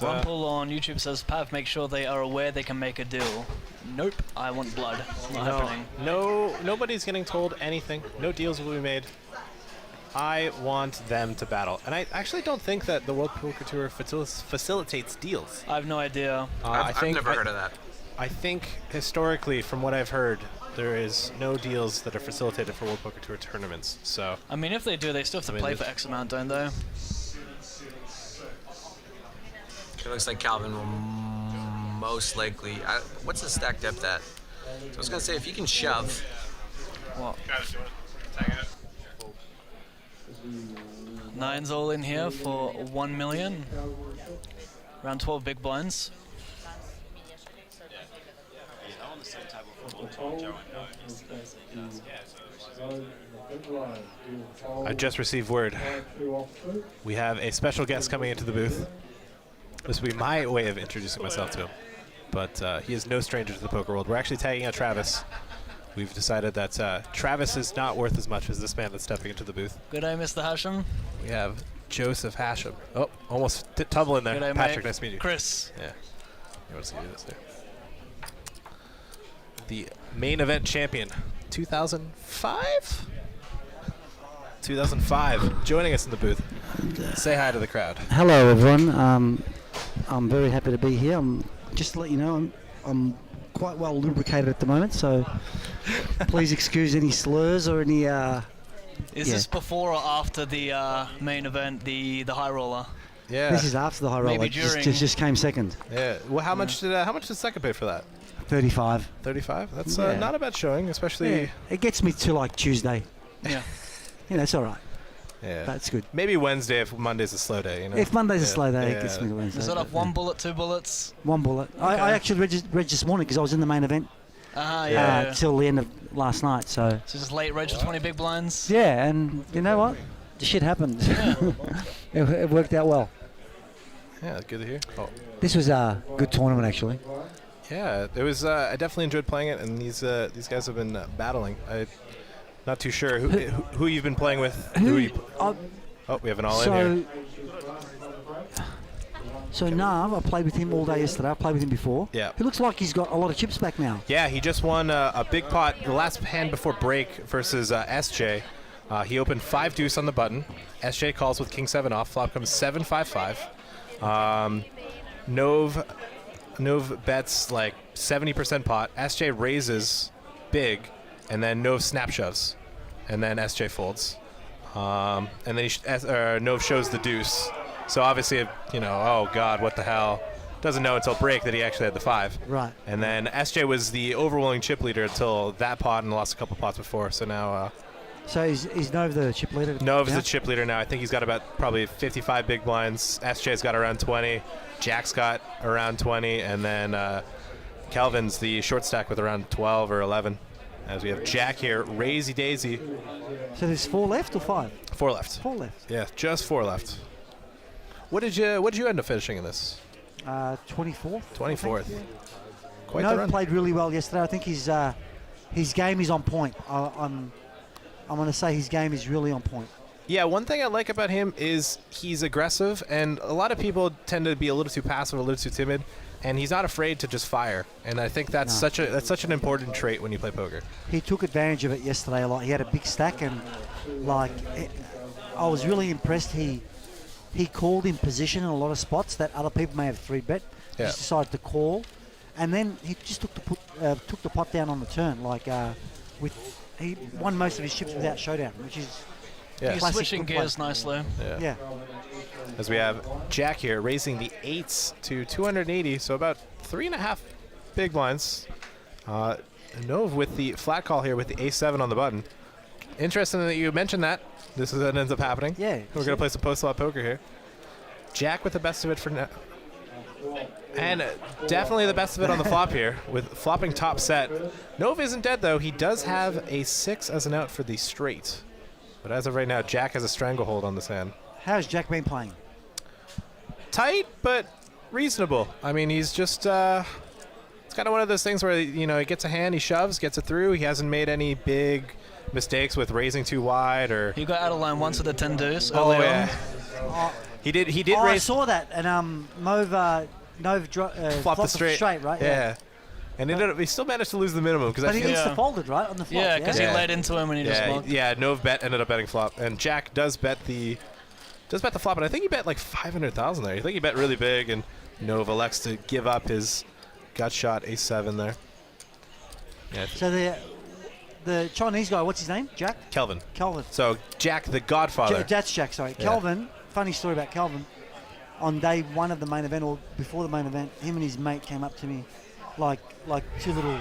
Rumple on YouTube says, Pav, make sure they are aware they can make a deal. Nope, I want blood. Not happening. Nobody's getting told anything. No deals will be made. I want them to battle. And I actually don't think that the World Poker Tour facilitates deals. I have no idea. I've never heard of that. I think historically, from what I've heard, there is no deals that are facilitated for World Poker Tour tournaments. So I mean, if they do, they still have to play for X amount, don't they? It looks like Calvin will most likely. What's the stack depth at? So I was gonna say if you can shove. What? Nine's all in here for 1 million. Around 12 big blinds. I just received word. We have a special guest coming into the booth. This will be my way of introducing myself to him. But he is no stranger to the poker world. We're actually tagging out Travis. We've decided that Travis is not worth as much as this man that's stepping into the booth. Good day, Mr. Hashem. We have Joseph Hashem. Oh, almost tumble in there. Good day, Patrick, mate. nice to meet you. Chris. Yeah. You want to see this there? The main event champion, 2005? 2005, joining us in the booth. Say hi to the crowd. Hello, everyone. I'm very happy to be here. Just to let you know, I'm quite well lubricated at the moment, so please excuse any slurs or any. Is this before or after the main event, the high roller? Yeah. This is after the high roller. Maybe during. Just came second. Yeah. Well, how much did second pay for that? 35. 35. That's Yeah. not a bad showing, especially. Yeah. It gets me to like Tuesday. Yeah. You know, it's all right. Yeah. That's good. Maybe Wednesday if Monday's a slow day. You know. If Monday's a Yeah. slow day, Yeah. it gets me to Wednesday. Is it off but, 1 bullet, 2 bullets? 1 bullet. I actually read this morning because I was in the main event Yeah. till the end of last night. So just late reg for 20 big blinds? yeah, and you know what? The shit happened. it worked out well. Yeah, good to hear. Oh. This was a good tournament, actually. Yeah, it was. I definitely enjoyed playing it, and these guys have been battling. I'm not too sure who you've been playing with. Oh, we have an all-in here. So Nav, I played with him all day yesterday. I played with him before. Yeah. He looks like he's got a lot of chips back now. Yeah, he just won a big pot, the last hand before break versus SJ. He opened 5 deuce on the button. SJ calls with king 7 off. Flop comes 7-5-5. Nov bets like 70% pot. SJ raises big, and then Nov snap shoves, and then SJ folds. And then Nov shows the deuce. So obviously, oh God, what the hell? Doesn't know until break that he actually had the 5. Right. And then SJ was the overwhelming chip leader until that pot and lost a couple pots before. So now. So is Nov the chip leader? Nov's now? the chip leader now. I think he's got about probably 55 big blinds. SJ's got around 20. Jack's got around 20. And then Calvin's the short stack with around 12 or 11. As we have Jack here, Razy Daisy. So there's 4 left or 5? 4 left. 4 left. Yeah, just 4 left. What did you end up finishing in this? 24th. 24th. Quite the Nov run. played really well yesterday. I think his game is on point. I'm going to say his game is really on point. Yeah, one thing I like about him is he's aggressive, and a lot of people tend to be a little too passive, a little too timid, and he's not afraid to just fire. And I think that's such an important trait when you play poker. He took advantage of it yesterday a lot. He had a big stack, and I was really impressed. He called in position in a lot of spots that other people may have 3-bet. He just decided to call, and then he just took the pot down on the turn. He won most of his chips without showdown, which is He's switching gears nicely. Yeah. As we have Jack here raising the 8s to 280, so about 3.5 big blinds. Nov with the flat call here with the A7 on the button. interesting that you mentioned that. This is what ends up happening. Yeah. We're going to play some post-flop poker here. Jack with the best of it for now. And definitely the best of it on the flop here with flopping top set. Nova isn't dead, though. He does have a 6 as an out for the straight. But as of right now, Jack has a stranglehold on this hand. How's Jack been playing? Tight, but reasonable. I mean, he's just... it's kind of one of those things where, you know, he gets a hand, he shoves, gets it through. He hasn't made any big mistakes with raising too wide or... He got out of line once with the 10 deuce Oh, early yeah. on. He did I raise... saw that, and Nova flopped the straight. Right? Yeah. And he still managed to lose the minimum. But he insta-folded, right, on the flop? Yeah, because he laid into him and he just blocked. Yeah, Nova ended up betting flop. And Jack does bet the flop, and I think he bet like 500,000 there. I think he bet really big, and Nova elects to give up his gut shot ace-7 there. Yeah. So the Chinese guy, what's his name? Jack? Kelvin. Kelvin. So Jack, the Godfather. That's Jack, sorry. Yeah. Kelvin, funny story about Kelvin. On day one of the main event, or before the main event, him and his mate came up to me like two little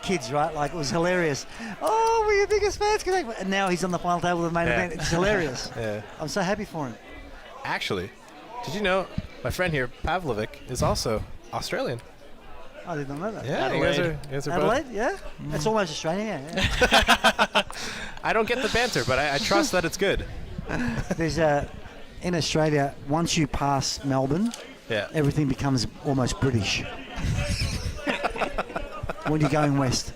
kids, right? Like, it was hilarious. Oh, we're your biggest fans. And now he's on the final table of the main event. It's hilarious. Yeah. I'm so happy for him. Actually, did you know my friend here, Pavlovic, is also Australian? I did not know that. Yeah, you guys are Adelaide, both. yeah? It's almost Australian, yeah. I don't get the banter, but I trust that it's good. There's in Australia, once you pass Melbourne, everything becomes almost British. When you're going west.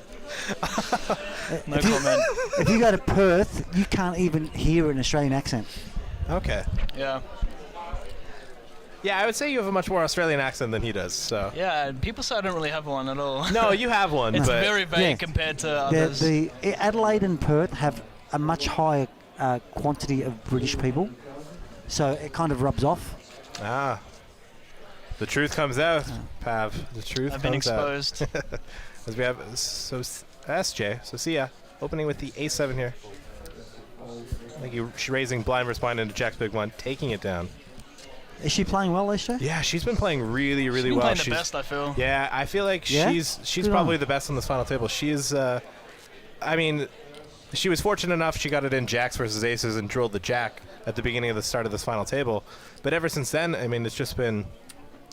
No comment. If you go to Perth, you can't even hear an Australian accent. Okay. Yeah. Yeah, I would say you have a much more Australian accent than he does. So. Yeah, people say I don't really have one at all. No, you have one. It's but very vague compared to others. The Adelaide and Perth have a much higher quantity of British people, so it kind of rubs off. Ah. The truth comes out, Pav. The truth I've comes been exposed. out. As we have SJ, Sophia, opening with the A7 here. I think she's raising blind versus blind into Jack's big one, taking it down. Is she playing well, SJ? Yeah, she's been playing really, really well. She's been playing the best, I feel. Yeah, I feel like she's Good probably on. the best on this final table. She's, I mean, she was fortunate enough she got it in Jacks versus Aces and drilled the Jack at the beginning of the start of this final table. But ever since then, I mean, it's just been...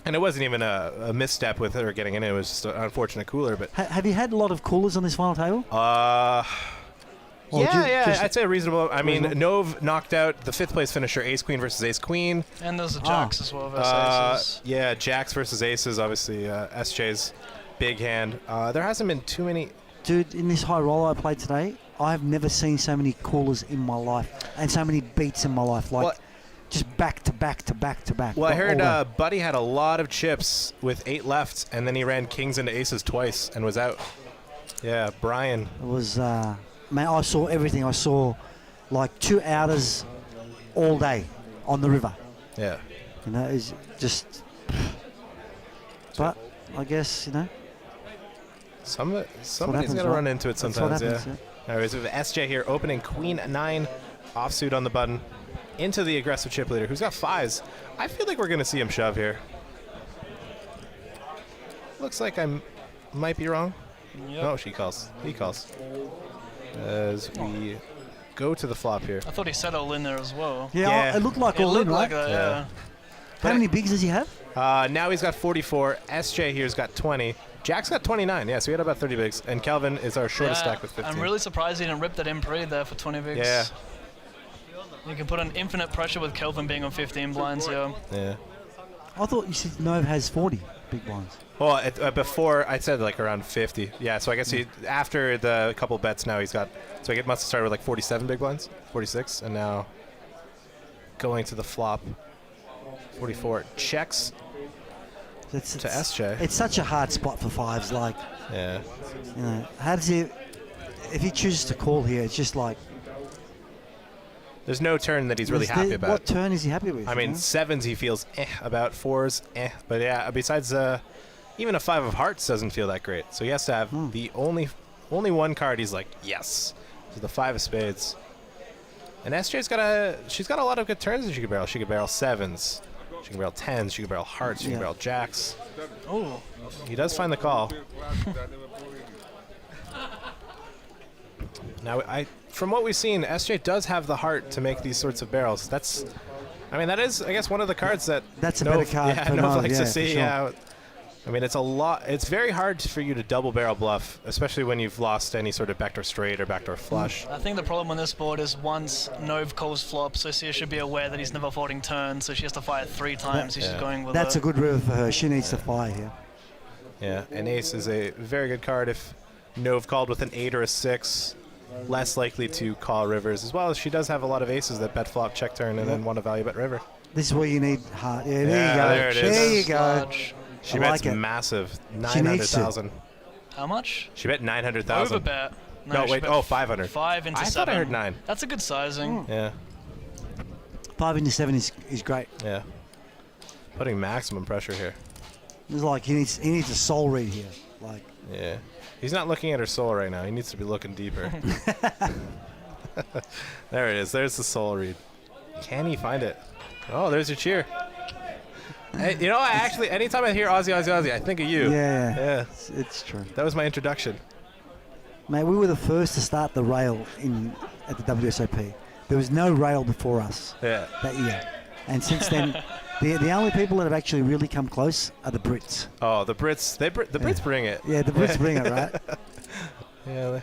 And it wasn't even a misstep with her getting in. It was just an unfortunate cooler. But Have you had a lot of coolers on this final table? I'd say reasonable. I mean, Nove knocked out the 5th place finisher, Ace Queen versus Ace Queen. And there's the Jacks as well versus Aces. Yeah, Jacks versus Aces, obviously. SJ's big hand. There hasn't been too many. Dude, in this high roller I played today, I've never seen so many callers in my life and so many beats in my life. Like, just back to back to back to back. Well, I heard Buddy had a lot of chips with 8 left, and then he ran kings into aces twice and was out. Yeah, Brian. It was, man, I saw everything. I saw like 2 outers all day on the river. Yeah. You know, it's just. But I guess, you know. Somebody's happens, going to right? run into it That's what sometimes, happens, yeah. Anyways, we have SJ here opening Queen 9 offsuit on the button into the aggressive chip leader, who's got 5s. I feel like we're going to see him shove here. Looks like I might be wrong. Yep. No, she calls. He calls. As we go to the flop here. I thought he said all in there as well. Yeah, it looked like It all in, looked like right? that, yeah. How many bigs does he have? Now he's got 44. SJ here's got 20. Jack's got 29. Yeah, so we had about 30 bigs. And Kelvin is our shortest stack with 15. I'm really surprised he didn't rip that in pre there for 20 bigs. Yeah. You can put on infinite pressure with Kelvin being on 15 blinds, yeah. Yeah. I thought you said Nove has 40 big blinds. Well, before I said like around 50. Yeah, so I guess he after the couple bets now he's got. So he must have started with like 47 big blinds, 46, and now going to the flop. 44 checks to SJ. It's such a hard spot for 5s. Like, yeah. You know, how does he? If he chooses to call here, it's just like. There's no turn that he's really happy about. What turn is he happy with? I mean, 7s he feels about, 4s but yeah. Besides, even a 5 of hearts doesn't feel that great. So he has to have the only one card he's like yes, so the 5 of spades. And SJ's she's got a lot of good turns that she can barrel. She can barrel 7s, she can barrel 10s, she can barrel hearts, she can barrel jacks. Oh, he does find the call. Now from what we've seen, SJ does have the heart to make these sorts of barrels. That is, I guess, one of the cards that That's a better card for Nov Nov, likes yeah, to see. for sure. Yeah. I mean, it's a lot. It's very hard for you to double barrel bluff, especially when you've lost any sort of backdoor straight or backdoor flush. I think the problem on this board is once Nove calls flop, Socia should be aware that he's never folding turn, so she has to fire 3 times. She's going with That's a good river for her. She needs to fire here. Yeah, and ace is a very good card if Nov called with an 8 or a 6. Less likely to call rivers, as well as she does have a lot of aces that bet flop, check turn, and then want to value bet river. This is where you need heart. Yeah, there you go. There it is. There you go. She I bets like it. massive, She needs to. 900,000. How much? She bet 900,000. Overbet. No, she wait. bet Oh, 500. 5 into I 7. thought I heard 9. That's a good sizing. Yeah. 5 into 7 is great. Yeah. Putting maximum pressure here. It's like he needs a soul read here. Like. Yeah. He's not looking at her soul right now. He needs to be looking deeper. There it is. There's the soul read. Can he find it? Oh, there's your cheer. Hey, you know, I actually, anytime I hear Aussie, Aussie, Aussie, I think of you. Yeah. It's true. That was my introduction. Mate, we were the first to start the rail at the WSOP. There was no rail before us that year. And since then, the only people that have actually really come close are the Brits. Oh, the Brits. The Brits bring it. Yeah, the Brits bring it, right? Yeah,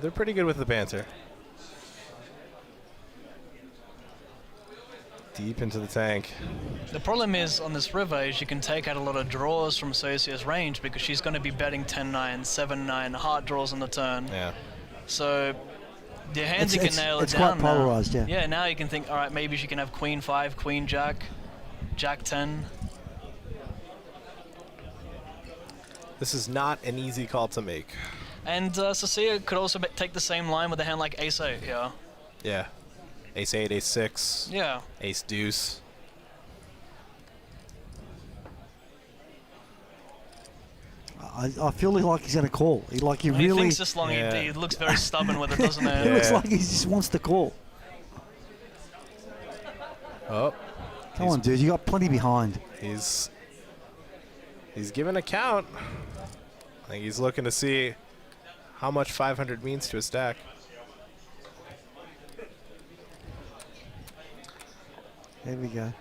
they're pretty good with the banter. Deep into the tank. The problem is on this river is you can take out a lot of draws from Socia's range because she's going to be betting 10-9, 7-9, hard draws on the turn. Yeah. So the hands you can nail it it's down quite polarized, now. yeah. Yeah, now you can think, all right, maybe she can have Queen 5, Queen Jack, Jack 10. This is not an easy call to make. And Socia could also take the same line with a hand like Ace 8 here. Yeah. Ace 8, Ace 6. Yeah. Ace Deuce. I feel like he's going to call. He He thinks this long, he looks very stubborn with it, doesn't he? It looks like he just wants to call. Oh. Come on, dude. You got plenty behind. He's giving a count. I think he's looking to see how much 500 means to a stack. There we go.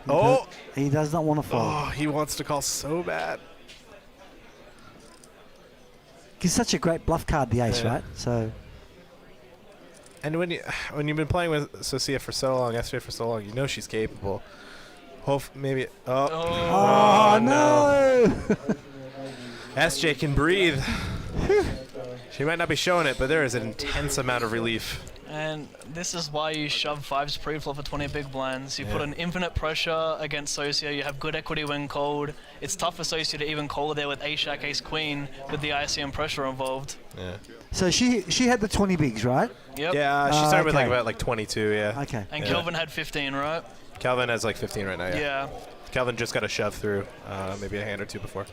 Oh. He does not want to fold. Oh, he wants to call so bad. He's such a great bluff card, the ace, Yeah. right? So. And when you've been playing with Socia for so long, SJ for so long, you know she's capable. Maybe. Oh no! SJ can breathe. She might not be showing it, but there is an intense amount of relief. And this is why you shove 5s pre-flop for 20 big blinds. You put Yeah. an infinite pressure against Socia. You have good equity when called. It's tough for Socia to even call there with Ace Jack, Ace Queen with the ICM pressure involved. Yeah. So she had the 20 bigs, right? Yep. Yeah, she started with okay. about 22. Yeah. Okay. And Yeah. Kelvin had 15, right? Kelvin has 15 right now. Yeah. Kelvin just got a shove through, maybe a hand or two before.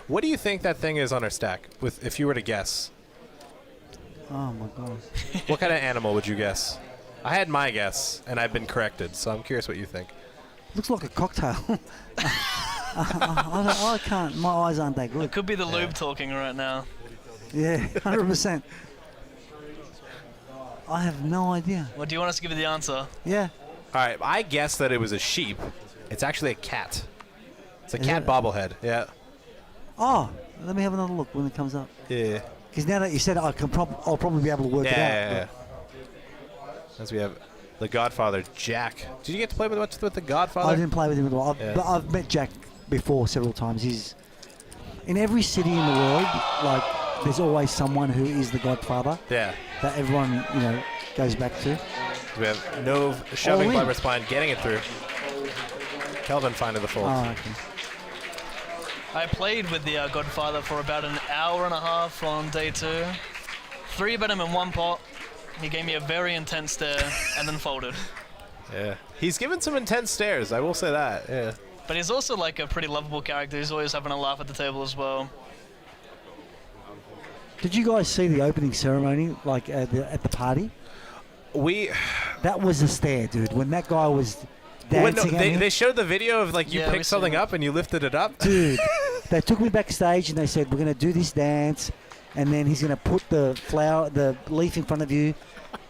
What do you think that thing is on her stack? If you were to guess, Oh my god. what kind of animal would you guess? I had my guess, and I've been corrected, so I'm curious what you think. Looks like a cocktail. I can't. My eyes aren't that good. It could be the lube talking right now. Yeah, 100%. I have no idea. Well, do you want us to give you the answer? Yeah. All right, I guessed that it was a sheep. It's actually a cat. It's a Is cat it? bobblehead. Yeah. Oh, let me have another look when it comes up. Yeah. Because now that you said it, I'll probably be able to work it out. Yeah. As we have the Godfather, Jack. Did you get to play much with the Godfather? I didn't play with him at all. Yeah. But I've met Jack before several times. He's in every city in the world. Like, there's always someone who is the Godfather. Yeah. That everyone goes back to. We have Nove shoving All in. blubber spine, getting it through. Kelvin finding the fold. Oh, okay. I played with the Godfather for about an hour and a half on day 2. 3-bet him in one pot. He gave me a very intense stare and then folded. Yeah. He's given some intense stares, I will say that. Yeah. But he's also like a pretty lovable character. He's always having a laugh at the table as well. Did you guys see the opening ceremony, like at the party? That was a stare, dude. When that guy was dancing at me. They showed the video of you Yeah, we picked something saw it. up and you lifted it up. Dude, they took me backstage and they said, we're going to do this dance. and then he's going to put the leaf in front of you,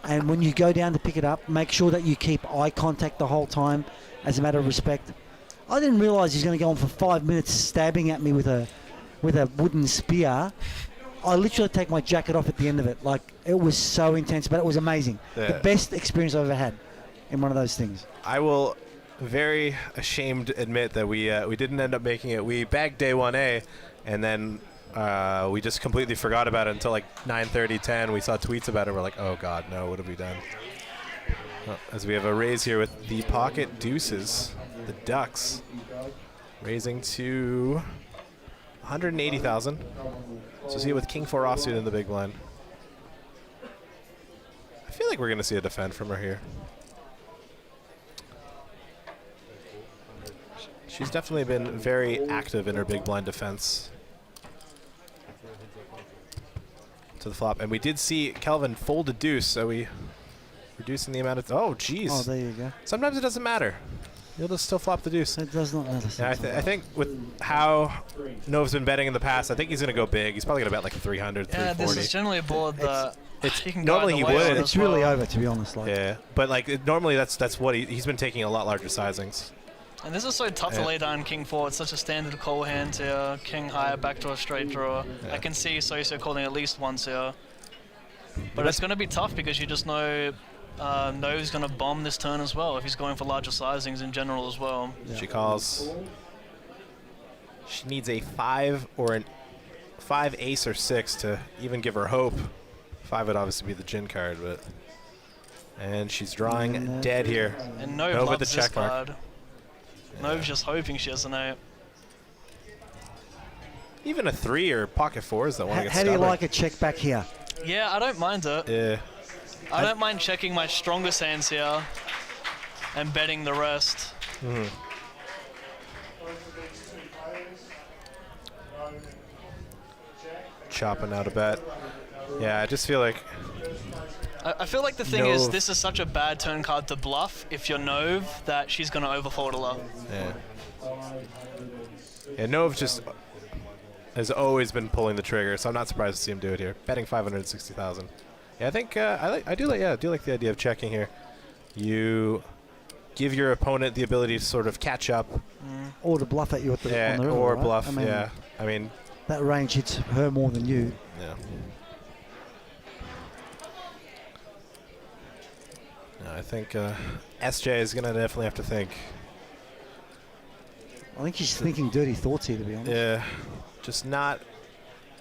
and when you go down to pick it up, make sure that you keep eye contact the whole time as a matter of respect. I didn't realise he's going to go on for 5 minutes stabbing at me with a wooden spear. I literally take my jacket off at the end of it. Like, it was so intense, but it was amazing. Yeah. The best experience I've ever had in one of those things. I will very ashamed admit that we didn't end up making it. We bagged day 1A, and then we just completely forgot about it until like 9:30, 10. We saw tweets about it. We're like, oh God, no, what have we done? Well, as we have a raise here with the pocket deuces, the Ducks raising to 180,000. So see it with King 4 offsuit in the big blind. I feel like we're going to see a defend from her here. She's definitely been very active in her big blind defense. To the flop. And we did see Kelvin fold a deuce, so we reducing the amount of... Oh, geez. Oh, there you go. Sometimes it doesn't matter. You'll just still flop the deuce. It does not matter. Yeah, I think with how Nova's been betting in the past, I think he's going to go big. He's probably going to bet like 300, 340. Yeah, this is generally a board that he can normally he would. It's really over, to be honest. Like. Yeah, but like normally that's what he's been taking a lot larger sizings. And this is so tough to lay down King 4. It's such a standard call hand here. King higher, back to a straight draw. Yeah. I can see Soso calling at least once here. But it's going to be tough because you just know No's going to bomb this turn as well if he's going for larger sizings in general as well. Yeah. She calls. She needs a 5 or an 5 ace or 6 to even give her hope. 5 would obviously be the gin card, but and she's drawing dead here. And No with loves the this check mark. card. No's just hoping she has an 8. Even a 3 or pocket 4s that want to get How do you stubborn. like a check back here? Yeah, I don't mind it. Yeah. I don't mind checking my strongest hands here and betting the rest. Mm. Chopping out a bet. Yeah, I just feel like... I feel like the thing is, this is such a bad turn card to bluff if you're Nove that she's going to overfold a lot. Yeah. Yeah, Nove just has always been pulling the trigger, so I'm not surprised to see him do it here. Betting 560,000. Yeah, I think I do like the idea of checking here. You give your opponent the ability to sort of catch up, or to bluff at you at the on the river, or right? bluff. I mean, yeah, I mean that range hits her more than you. Yeah. No, I think SJ is gonna definitely have to think. I think she's thinking dirty thoughts here, to be honest. Yeah, just not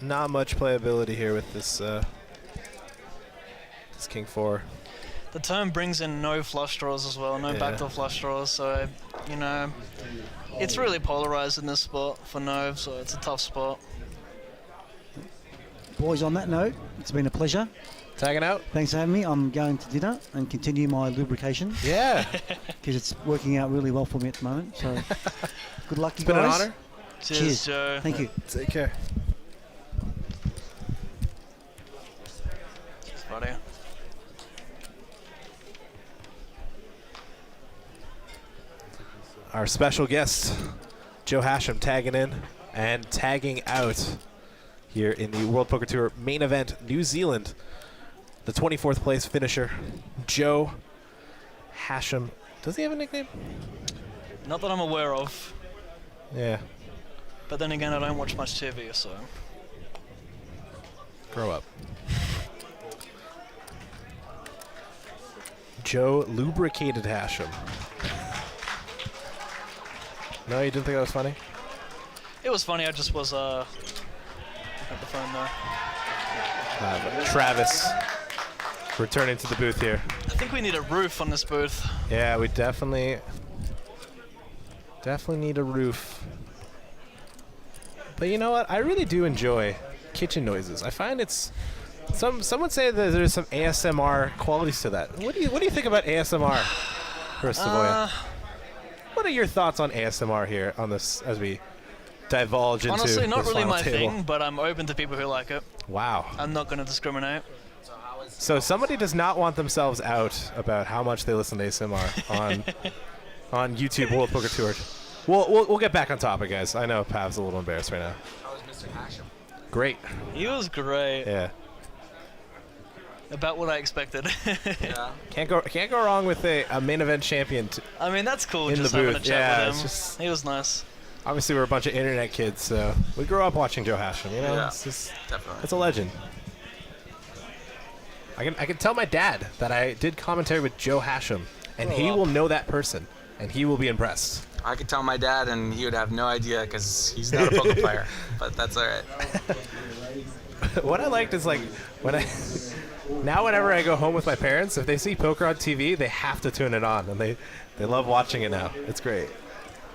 much playability here with this this King 4. The turn brings in no flush draws as well, no backdoor flush draws, so, you know, it's really polarized in this spot for Nove, so it's a tough spot. Boys, on that note, it's been a pleasure. Tagging out. Thanks for having me. I'm going to dinner and continue my lubrication. Yeah. Because it's working out really well for me at the moment. So, good luck, you It's been an guys. honor. Cheers, Joe. Thank you. Take care. Cheers, buddy. Our special guest, Joe Hashem, tagging in and tagging out here in the World Poker Tour main event, New Zealand. The 24th place finisher, Joe Hashem. Does he have a nickname? Not that I'm aware of, Yeah. but then again, I don't watch much TV, so. Grow up. Joe Lubricated Hashem. No, you didn't think that was funny? It was funny, I just was looking at the phone there. Travis returning to the booth here. I think we need a roof on this booth. Yeah, we definitely need a roof. But you know what? I really do enjoy kitchen noises. I find it's some would say that there's some ASMR qualities to that. What do you think about ASMR, Savoya? What are your thoughts on ASMR here on this as we divulge into Honestly, not this really final my table? thing, but I'm open to people who like it. Wow. I'm not going to discriminate. So somebody does not want themselves out about how much they listen to ASMR on YouTube World Poker Tour. We'll get back on topic, guys. I know Pav's a little embarrassed right now. How is Mr. Hashem? great. He was great. Yeah. About what I expected. Yeah. Can't go wrong with a main event champion. I mean, that's cool. In Just the having booth. a chat Yeah, with it's him. just- He was nice. Obviously, we're a bunch of internet kids, so we grew up watching Joe Hashem. You know, Yeah, it's just definitely. it's a legend. I can tell my dad that I did commentary with Joe Hashem, and Grow he up. will know that person, and he will be impressed. I could tell my dad, and he would have no idea because he's not a poker player. But that's all right. What I liked is like when I now whenever I go home with my parents, if they see poker on TV, they have to tune it on, and they love watching it now. It's great.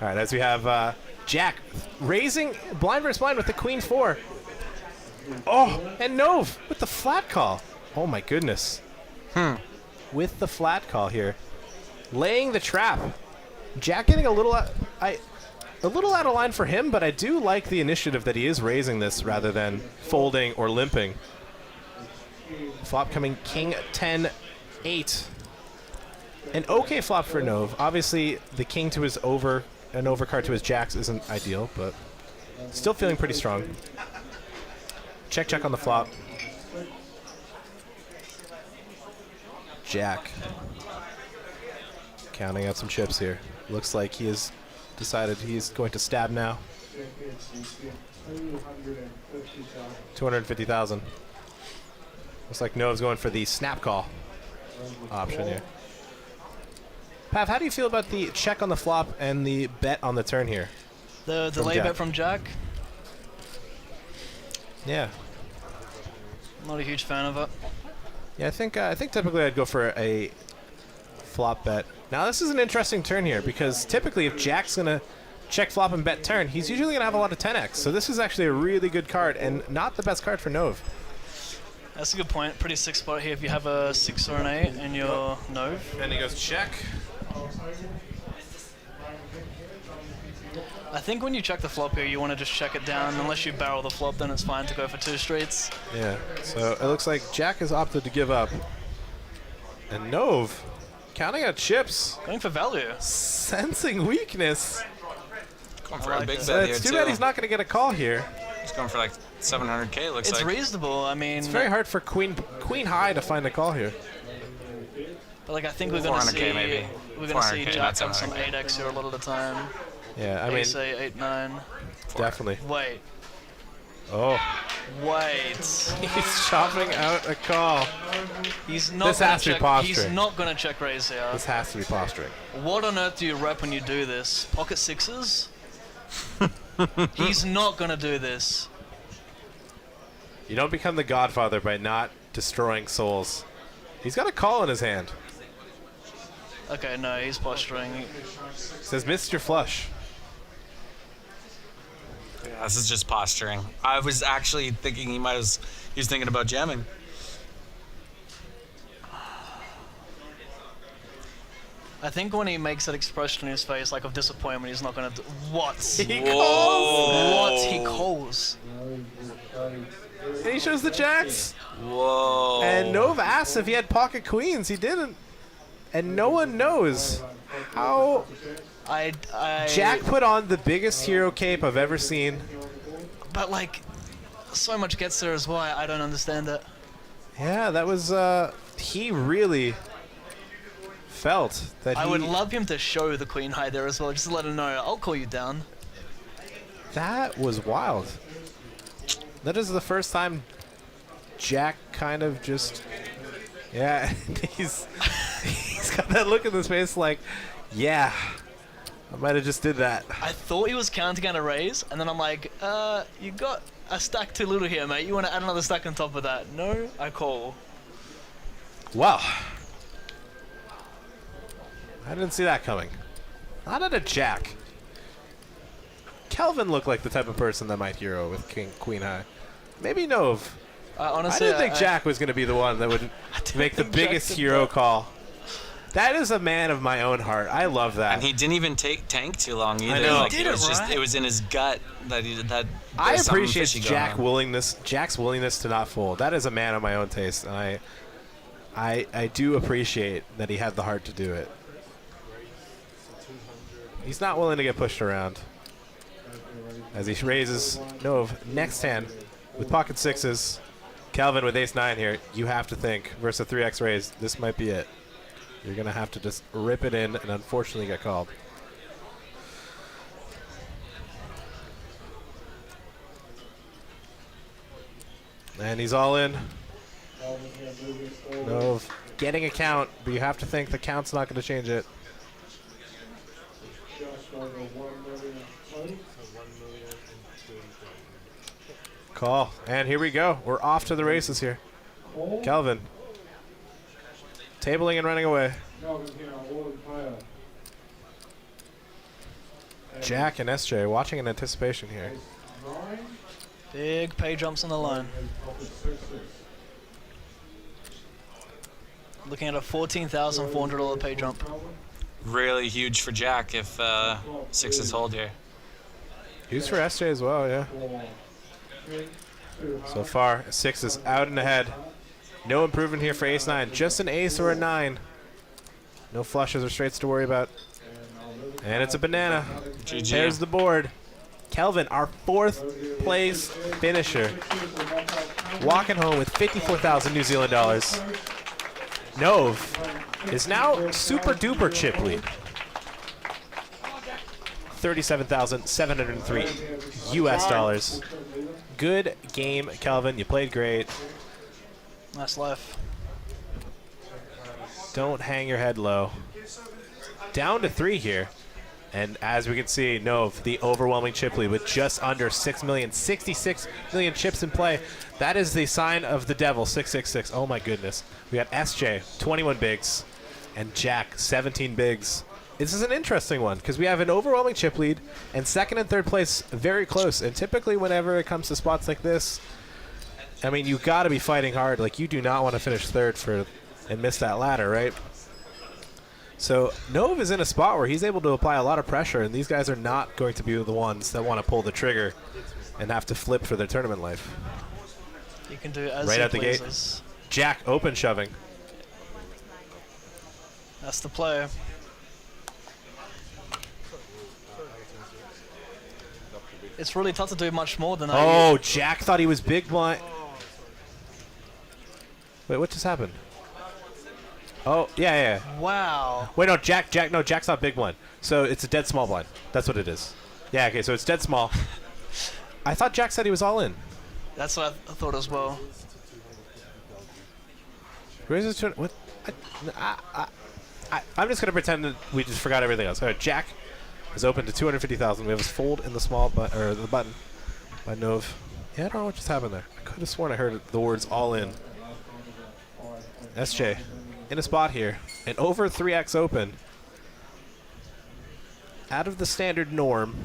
All right, as we have Jack raising blind versus blind with the queen 4. Oh, and Nove with the flat call. Oh my goodness. With the flat call here, laying the trap. Jack getting a little out of line for him, but I do like the initiative that he is raising this rather than folding or limping. Flop coming king 10 8. An okay flop for Nove. Obviously, the king to his over, an overcard to his jacks isn't ideal, but still feeling pretty strong. Check on the flop. Jack. Counting out some chips here. Looks like he has decided he's going to stab now. 250,000. Looks like Nove's going for the snap call option here. Pav, how do you feel about the check on the flop and the bet on the turn here? The From lay Jack. bet from Jack. Yeah. Not a huge fan of it. Yeah, I think typically I'd go for a flop bet. Now this is an interesting turn here because typically if Jack's gonna check flop and bet turn, he's usually gonna have a lot of 10x. So this is actually a really good card and not the best card for Nove. That's a good point. Pretty sick spot here if you have a 6 or an 8 in your Nove. And he goes check. I think when you check the flop here, you want to just check it down. Unless you barrel the flop, then it's fine to go for 2 streets. Yeah. So it looks like Jack has opted to give up. And Nove counting out chips. Going for value. Sensing weakness. Going for a big So bet here, it's too too. bad he's not going to get a call here. He's going for like 700K, looks It's like. reasonable. I mean, It's very hard for Queen High to find a call here. but like I think we're gonna 400K see maybe. we're gonna see 400K, Jack not have some 700K. 8x here a lot of the time. Yeah, I mean, Ace 8, 8, 9. definitely. Wait, Oh, wait. he's chopping out a call. He's not. This gonna has to be check, posturing. He's not gonna check raise here. This has to be posturing. What on earth do you rep when you do this? Pocket sixes? He's not gonna do this. You don't become the Godfather by not destroying souls. He's got a call in his hand. Okay, no, he's posturing. Says missed your flush. Yeah, this is just posturing. I was actually thinking he was thinking about jamming. I think when he makes that expression in his face, like of disappointment, he's not gonna do. What? He calls? What? He calls. And he shows the jacks. Whoa. And Nova asks if he had pocket queens. He didn't. And no one knows how I Jack put on the biggest hero cape I've ever seen. But like, so much gets there as well. I don't understand it. Yeah, that was, he really felt that I would love him to show the queen high there as well, just to let him know, I'll call you down. That was wild. That is the first time Jack kind of just, yeah, he's got that look in his face like, yeah, I might have just did that. I thought he was counting on a raise, and then I'm like, you got a stack too little here, mate. You want to add another stack on top of that? No, I call. Wow. I didn't see that coming. Not at a jack. Kelvin looked like the type of person that might hero with Queen High. Maybe Nove. Honestly, I didn't think Jack was going to be the one that would make the biggest hero call. That is a man of my own heart. I love that. And he didn't even take tank too long either. I know. Like, He did it was it just right. it was in his gut that he that. I there's something appreciate fishy going on. Jack's willingness to not fold. That is a man of my own taste, and I do appreciate that he had the heart to do it. He's not willing to get pushed around. As he raises Nove next hand with pocket sixes, Calvin with ace-9 here, you have to think, versus a 3x raise, this might be it. You're going to have to just rip it in and unfortunately get called. And he's all in. No getting a count, but you have to think the count's not going to change it. Call. And here we go. We're off to the races here. Calvin. Tabling and running away. Jack and SJ watching in anticipation here. Big pay jumps on the line. Looking at a $14,400 pay jump. Really huge for Jack if sixes hold here. Huge for SJ as well, yeah. So far, six is out and ahead. No improvement here for ace-9. Just an ace or a 9. No flushes or straights to worry about. And it's a banana. GG. There's the board. Kelvin, our 4th place finisher. Walking home with 54,000 New Zealand dollars. Nove is now super duper chip lead. 37,703 US dollars. Good game, Kelvin. You played great. Nice life. Don't hang your head low. Down to 3 here. And as we can see, Nove, the overwhelming chip lead with just under 6 million, 66 million chips in play. That is the sign of the devil, 666. Oh my goodness. We got SJ, 21 bigs, and Jack, 17 bigs. This is an interesting one because we have an overwhelming chip lead and second and third place very close. And typically whenever it comes to spots like this, I mean, you got to be fighting hard. Like, you do not want to finish third and miss that ladder, right? So Nove is in a spot where he's able to apply a lot of pressure, and these guys are not going to be the ones that want to pull the trigger and have to flip for their tournament life. You can do it as right he out the gate. pleases. Jack open shoving. That's the play. It's really tough to do much more than that. Oh, Jack thought he was big blind. Wait, what just happened? Oh, yeah. Wow. Wait, no, Jack's not big blind. So it's a dead small blind. That's what it is. Yeah, okay, so it's dead small. I thought Jack said he was all in. That's what I thought as well. Where's his turn? What? I'm just going to pretend that we just forgot everything else. All right, Jack is open to 250,000. We have his fold in the small or the button by Nove. Yeah, I don't know what just happened there. I could have sworn I heard the words all in. SJ in a spot here. And over 3x open. Out of the standard norm.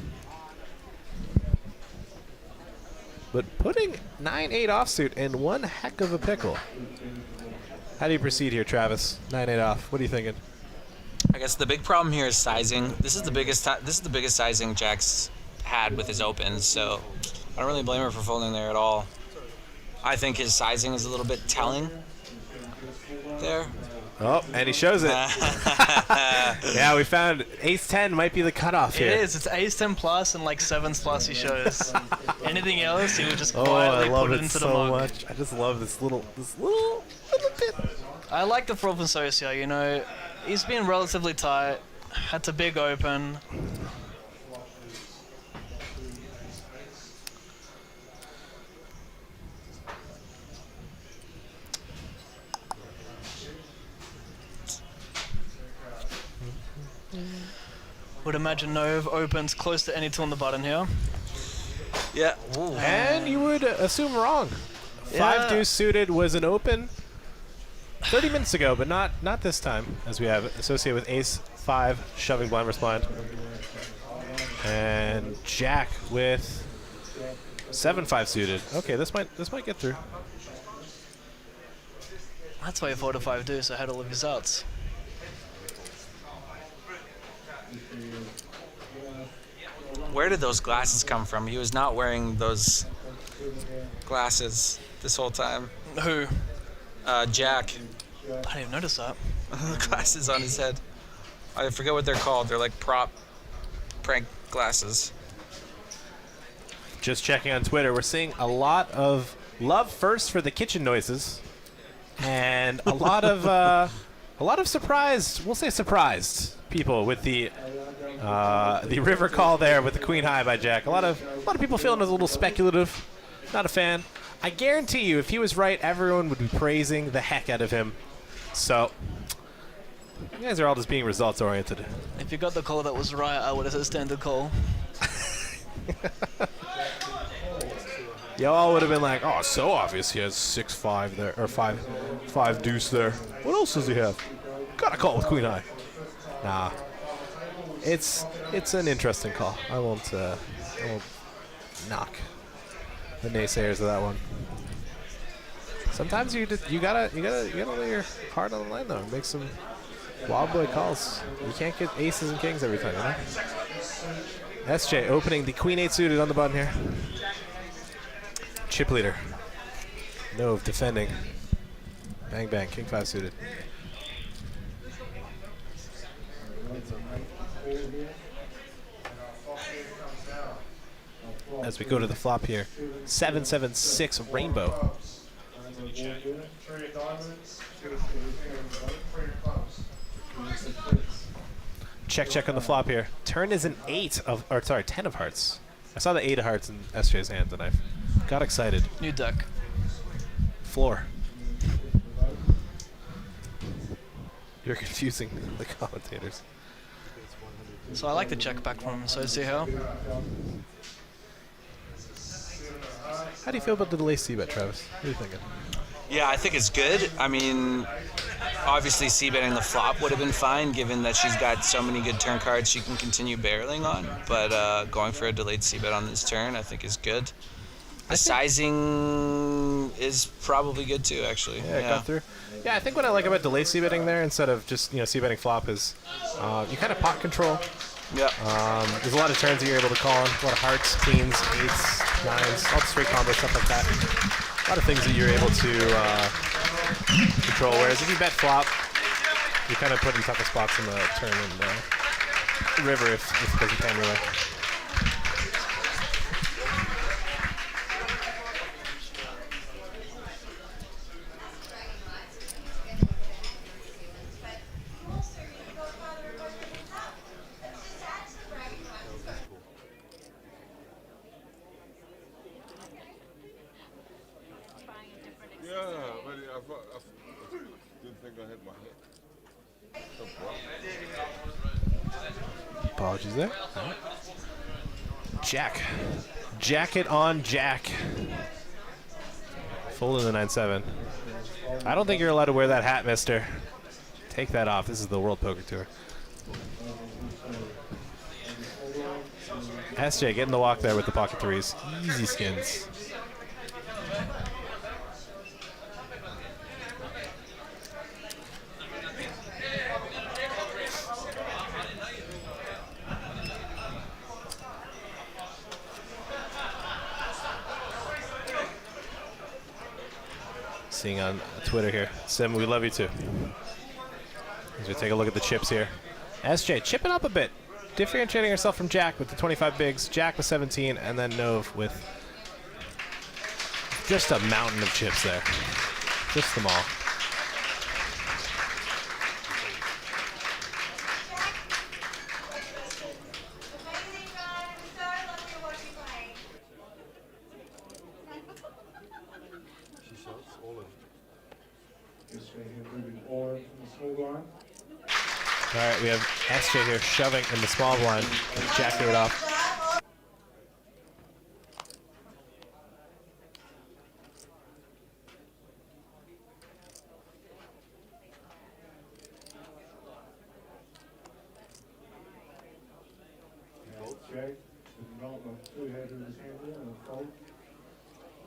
But putting 9-8 offsuit in one heck of a pickle. How do you proceed here, Travis? 9-8 off. What are you thinking? I guess the big problem here is sizing. This is the biggest sizing Jack's had with his opens, so I don't really blame her for folding there at all. I think his sizing is a little bit telling there. Oh, and he shows it. Yeah, we found ace-10 might be the cutoff here. It is. It's ace-10 plus and like 7s plus he shows. Anything else, he would just quietly put it into the mug. Much. I just love this little bit. I like the Froth Socia, you know. He's been relatively tight. Had a big open. Would imagine Nove opens close to any two on the button here. Yeah. Ooh. And you would assume wrong. 5 deuce suited was an open 30 minutes ago, but not this time, as we have associated with ace-5 shoving blind versus blind. And Jack with 7-5 suited. Okay, this might get through. That's why you 4-5 deuce ahead of all of his outs. Where did those glasses come from? He was not wearing those glasses this whole time. Who? Jack. I didn't even notice that. Glasses on his head. I forget what they're called. They're like prank glasses. Just checking on Twitter, we're seeing a lot of love first for the kitchen noises, and a lot of surprised, we'll say surprised people with the river call there with the Queen High by Jack. A lot of people feeling it was a little speculative. Not a fan. I guarantee you, if he was right, everyone would be praising the heck out of him. So, you guys are all just being results oriented. If you got the call that was right, I would have said standard call. Y'all would have been like, oh, it's so obvious he has 6-5 there, or 5 deuce there. What else does he have? Got a call with Queen High. Nah. It's an interesting call. I won't knock the naysayers of that one. Sometimes you gotta lay your heart on the line though. Make some wild boy calls. You can't get aces and kings every time, you know? SJ opening the Queen 8 suited on the button here. Chip leader. Nove defending. Bang bang, King 5 suited. As we go to the flop here, 7-7-6 rainbow. Check on the flop here. Turn is an 10 of hearts. I saw the 8 of hearts in SJ's hand and I got excited. New deck. Floor. You're confusing the commentators. So I like the check back from see how. How do you feel about the delay c-bet, Travis? What are you thinking? Yeah, I think it's good. I mean, obviously c-betting the flop would have been fine, given that she's got so many good turn cards she can continue barreling on. But going for a delayed c-bet on this turn, I think is good. The sizing is probably good too, actually. Yeah, it got through. Yeah, I think what I like about delay c-betting there, instead of just c-betting flop, is you kind of pot control. Yeah. There's a lot of turns that you're able to call on. A lot of hearts, queens, 8s, 9s, all the straight combos, stuff like that. A lot of things that you're able to control. Whereas if you bet flop, you kind of put in tougher spots in the turn and river if it doesn't pan your way. Apologies there. Right. Jack. Jacket on Jack. Fold in the 9-7. I don't think you're allowed to wear that hat, mister. Take that off. This is the World Poker Tour. SJ getting the walk there with the pocket threes. Easy skins. Seeing on Twitter here. Sim, we love you too. As we take a look at the chips here. SJ chipping up a bit. Differentiating herself from Jack with the 25 bigs. Jack with 17, and then Nove with just a mountain of chips there. Just them all. All right, we have SJ here shoving in the small blind. Jack gave it off.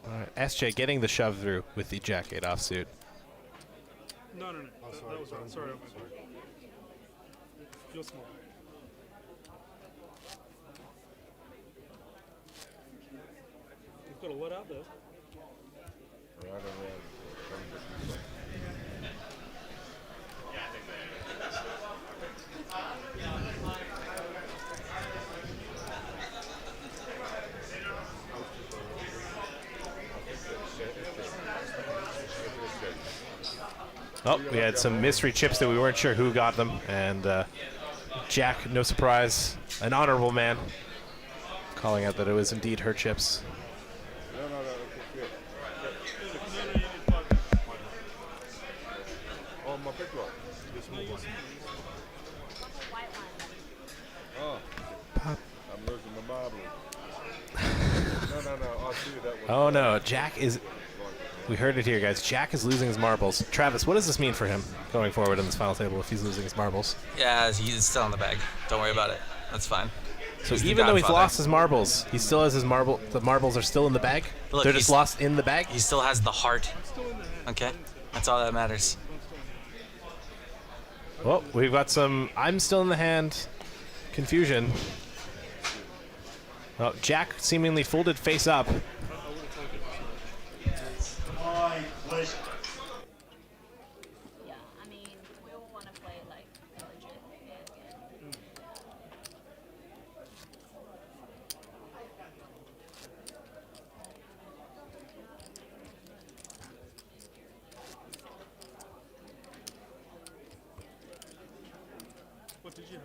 All right, SJ getting the shove through with the Jack 8 offsuit. No. That was right. Sorry. You're small. You've got a lot out there. Oh, we had some mystery chips that we weren't sure who got them, and Jack, no surprise, an honorable man, calling out that it was indeed her chips. Oh, my big one. This small one. Oh, I'm losing my marble. No, I'll do that one. Oh no, Jack is. We heard it here, guys. Jack is losing his marbles. Travis, what does this mean for him going forward in this final table if he's losing his marbles? Yeah, he's still in the bag. Don't worry about it. That's fine. So He's even the though he's godfather. lost his marbles, he still has his marble. The marbles are still in the bag. Look, They're just he's- lost in the bag. He still has the heart. Okay, that's all that matters. Well, we've got some I'm still in the hand confusion. Well, Jack seemingly folded face up. Yeah, I mean, we all want to play like legit. What did you have?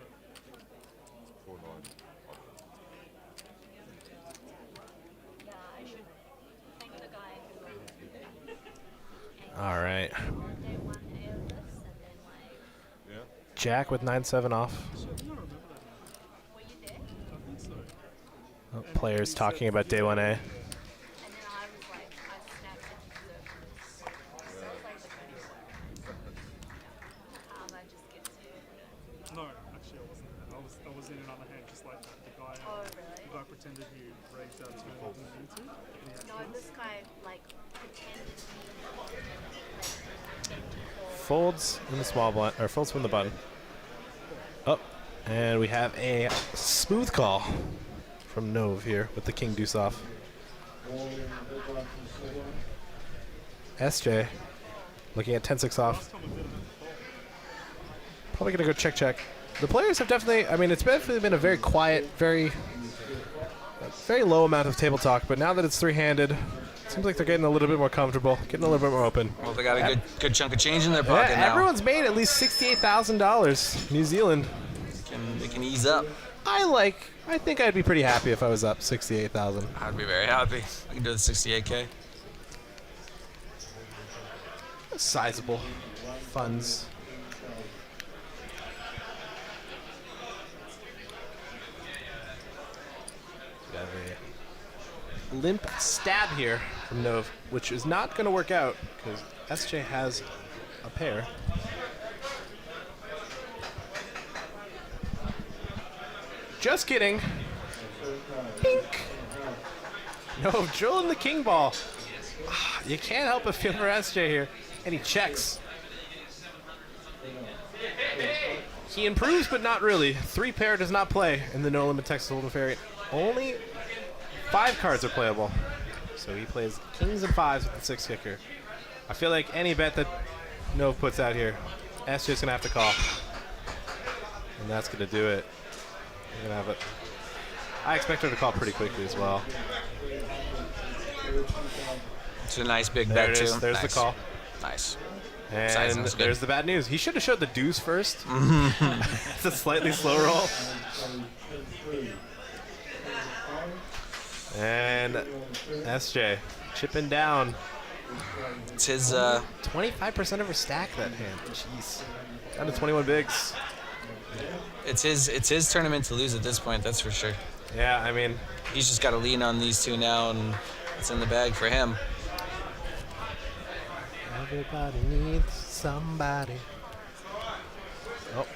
4-9. Yeah, I should thank the guy who All right. day one airless and then like. Yeah. Jack with 9-7 off. Were you there? Oh, players talking about day 1A. And then I was like, I snapped into the. So like the funny I just get to. No, actually I wasn't there. I was in another hand just like that. The guy, Oh, really? the guy pretended he raised out to YouTube. No, this guy like pretended Folds in the small blind, or folds from the button. Oh, and we have a smooth call from Nove here with the king deuce off. SJ looking at 10-6 off. Probably gonna go check. The players have definitely, I mean, it's definitely been a very quiet, very low amount of table talk, but now that it's three-handed, seems like they're getting a little bit more comfortable, getting a little bit more open. Well, they got a good chunk of change in their pocket Yeah, now. everyone's made at least $68,000. New Zealand. They can ease up. I think I'd be pretty happy if I was up 68,000. I'd be very happy. I can do the 68K. Sizable funds. Got a limp stab here from Nove, which is not going to work out because SJ has a pair. Just kidding. Pink. No, drilling the king ball. You can't help but feel for SJ here. And he checks. He improves, but not really. 3-pair does not play in the No Limit Texas Hold'em Fairy. Only 5 cards are playable. So he plays kings and 5s with the 6 kicker. I feel like any bet that Nove puts out here, SJ's gonna have to call. And that's gonna do it. We're gonna have it. I expect her to call pretty quickly as well. It's a nice big There bet it is. too. There's Nice. the call. Nice. And Sizing's good. there's the bad news. He should have showed the deuce first. It's a slightly slow roll. And SJ chipping down. It's his 25% of her stack that hand. Jeez. Down to 21 bigs. It's his tournament to lose at this point, that's for sure. Yeah, I mean, he's just got to lean on these two now, and it's in the bag for him. everybody needs somebody. Oh,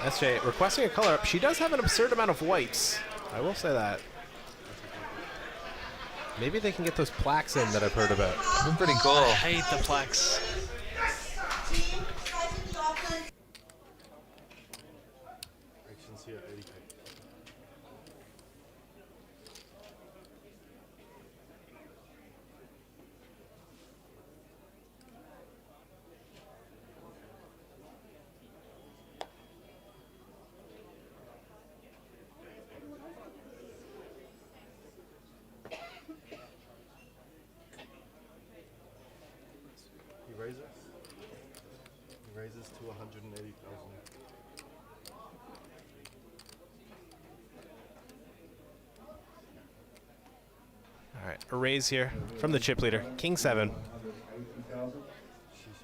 SJ requesting a color up. She does have an absurd amount of whites. I will say that. Maybe they can get those plaques in that I've heard about. They're pretty cool. I hate the plaques. You raise it? 180,000. All right, a raise here from the chip leader, King 7.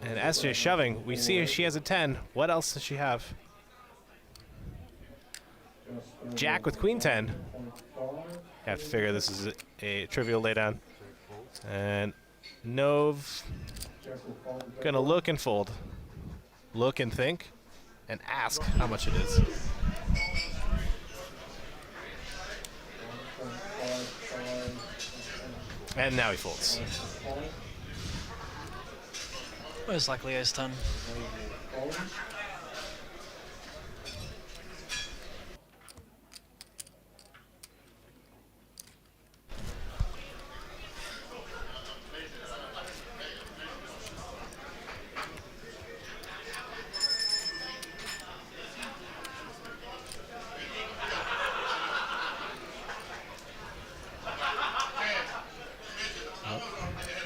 And SJ shoving. We see she has a 10. What else does she have? Jack with Queen 10. Have to figure this is a trivial laydown. And Nove gonna look and fold. Look and think and ask how much it is. And now he folds. Most likely ace 10.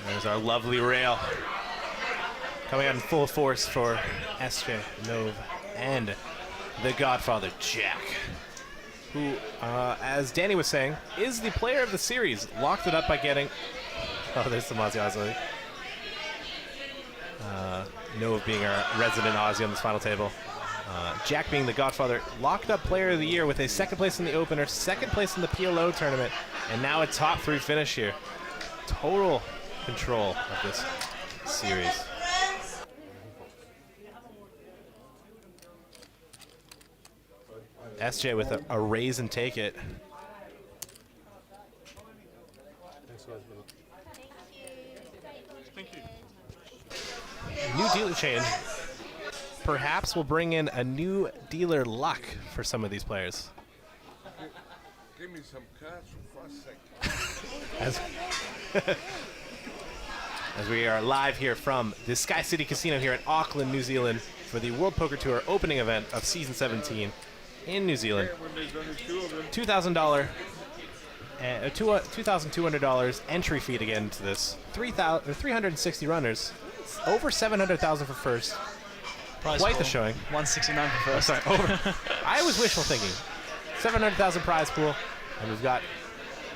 There's our lovely rail. Coming out in full force for SJ, Nove, and the Godfather, Jack, who, as Danny was saying, is the player of the series. Locked it up by getting... Oh, there's some Aussie Aussie. Nove being our resident Aussie on this final table. Jack being the Godfather, locked up player of the year with a second place in the opener, second place in the PLO tournament, and now a top 3 finish here. Total control of this series. SJ with a raise and take it. Thank you. New dealer change. Perhaps we'll bring in a new dealer luck for some of these players. Give me some cash for a second. As we are live here from the Skycity Casino here in Auckland, New Zealand for the World Poker Tour opening event of Season 17 in New Zealand. $2,000 and $2,200 entry fee to get into this. 360 runners, over 700,000 for first. Prize Quite pool. the showing. 169 for first. Oh, sorry, over. I was wishful thinking. 700,000 prize pool, and we've got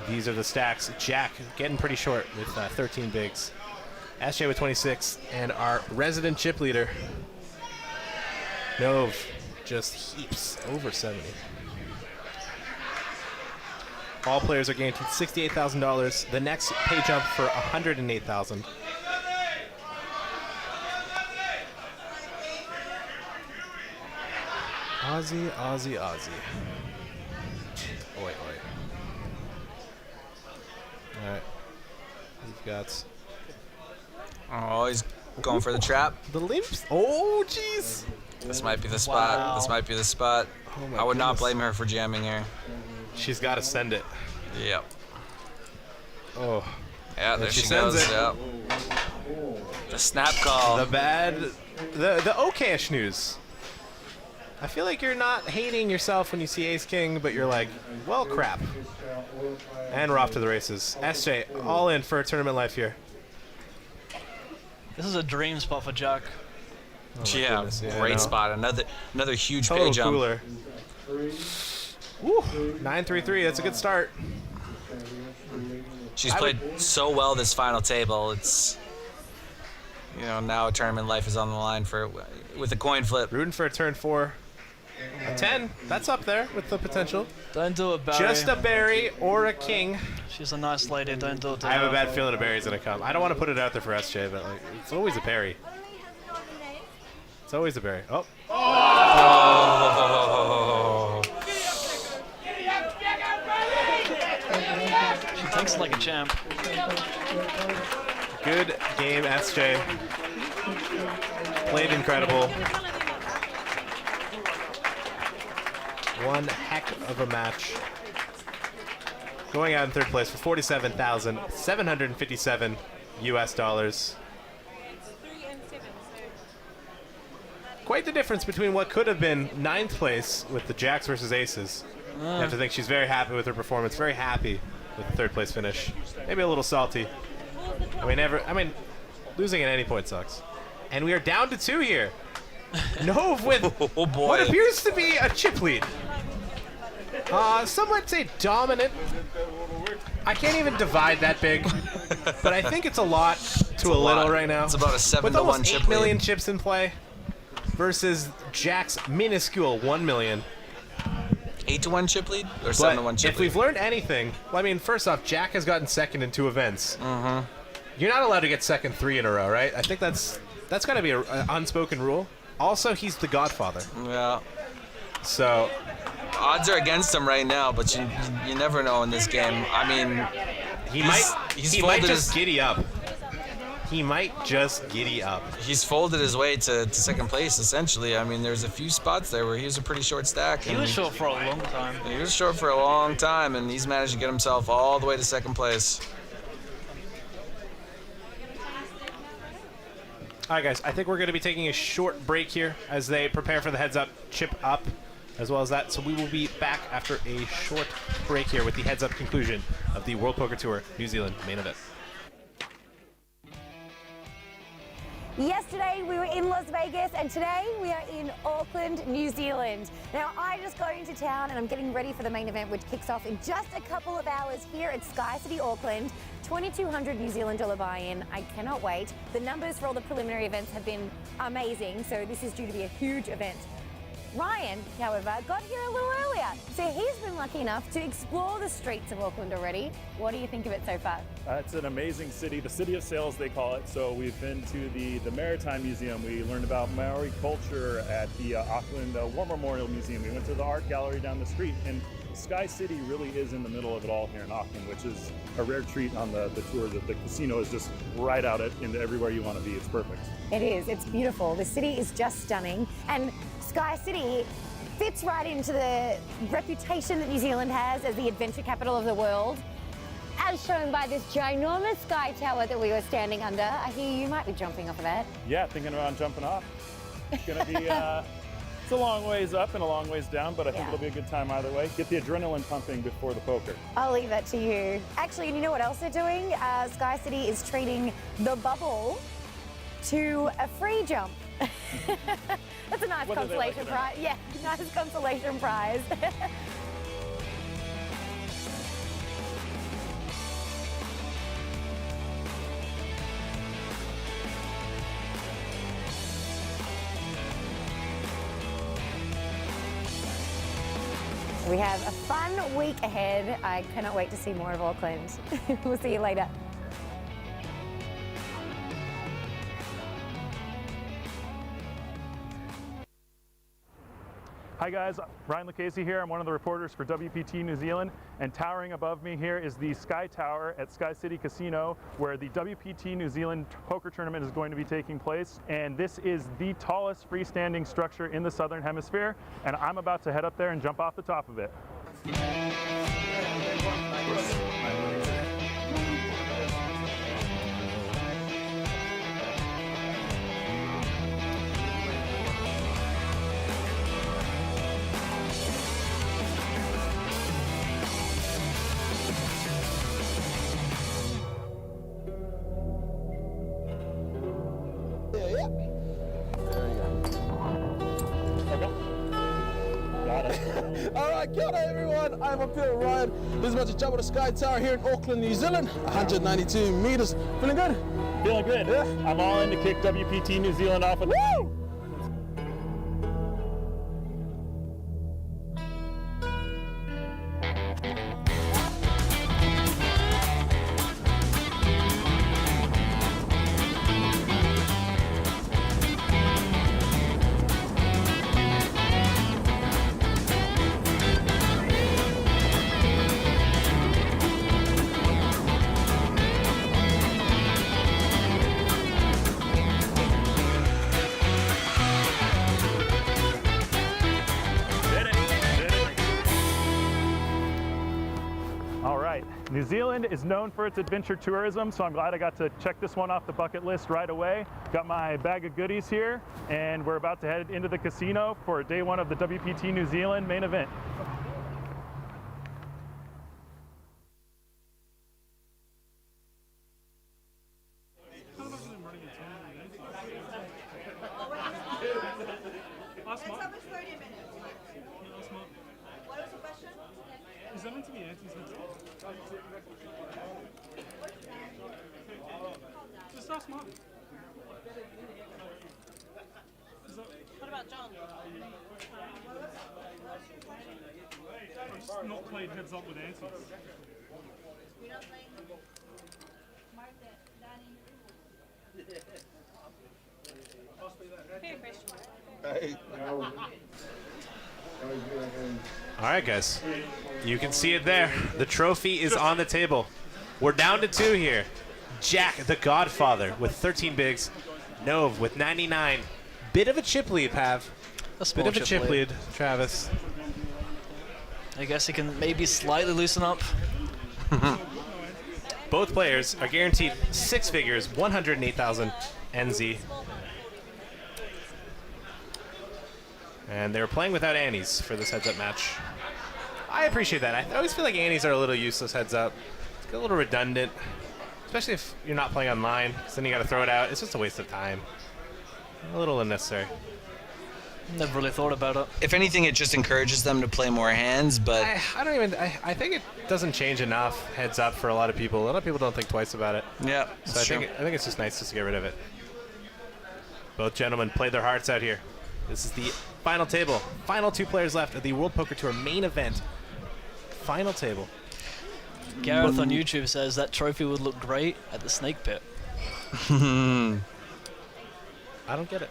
these are the stacks. Jack getting pretty short with 13 bigs. SJ with 26, and our resident chip leader, Nove, just heaps over 70. All players are guaranteed $68,000. The next pay jump for $108,000. Aussie, Aussie, Aussie. Oi, oi. All right. We've got. Oh, he's going for the trap. The limps. Oh, jeez. This might be the spot. Wow. This might be the spot. Oh my I would not goodness. blame her for jamming here. She's got to send it. Yep. Oh. Yeah, And there she sends goes. it. Yep. The snap call. The bad, the okayish news. I feel like you're not hating yourself when you see Ace King, but you're like, well, crap. And we're off to the races. SJ, all in for tournament life here. This is a dream spot for Jack. Oh my Yeah, goodness, yeah, I great know. spot. Another huge Total pay jump. cooler. Woo, 9-3-3. That's a good start. She's played so well this final table. It's, you know, now tournament life is on the line for with a coin flip. Rooting for a turn 4. A 10. That's up there with the potential. Don't do it, Barry. Just a berry or a king. She's a nice lady. Don't do it to I have her. a bad feeling a berry's gonna come. I don't want to put it out there for SJ, but like, it's always a berry. It's always a berry. Oh. Oh. She thinks like a champ. Good game, SJ. Played incredible. One heck of a match. Going out in third place for $47,757 US dollars. Quite the difference between what could have been 9th place with the Jacks versus Aces. You have to think she's very happy with her performance, very happy with the third place finish. Maybe a little salty. I mean, losing at any point sucks. And we are down to 2 here. Nove with Oh boy. what appears to be a chip lead. Some might say dominant. I can't even divide that big, but I think it's a lot to a little right now. It's about a 7 with to 1 almost chip 8 million lead. chips in play versus Jack's minuscule 1 million. 8 to 1 chip lead or 7 to 1 chip If lead? we've learned anything, well, I mean, first off, Jack has gotten second in 2 events. You're not allowed to get second 3 in a row, right? I think that's got to be an unspoken rule. Also, he's the Godfather. Yeah. So odds are against him right now, but you never know in this game. I mean, he he's might folded just giddy up. He might just giddy up. He's folded his way to second place, essentially. I mean, there's a few spots there where he was a pretty short stack. He was short for a long time. He was short for a long time, and he's managed to get himself all the way to second place. All right, guys, I think we're going to be taking a short break here as they prepare for the heads-up chip up, as well as that. So we will be back after a short break here with the heads-up conclusion of the World Poker Tour New Zealand main event. Yesterday we were in Las Vegas and today we are in Auckland, New Zealand. Now I just got into town and I'm getting ready for the main event, which kicks off in just a couple of hours here at Skycity Auckland. 2,200 New Zealand dollar buy-in. I cannot wait. The numbers for all the preliminary events have been amazing, so this is due to be a huge event. Ryan, however, got here a little earlier, so he's been lucky enough to explore the streets of Auckland already. What do you think of it so far? It's an amazing city, the city of sails they call it. So we've been to the Maritime Museum. We learned about Maori culture at the Auckland War Memorial Museum. We went to the art gallery down the street, and Sky City really is in the middle of it all here in Auckland, which is a rare treat on the tour. The casino is just right out into everywhere you want to be. It's perfect. It is. It's beautiful. The city is just stunning. And Sky City fits right into the reputation that New Zealand has as the adventure capital of the world, as shown by this ginormous sky tower that we were standing under. I hear you might be jumping off of that. Yeah, thinking about jumping off. It's going to be it's a long ways up and a long ways down, but I think it'll be a good time either way. Get the adrenaline pumping before the poker. I'll leave that to you. Actually, and you know what else they're doing? Sky City is treating the bubble to a free jump. That's a nice consolation prize. Yeah, nice consolation prize. We have a fun week ahead. I cannot wait to see more of Auckland. We'll see you later. Hi guys, Ryan Lucchese here. I'm one of the reporters for WPT New Zealand, and towering above me here is the Sky Tower at Sky City Casino, where the WPT New Zealand poker tournament is going to be taking place. And this is the tallest freestanding structure in the Southern Hemisphere, and I'm about to head up there and jump off the top of it. Alright, kia ora everyone, I'm up here with Ryan. This is about to jump on the Sky Tower here in Auckland, New Zealand. 192 meters. Feeling good? Feeling good. Yeah. I'm all in to kick WPT New Zealand off. Woo! New Zealand is known for its adventure tourism, so I'm glad I got to check this one off the bucket list right away. Got my bag of goodies here, and we're about to head into the casino for day one of the WPT New Zealand main event. Just ask Mark. What about John? I've not played heads up with aunties. We're not playing Martha, Danny. Fair question. All right, guys. You can see it there. The trophy is on the table. We're down to 2 here. Jack, the Godfather, with 13 bigs. Nove with 99. Bit of a chip lead, Pav. Bit of a chip lead, Travis. I guess he can maybe slightly loosen up. Both players are guaranteed 6 figures, 108,000 NZ. And they're playing without Annies for this heads-up match. I appreciate that. I always feel like Annies are a little useless heads-up. It's a little redundant, especially if you're not playing online, because then you got to throw it out. It's just a waste of time. A little unnecessary. Never really thought about it. If anything, it just encourages them to play more hands, but... I think it doesn't change enough heads up for a lot of people. A lot of people don't think twice about it. Yeah, So I think it's just nice just to get rid of it. Both gentlemen played their hearts out here. This is the final table. Final 2 players left of the World Poker Tour main event. Final table. Gareth on YouTube says that trophy would look great at the Snake Pit. I don't get it.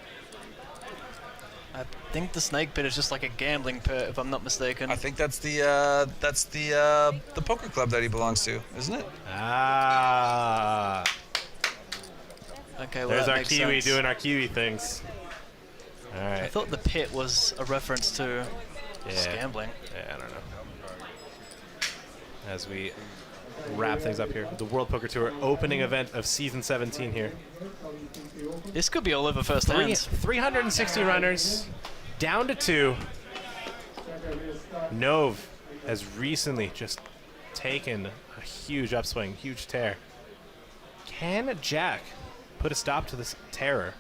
I think the Snake Pit is just like a gambling pit, if I'm not mistaken. I think that's the poker club that he belongs to, isn't it? Ah. Okay, well, There's that our makes Kiwi sense. doing our Kiwi things. All right. I thought the pit was a reference to just Yeah. gambling. Yeah, I don't know. As we wrap things up here, the World Poker Tour opening event of season 17 here. This could be all over first hands. 360 runners, down to 2. Nove has recently just taken a huge upswing, huge tear. Can Jack put a stop to this terror?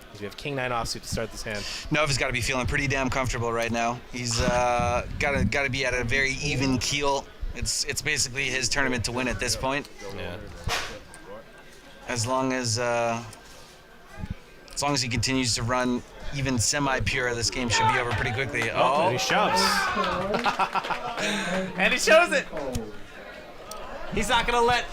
Because we have King 9 offsuit to start this hand. Nova's got to be feeling pretty damn comfortable right now. He's got to be at a very even keel. It's basically his tournament to win at this point. Yeah. As long as he continues to run even semi-pure, this game should be over pretty quickly. Oh, and he shoves. And he shows it. He's not gonna let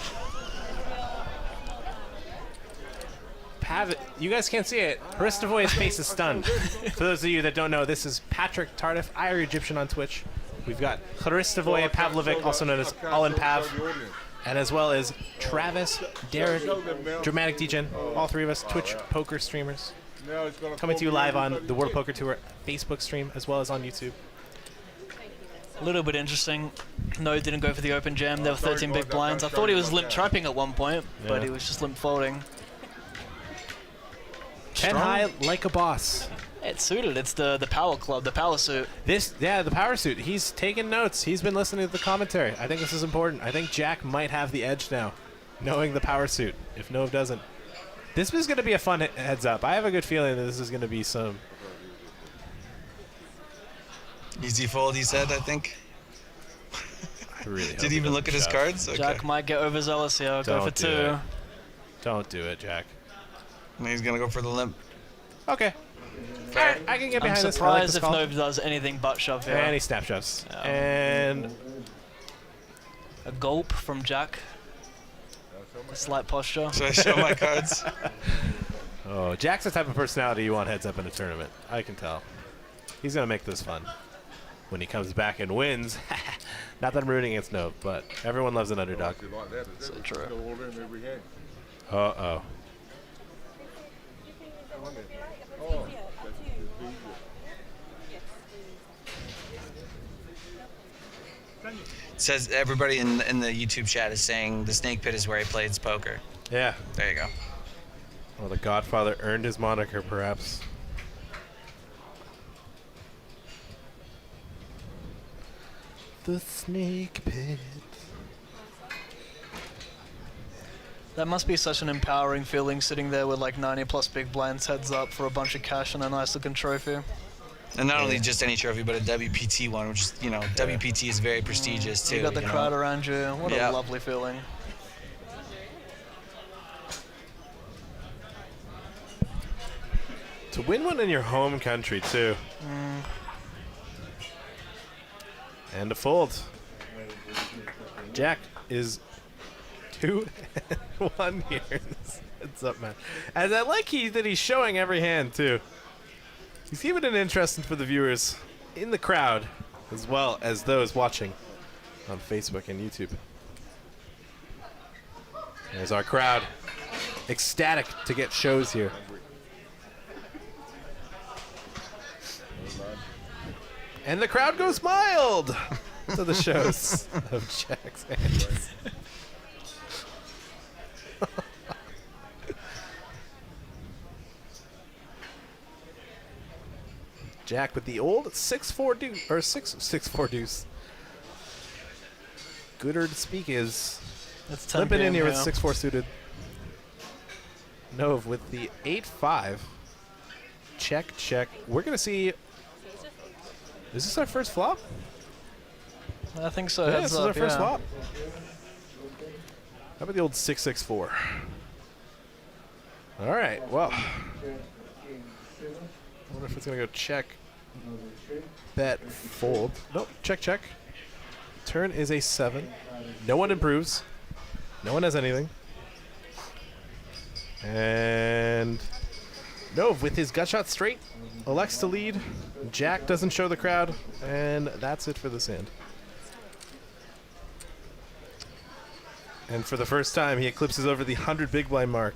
Pav. You guys can't see it. Haristovoy's face is stunned. For those of you that don't know, this is Patrick Tardif, IR Egyptian on Twitch. We've got Haristovoy Pavlovic, also known as All in Pav, and as well as Travis, Derek, Dramatic Degen, all 3 of us Twitch poker streamers. Coming to you live on the World Poker Tour Facebook stream as well as on YouTube. A little bit interesting. No, didn't go for the open jam. There were 13 big blinds. I thought he was limp trapping at one point, but he was just limp folding. 10 high like a boss. It's suited. It's the power club, the power suit. The power suit. He's taking notes. He's been listening to the commentary. I think this is important. I think Jack might have the edge now, knowing the power suit, if Nove doesn't. This is going to be a fun heads up. I have a good feeling that this is going to be some... Easy fold, he said, I think. I really Did he even look at his cards? Okay. Jack might get overzealous here. Go for 2. Don't do it, Jack. And he's going to go for the limp. Okay. Alright, I can get behind I'm this. I like surprised this if call. Nove does anything but shove here. And he snap shoves. And a gulp from Jack. A slight posture. Should I show my cards? Oh, Jack's the type of personality you want heads up in a tournament. I can tell. He's going to make this fun. When he comes back and wins. Not that I'm rooting against Nove, but everyone loves an underdog. So true. Uh-oh. Says everybody in the YouTube chat is saying the Snake Pit is where he plays poker. Yeah. There you go. Well, the Godfather earned his moniker, perhaps. The Snake Pit. That must be such an empowering feeling, sitting there with like 90+ big blinds heads up for a bunch of cash and a nice looking trophy. And not only just any trophy, but a WPT one, which is, WPT is very prestigious too. You got the crowd around you. What Yeah. a lovely feeling. To win one in your home country, too. And a fold. Jack is 2-1 here. What's up, man? And I like that he's showing every hand, too. He's keeping it interesting for the viewers in the crowd, as well as those watching on Facebook and YouTube. There's our crowd. Ecstatic to get shows here. And the crowd goes mild to the shows of Jack's hands. Jack with the old 6-4 deuce, or 6-4 deuce. Gooder to speak is limping in here with 6-4 suited. Nove with the 8-5. Check, check. We're going to see. Is this our first flop? I think so. Yeah, Heads this is our up, first yeah. flop. How about the old 6-6-4? All right, well. I wonder if it's going to go check, bet, fold. Nope, check, check. Turn is a 7. No one improves. No one has anything. And Nove with his gut shot straight elects to lead. Jack doesn't show the crowd, and that's it for this hand. And for the first time, he eclipses over the 100 big blind mark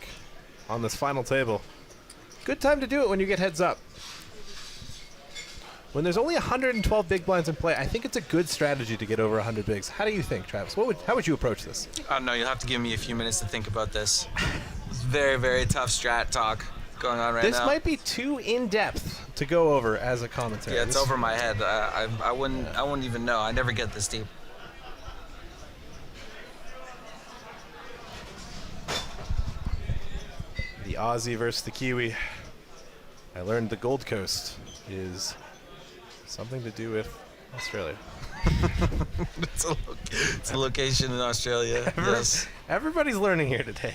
on this final table. Good time to do it when you get heads up. When there's only 112 big blinds in play, I think it's a good strategy to get over 100 bigs. How do you think, Travis? How would you approach this? No, you'll have to give me a few minutes to think about this. It's very, very tough strat talk going on right now. This might be too in-depth to go over as a commentary. Yeah, it's over my head. I wouldn't even know. I never get this deep. The Aussie versus the Kiwi. I learned the Gold Coast is something to do with Australia. It's a location in Australia. Yes. Everybody's learning here today.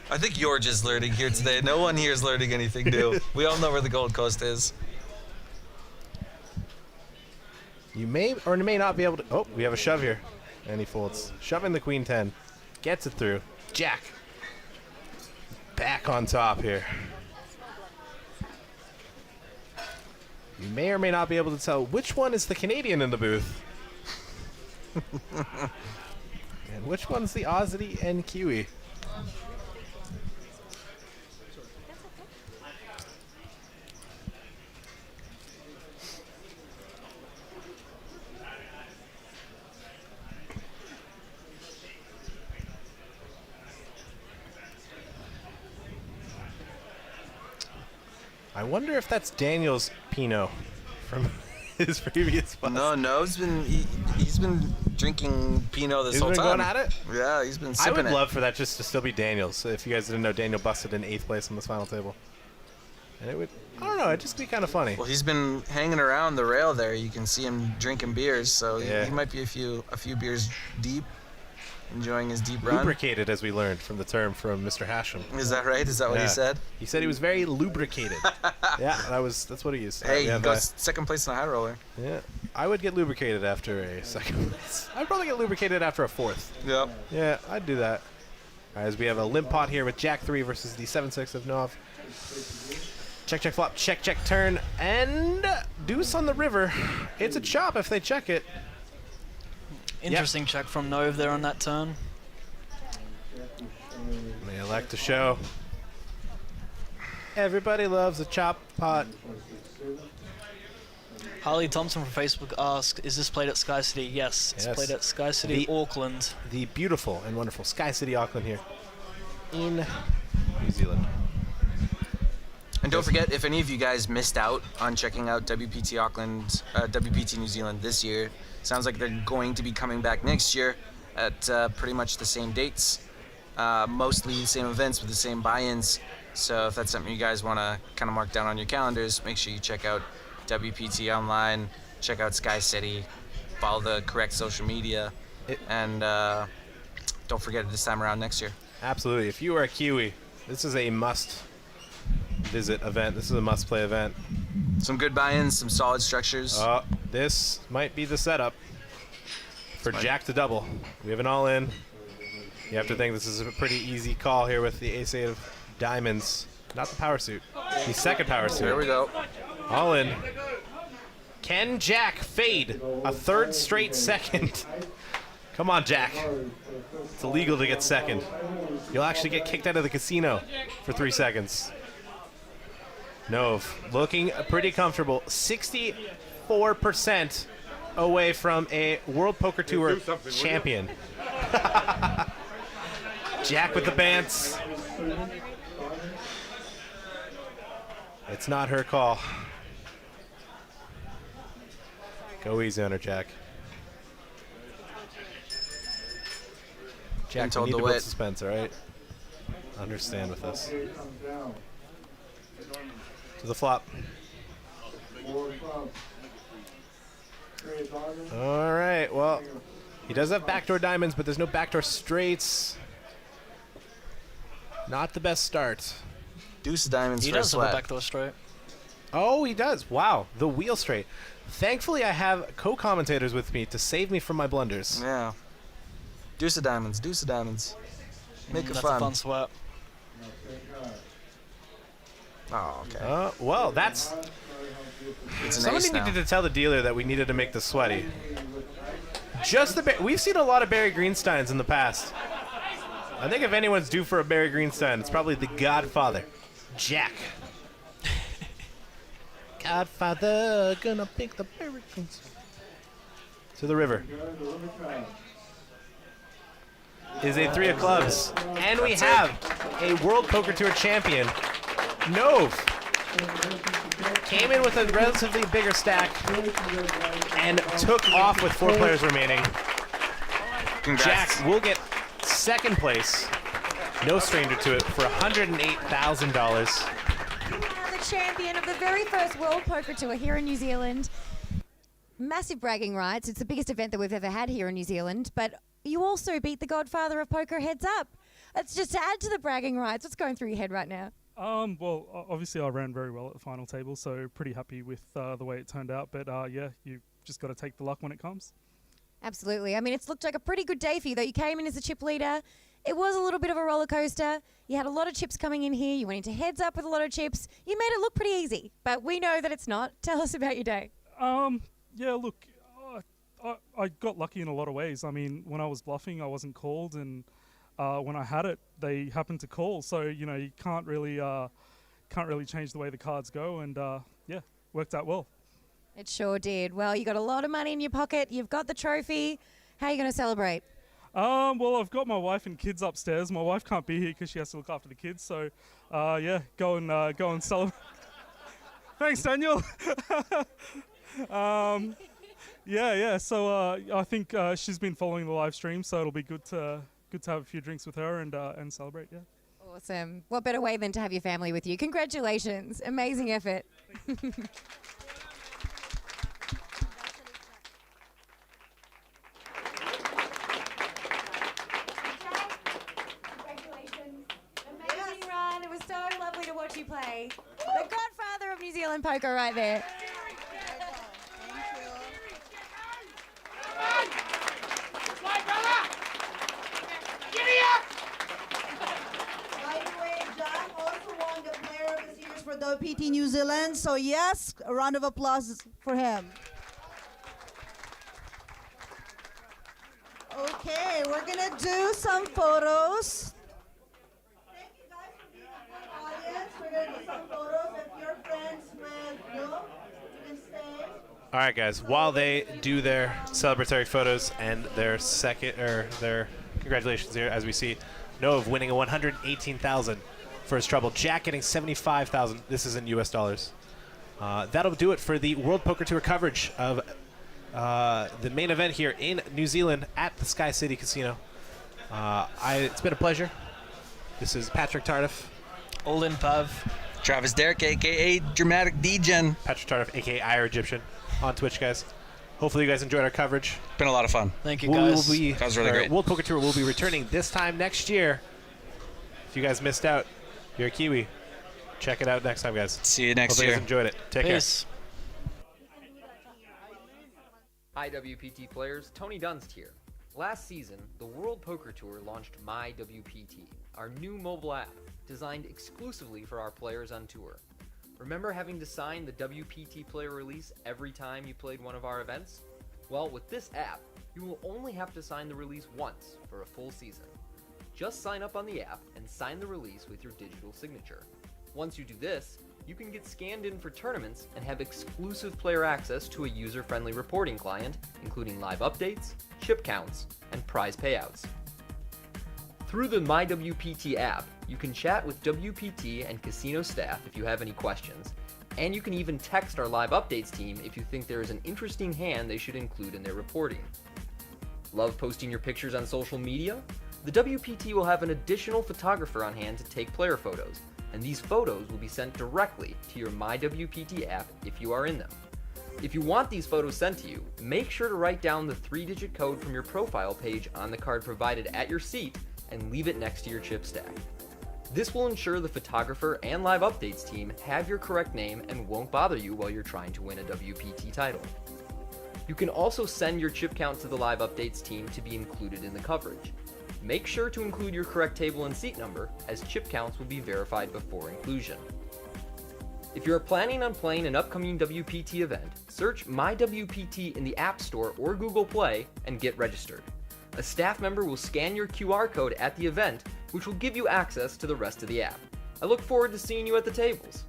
I think you're just learning here today. No one here is learning anything new. We all know where the Gold Coast is. You may or may not be able to. Oh, we have a shove here. And he folds. Shoving the Queen 10. Gets it through. Jack. Back on top here. You may or may not be able to tell which one is the Canadian in the booth. And which one's the Aussie and Kiwi. I wonder if that's Daniel's Pinot from his previous spot. No, he's been drinking Pinot this whole He's time. been going at it? Yeah, he's been I sipping would it. love for that just to still be Daniel's. If you guys didn't know, Daniel busted in 8th place on this final table. And it would, I don't know, it'd just be kind of funny. Well, he's been hanging around the rail there. You can see him drinking beers, so Yeah. he might be a few beers deep, enjoying his deep run. Lubricated, as we learned from the term from Mr. Hashem. Is that right? Is that what he said? He said he was very lubricated. Yeah, that's what he used. Hey, We he have, goes second place in the high roller. Yeah, I would get lubricated after a second place. I'd probably get lubricated after a 4th. Yep. Yeah, I'd do that. All right, as we have a limp pot here with Jack 3 versus the 7-6 of Nov. Check, check, flop, check, check, turn, and deuce on the river. It's a chop if they check it. Interesting check from Nove there on that turn. They elect to show. Everybody loves a chop pot. Harley Thompson from Facebook asked, is this played at Skycity? Yes, it's played at Skycity Auckland. The beautiful and wonderful Skycity Auckland here in New Zealand. And don't forget, if any of you guys missed out on checking out WPT Auckland, WPT New Zealand this year, sounds like they're going to be coming back next year at pretty much the same dates. mostly the same events with the same buy-ins. So if that's something you guys want to kind of mark down on your calendars, make sure you check out WPT online, check out Skycity, follow the correct social media, and don't forget it this time around next year. Absolutely. If you are a Kiwi, this is a must-visit event. This is a must-play event. Some good buy-ins, some solid structures. This might be the setup for Jack to double. We have an all-in. You have to think this is a pretty easy call here with the ace-8 of diamonds. Not the power suit. The second power suit. There we go. All in. Can Jack fade a third straight second? Come on, Jack. It's illegal to get second. You'll actually get kicked out of the casino for 3 seconds. Nove looking pretty comfortable. 64% away from a World Poker Tour champion. Jack with the bants. It's not her call. Go easy on her, Jack. Jack, we need to build suspense, all right? Understand with us. To the flop. All right, well, he does have backdoor diamonds, but there's no backdoor straights. Not the best start. Deuce of diamonds He for a does have a sweat. backdoor straight. Oh, he does. Wow, the wheel straight. Thankfully, I have co-commentators with me to save me from my blunders. Yeah. Deuce of diamonds, deuce of diamonds. Make it That's fun. a fun sweat. Oh, okay. Well, that's... It's an Somebody ace now. needed to tell the dealer that we needed to make this sweaty. Just the... We've seen a lot of Barry Greensteins in the past. I think if anyone's due for a Barry Greenstein, it's probably the Godfather, Jack. Godfather, gonna pick the Barry Greenstein. To the river. Is a 3 of clubs. And we have a World Poker Tour champion, Nove. Came in with a relatively bigger stack and took off with 4 players remaining. Congrats. Jack will get second place, no stranger to it, for $108,000. The champion of the very first World Poker Tour here in New Zealand. Massive bragging rights. It's the biggest event that we've ever had here in New Zealand, but you also beat the godfather of poker heads up. Let's just add to the bragging rights. What's going through your head right now? Well, obviously I ran very well at the final table, so pretty happy with the way it turned out. But yeah, you just got to take the luck when it comes. Absolutely. I mean, it's looked like a pretty good day for you, though. You came in as a chip leader. It was a little bit of a roller coaster. You had a lot of chips coming in here. You went into heads up with a lot of chips. You made it look pretty easy, but we know that it's not. Tell us about your day. Yeah, look, I got lucky in a lot of ways. I mean, when I was bluffing, I wasn't called, and when I had it, they happened to call. So you know, you can't really change the way the cards go, and yeah, worked out well. It sure did. Well, you got a lot of money in your pocket. You've got the trophy. How are you going to celebrate? Well, I've got my wife and kids upstairs. My wife can't be here because she has to look after the kids. So, yeah, go and celebrate. Thanks, Daniel. Yeah. So I think she's been following the live stream, so it'll be good to have a few drinks with her and celebrate. Yeah. Awesome. What better way than to have your family with you? Congratulations. Amazing effort. Amazing run. It was so lovely to watch you play. The godfather of New Zealand poker right there. By the way, Jack also won the Player of the Series for WPT New Zealand. So yes, a round of applause for him. Okay, we're gonna do some photos. Thank you guys for being a good audience. We're gonna do some photos. If you're friends with you, you can stay. All right, guys. While they do their celebratory photos and their their congratulations here, as we see Nove winning a $118,000 for his trouble. Jack getting $75,000. This is in U.S. dollars. That'll do it for the World Poker Tour coverage of the main event here in New Zealand at the Sky City Casino. It's been a pleasure. This is Patrick Tardif. Olin Pav. Travis Derrick, a.k.a. Dramatic D-Gen. Patrick Tardif, a.k.a. Ire Egyptian, on Twitch, guys. Hopefully you guys enjoyed our coverage. Been a lot of fun. Thank you, guys. That was really great. World Poker Tour will be returning this time next year. If you guys missed out, you're a Kiwi. Check it out next time, guys. See you next Hope year. you guys enjoyed it. Take Peace. Hi WPT players, Tony Dunst here. Last season, the World Poker Tour launched MyWPT, our new mobile app designed exclusively for our players on tour. Remember having to sign the WPT player release every time you played one of our events? Well, with this app, you will only have to sign the release once for a full season. Just sign up on the app and sign the release with your digital signature. Once you do this, you can get scanned in for tournaments and have exclusive player access to a user-friendly reporting client, including live updates, chip counts, and prize payouts. Through the MyWPT app, you can chat with WPT and casino staff if you have any questions, and you can even text our live updates team if you think there is an interesting hand they should include in their reporting. Love posting your pictures on social media? The WPT will have an additional photographer on hand to take player photos, and these photos will be sent directly to your MyWPT app if you are in them. If you want these photos sent to you, make sure to write down the 3-digit code from your profile page on the card provided at your seat and leave it next to your chip stack. This will ensure the photographer and live updates team have your correct name and won't bother you while you're trying to win a WPT title. You can also send your chip count to the live updates team to be included in the coverage. Make sure to include your correct table and seat number, as chip counts will be verified before inclusion. If you are planning on playing an upcoming WPT event, search MyWPT in the App Store or Google Play and get registered. A staff member will scan your QR code at the event, which will give you access to the rest of the app. I look forward to seeing you at the tables.